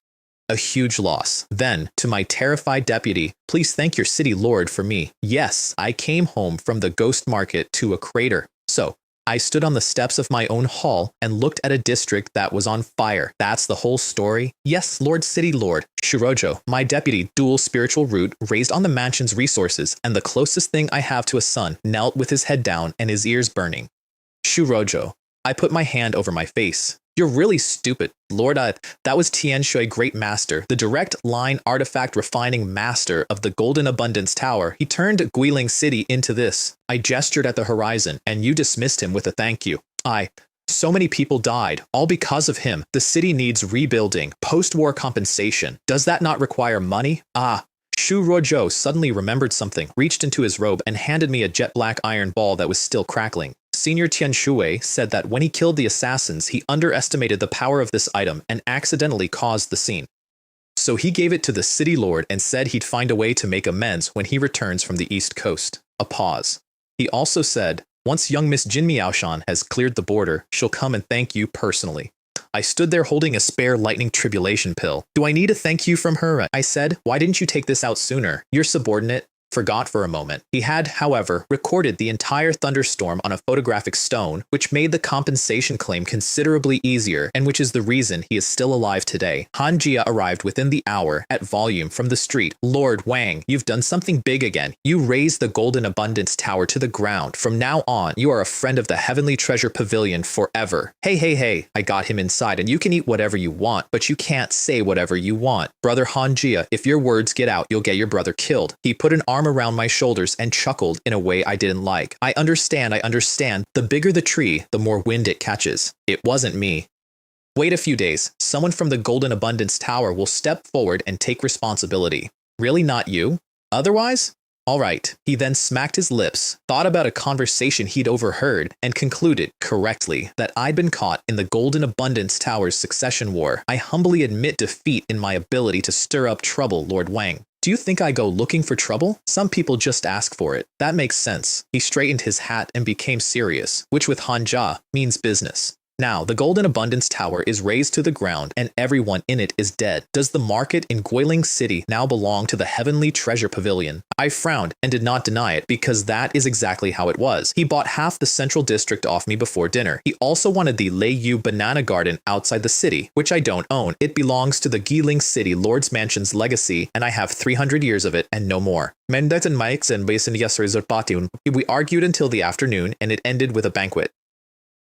A huge loss." Then, to my terrified deputy, "Please thank your city lord for me. Yes, I came home from the ghost market to a crater." So, I stood on the steps of my own hall and looked at a district that was on fire. That's the whole story? Yes, Lord City Lord. Shirojo, my deputy, dual spiritual root, raised on the mansion's resources, and the closest thing I have to a son, knelt with his head down and his ears burning. Shirojo, I put my hand over my face. You're really stupid, Lord. That was Tianshui Great Master, the direct line artifact refining master of the Golden Abundance Tower. He turned Guiling City into this. I gestured at the horizon, and you dismissed him with a thank you. So many people died, all because of him. The city needs rebuilding, post-war compensation. Does that not require money? Shu Ruozhou suddenly remembered something, reached into his robe, and handed me a jet black iron ball that was still crackling. Senior Tianshui said that when he killed the assassins, he underestimated the power of this item and accidentally caused the scene. So he gave it to the city lord and said he'd find a way to make amends when he returns from the East Coast. A pause. He also said, once young Miss Jin Miaoshan has cleared the border, she'll come and thank you personally. I stood there holding a spare lightning tribulation pill. Do I need a thank you from her? I said, why didn't you take this out sooner? Your subordinate forgot for a moment. He had, however, recorded the entire thunderstorm on a photographic stone, which made the compensation claim considerably easier, and which is the reason he is still alive today. Han Jia arrived within the hour, at volume from the street. Lord Wang, you've done something big again. You raised the Golden Abundance Tower to the ground. From now on, you are a friend of the Heavenly Treasure Pavilion forever. Hey, I got him inside, and you can eat whatever you want, but you can't say whatever you want. Brother Han Jia, if your words get out, you'll get your brother killed. He put an arm around my shoulders and chuckled in a way I didn't like. I understand. The bigger the tree, the more wind it catches. It wasn't me. Wait a few days. Someone from the Golden Abundance Tower will step forward and take responsibility. Really, not you? Otherwise? All right. He then smacked his lips, thought about a conversation he'd overheard, and concluded, correctly, that I'd been caught in the Golden Abundance Tower's succession war. I humbly admit defeat in my ability to stir up trouble, Lord Wang. Do you think I go looking for trouble? Some people just ask for it. That makes sense. He straightened his hat and became serious, which with Hanja means business. Now, the Golden Abundance Tower is razed to the ground and everyone in it is dead. Does the market in Guiling City now belong to the Heavenly Treasure Pavilion? I frowned and did not deny it because that is exactly how it was. He bought half the central district off me before dinner. He also wanted the Lei Yu Banana Garden outside the city, which I don't own. It belongs to the Guiling City Lord's Mansion's legacy, and I have 300 years of it and no more. Mendet and Mike's and Basin Yasrizerpatiun. We argued until the afternoon and it ended with a banquet.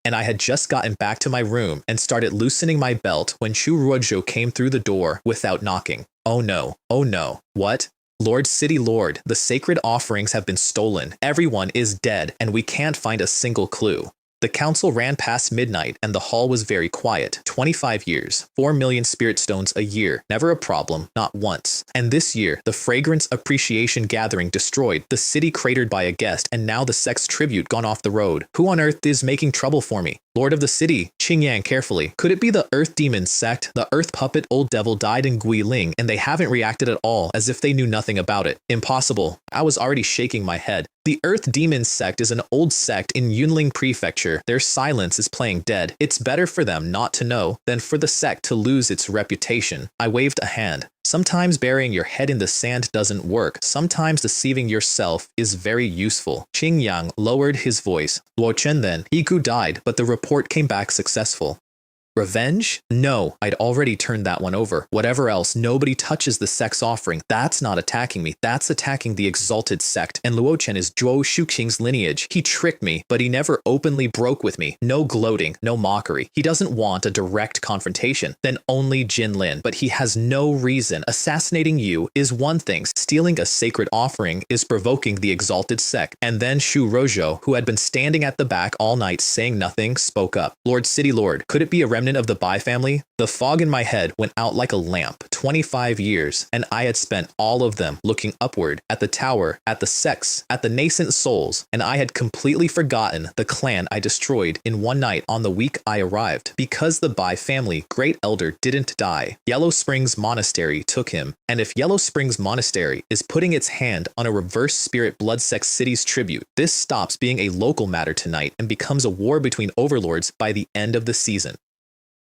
And I had just gotten back to my room and started loosening my belt when Shu Ruozhou came through the door without knocking. Oh no. What? Lord City Lord, the sacred offerings have been stolen. Everyone is dead, and we can't find a single clue. The council ran past midnight, and the hall was very quiet. 25 years, 4 million spirit stones a year, never a problem, not once. And this year, the Fragrance Appreciation Gathering destroyed, the city cratered by a guest, and now the Sect's tribute gone off the road. Who on earth is making trouble for me? Lord of the city, Qingyang carefully. Could it be the Earth Demon Sect? The Earth Puppet Old Devil died in Guiling, and they haven't reacted at all, as if they knew nothing about it. Impossible. I was already shaking my head. The Earth Demon Sect is an old sect in Yunling Prefecture. Their silence is playing dead. It's better for them not to know than for the sect to lose its reputation. I waved a hand. Sometimes burying your head in the sand doesn't work. Sometimes deceiving yourself is very useful. Qingyang lowered his voice. Luo Chen then. Yigu died, but the report came back successful. Revenge? No, I'd already turned that one over. Whatever else, nobody touches the Sect's offering. That's not attacking me. That's attacking the exalted Sect. And Luochen is Zhuo Shuqing's lineage. He tricked me, but he never openly broke with me. No gloating, no mockery. He doesn't want a direct confrontation. Then only Jin Lin. But he has no reason. Assassinating you is one thing. Stealing a sacred offering is provoking the exalted Sect. And then Shu Rojo, who had been standing at the back all night saying nothing, spoke up. Lord City Lord, could it be a remnant of the Bai family? The fog in my head went out like a lamp. 25 years, and I had spent all of them looking upward at the tower, at the sects, at the nascent souls, and I had completely forgotten the clan I destroyed in one night on the week I arrived. Because the Bai family great elder didn't die, Yellow Springs Monastery took him, and if Yellow Springs Monastery is putting its hand on a reverse spirit blood sect city's tribute, this stops being a local matter tonight and becomes a war between overlords by the end of the season.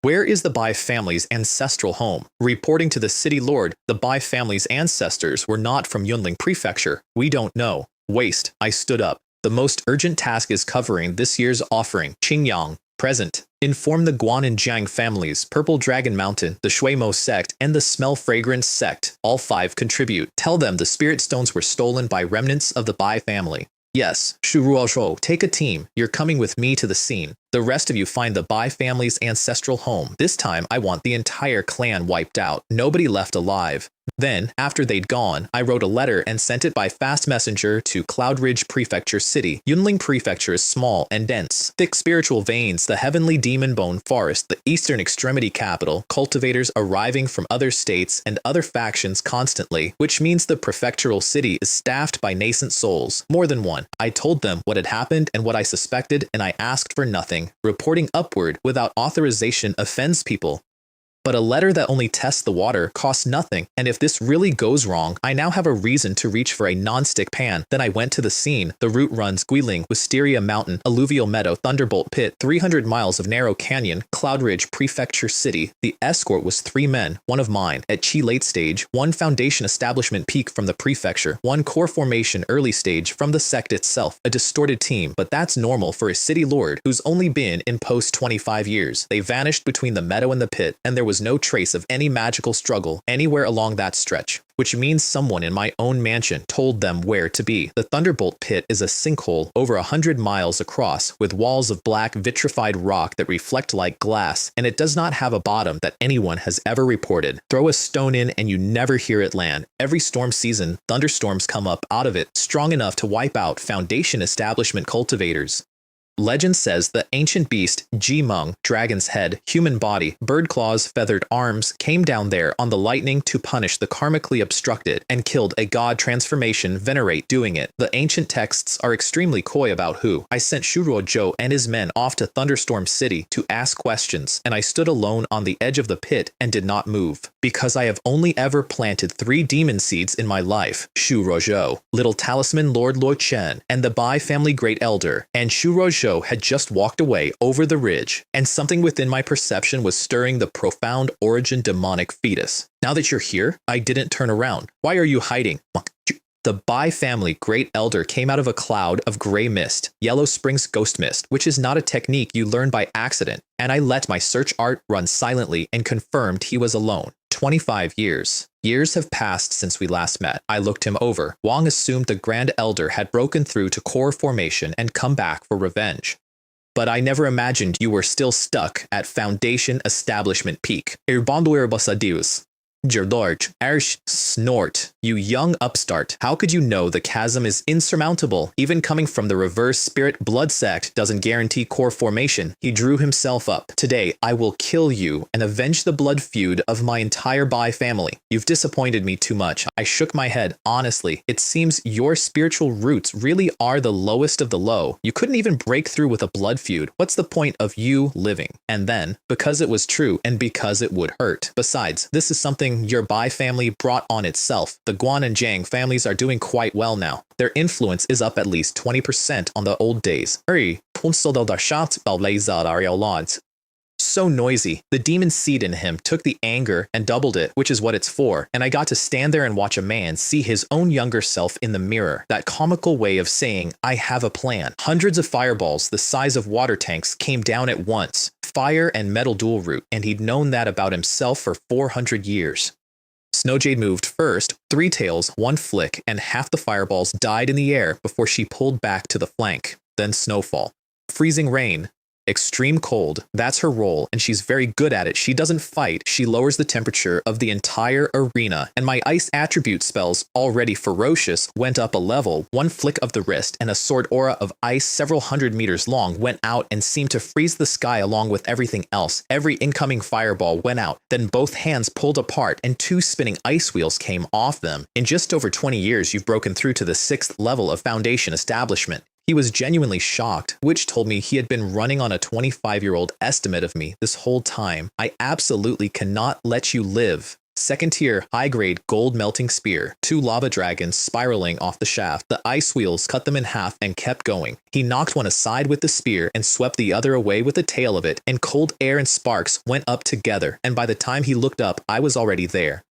Where is the Bai family's ancestral home? Reporting to the city lord, the Bai family's ancestors were not from Yunling Prefecture. We don't know. Waste. I stood up. The most urgent task is covering this year's offering. Qingyang. Present. Inform the Guan and Jiang families, Purple Dragon Mountain, the Shuimo sect, and the Smell Fragrance sect. All 5 contribute. Tell them the spirit stones were stolen by remnants of the Bai family. Yes, Shu Ruozhou, take a team. You're coming with me to the scene. The rest of you find the Bai family's ancestral home. This time, I want the entire clan wiped out. Nobody left alive. Then, after they'd gone, I wrote a letter and sent it by fast messenger to Cloudridge Prefecture City. Yunling Prefecture is small and dense. Thick spiritual veins, the heavenly demon bone forest, the eastern extremity capital, cultivators arriving from other states and other factions constantly, which means the prefectural city is staffed by nascent souls. More than one. I told them what had happened and what I suspected, and I asked for nothing. Reporting upward without authorization offends people. But a letter that only tests the water costs nothing, and if this really goes wrong, I now have a reason to reach for a non-stick pan. Then I went to the scene. The route runs Guiling, Wisteria Mountain, Alluvial Meadow, Thunderbolt Pit, 300 miles of narrow canyon, Cloud Ridge, Prefecture City. The escort was 3 men, one of mine, at Chi late stage, 1 foundation establishment peak from the prefecture, 1 core formation early stage from the sect itself, a distorted team, but that's normal for a city lord who's only been in post 25 years. They vanished between the meadow and the pit, and there was no trace of any magical struggle anywhere along that stretch, which means someone in my own mansion told them where to be. The Thunderbolt Pit is a sinkhole over 100 miles across with walls of black vitrified rock that reflect like glass, and it does not have a bottom that anyone has ever reported. Throw a stone in and you never hear it land. Every storm season, thunderstorms come up out of it, strong enough to wipe out foundation establishment cultivators. Legend says the ancient beast, Jimeng, dragon's head, human body, bird claws, feathered arms, came down there on the lightning to punish the karmically obstructed and killed a god transformation venerate doing it. The ancient texts are extremely coy about who. I sent Shuruo Zhou and his men off to Thunderstorm City to ask questions, and I stood alone on the edge of the pit and did not move. Because I have only ever planted 3 demon seeds in my life, Shu Rozhou, Little Talisman Lord Luo Chen, and the Bai family great elder, and Shu Rozhou had just walked away over the ridge, and something within my perception was stirring the profound origin demonic fetus. Now that you're here, I didn't turn around. Why are you hiding? The Bai family great elder came out of a cloud of gray mist, Yellow Springs ghost mist, which is not a technique you learn by accident, and I let my search art run silently and confirmed he was alone. 25 years. Years have passed since we last met. I looked him over. Wang assumed the Grand Elder had broken through to core formation and come back for revenge. But I never imagined you were still stuck at Foundation Establishment Peak. George, Ersh, snort. You young upstart. How could you know the chasm is insurmountable? Even coming from the reverse spirit blood sect doesn't guarantee core formation. He drew himself up. Today, I will kill you and avenge the blood feud of my entire Bai family. You've disappointed me too much. I shook my head. Honestly, it seems your spiritual roots really are the lowest of the low. You couldn't even break through with a blood feud. What's the point of you living? And then, because it was true and because it would hurt. Besides, this is something your Bai family brought on itself. The Guan and Jiang families are doing quite well now. Their influence is up at least 20% on the old days. So noisy. The demon seed in him took the anger and doubled it, which is what it's for, and I got to stand there and watch a man see his own younger self in the mirror. That comical way of saying, I have a plan. Hundreds of fireballs the size of water tanks came down at once, fire and metal dual root, and he'd known that about himself for 400 years. Snowjade moved first, 3 tails, 1 flick, and half the fireballs died in the air before she pulled back to the flank. Then snowfall. Freezing rain. Extreme cold, that's her role, and she's very good at it. She doesn't fight, she lowers the temperature of the entire arena, and my ice attribute spells, already ferocious, went up a level. 1 flick of the wrist, and a sword aura of ice several hundred meters long went out and seemed to freeze the sky along with everything else. Every incoming fireball went out, then both hands pulled apart, and 2 spinning ice wheels came off them. In just over 20 years, you've broken through to the 6th level of Foundation establishment. He was genuinely shocked, which told me he had been running on a 25-year-old estimate of me this whole time. I absolutely cannot let you live. 2nd tier, high-grade gold melting spear, 2 lava dragons spiraling off the shaft. The ice wheels cut them in half and kept going. He knocked one aside with the spear and swept the other away with the tail of it, and cold air and sparks went up together, and by the time he looked up, I was already there.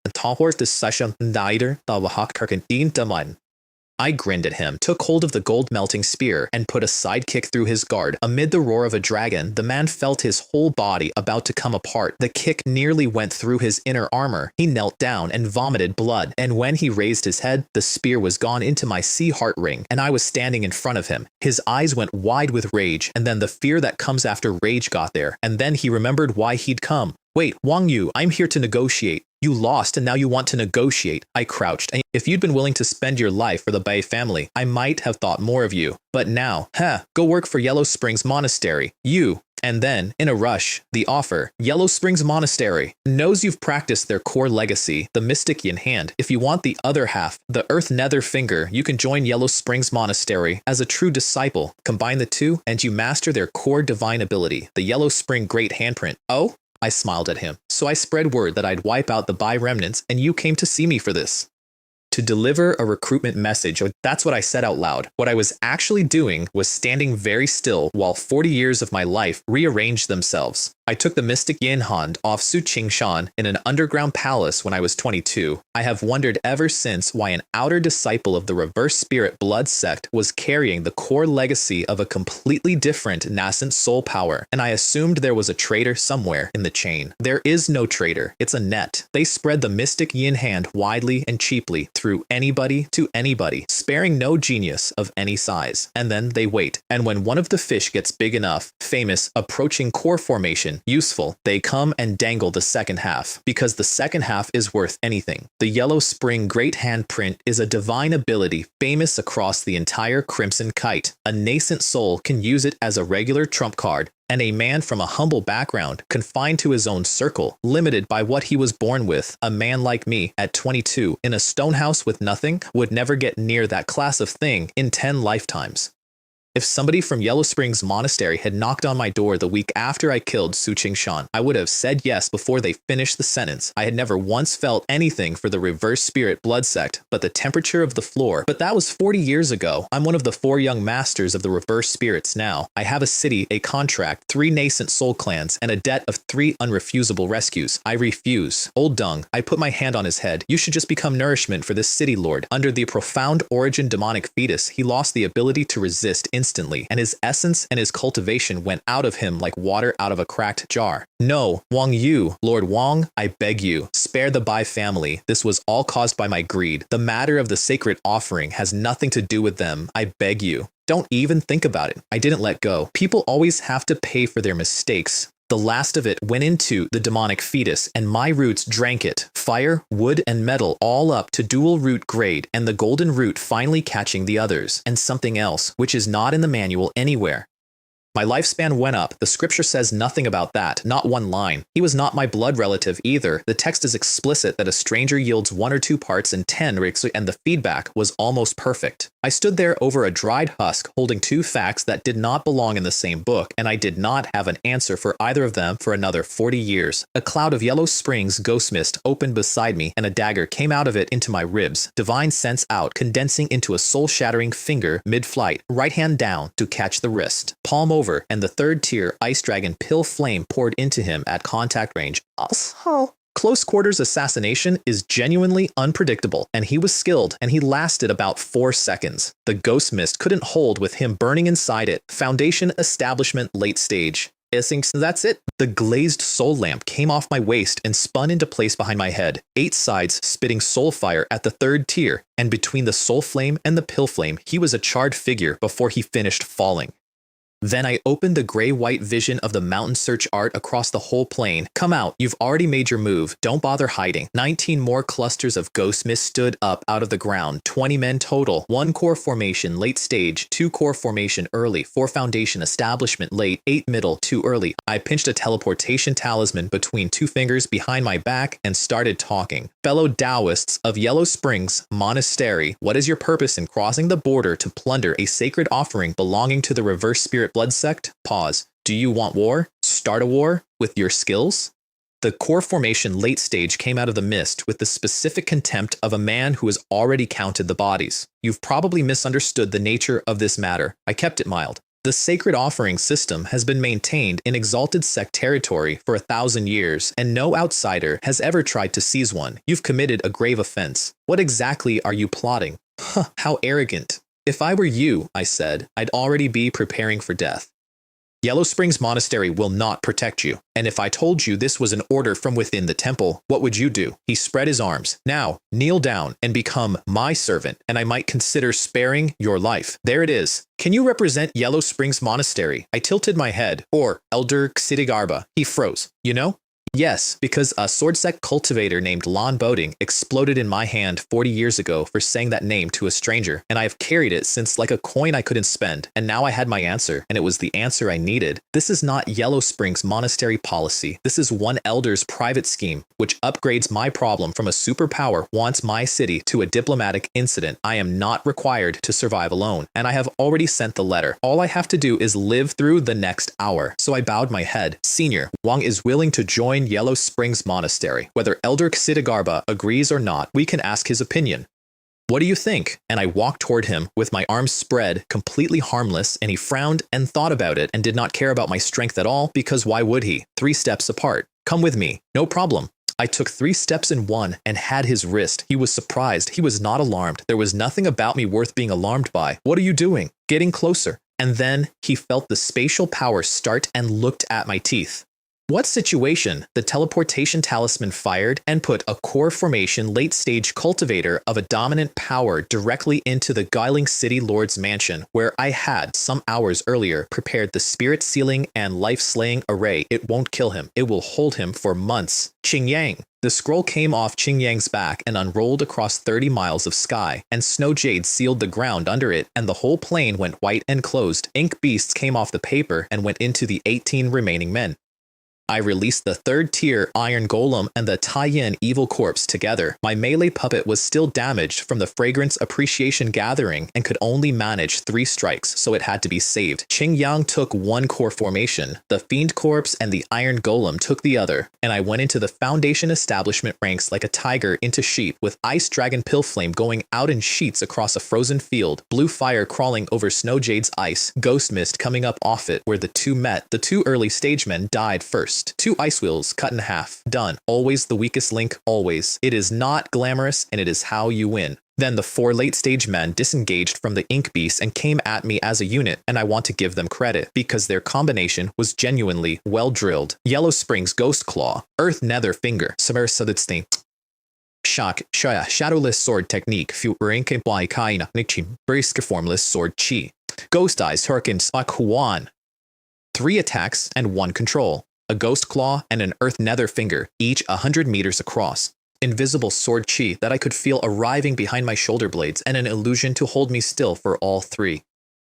I grinned at him, took hold of the gold melting spear, and put a sidekick through his guard. Amid the roar of a dragon, the man felt his whole body about to come apart. The kick nearly went through his inner armor. He knelt down and vomited blood, and when he raised his head, the spear was gone into my sea heart ring, and I was standing in front of him. His eyes went wide with rage, and then the fear that comes after rage got there, and then he remembered why he'd come. Wait, Wang Yu, I'm here to negotiate. You lost and now you want to negotiate. I crouched. If you'd been willing to spend your life for the Bai family, I might have thought more of you. But now, go work for Yellow Springs Monastery. You. And then, in a rush, the offer. Yellow Springs Monastery knows you've practiced their core legacy, the Mystic Yin Hand. If you want the other half, the Earth Nether Finger, you can join Yellow Springs Monastery as a true disciple. Combine the two, and you master their core divine ability, the Yellow Spring Great Handprint. Oh? I smiled at him. So I spread word that I'd wipe out the Bai remnants, and you came to see me for this. To deliver a recruitment message, that's what I said out loud. What I was actually doing was standing very still while 40 years of my life rearranged themselves. I took the Mystic Yin Hand off Su Qingshan in an underground palace when I was 22. I have wondered ever since why an outer disciple of the Reverse Spirit Blood Sect was carrying the core legacy of a completely different nascent soul power, and I assumed there was a traitor somewhere in the chain. There is no traitor, it's a net. They spread the Mystic Yin Hand widely and cheaply through anybody to anybody, sparing no genius of any size. And then they wait, and when one of the fish gets big enough, famous, approaching core formation, useful, they come and dangle the second half, because the second half is worth anything. The Yellow Spring Great Handprint is a divine ability famous across the entire Crimson Kite. A nascent soul can use it as a regular trump card, and a man from a humble background, confined to his own circle, limited by what he was born with, a man like me, at 22, in a stone house with nothing, would never get near that class of thing in 10 lifetimes. If somebody from Yellow Springs Monastery had knocked on my door the week after I killed Su Qingshan, I would have said yes before they finished the sentence. I had never once felt anything for the Reverse Spirit Blood Sect, but the temperature of the floor. But that was 40 years ago. I'm one of the 4 young masters of the Reverse Spirits now. I have a city, a contract, 3 nascent soul clans, and a debt of 3 unrefusable rescues. I refuse. Old Dung, I put my hand on his head. You should just become nourishment for this city lord. Under the profound origin demonic fetus, he lost the ability to resist instantly, and his essence and his cultivation went out of him like water out of a cracked jar. No, Wang Yu, Lord Wang, I beg you, spare the Bai family. This was all caused by my greed. The matter of the sacred offering has nothing to do with them. I beg you. Don't even think about it. I didn't let go. People always have to pay for their mistakes. The last of it went into the demonic fetus, and my roots drank it. Fire, wood, and metal all up to dual root grade, and the golden root finally catching the others. And something else, which is not in the manual anywhere. My lifespan went up. The scripture says nothing about that, not one line. He was not my blood relative either. The text is explicit that a stranger yields 1 or 2 parts in 10, and the feedback was almost perfect. I stood there over a dried husk holding 2 facts that did not belong in the same book, and I did not have an answer for either of them for another 40 years. A cloud of Yellow Springs ghost mist opened beside me, and a dagger came out of it into my ribs, divine sense out, condensing into a soul-shattering finger mid-flight, right hand down to catch the wrist. Palm over, and the 3rd tier Ice Dragon Pill Flame poured into him at contact range. Also, close quarters assassination is genuinely unpredictable, and he was skilled, and he lasted about 4 seconds. The ghost mist couldn't hold with him burning inside it. Foundation establishment late stage. That's it. The glazed soul lamp came off my waist and spun into place behind my head, 8 sides spitting soul fire at the 3rd tier, and between the soul flame and the pill flame, he was a charred figure before he finished falling. Then I opened the gray-white vision of the mountain search art across the whole plane. Come out, you've already made your move. Don't bother hiding. 19 more clusters of ghost mist stood up out of the ground. 20 men total. 1 core formation late stage, 2 core formation early, 4 foundation establishment late, 8 middle, 2 early. I pinched a teleportation talisman between 2 fingers behind my back and started talking. Fellow Taoists of Yellow Springs Monastery, what is your purpose in crossing the border to plunder a sacred offering belonging to the reverse spirit blood sect? Pause. Do you want war? Start a war with your skills? The core formation late stage came out of the mist with the specific contempt of a man who has already counted the bodies. You've probably misunderstood the nature of this matter. I kept it mild. The sacred offering system has been maintained in exalted sect territory for 1,000 years, and no outsider has ever tried to seize one. You've committed a grave offense. What exactly are you plotting? Huh, how arrogant. If I were you, I said, I'd already be preparing for death. Yellow Springs Monastery will not protect you. And if I told you this was an order from within the temple, what would you do? He spread his arms. Now, kneel down and become my servant, and I might consider sparing your life. There it is. Can you represent Yellow Springs Monastery? I tilted my head. Or Elder Xidigarba. He froze. You know? Yes, because a sword sect cultivator named Lon Boating exploded in my hand 40 years ago for saying that name to a stranger, and I have carried it since like a coin I couldn't spend, and now I had my answer, and it was the answer I needed. This is not Yellow Springs Monastery policy. This is one elder's private scheme, which upgrades my problem from a superpower wants my city to a diplomatic incident. I am not required to survive alone, and I have already sent the letter. All I have to do is live through the next hour. So I bowed my head. Senior, Wang is willing to join Yellow Springs Monastery. Whether Elder Xidigarba agrees or not, we can ask his opinion. What do you think? And I walked toward him with my arms spread, completely harmless, and he frowned and thought about it and did not care about my strength at all, because why would he? 3 steps apart. Come with me. No problem. I took 3 steps in one and had his wrist. He was surprised. He was not alarmed. There was nothing about me worth being alarmed by. What are you doing? Getting closer. And then he felt the spatial power start and looked at my teeth. What situation? The teleportation talisman fired and put a core formation late-stage cultivator of a dominant power directly into the Guiling City Lord's mansion, where I had, some hours earlier, prepared the spirit sealing and life-slaying array. It won't kill him. It will hold him for months. Qing Yang. The scroll came off Qing Yang's back and unrolled across 30 miles of sky, and snow jade sealed the ground under it, and the whole plane went white and closed. Ink beasts came off the paper and went into the 18 remaining men. I released the 3rd tier Iron Golem and the tie-in Evil Corpse together. My melee puppet was still damaged from the Fragrance Appreciation Gathering and could only manage 3 strikes, so it had to be saved. Qing Yang took 1 core formation, the Fiend Corpse and the Iron Golem took the other, and I went into the Foundation establishment ranks like a tiger into sheep, with Ice Dragon Pill Flame going out in sheets across a frozen field, blue fire crawling over Snow Jade's ice, ghost mist coming up off it where the 2 met. The 2 early stage men died first. 2 ice wheels cut in half. Done. Always the weakest link, always. It is not glamorous, and it is how you win. Then the 4 late-stage men disengaged from the ink beast and came at me as a unit, and I want to give them credit, because their combination was genuinely well-drilled. Yellow Springs Ghost Claw, Earth Nether Finger, Shock, Shadowless Sword Technique, Brisk Formless Sword Chi, Ghost Eyes, Hurricanes, Huan. 3 attacks and 1 control. A Ghost Claw and an Earth Nether Finger, each 100 meters across. Invisible Sword Chi that I could feel arriving behind my shoulder blades, and an illusion to hold me still for all 3.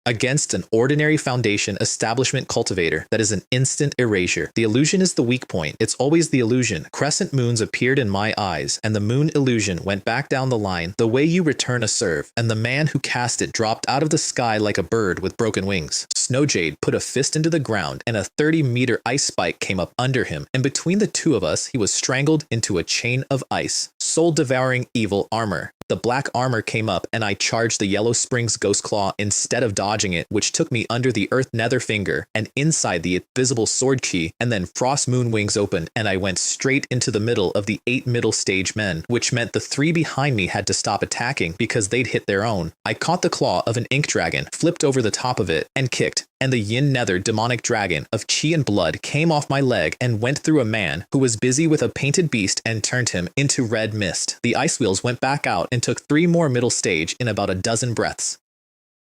Against an ordinary Foundation establishment cultivator that is an instant erasure. The illusion is the weak point. It's always the illusion. Crescent moons appeared in my eyes, and the moon illusion went back down the line, the way you return a serve, and the man who cast it dropped out of the sky like a bird with broken wings. Snow Jade put a fist into the ground, and a 30-meter ice spike came up under him, and between the 2 of us, he was strangled into a chain of ice. Soul-devouring evil armor. The black armor came up and I charged the Yellow Springs Ghost Claw instead of dodging it, which took me under the Earth Nether Finger and inside the invisible sword key, and then Frost Moon Wings opened and I went straight into the middle of the 8 middle stage men, which meant the 3 behind me had to stop attacking because they'd hit their own. I caught the claw of an ink dragon, flipped over the top of it, and kicked, and the Yin Nether demonic dragon of chi and blood came off my leg and went through a man who was busy with a painted beast and turned him into red mist. The ice wheels went back out and took 3 more middle stage in about a dozen breaths.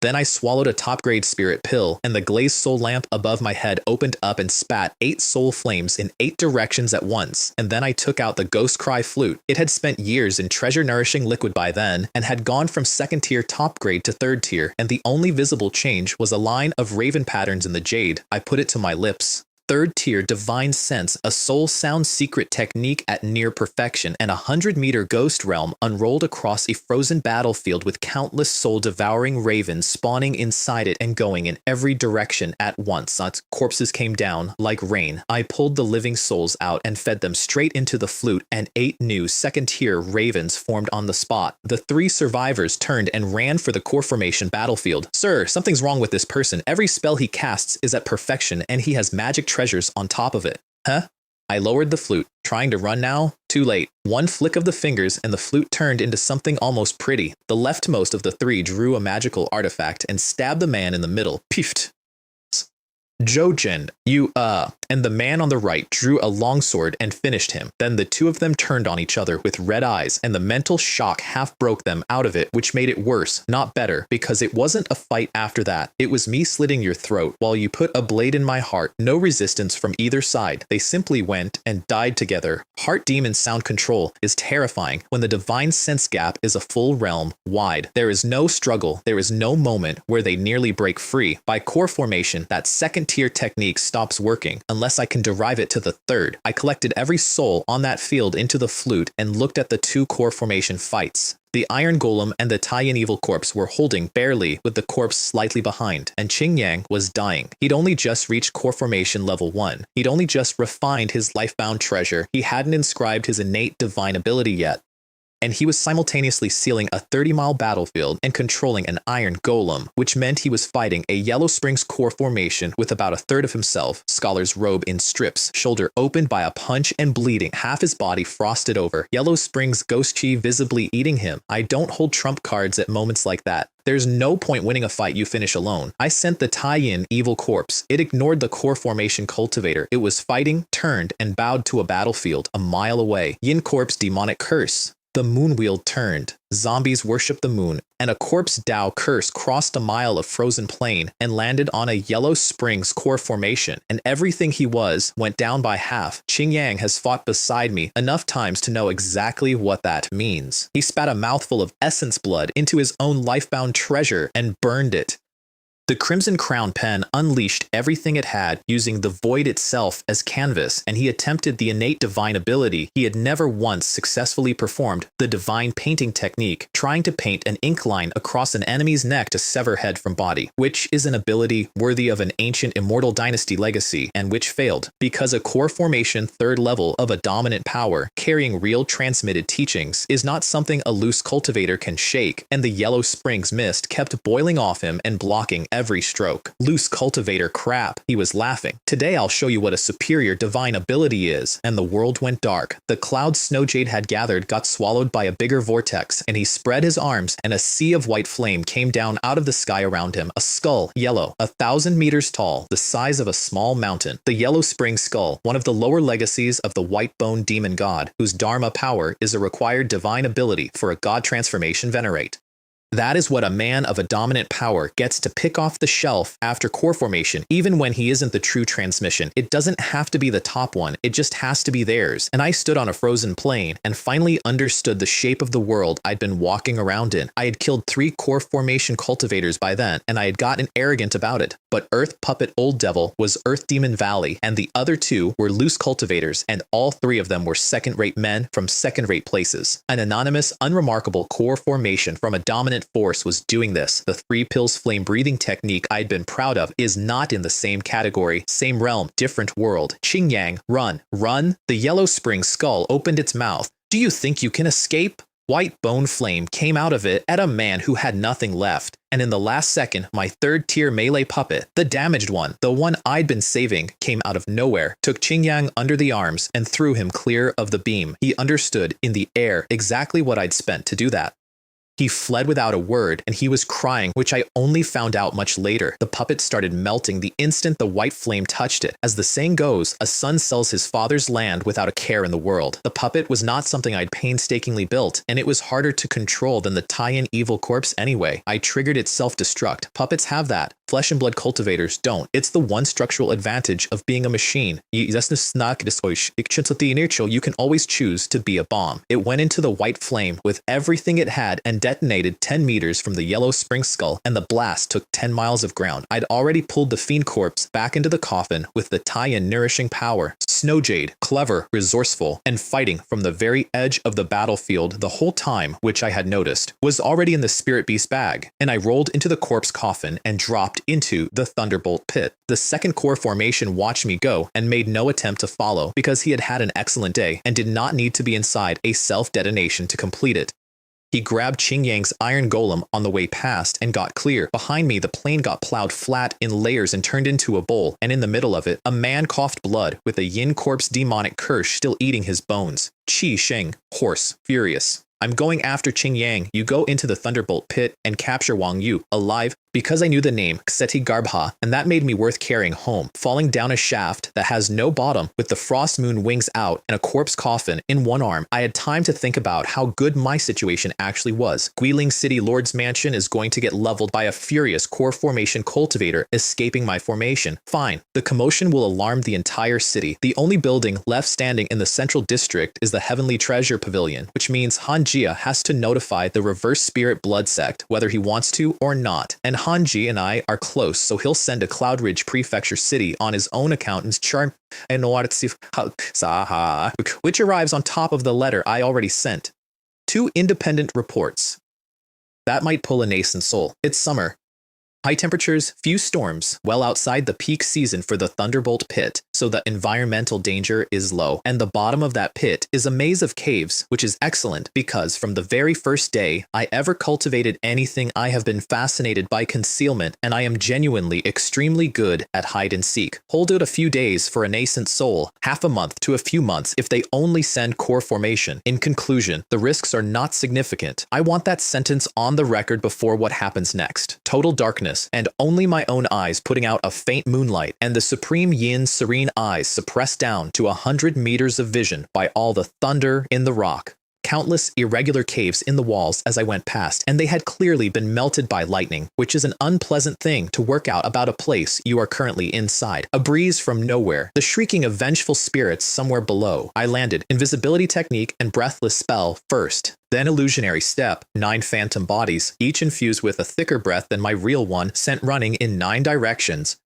Then I swallowed a top-grade spirit pill, and the glazed soul lamp above my head opened up and spat 8 soul flames in 8 directions at once, and then I took out the Ghost Cry flute. It had spent years in treasure-nourishing liquid by then, and had gone from 2nd tier top grade to 3rd tier, and the only visible change was a line of raven patterns in the jade. I put it to my lips. 3rd tier Divine Sense, a soul sound secret technique at near perfection, and a 100-meter ghost realm unrolled across a frozen battlefield with countless soul-devouring ravens spawning inside it and going in every direction at once. Corpses came down like rain. I pulled the living souls out and fed them straight into the flute, and 8 new 2nd-tier ravens formed on the spot. The 3 survivors turned and ran for the core formation battlefield. Sir, something's wrong with this person. Every spell he casts is at perfection, and he has magic treasures on top of it. Huh? I lowered the flute, trying to run now. Too late. One flick of the fingers and the flute turned into something almost pretty. The leftmost of the 3 drew a magical artifact and stabbed the man in the middle. Piffed. Jojin, you, and the man on the right drew a longsword and finished him. Then the 2 of them turned on each other with red eyes, and the mental shock half broke them out of it, which made it worse, not better, because it wasn't a fight after that. It was me slitting your throat while you put a blade in my heart. No resistance from either side. They simply went and died together. Heart Demon sound control is terrifying when the Divine Sense gap is a full realm wide. There is no struggle. There is no moment where they nearly break free. By core formation, that 2nd tier technique stops working unless I can derive it to the 3rd. I collected every soul on that field into the flute and looked at the 2 core formation fights. The Iron Golem and the Taiyan Evil Corpse were holding barely, with the corpse slightly behind, and Qing Yang was dying. He'd only just reached core formation level 1. He'd only just refined his lifebound treasure. He hadn't inscribed his innate divine ability yet. And he was simultaneously sealing a 30-mile battlefield and controlling an Iron Golem, which meant he was fighting a Yellow Springs core formation with about a third of himself, Scholar's robe in strips, shoulder opened by a punch and bleeding, half his body frosted over, Yellow Springs ghost chi visibly eating him. I don't hold trump cards at moments like that. There's no point winning a fight you finish alone. I sent the Taiyan Evil Corpse. It ignored the core formation cultivator. It was fighting, turned, and bowed to a battlefield a mile away. Yin Corpse Demonic Curse. The moon wheel turned. Zombies worshiped the moon, and a corpse Dao curse crossed a mile of frozen plain and landed on a Yellow Springs core formation, and everything he was went down by half. Qing Yang has fought beside me enough times to know exactly what that means. He spat a mouthful of essence blood into his own lifebound treasure and burned it. The Crimson Crown pen unleashed everything it had, using the void itself as canvas, and he attempted the innate divine ability he had never once successfully performed, the divine painting technique, trying to paint an ink line across an enemy's neck to sever head from body, which is an ability worthy of an ancient immortal dynasty legacy, and which failed, because a core formation 3rd level of a dominant power, carrying real transmitted teachings, is not something a loose cultivator can shake, and the Yellow Springs mist kept boiling off him and blocking every stroke. Loose cultivator crap, he was laughing. Today I'll show you what a superior divine ability is. And the world went dark. The clouds Snowjade had gathered got swallowed by a bigger vortex, and he spread his arms, and a sea of white flame came down out of the sky around him. A skull, yellow, 1,000 meters tall, the size of a small mountain. The Yellow Spring Skull, one of the lower legacies of the White Bone Demon God, whose Dharma power is a required divine ability for a god transformation venerate. That is what a man of a dominant power gets to pick off the shelf after core formation, even when he isn't the true transmission. It doesn't have to be the top one, it just has to be theirs. And I stood on a frozen plain and finally understood the shape of the world I'd been walking around in. I had killed 3 core formation cultivators by then, and I had gotten arrogant about it. But Earth Puppet Old Devil was Earth Demon Valley, and the other 2 were loose cultivators, and all 3 of them were second-rate men from second-rate places. An anonymous, unremarkable core formation from a dominant force was doing this. The 3 pills flame breathing technique I'd been proud of is not in the same category, same realm, different world. Qing Yang, run, run. The Yellow Spring Skull opened its mouth. Do you think you can escape? White bone flame came out of it at a man who had nothing left, and in the last second, my third-tier melee puppet, the damaged one, the one I'd been saving, came out of nowhere, took Qingyang under the arms, and threw him clear of the beam. He understood in the air exactly what I'd spent to do that. He fled without a word, and he was crying, which I only found out much later. The puppet started melting the instant the white flame touched it. As the saying goes, a son sells his father's land without a care in the world. The puppet was not something I'd painstakingly built, and it was harder to control than the tie-in evil corpse anyway. I triggered its self-destruct. Puppets have that. Flesh and blood cultivators don't. It's the one structural advantage of being a machine. You can always choose to be a bomb. It went into the white flame with everything it had and detonated 10 meters from the yellow spring skull, and the blast took 10 miles of ground. I'd already pulled the fiend corpse back into the coffin with the tie-in nourishing power. Snowjade, clever, resourceful, and fighting from the very edge of the battlefield the whole time, which I had noticed, was already in the spirit beast bag, and I rolled into the corpse coffin and dropped into the thunderbolt pit. The second core formation watched me go and made no attempt to follow because he had had an excellent day and did not need to be inside a self-detonation to complete it. He grabbed Qingyang's iron golem on the way past and got clear. Behind me, the plane got plowed flat in layers and turned into a bowl, and in the middle of it, a man coughed blood with a yin corpse demonic curse still eating his bones. Qi Sheng, hoarse, furious. I'm going after Qingyang. You go into the thunderbolt pit and capture Wang Yu, alive, because I knew the name Xeti Garbha, and that made me worth carrying home. Falling down a shaft that has no bottom with the frost moon wings out and a corpse coffin in one arm, I had time to think about how good my situation actually was. Guiling City Lord's Mansion is going to get leveled by a furious core formation cultivator escaping my formation. Fine. The commotion will alarm the entire city. The only building left standing in the central district is the Heavenly Treasure Pavilion, which means Han Jia has to notify the Reverse Spirit Blood Sect whether he wants to or not. And Hanji and I are close, so he'll send a Cloud Ridge Prefecture city on his own accountant's charm, which arrives on top of the letter I already sent. 2 independent reports. That might pull a nascent soul. It's summer. High temperatures, few storms, well outside the peak season for the Thunderbolt pit, so the environmental danger is low. And the bottom of that pit is a maze of caves, which is excellent because from the very first day I ever cultivated anything, I have been fascinated by concealment, and I am genuinely extremely good at hide and seek. Hold out a few days for a nascent soul, half a month to a few months if they only send core formation. In conclusion, the risks are not significant. I want that sentence on the record before what happens next. Total darkness, and only my own eyes putting out a faint moonlight, and the supreme yin serene eyes suppressed down to 100 meters of vision by all the thunder in the rock. Countless irregular caves in the walls as I went past, and they had clearly been melted by lightning, which is an unpleasant thing to work out about a place you are currently inside. A breeze from nowhere, the shrieking of vengeful spirits somewhere below. I landed, invisibility technique and breathless spell first. Then illusionary step, 9 phantom bodies, each infused with a thicker breath than my real one, sent running in 9 directions.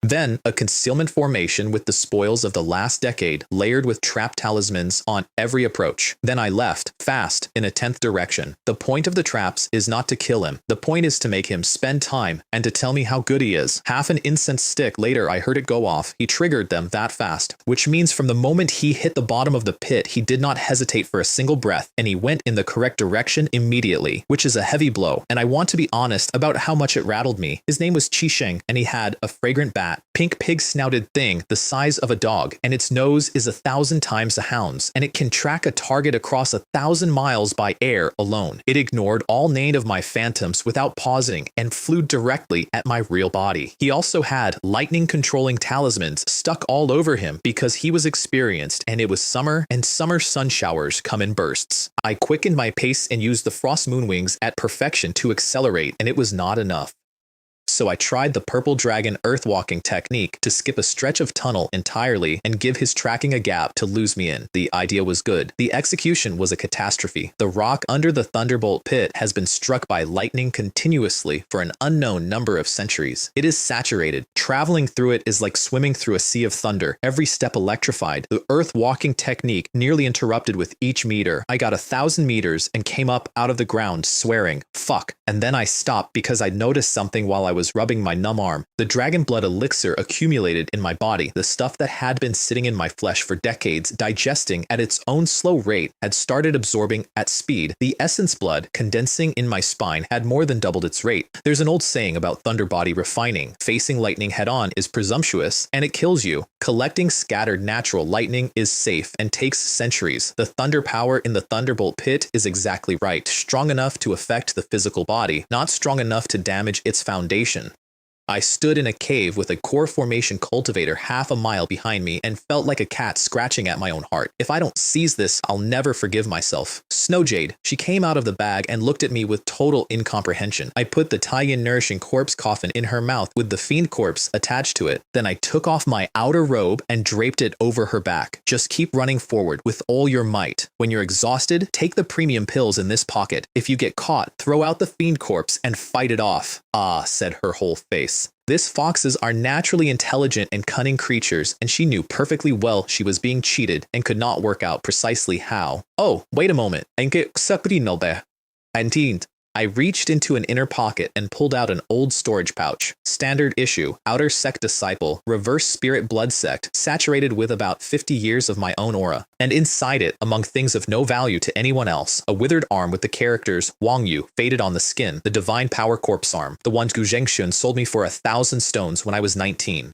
Then, a concealment formation with the spoils of the last decade, layered with trap talismans on every approach. Then I left, fast, in a 10th direction. The point of the traps is not to kill him. The point is to make him spend time, and to tell me how good he is. Half an incense stick later I heard it go off. He triggered them that fast, which means from the moment he hit the bottom of the pit, he did not hesitate for a single breath, and he went in the correct direction immediately, which is a heavy blow, and I want to be honest about how much it rattled me. His name was Qi Sheng, and he had a fragrant bat. Pink pig-snouted thing the size of a dog, and its nose is 1,000 times a hound's, and it can track a target across 1,000 miles by air alone. It ignored all 9 of my phantoms without pausing and flew directly at my real body. He also had lightning-controlling talismans stuck all over him because he was experienced, and it was summer, and summer sun showers come in bursts. I quickened my pace and used the frost moonwings at perfection to accelerate, and it was not enough. So I tried the purple dragon earthwalking technique to skip a stretch of tunnel entirely and give his tracking a gap to lose me in. The idea was good. The execution was a catastrophe. The rock under the Thunderbolt pit has been struck by lightning continuously for an unknown number of centuries. It is saturated. Traveling through it is like swimming through a sea of thunder. Every step electrified. The earthwalking technique nearly interrupted with each meter. I got 1,000 meters and came up out of the ground swearing, "Fuck." And then I stopped because I noticed something while I was was rubbing my numb arm. The dragon blood elixir accumulated in my body. The stuff that had been sitting in my flesh for decades, digesting at its own slow rate, had started absorbing at speed. The essence blood, condensing in my spine, had more than doubled its rate. There's an old saying about thunder body refining. Facing lightning head-on is presumptuous, and it kills you. Collecting scattered natural lightning is safe and takes centuries. The thunder power in the thunderbolt pit is exactly right, strong enough to affect the physical body, not strong enough to damage its foundation. I stood in a cave with a core formation cultivator half a mile behind me and felt like a cat scratching at my own heart. If I don't seize this, I'll never forgive myself. Snowjade. She came out of the bag and looked at me with total incomprehension. I put the Taiyan nourishing corpse coffin in her mouth with the fiend corpse attached to it. Then I took off my outer robe and draped it over her back. Just keep running forward with all your might. When you're exhausted, take the premium pills in this pocket. If you get caught, throw out the fiend corpse and fight it off. Ah, said her whole face. This foxes are naturally intelligent and cunning creatures, and she knew perfectly well she was being cheated and could not work out precisely how. Oh, wait a moment. I reached into an inner pocket and pulled out an old storage pouch. Standard issue, Outer Sect Disciple, Reverse Spirit Blood Sect, saturated with about 50 years of my own aura. And inside it, among things of no value to anyone else, a withered arm with the characters Wang Yu faded on the skin, the Divine Power Corpse arm, the one Gu Zhengxun sold me for 1,000 stones when I was 19.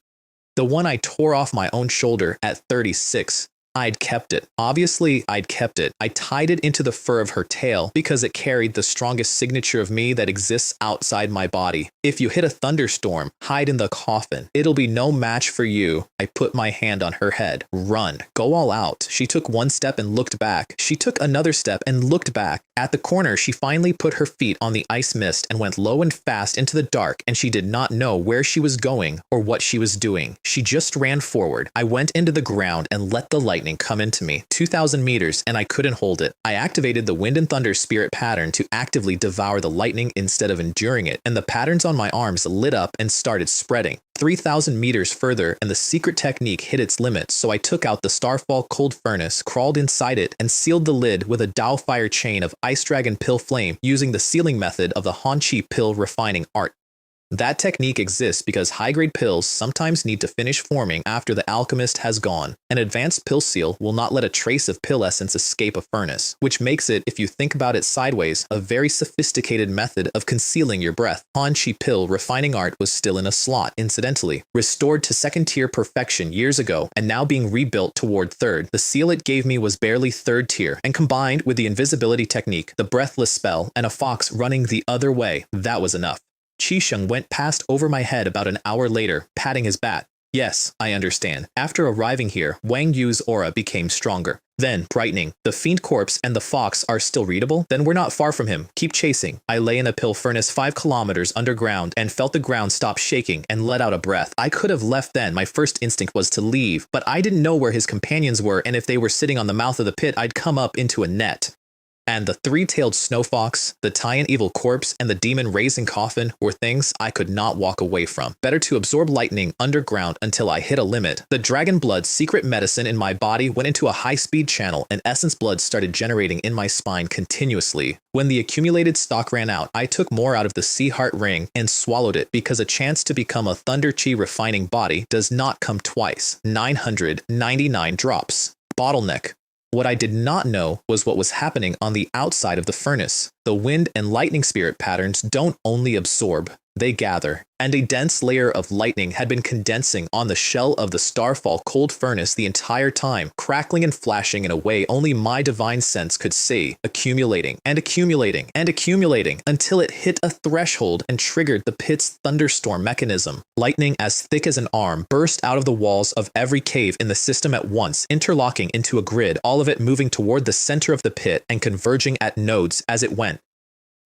The one I tore off my own shoulder at 36. I'd kept it. Obviously, I'd kept it. I tied it into the fur of her tail because it carried the strongest signature of me that exists outside my body. If you hit a thunderstorm, hide in the coffin. It'll be no match for you. I put my hand on her head. Run. Go all out. She took one step and looked back. She took another step and looked back. At the corner, she finally put her feet on the ice mist and went low and fast into the dark, and she did not know where she was going or what she was doing. She just ran forward. I went into the ground and let the light come into me, 2,000 meters, and I couldn't hold it. I activated the wind and thunder spirit pattern to actively devour the lightning instead of enduring it, and the patterns on my arms lit up and started spreading. 3,000 meters further, and the secret technique hit its limits, so I took out the Starfall cold furnace, crawled inside it, and sealed the lid with a Dao fire chain of Ice Dragon pill flame using the sealing method of the Hanqi pill refining art. That technique exists because high-grade pills sometimes need to finish forming after the alchemist has gone. An advanced pill seal will not let a trace of pill essence escape a furnace, which makes it, if you think about it sideways, a very sophisticated method of concealing your breath. Hanqi pill refining art was still in a slot, incidentally, restored to second-tier perfection years ago, and now being rebuilt toward third. The seal it gave me was barely third tier, and combined with the invisibility technique, the breathless spell, and a fox running the other way, that was enough. Qisheng went past over my head about an hour later, patting his bat. Yes, I understand. After arriving here, Wang Yu's aura became stronger. Then, brightening, the fiend corpse and the fox are still readable? Then we're not far from him. Keep chasing. I lay in a pill furnace 5 kilometers underground and felt the ground stop shaking and let out a breath. I could have left then. My first instinct was to leave, but I didn't know where his companions were, and if they were sitting on the mouth of the pit, I'd come up into a net. And the 3-tailed snow fox, the Taiyan evil corpse, and the demon raising coffin were things I could not walk away from. Better to absorb lightning underground until I hit a limit. The dragon blood secret medicine in my body went into a high-speed channel, and essence blood started generating in my spine continuously. When the accumulated stock ran out, I took more out of the sea heart ring and swallowed it because a chance to become a thunder chi refining body does not come twice. 999 drops. Bottleneck. What I did not know was what was happening on the outside of the furnace. The wind and lightning spirit patterns don't only absorb, they gather. And a dense layer of lightning had been condensing on the shell of the Starfall cold furnace the entire time, crackling and flashing in a way only my divine sense could see, accumulating and accumulating and accumulating until it hit a threshold and triggered the pit's thunderstorm mechanism. Lightning as thick as an arm burst out of the walls of every cave in the system at once, interlocking into a grid, all of it moving toward the center of the pit and converging at nodes as it went,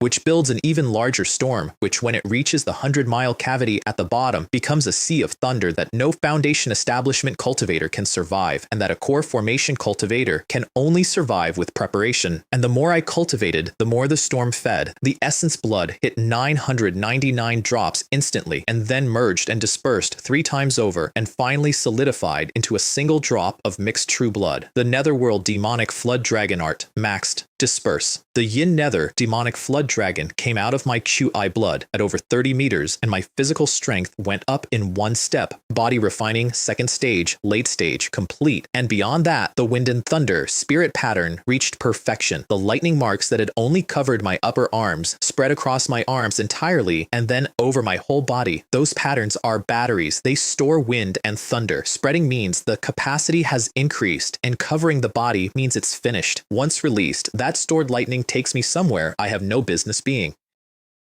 which builds an even larger storm, which when it reaches the 100-mile cavity at the bottom becomes a sea of thunder that no foundation establishment cultivator can survive, and that a core formation cultivator can only survive with preparation. And the more I cultivated, the more the storm fed. The essence blood hit 999 drops instantly, and then merged and dispersed 3 times over, and finally solidified into a single drop of mixed true blood. The netherworld demonic flood dragon art, maxed. Disperse. The yin nether demonic flood dragon came out of my QI blood at over 30 meters, and my physical strength went up in one step. Body refining, second stage, late stage, complete. And beyond that, the wind and thunder spirit pattern reached perfection. The lightning marks that had only covered my upper arms spread across my arms entirely and then over my whole body. Those patterns are batteries. They store wind and thunder. Spreading means the capacity has increased, and covering the body means it's finished. Once released, that stored lightning takes me somewhere I have no business being.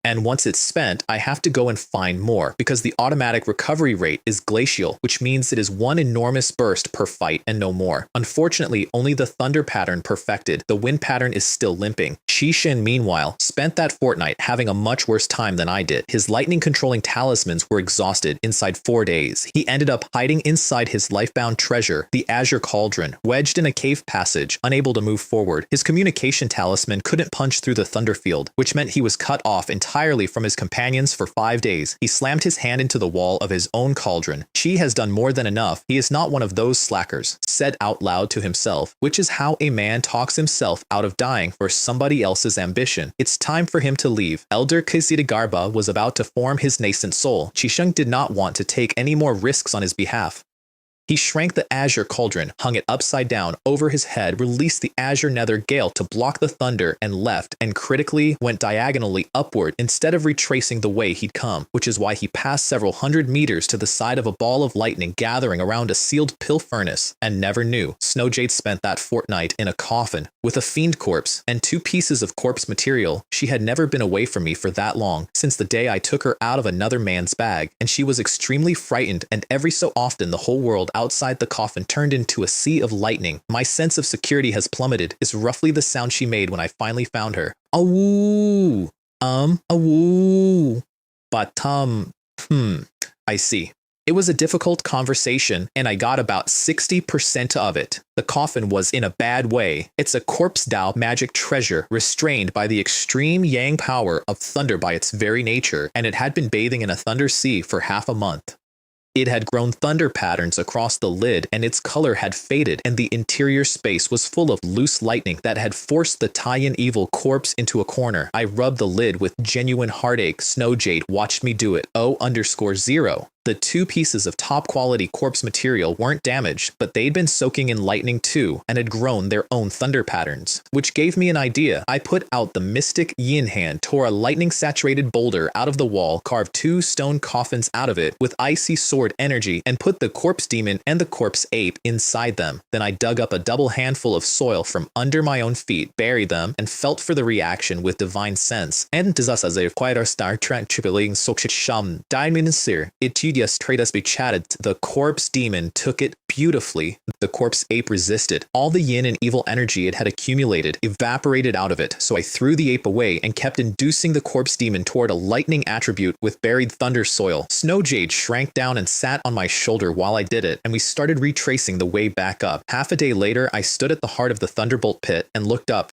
And once it's spent, I have to go and find more, because the automatic recovery rate is glacial, which means it is one enormous burst per fight and no more. Unfortunately, only the thunder pattern perfected. The wind pattern is still limping. Shishin, meanwhile, spent that fortnight having a much worse time than I did. His lightning-controlling talismans were exhausted inside 4 days. He ended up hiding inside his lifebound treasure, the Azure Cauldron, wedged in a cave passage, unable to move forward. His communication talisman couldn't punch through the thunder field, which meant he was cut off entirely from his companions for 5 days. He slammed his hand into the wall of his own cauldron. She has done more than enough. He is not one of those slackers, said out loud to himself, which is how a man talks himself out of dying for somebody else's ambition. It's time for him to leave. Elder Kizitagarba was about to form his nascent soul. Chisheng did not want to take any more risks on his behalf. He shrank the Azure Cauldron, hung it upside down over his head, released the Azure Nether Gale to block the thunder, and left, and critically went diagonally upward instead of retracing the way he'd come, which is why he passed several hundred meters to the side of a ball of lightning gathering around a sealed pill furnace, and never knew. Snowjade spent that fortnight in a coffin with a fiend corpse and 2 pieces of corpse material. She had never been away from me for that long, since the day I took her out of another man's bag, and she was extremely frightened, and every so often the whole world outside the coffin turned into a sea of lightning. My sense of security has plummeted, is roughly the sound she made when I finally found her. Awoo! Awoo! But, I see. It was a difficult conversation, and I got about 60% of it. The coffin was in a bad way. It's a corpse Dao magic treasure, restrained by the extreme yang power of thunder by its very nature, and it had been bathing in a thunder sea for half a month. It had grown thunder patterns across the lid, and its color had faded, and the interior space was full of loose lightning that had forced the Taiyan evil corpse into a corner. I rubbed the lid with genuine heartache. Snowjade watched me do it. O_0. The 2 pieces of top-quality corpse material weren't damaged, but they'd been soaking in lightning too, and had grown their own thunder patterns, which gave me an idea. I put out the mystic yin hand, tore a lightning-saturated boulder out of the wall, carved 2 stone coffins out of it with icy sword energy, and put the corpse demon and the corpse ape inside them. Then I dug up a double handful of soil from under my own feet, buried them, and felt for the reaction with divine sense. And Star Trek Tripping Sham Diamond it Tratus be chatted. The corpse demon took it beautifully. The corpse ape resisted. All the yin and evil energy it had accumulated evaporated out of it, so I threw the ape away and kept inducing the corpse demon toward a lightning attribute with buried thunder soil. Snowjade shrank down and sat on my shoulder while I did it, and we started retracing the way back up. Half a day later, I stood at the heart of the thunderbolt pit and looked up.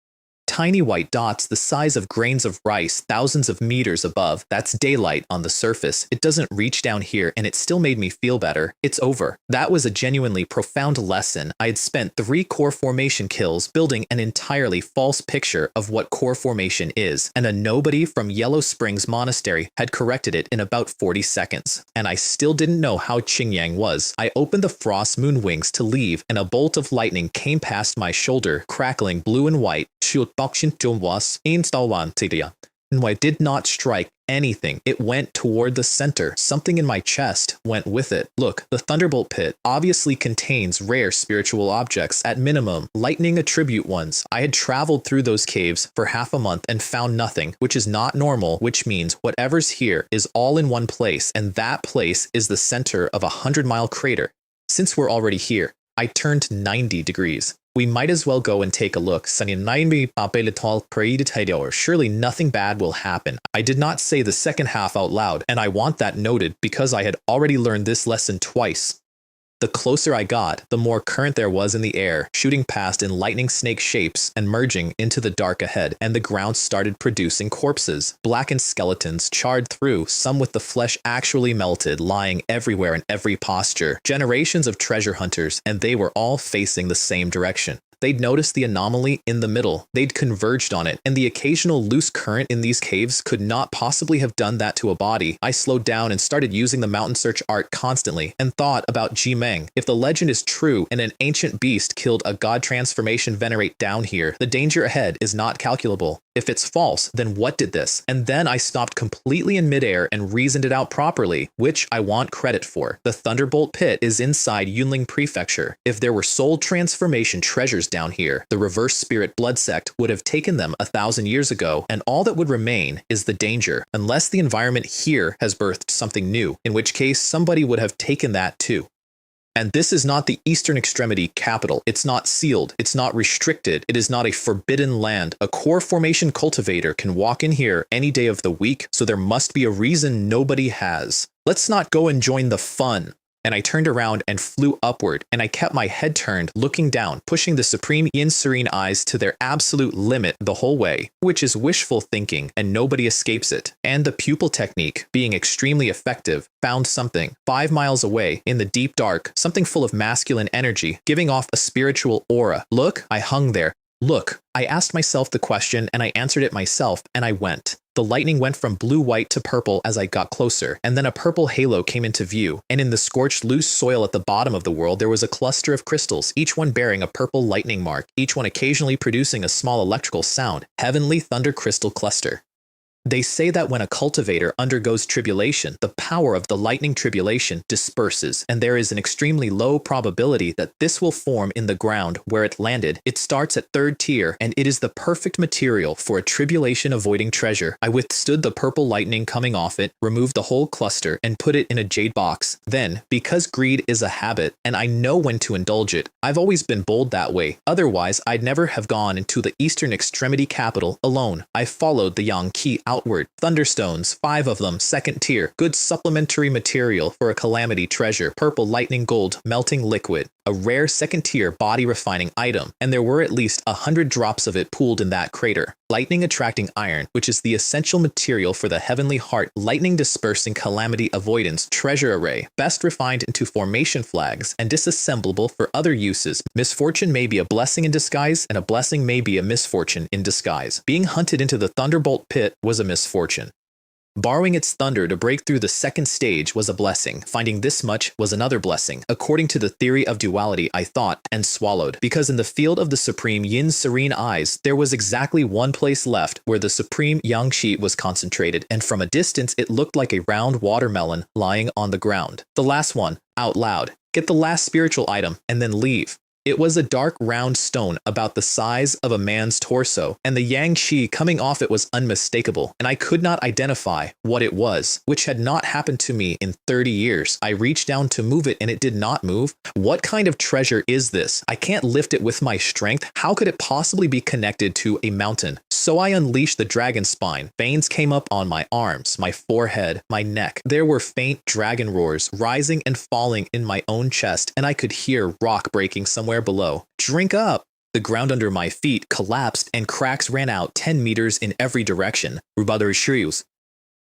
Tiny white dots the size of grains of rice, thousands of meters above. That's daylight on the surface. It doesn't reach down here, and it still made me feel better. It's over. That was a genuinely profound lesson. I had spent 3 core formation kills building an entirely false picture of what core formation is, and a nobody from Yellow Springs Monastery had corrected it in about 40 seconds. And I still didn't know how Qingyang was. I opened the frost moon wings to leave, and a bolt of lightning came past my shoulder, crackling blue and white. And I did not strike anything. It went toward the center. Something in my chest went with it. Look, the Thunderbolt Pit obviously contains rare spiritual objects, at minimum, lightning attribute ones. I had traveled through those caves for half a month and found nothing, which is not normal, which means whatever's here is all in one place, and that place is the center of a 100-mile crater. Since we're already here, I turned 90 degrees. We might as well go and take a look. Surely nothing bad will happen. I did not say the second half out loud, and I want that noted because I had already learned this lesson twice. The closer I got, the more current there was in the air, shooting past in lightning snake shapes and merging into the dark ahead, and the ground started producing corpses, blackened skeletons charred through, some with the flesh actually melted, lying everywhere in every posture. Generations of treasure hunters, and they were all facing the same direction. They'd noticed the anomaly in the middle. They'd converged on it, and the occasional loose current in these caves could not possibly have done that to a body. I slowed down and started using the mountain search art constantly, and thought about Ji-Meng. If the legend is true and an ancient beast killed a god transformation venerate down here, the danger ahead is not calculable. If it's false, then what did this? And then I stopped completely in midair and reasoned it out properly, which I want credit for. The Thunderbolt Pit is inside Yunling Prefecture. If there were soul transformation treasures down here, the Reverse Spirit Blood Sect would have taken them 1,000 years ago, and all that would remain is the danger, unless the environment here has birthed something new, in which case somebody would have taken that too. And this is not the Eastern Extremity capital. It's not sealed. It's not restricted. It is not a forbidden land. A core formation cultivator can walk in here any day of the week, so there must be a reason nobody has. Let's not go and join the fun. And I turned around and flew upward, and I kept my head turned, looking down, pushing the supreme yin serene eyes to their absolute limit the whole way, which is wishful thinking, and nobody escapes it. And the pupil technique, being extremely effective, found something 5 miles away in the deep dark, something full of masculine energy, giving off a spiritual aura. Look, I hung there. Look, I asked myself the question, and I answered it myself, and I went. The lightning went from blue-white to purple as I got closer, and then a purple halo came into view, and in the scorched loose soil at the bottom of the world there was a cluster of crystals, each one bearing a purple lightning mark, each one occasionally producing a small electrical sound. Heavenly Thunder Crystal Cluster. They say that when a cultivator undergoes tribulation, the power of the lightning tribulation disperses, and there is an extremely low probability that this will form in the ground where it landed. It starts at 3rd tier, and it is the perfect material for a tribulation-avoiding treasure. I withstood the purple lightning coming off it, removed the whole cluster, and put it in a jade box. Then, because greed is a habit, and I know when to indulge it, I've always been bold that way. Otherwise, I'd never have gone into the Eastern Extremity capital alone. I followed the Yang Qi outward. Thunderstones, 5 of them, 2nd tier. Good supplementary material for a calamity treasure. Purple lightning gold, melting liquid. A rare 2nd tier body refining item, and there were at least 100 drops of it pooled in that crater. Lightning attracting iron, which is the essential material for the heavenly heart. Lightning dispersing calamity avoidance treasure array, best refined into formation flags and disassemblable for other uses. Misfortune may be a blessing in disguise, and a blessing may be a misfortune in disguise. Being hunted into the Thunderbolt Pit was a misfortune. Borrowing its thunder to break through the 2nd stage was a blessing. Finding this much was another blessing, according to the theory of duality, I thought, and swallowed. Because in the field of the supreme yin serene eyes, there was exactly one place left where the supreme yang qi was concentrated, and from a distance it looked like a round watermelon lying on the ground. The last one, out loud. Get the last spiritual item, and then leave. It was a dark round stone about the size of a man's torso, and the yang qi coming off it was unmistakable, and I could not identify what it was, which had not happened to me in 30 years. I reached down to move it and it did not move. What kind of treasure is this? I can't lift it with my strength. How could it possibly be connected to a mountain? So I unleashed the dragon spine. Veins came up on my arms, my forehead, my neck. There were faint dragon roars rising and falling in my own chest, and I could hear rock breaking somewhere below. Drink up! The ground under my feet collapsed and cracks ran out 10 meters in every direction.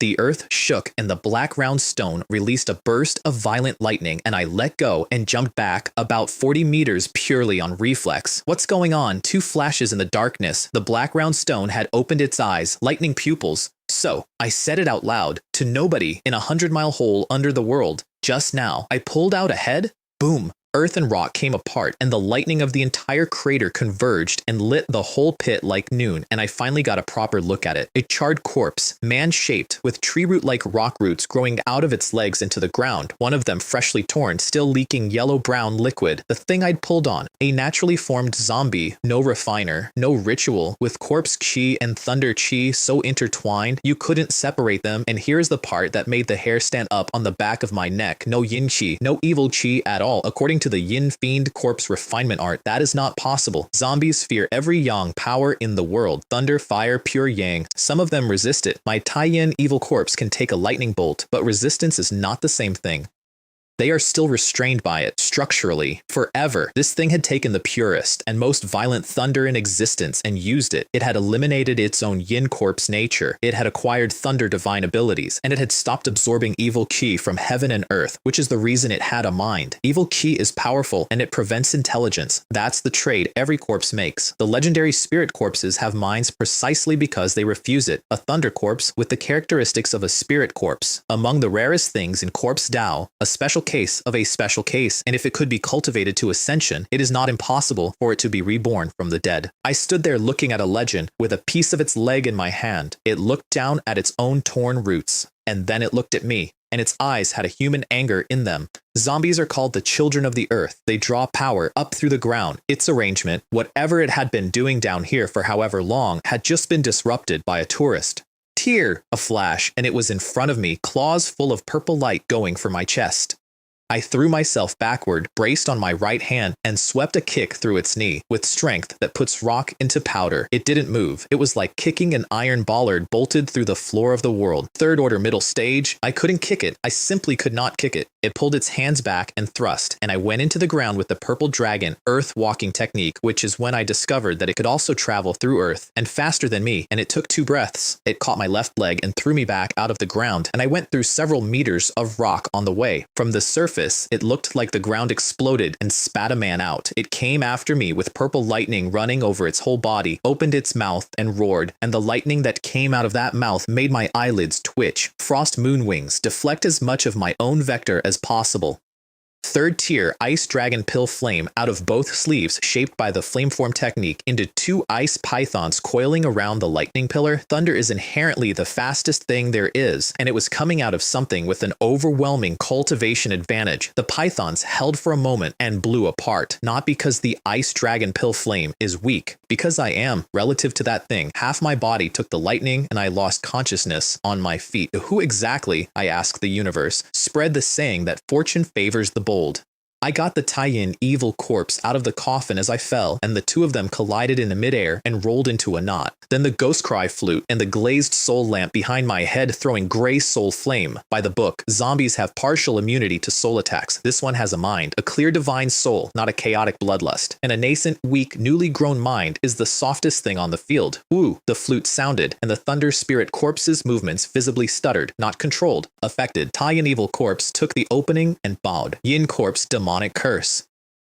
The earth shook and the black round stone released a burst of violent lightning, and I let go and jumped back about 40 meters purely on reflex. What's going on? 2 flashes in the darkness. The black round stone had opened its eyes, lightning pupils. So, I said it out loud, to nobody in a 100-mile hole under the world. Just now, I pulled out a head. Boom. Earth and rock came apart, and the lightning of the entire crater converged and lit the whole pit like noon, and I finally got a proper look at it. A charred corpse, man-shaped, with tree root-like rock roots growing out of its legs into the ground, one of them freshly torn, still leaking yellow-brown liquid. The thing I'd pulled on, a naturally formed zombie, no refiner, no ritual, with corpse chi and thunder chi so intertwined you couldn't separate them, and here's the part that made the hair stand up on the back of my neck. No yin chi, no evil chi at all. According to the yin fiend corpse refinement art, that is not possible. Zombies fear every yang power in the world. Thunder, fire, pure yang. Some of them resist it. My Tai Yin evil corpse can take a lightning bolt, but resistance is not the same thing. They are still restrained by it, structurally, forever. This thing had taken the purest and most violent thunder in existence and used it. It had eliminated its own yin corpse nature. It had acquired thunder divine abilities, and it had stopped absorbing evil ki from heaven and earth, which is the reason it had a mind. Evil ki is powerful, and it prevents intelligence. That's the trade every corpse makes. The legendary spirit corpses have minds precisely because they refuse it. A thunder corpse with the characteristics of a spirit corpse. Among the rarest things in corpse Dao, a special case of a special case, and if it could be cultivated to ascension, it is not impossible for it to be reborn from the dead. I stood there looking at a legend with a piece of its leg in my hand. It looked down at its own torn roots, and then it looked at me, and its eyes had a human anger in them. Zombies are called the children of the earth. They draw power up through the ground. Its arrangement, whatever it had been doing down here for however long, had just been disrupted by a tourist. Tear, a flash, and it was in front of me, claws full of purple light going for my chest. I threw myself backward, braced on my right hand, and swept a kick through its knee, with strength that puts rock into powder. It didn't move. It was like kicking an iron bollard bolted through the floor of the world. Third order middle stage, I couldn't kick it. I simply could not kick it. It pulled its hands back and thrust, and I went into the ground with the purple dragon earth walking technique, which is when I discovered that it could also travel through earth, and faster than me, and it took 2 breaths. It caught my left leg and threw me back out of the ground, and I went through several meters of rock on the way. From the surface, it looked like the ground exploded and spat a man out. It came after me with purple lightning running over its whole body, opened its mouth and roared, and the lightning that came out of that mouth made my eyelids twitch. Frost moon wings deflect as much of my own vector as possible. Third tier ice dragon pill flame out of both sleeves shaped by the flameform technique into 2 ice pythons coiling around the lightning pillar. Thunder is inherently the fastest thing there is, and it was coming out of something with an overwhelming cultivation advantage. The pythons held for a moment and blew apart, not because the ice dragon pill flame is weak, because I am, relative to that thing. Half my body took the lightning and I lost consciousness on my feet. Who exactly, I asked the universe, spread the saying that fortune favors the bold? I got the tie-in evil corpse out of the coffin as I fell, and the 2 of them collided in the midair and rolled into a knot. Then the ghost cry flute and the glazed soul lamp behind my head throwing gray soul flame. By the book, zombies have partial immunity to soul attacks. This one has a mind, a clear divine soul, not a chaotic bloodlust. And a nascent, weak, newly grown mind is the softest thing on the field. Woo, the flute sounded, and the thunder spirit corpse's movements visibly stuttered, not controlled, affected. Tie-in evil corpse took the opening and bowed. Yin corpse demonic curse.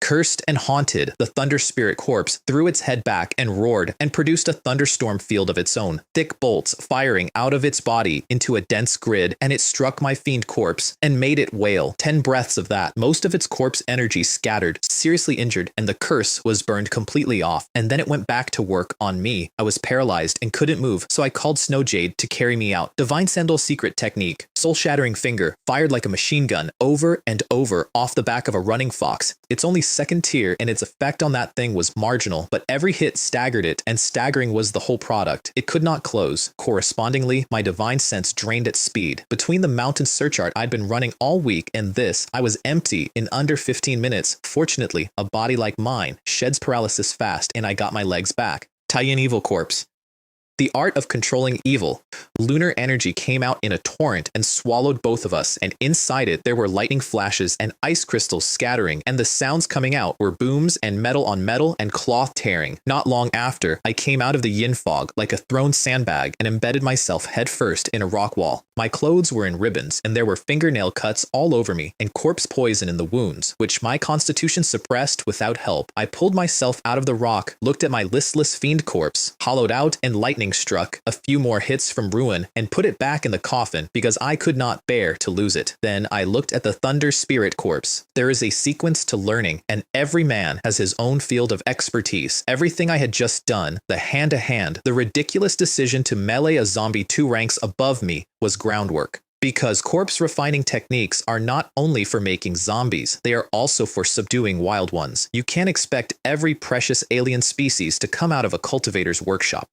Cursed and haunted, the thunder spirit corpse threw its head back and roared and produced a thunderstorm field of its own, thick bolts firing out of its body into a dense grid, and it struck my fiend corpse and made it wail. 10 breaths of that, most of its corpse energy scattered, seriously injured, and the curse was burned completely off, and then it went back to work on me. I was paralyzed and couldn't move, so I called Snow Jade to carry me out. Divine Sandal secret technique, soul-shattering finger, fired like a machine gun, over and over off the back of a running fox. It's only 2nd tier, and its effect on that thing was marginal, but every hit staggered it, and staggering was the whole product. It could not close. Correspondingly, my divine sense drained at speed. Between the mountain search art I'd been running all week and this, I was empty in under 15 minutes. Fortunately, a body like mine sheds paralysis fast, and I got my legs back. Tie-in evil corpse. The art of controlling evil. Lunar energy came out in a torrent and swallowed both of us, and inside it there were lightning flashes and ice crystals scattering, and the sounds coming out were booms and metal on metal and cloth tearing. Not long after, I came out of the yin fog like a thrown sandbag and embedded myself headfirst in a rock wall. My clothes were in ribbons, and there were fingernail cuts all over me, and corpse poison in the wounds, which my constitution suppressed without help. I pulled myself out of the rock, looked at my listless fiend corpse, hollowed out and lightning struck, a few more hits from ruin, and put it back in the coffin because I could not bear to lose it. Then I looked at the thunder spirit corpse. There is a sequence to learning, and every man has his own field of expertise. Everything I had just done, the hand-to-hand, the ridiculous decision to melee a zombie 2 ranks above me, was groundwork. Because corpse refining techniques are not only for making zombies, they are also for subduing wild ones. You can't expect every precious alien species to come out of a cultivator's workshop.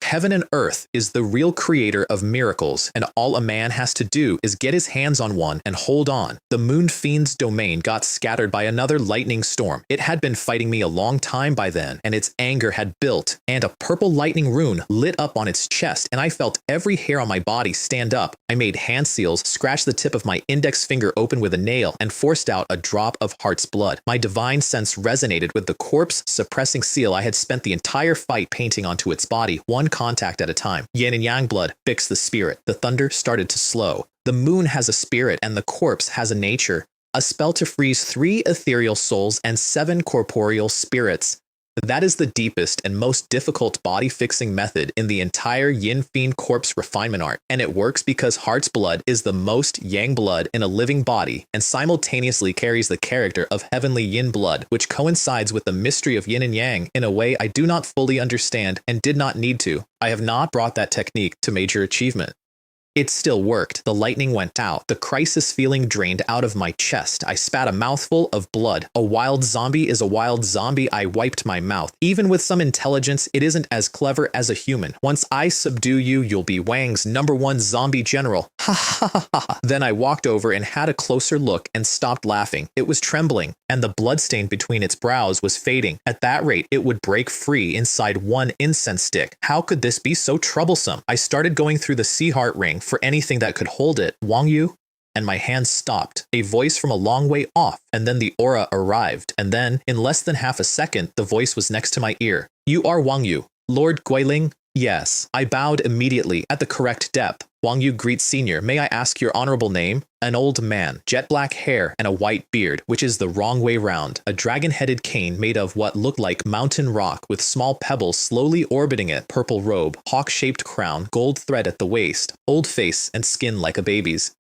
Heaven and earth is the real creator of miracles, and all a man has to do is get his hands on one and hold on. The moon fiend's domain got scattered by another lightning storm. It had been fighting me a long time by then, and its anger had built, and a purple lightning rune lit up on its chest, and I felt every hair on my body stand up. I made hand seals, scratched the tip of my index finger open with a nail, and forced out a drop of heart's blood. My divine sense resonated with the corpse-suppressing seal I had spent the entire fight painting onto its body, one contact at a time. Yin and yang blood fixed the spirit. The thunder started to slow. The moon has a spirit and the corpse has a nature. A spell to freeze 3 ethereal souls and 7 corporeal spirits. That is the deepest and most difficult body-fixing method in the entire Yin Fiend corpse refinement art, and it works because Heart's blood is the most Yang blood in a living body and simultaneously carries the character of heavenly Yin blood, which coincides with the mystery of Yin and Yang in a way I do not fully understand and did not need to. I have not brought that technique to major achievement. It still worked. The lightning went out. The crisis feeling drained out of my chest. I spat a mouthful of blood. A wild zombie is a wild zombie. I wiped my mouth. Even with some intelligence, it isn't as clever as a human. Once I subdue you, you'll be Wang's #1 zombie general. Ha ha ha ha. Then I walked over and had a closer look and stopped laughing. It was trembling, and the bloodstain between its brows was fading. At that rate, it would break free inside one incense stick. How could this be so troublesome? I started going through the sea heart ring for anything that could hold it. Wang Yu? And my hand stopped. A voice from a long way off, and then the aura arrived. And then, in less than half a second, the voice was next to my ear. You are Wang Yu, Lord Guiling? Yes. I bowed immediately at the correct depth. Wang Yu greets Senior. May I ask your honorable name? An old man, jet black hair and a white beard, which is the wrong way round. A dragon-headed cane made of what looked like mountain rock with small pebbles slowly orbiting it. Purple robe, hawk-shaped crown, gold thread at the waist, old face and skin like a baby's.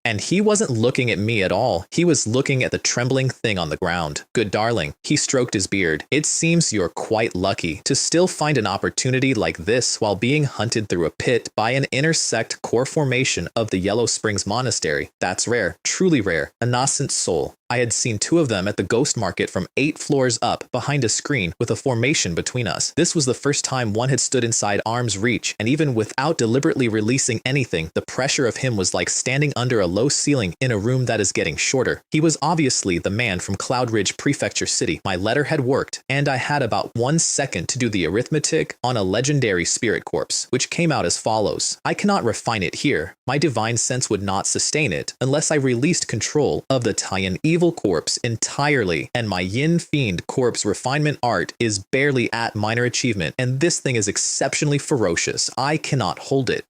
And he wasn't looking at me at all. He was looking at the trembling thing on the ground. Good darling. He stroked his beard. It seems you're quite lucky to still find an opportunity like this while being hunted through a pit by an inner sect core formation of the Yellow Springs Monastery. That's rare. Truly rare. A nascent soul. I had seen 2 of them at the ghost market from 8 floors up behind a screen with a formation between us. This was the first time one had stood inside arm's reach, and even without deliberately releasing anything, the pressure of him was like standing under a low ceiling in a room that is getting shorter. He was obviously the man from Cloud Ridge Prefecture City. My letter had worked, and I had about 1 second to do the arithmetic on a legendary spirit corpse, which came out as follows. I cannot refine it here. My divine sense would not sustain it unless I released control of the Taiyan evil corpse entirely, and my Yin Fiend corpse refinement art is barely at minor achievement, and this thing is exceptionally ferocious. I cannot hold it.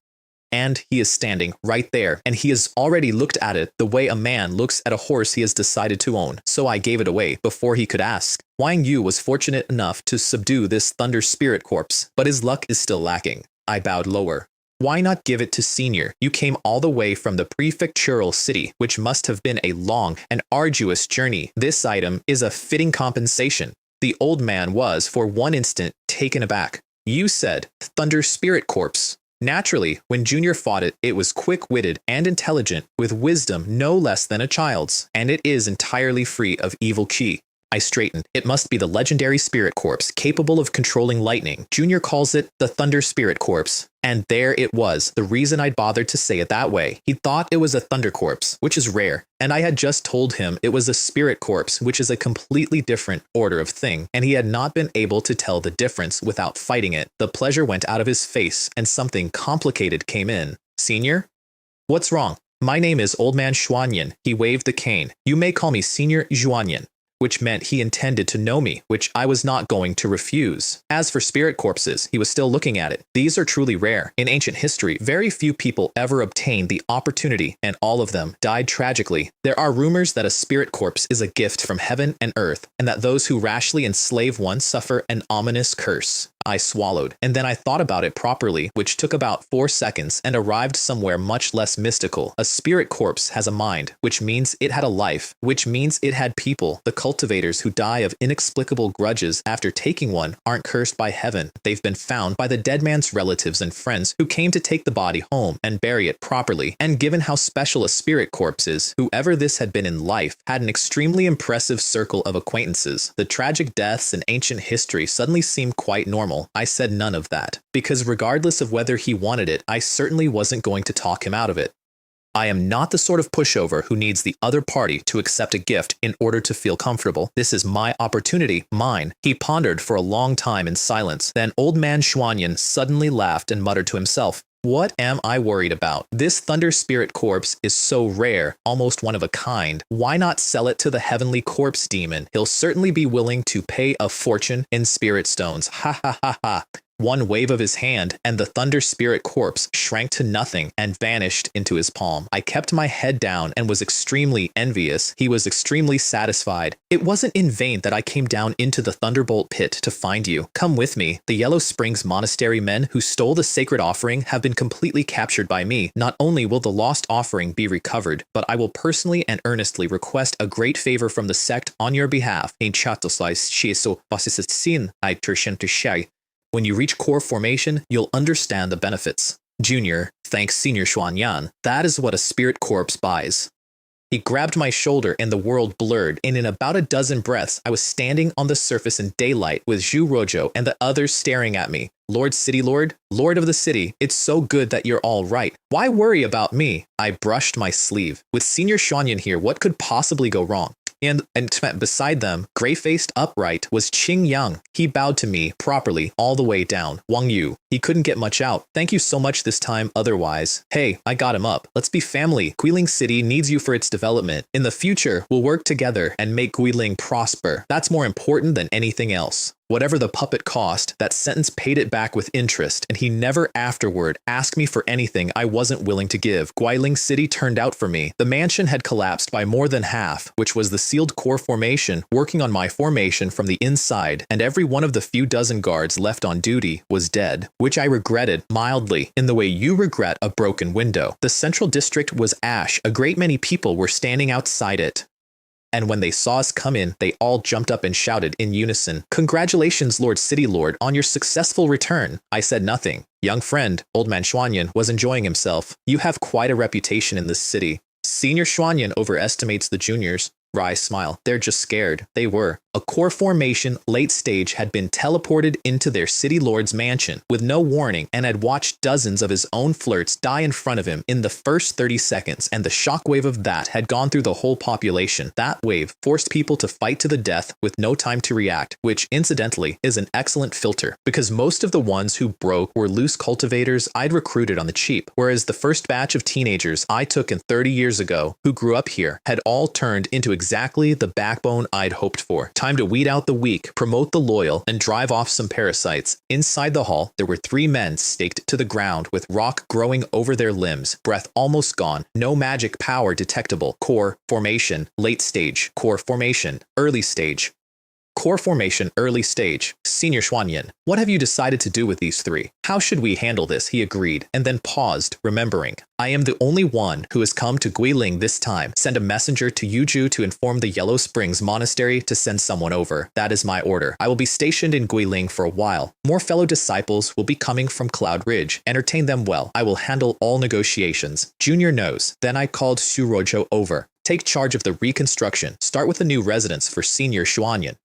And he is standing right there, and he has already looked at it the way a man looks at a horse he has decided to own, so I gave it away before he could ask. Wang Yu was fortunate enough to subdue this thunder spirit corpse, but his luck is still lacking. I bowed lower. Why not give it to Senior? You came all the way from the prefectural city, which must have been a long and arduous journey. This item is a fitting compensation. The old man was, for one instant, taken aback. You said, Thunder Spirit Corpse. Naturally, when Junior fought it, it was quick-witted and intelligent, with wisdom no less than a child's, and it is entirely free of evil chi. I straightened. It must be the legendary spirit corpse, capable of controlling lightning. Junior calls it the Thunder Spirit Corpse. And there it was, the reason I'd bothered to say it that way. He thought it was a thunder corpse, which is rare, and I had just told him it was a spirit corpse, which is a completely different order of thing, and he had not been able to tell the difference without fighting it. The pleasure went out of his face, and something complicated came in. Senior? What's wrong? My name is Old Man Xuanyan. He waved the cane. You may call me Senior Xuanyan, which meant he intended to know me, which I was not going to refuse. As for spirit corpses, he was still looking at it. These are truly rare. In ancient history, very few people ever obtained the opportunity, and all of them died tragically. There are rumors that a spirit corpse is a gift from heaven and earth, and that those who rashly enslave one suffer an ominous curse. I swallowed, and then I thought about it properly, which took about 4 seconds and arrived somewhere much less mystical. A spirit corpse has a mind, which means it had a life, which means it had people. The cultivators who die of inexplicable grudges after taking one aren't cursed by heaven. They've been found by the dead man's relatives and friends who came to take the body home and bury it properly. And given how special a spirit corpse is, whoever this had been in life had an extremely impressive circle of acquaintances. The tragic deaths in ancient history suddenly seemed quite normal. normal, I said none of that, because regardless of whether he wanted it, I certainly wasn't going to talk him out of it. I am not the sort of pushover who needs the other party to accept a gift in order to feel comfortable. This is my opportunity, mine. He pondered for a long time in silence. Then old man Xuanyan suddenly laughed and muttered to himself, "What am I worried about? This thunder spirit corpse is so rare, almost one of a kind. Why not sell it to the heavenly corpse demon? He'll certainly be willing to pay a fortune in spirit stones. Ha ha ha ha." One wave of his hand, and the thunder spirit corpse shrank to nothing and vanished into his palm. I kept my head down and was extremely envious. He was extremely satisfied. "It wasn't in vain that I came down into the Thunderbolt pit to find you. Come with me. The Yellow Springs Monastery men who stole the sacred offering have been completely captured by me. Not only will the lost offering be recovered, but I will personally and earnestly request a great favor from the sect on your behalf. When you reach core formation, you'll understand the benefits. Junior, thanks Senior Xuanyan. That is what a spirit corpse buys." He grabbed my shoulder and the world blurred, and in about a dozen breaths, I was standing on the surface in daylight with Zhu Rojo and the others staring at me. "Lord City Lord, Lord of the City, it's so good that you're all right. Why worry about me?" I brushed my sleeve. "With Senior Xuanyan here, what could possibly go wrong?" And beside them, gray-faced upright, was Qing Yang. He bowed to me properly all the way down. "Wang Yu." He couldn't get much out. "Thank you so much this time otherwise." "Hey, I got him up. Let's be family. Guiling City needs you for its development. In the future, we'll work together and make Guiling prosper. That's more important than anything else." Whatever the puppet cost, that sentence paid it back with interest, and he never afterward asked me for anything I wasn't willing to give. Guiling City turned out for me. The mansion had collapsed by more than half, which was the sealed core formation working on my formation from the inside, and every one of the few dozen guards left on duty was dead, which I regretted mildly, in the way you regret a broken window. The central district was ash. A great many people were standing outside it. And when they saw us come in, they all jumped up and shouted in unison, "Congratulations, Lord City Lord, on your successful return." I said nothing. Young friend, old man Xuanyan, was enjoying himself. "You have quite a reputation in this city." Senior Xuanyan overestimates the juniors. Wry smile. "They're just scared." They were. A core formation late stage had been teleported into their city lord's mansion with no warning and had watched dozens of his own flirts die in front of him in the first 30 seconds, and the shockwave of that had gone through the whole population. That wave forced people to fight to the death with no time to react, which incidentally is an excellent filter, because most of the ones who broke were loose cultivators I'd recruited on the cheap, whereas the first batch of teenagers I took in 30 years ago who grew up here had all turned into exactly the backbone I'd hoped for. Time to weed out the weak, promote the loyal, and drive off some parasites. Inside the hall, there were 3 men staked to the ground with rock growing over their limbs, breath almost gone, no magic power detectable. Core formation, late stage. Core formation, early stage. Core formation, early stage. Senior Xuanyan, what have you decided to do with these 3? How should we handle this? He agreed, and then paused, remembering. I am the only one who has come to Guiling this time. Send a messenger to Yuju to inform the Yellow Springs Monastery to send someone over. That is my order. I will be stationed in Guiling for a while. More fellow disciples will be coming from Cloud Ridge. Entertain them well. I will handle all negotiations. Junior knows. Then I called Shurojo over. Take charge of the reconstruction. Start with a new residence for Senior Xuanyan.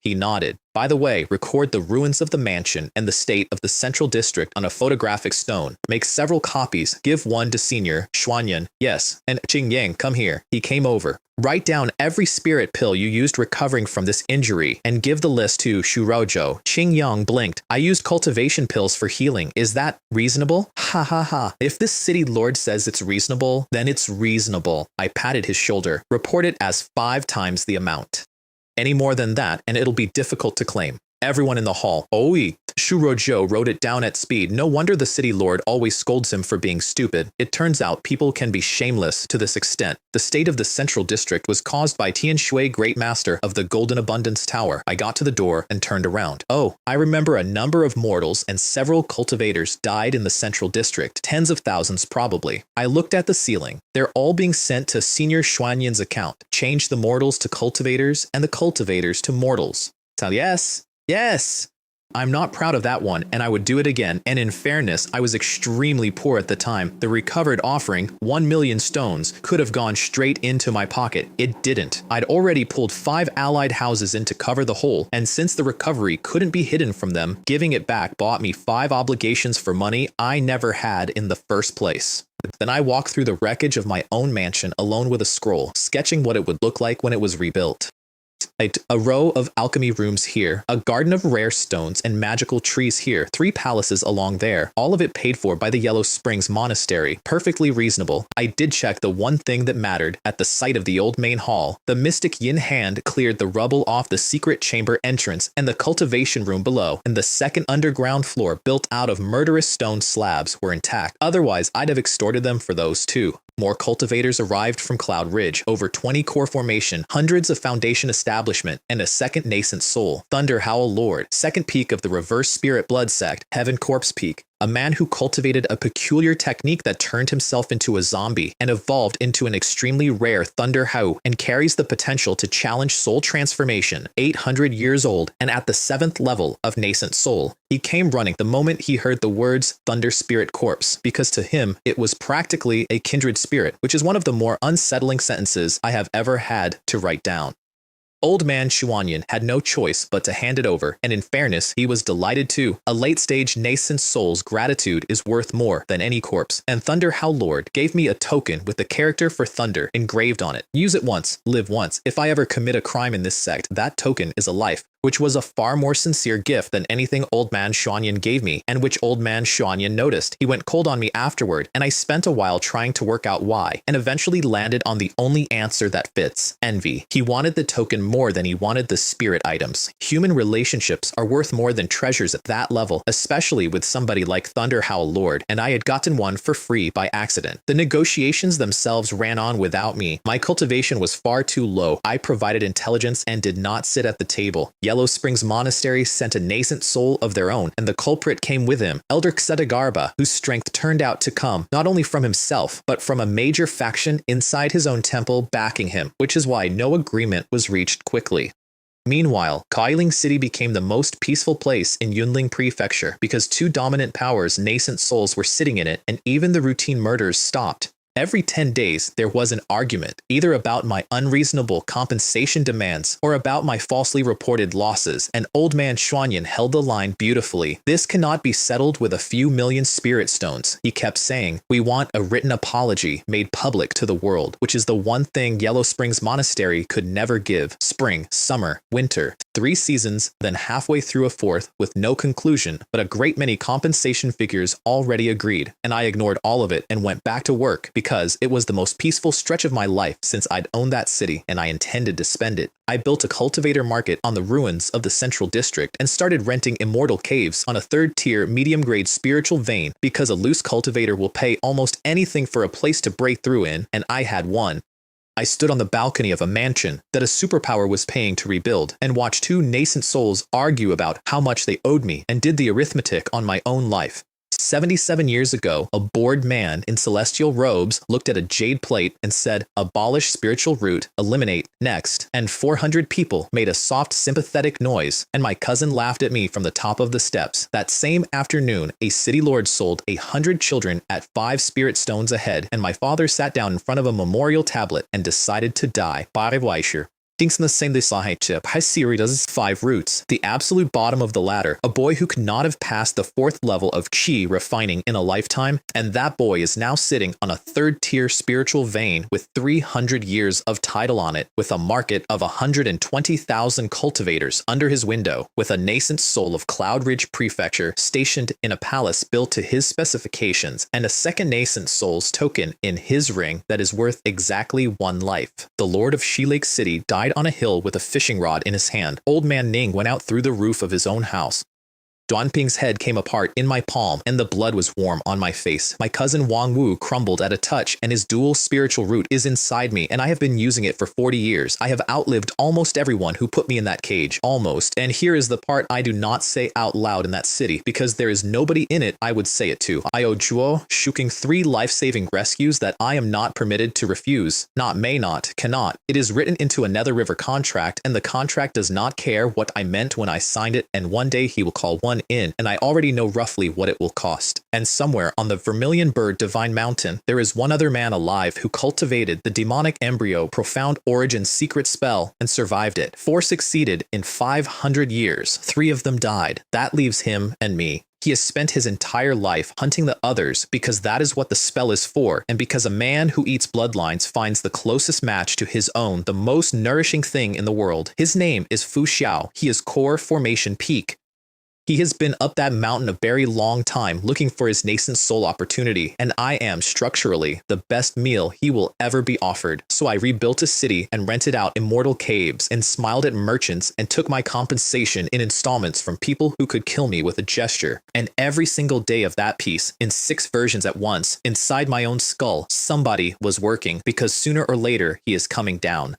He nodded. By the way, record the ruins of the mansion and the state of the central district on a photographic stone. Make several copies. Give one to Senior Xuanyan. Yes, and Qing Yang, come here. He came over. Write down every spirit pill you used recovering from this injury and give the list to Shurojo. Qing Yang blinked. I used cultivation pills for healing. Is that reasonable? Ha ha ha. If this city lord says it's reasonable, then it's reasonable. I patted his shoulder. Report it as 5 times the amount. Any more than that, and it'll be difficult to claim. Everyone in the hall. Oi! Shurojo wrote it down at speed. No wonder the city lord always scolds him for being stupid. It turns out people can be shameless to this extent. The state of the central district was caused by Tian Shui, Great Master of the Golden Abundance Tower. I got to the door and turned around. Oh, I remember a number of mortals and several cultivators died in the central district. Tens of thousands probably. I looked at the ceiling. They're all being sent to Senior Xuanyan's account. Change the mortals to cultivators and the cultivators to mortals. So yes. Yes! I'm not proud of that one, and I would do it again, and in fairness, I was extremely poor at the time. The recovered offering, 1 million stones, could have gone straight into my pocket. It didn't. I'd already pulled 5 allied houses in to cover the hole, and since the recovery couldn't be hidden from them, giving it back bought me 5 obligations for money I never had in the first place. Then I walked through the wreckage of my own mansion alone with a scroll, sketching what it would look like when it was rebuilt. A row of alchemy rooms here, a garden of rare stones and magical trees here, 3 palaces along there, all of it paid for by the Yellow Springs Monastery. Perfectly reasonable. I did check the one thing that mattered. At the site of the old main hall, the mystic yin hand cleared the rubble off the secret chamber entrance and the cultivation room below, and the second underground floor built out of murderous stone slabs were intact. Otherwise, I'd have extorted them for those too. More cultivators arrived from Cloud Ridge, over 20 core formation, hundreds of foundation establishment, and a second nascent soul, Thunder Howl Lord, second peak of the Reverse Spirit Blood Sect, Heaven Corpse Peak, a man who cultivated a peculiar technique that turned himself into a zombie and evolved into an extremely rare Thunder Hau and carries the potential to challenge soul transformation, 800 years old and at the 7th level of nascent soul. He came running the moment he heard the words Thunder Spirit Corpse, because to him it was practically a kindred spirit, which is one of the more unsettling sentences I have ever had to write down. Old man Xuanyan had no choice but to hand it over, and in fairness, he was delighted too. A late-stage nascent soul's gratitude is worth more than any corpse, and Thunder Howl Lord gave me a token with the character for Thunder engraved on it. Use it once, live once. If I ever commit a crime in this sect, that token is a life, which was a far more sincere gift than anything Old Man Xuanyan gave me, and which Old Man Xuanyan noticed. He went cold on me afterward, and I spent a while trying to work out why, and eventually landed on the only answer that fits: envy. He wanted the token more than he wanted the spirit items. Human relationships are worth more than treasures at that level, especially with somebody like Thunder Howl Lord, and I had gotten one for free by accident. The negotiations themselves ran on without me. My cultivation was far too low. I provided intelligence and did not sit at the table. Yellow Springs Monastery sent a nascent soul of their own, and the culprit came with him, Elder Xetagarba, whose strength turned out to come not only from himself, but from a major faction inside his own temple backing him, which is why no agreement was reached quickly. Meanwhile, Kailing City became the most peaceful place in Yunling Prefecture because 2 dominant powers' nascent souls were sitting in it, and even the routine murders stopped. Every 10 days, there was an argument, either about my unreasonable compensation demands or about my falsely reported losses, and Old Man Xuanyan held the line beautifully. This cannot be settled with a few million spirit stones, he kept saying. We want a written apology made public to the world, which is the one thing Yellow Springs Monastery could never give. Spring, summer, winter, 3 seasons, then halfway through a 4th with no conclusion, but a great many compensation figures already agreed, and I ignored all of it and went back to work because it was the most peaceful stretch of my life since I'd owned that city and I intended to spend it. I built a cultivator market on the ruins of the central district and started renting immortal caves on a 3rd-tier medium-grade spiritual vein because a loose cultivator will pay almost anything for a place to break through in, and I had one. I stood on the balcony of a mansion that a superpower was paying to rebuild and watched 2 nascent souls argue about how much they owed me and did the arithmetic on my own life. 77 years ago, a bored man in celestial robes looked at a jade plate and said, "Abolish spiritual root, eliminate next," and 400 people made a soft, sympathetic noise, and my cousin laughed at me from the top of the steps. That same afternoon, a city lord sold 100 children at 5 spirit stones a head, and my father sat down in front of a memorial tablet and decided to die. High series 5 roots. The absolute bottom of the ladder, a boy who could not have passed the 4th level of chi refining in a lifetime, and that boy is now sitting on a 3rd-tier spiritual vein with 300 years of title on it, with a market of 120,000 cultivators under his window, with a nascent soul of Cloud Ridge Prefecture stationed in a palace built to his specifications, and a second nascent soul's token in his ring that is worth exactly 1 life. The Lord of Shi Lake City died on a hill with a fishing rod in his hand. Old Man Ning went out through the roof of his own house. Duanping's head came apart in my palm, and the blood was warm on my face. My cousin Wang Yu crumbled at a touch, and his dual spiritual root is inside me, and I have been using it for 40 years. I have outlived almost everyone who put me in that cage. Almost. And here is the part I do not say out loud in that city, because there is nobody in it I would say it to. I owe Zhuo Shuking 3 life-saving rescues that I am not permitted to refuse. Not may not, cannot. It is written into a Nether River contract, and the contract does not care what I meant when I signed it, and one day he will call one in, and I already know roughly what it will cost. And somewhere on the Vermilion Bird Divine Mountain, there is one other man alive who cultivated the demonic embryo profound origin secret spell and survived it. 4 succeeded in 500 years. 3 of them died. That leaves him and me. He has spent his entire life hunting the others because that is what the spell is for, and because a man who eats bloodlines finds the closest match to his own the most nourishing thing in the world. His name is Fu Xiao. He is Core Formation Peak. He has been up that mountain a very long time looking for his nascent soul opportunity, and I am, structurally, the best meal he will ever be offered. So I rebuilt a city and rented out immortal caves and smiled at merchants and took my compensation in installments from people who could kill me with a gesture. And every single day of that piece, in 6 versions at once, inside my own skull, somebody was working, because sooner or later he is coming down.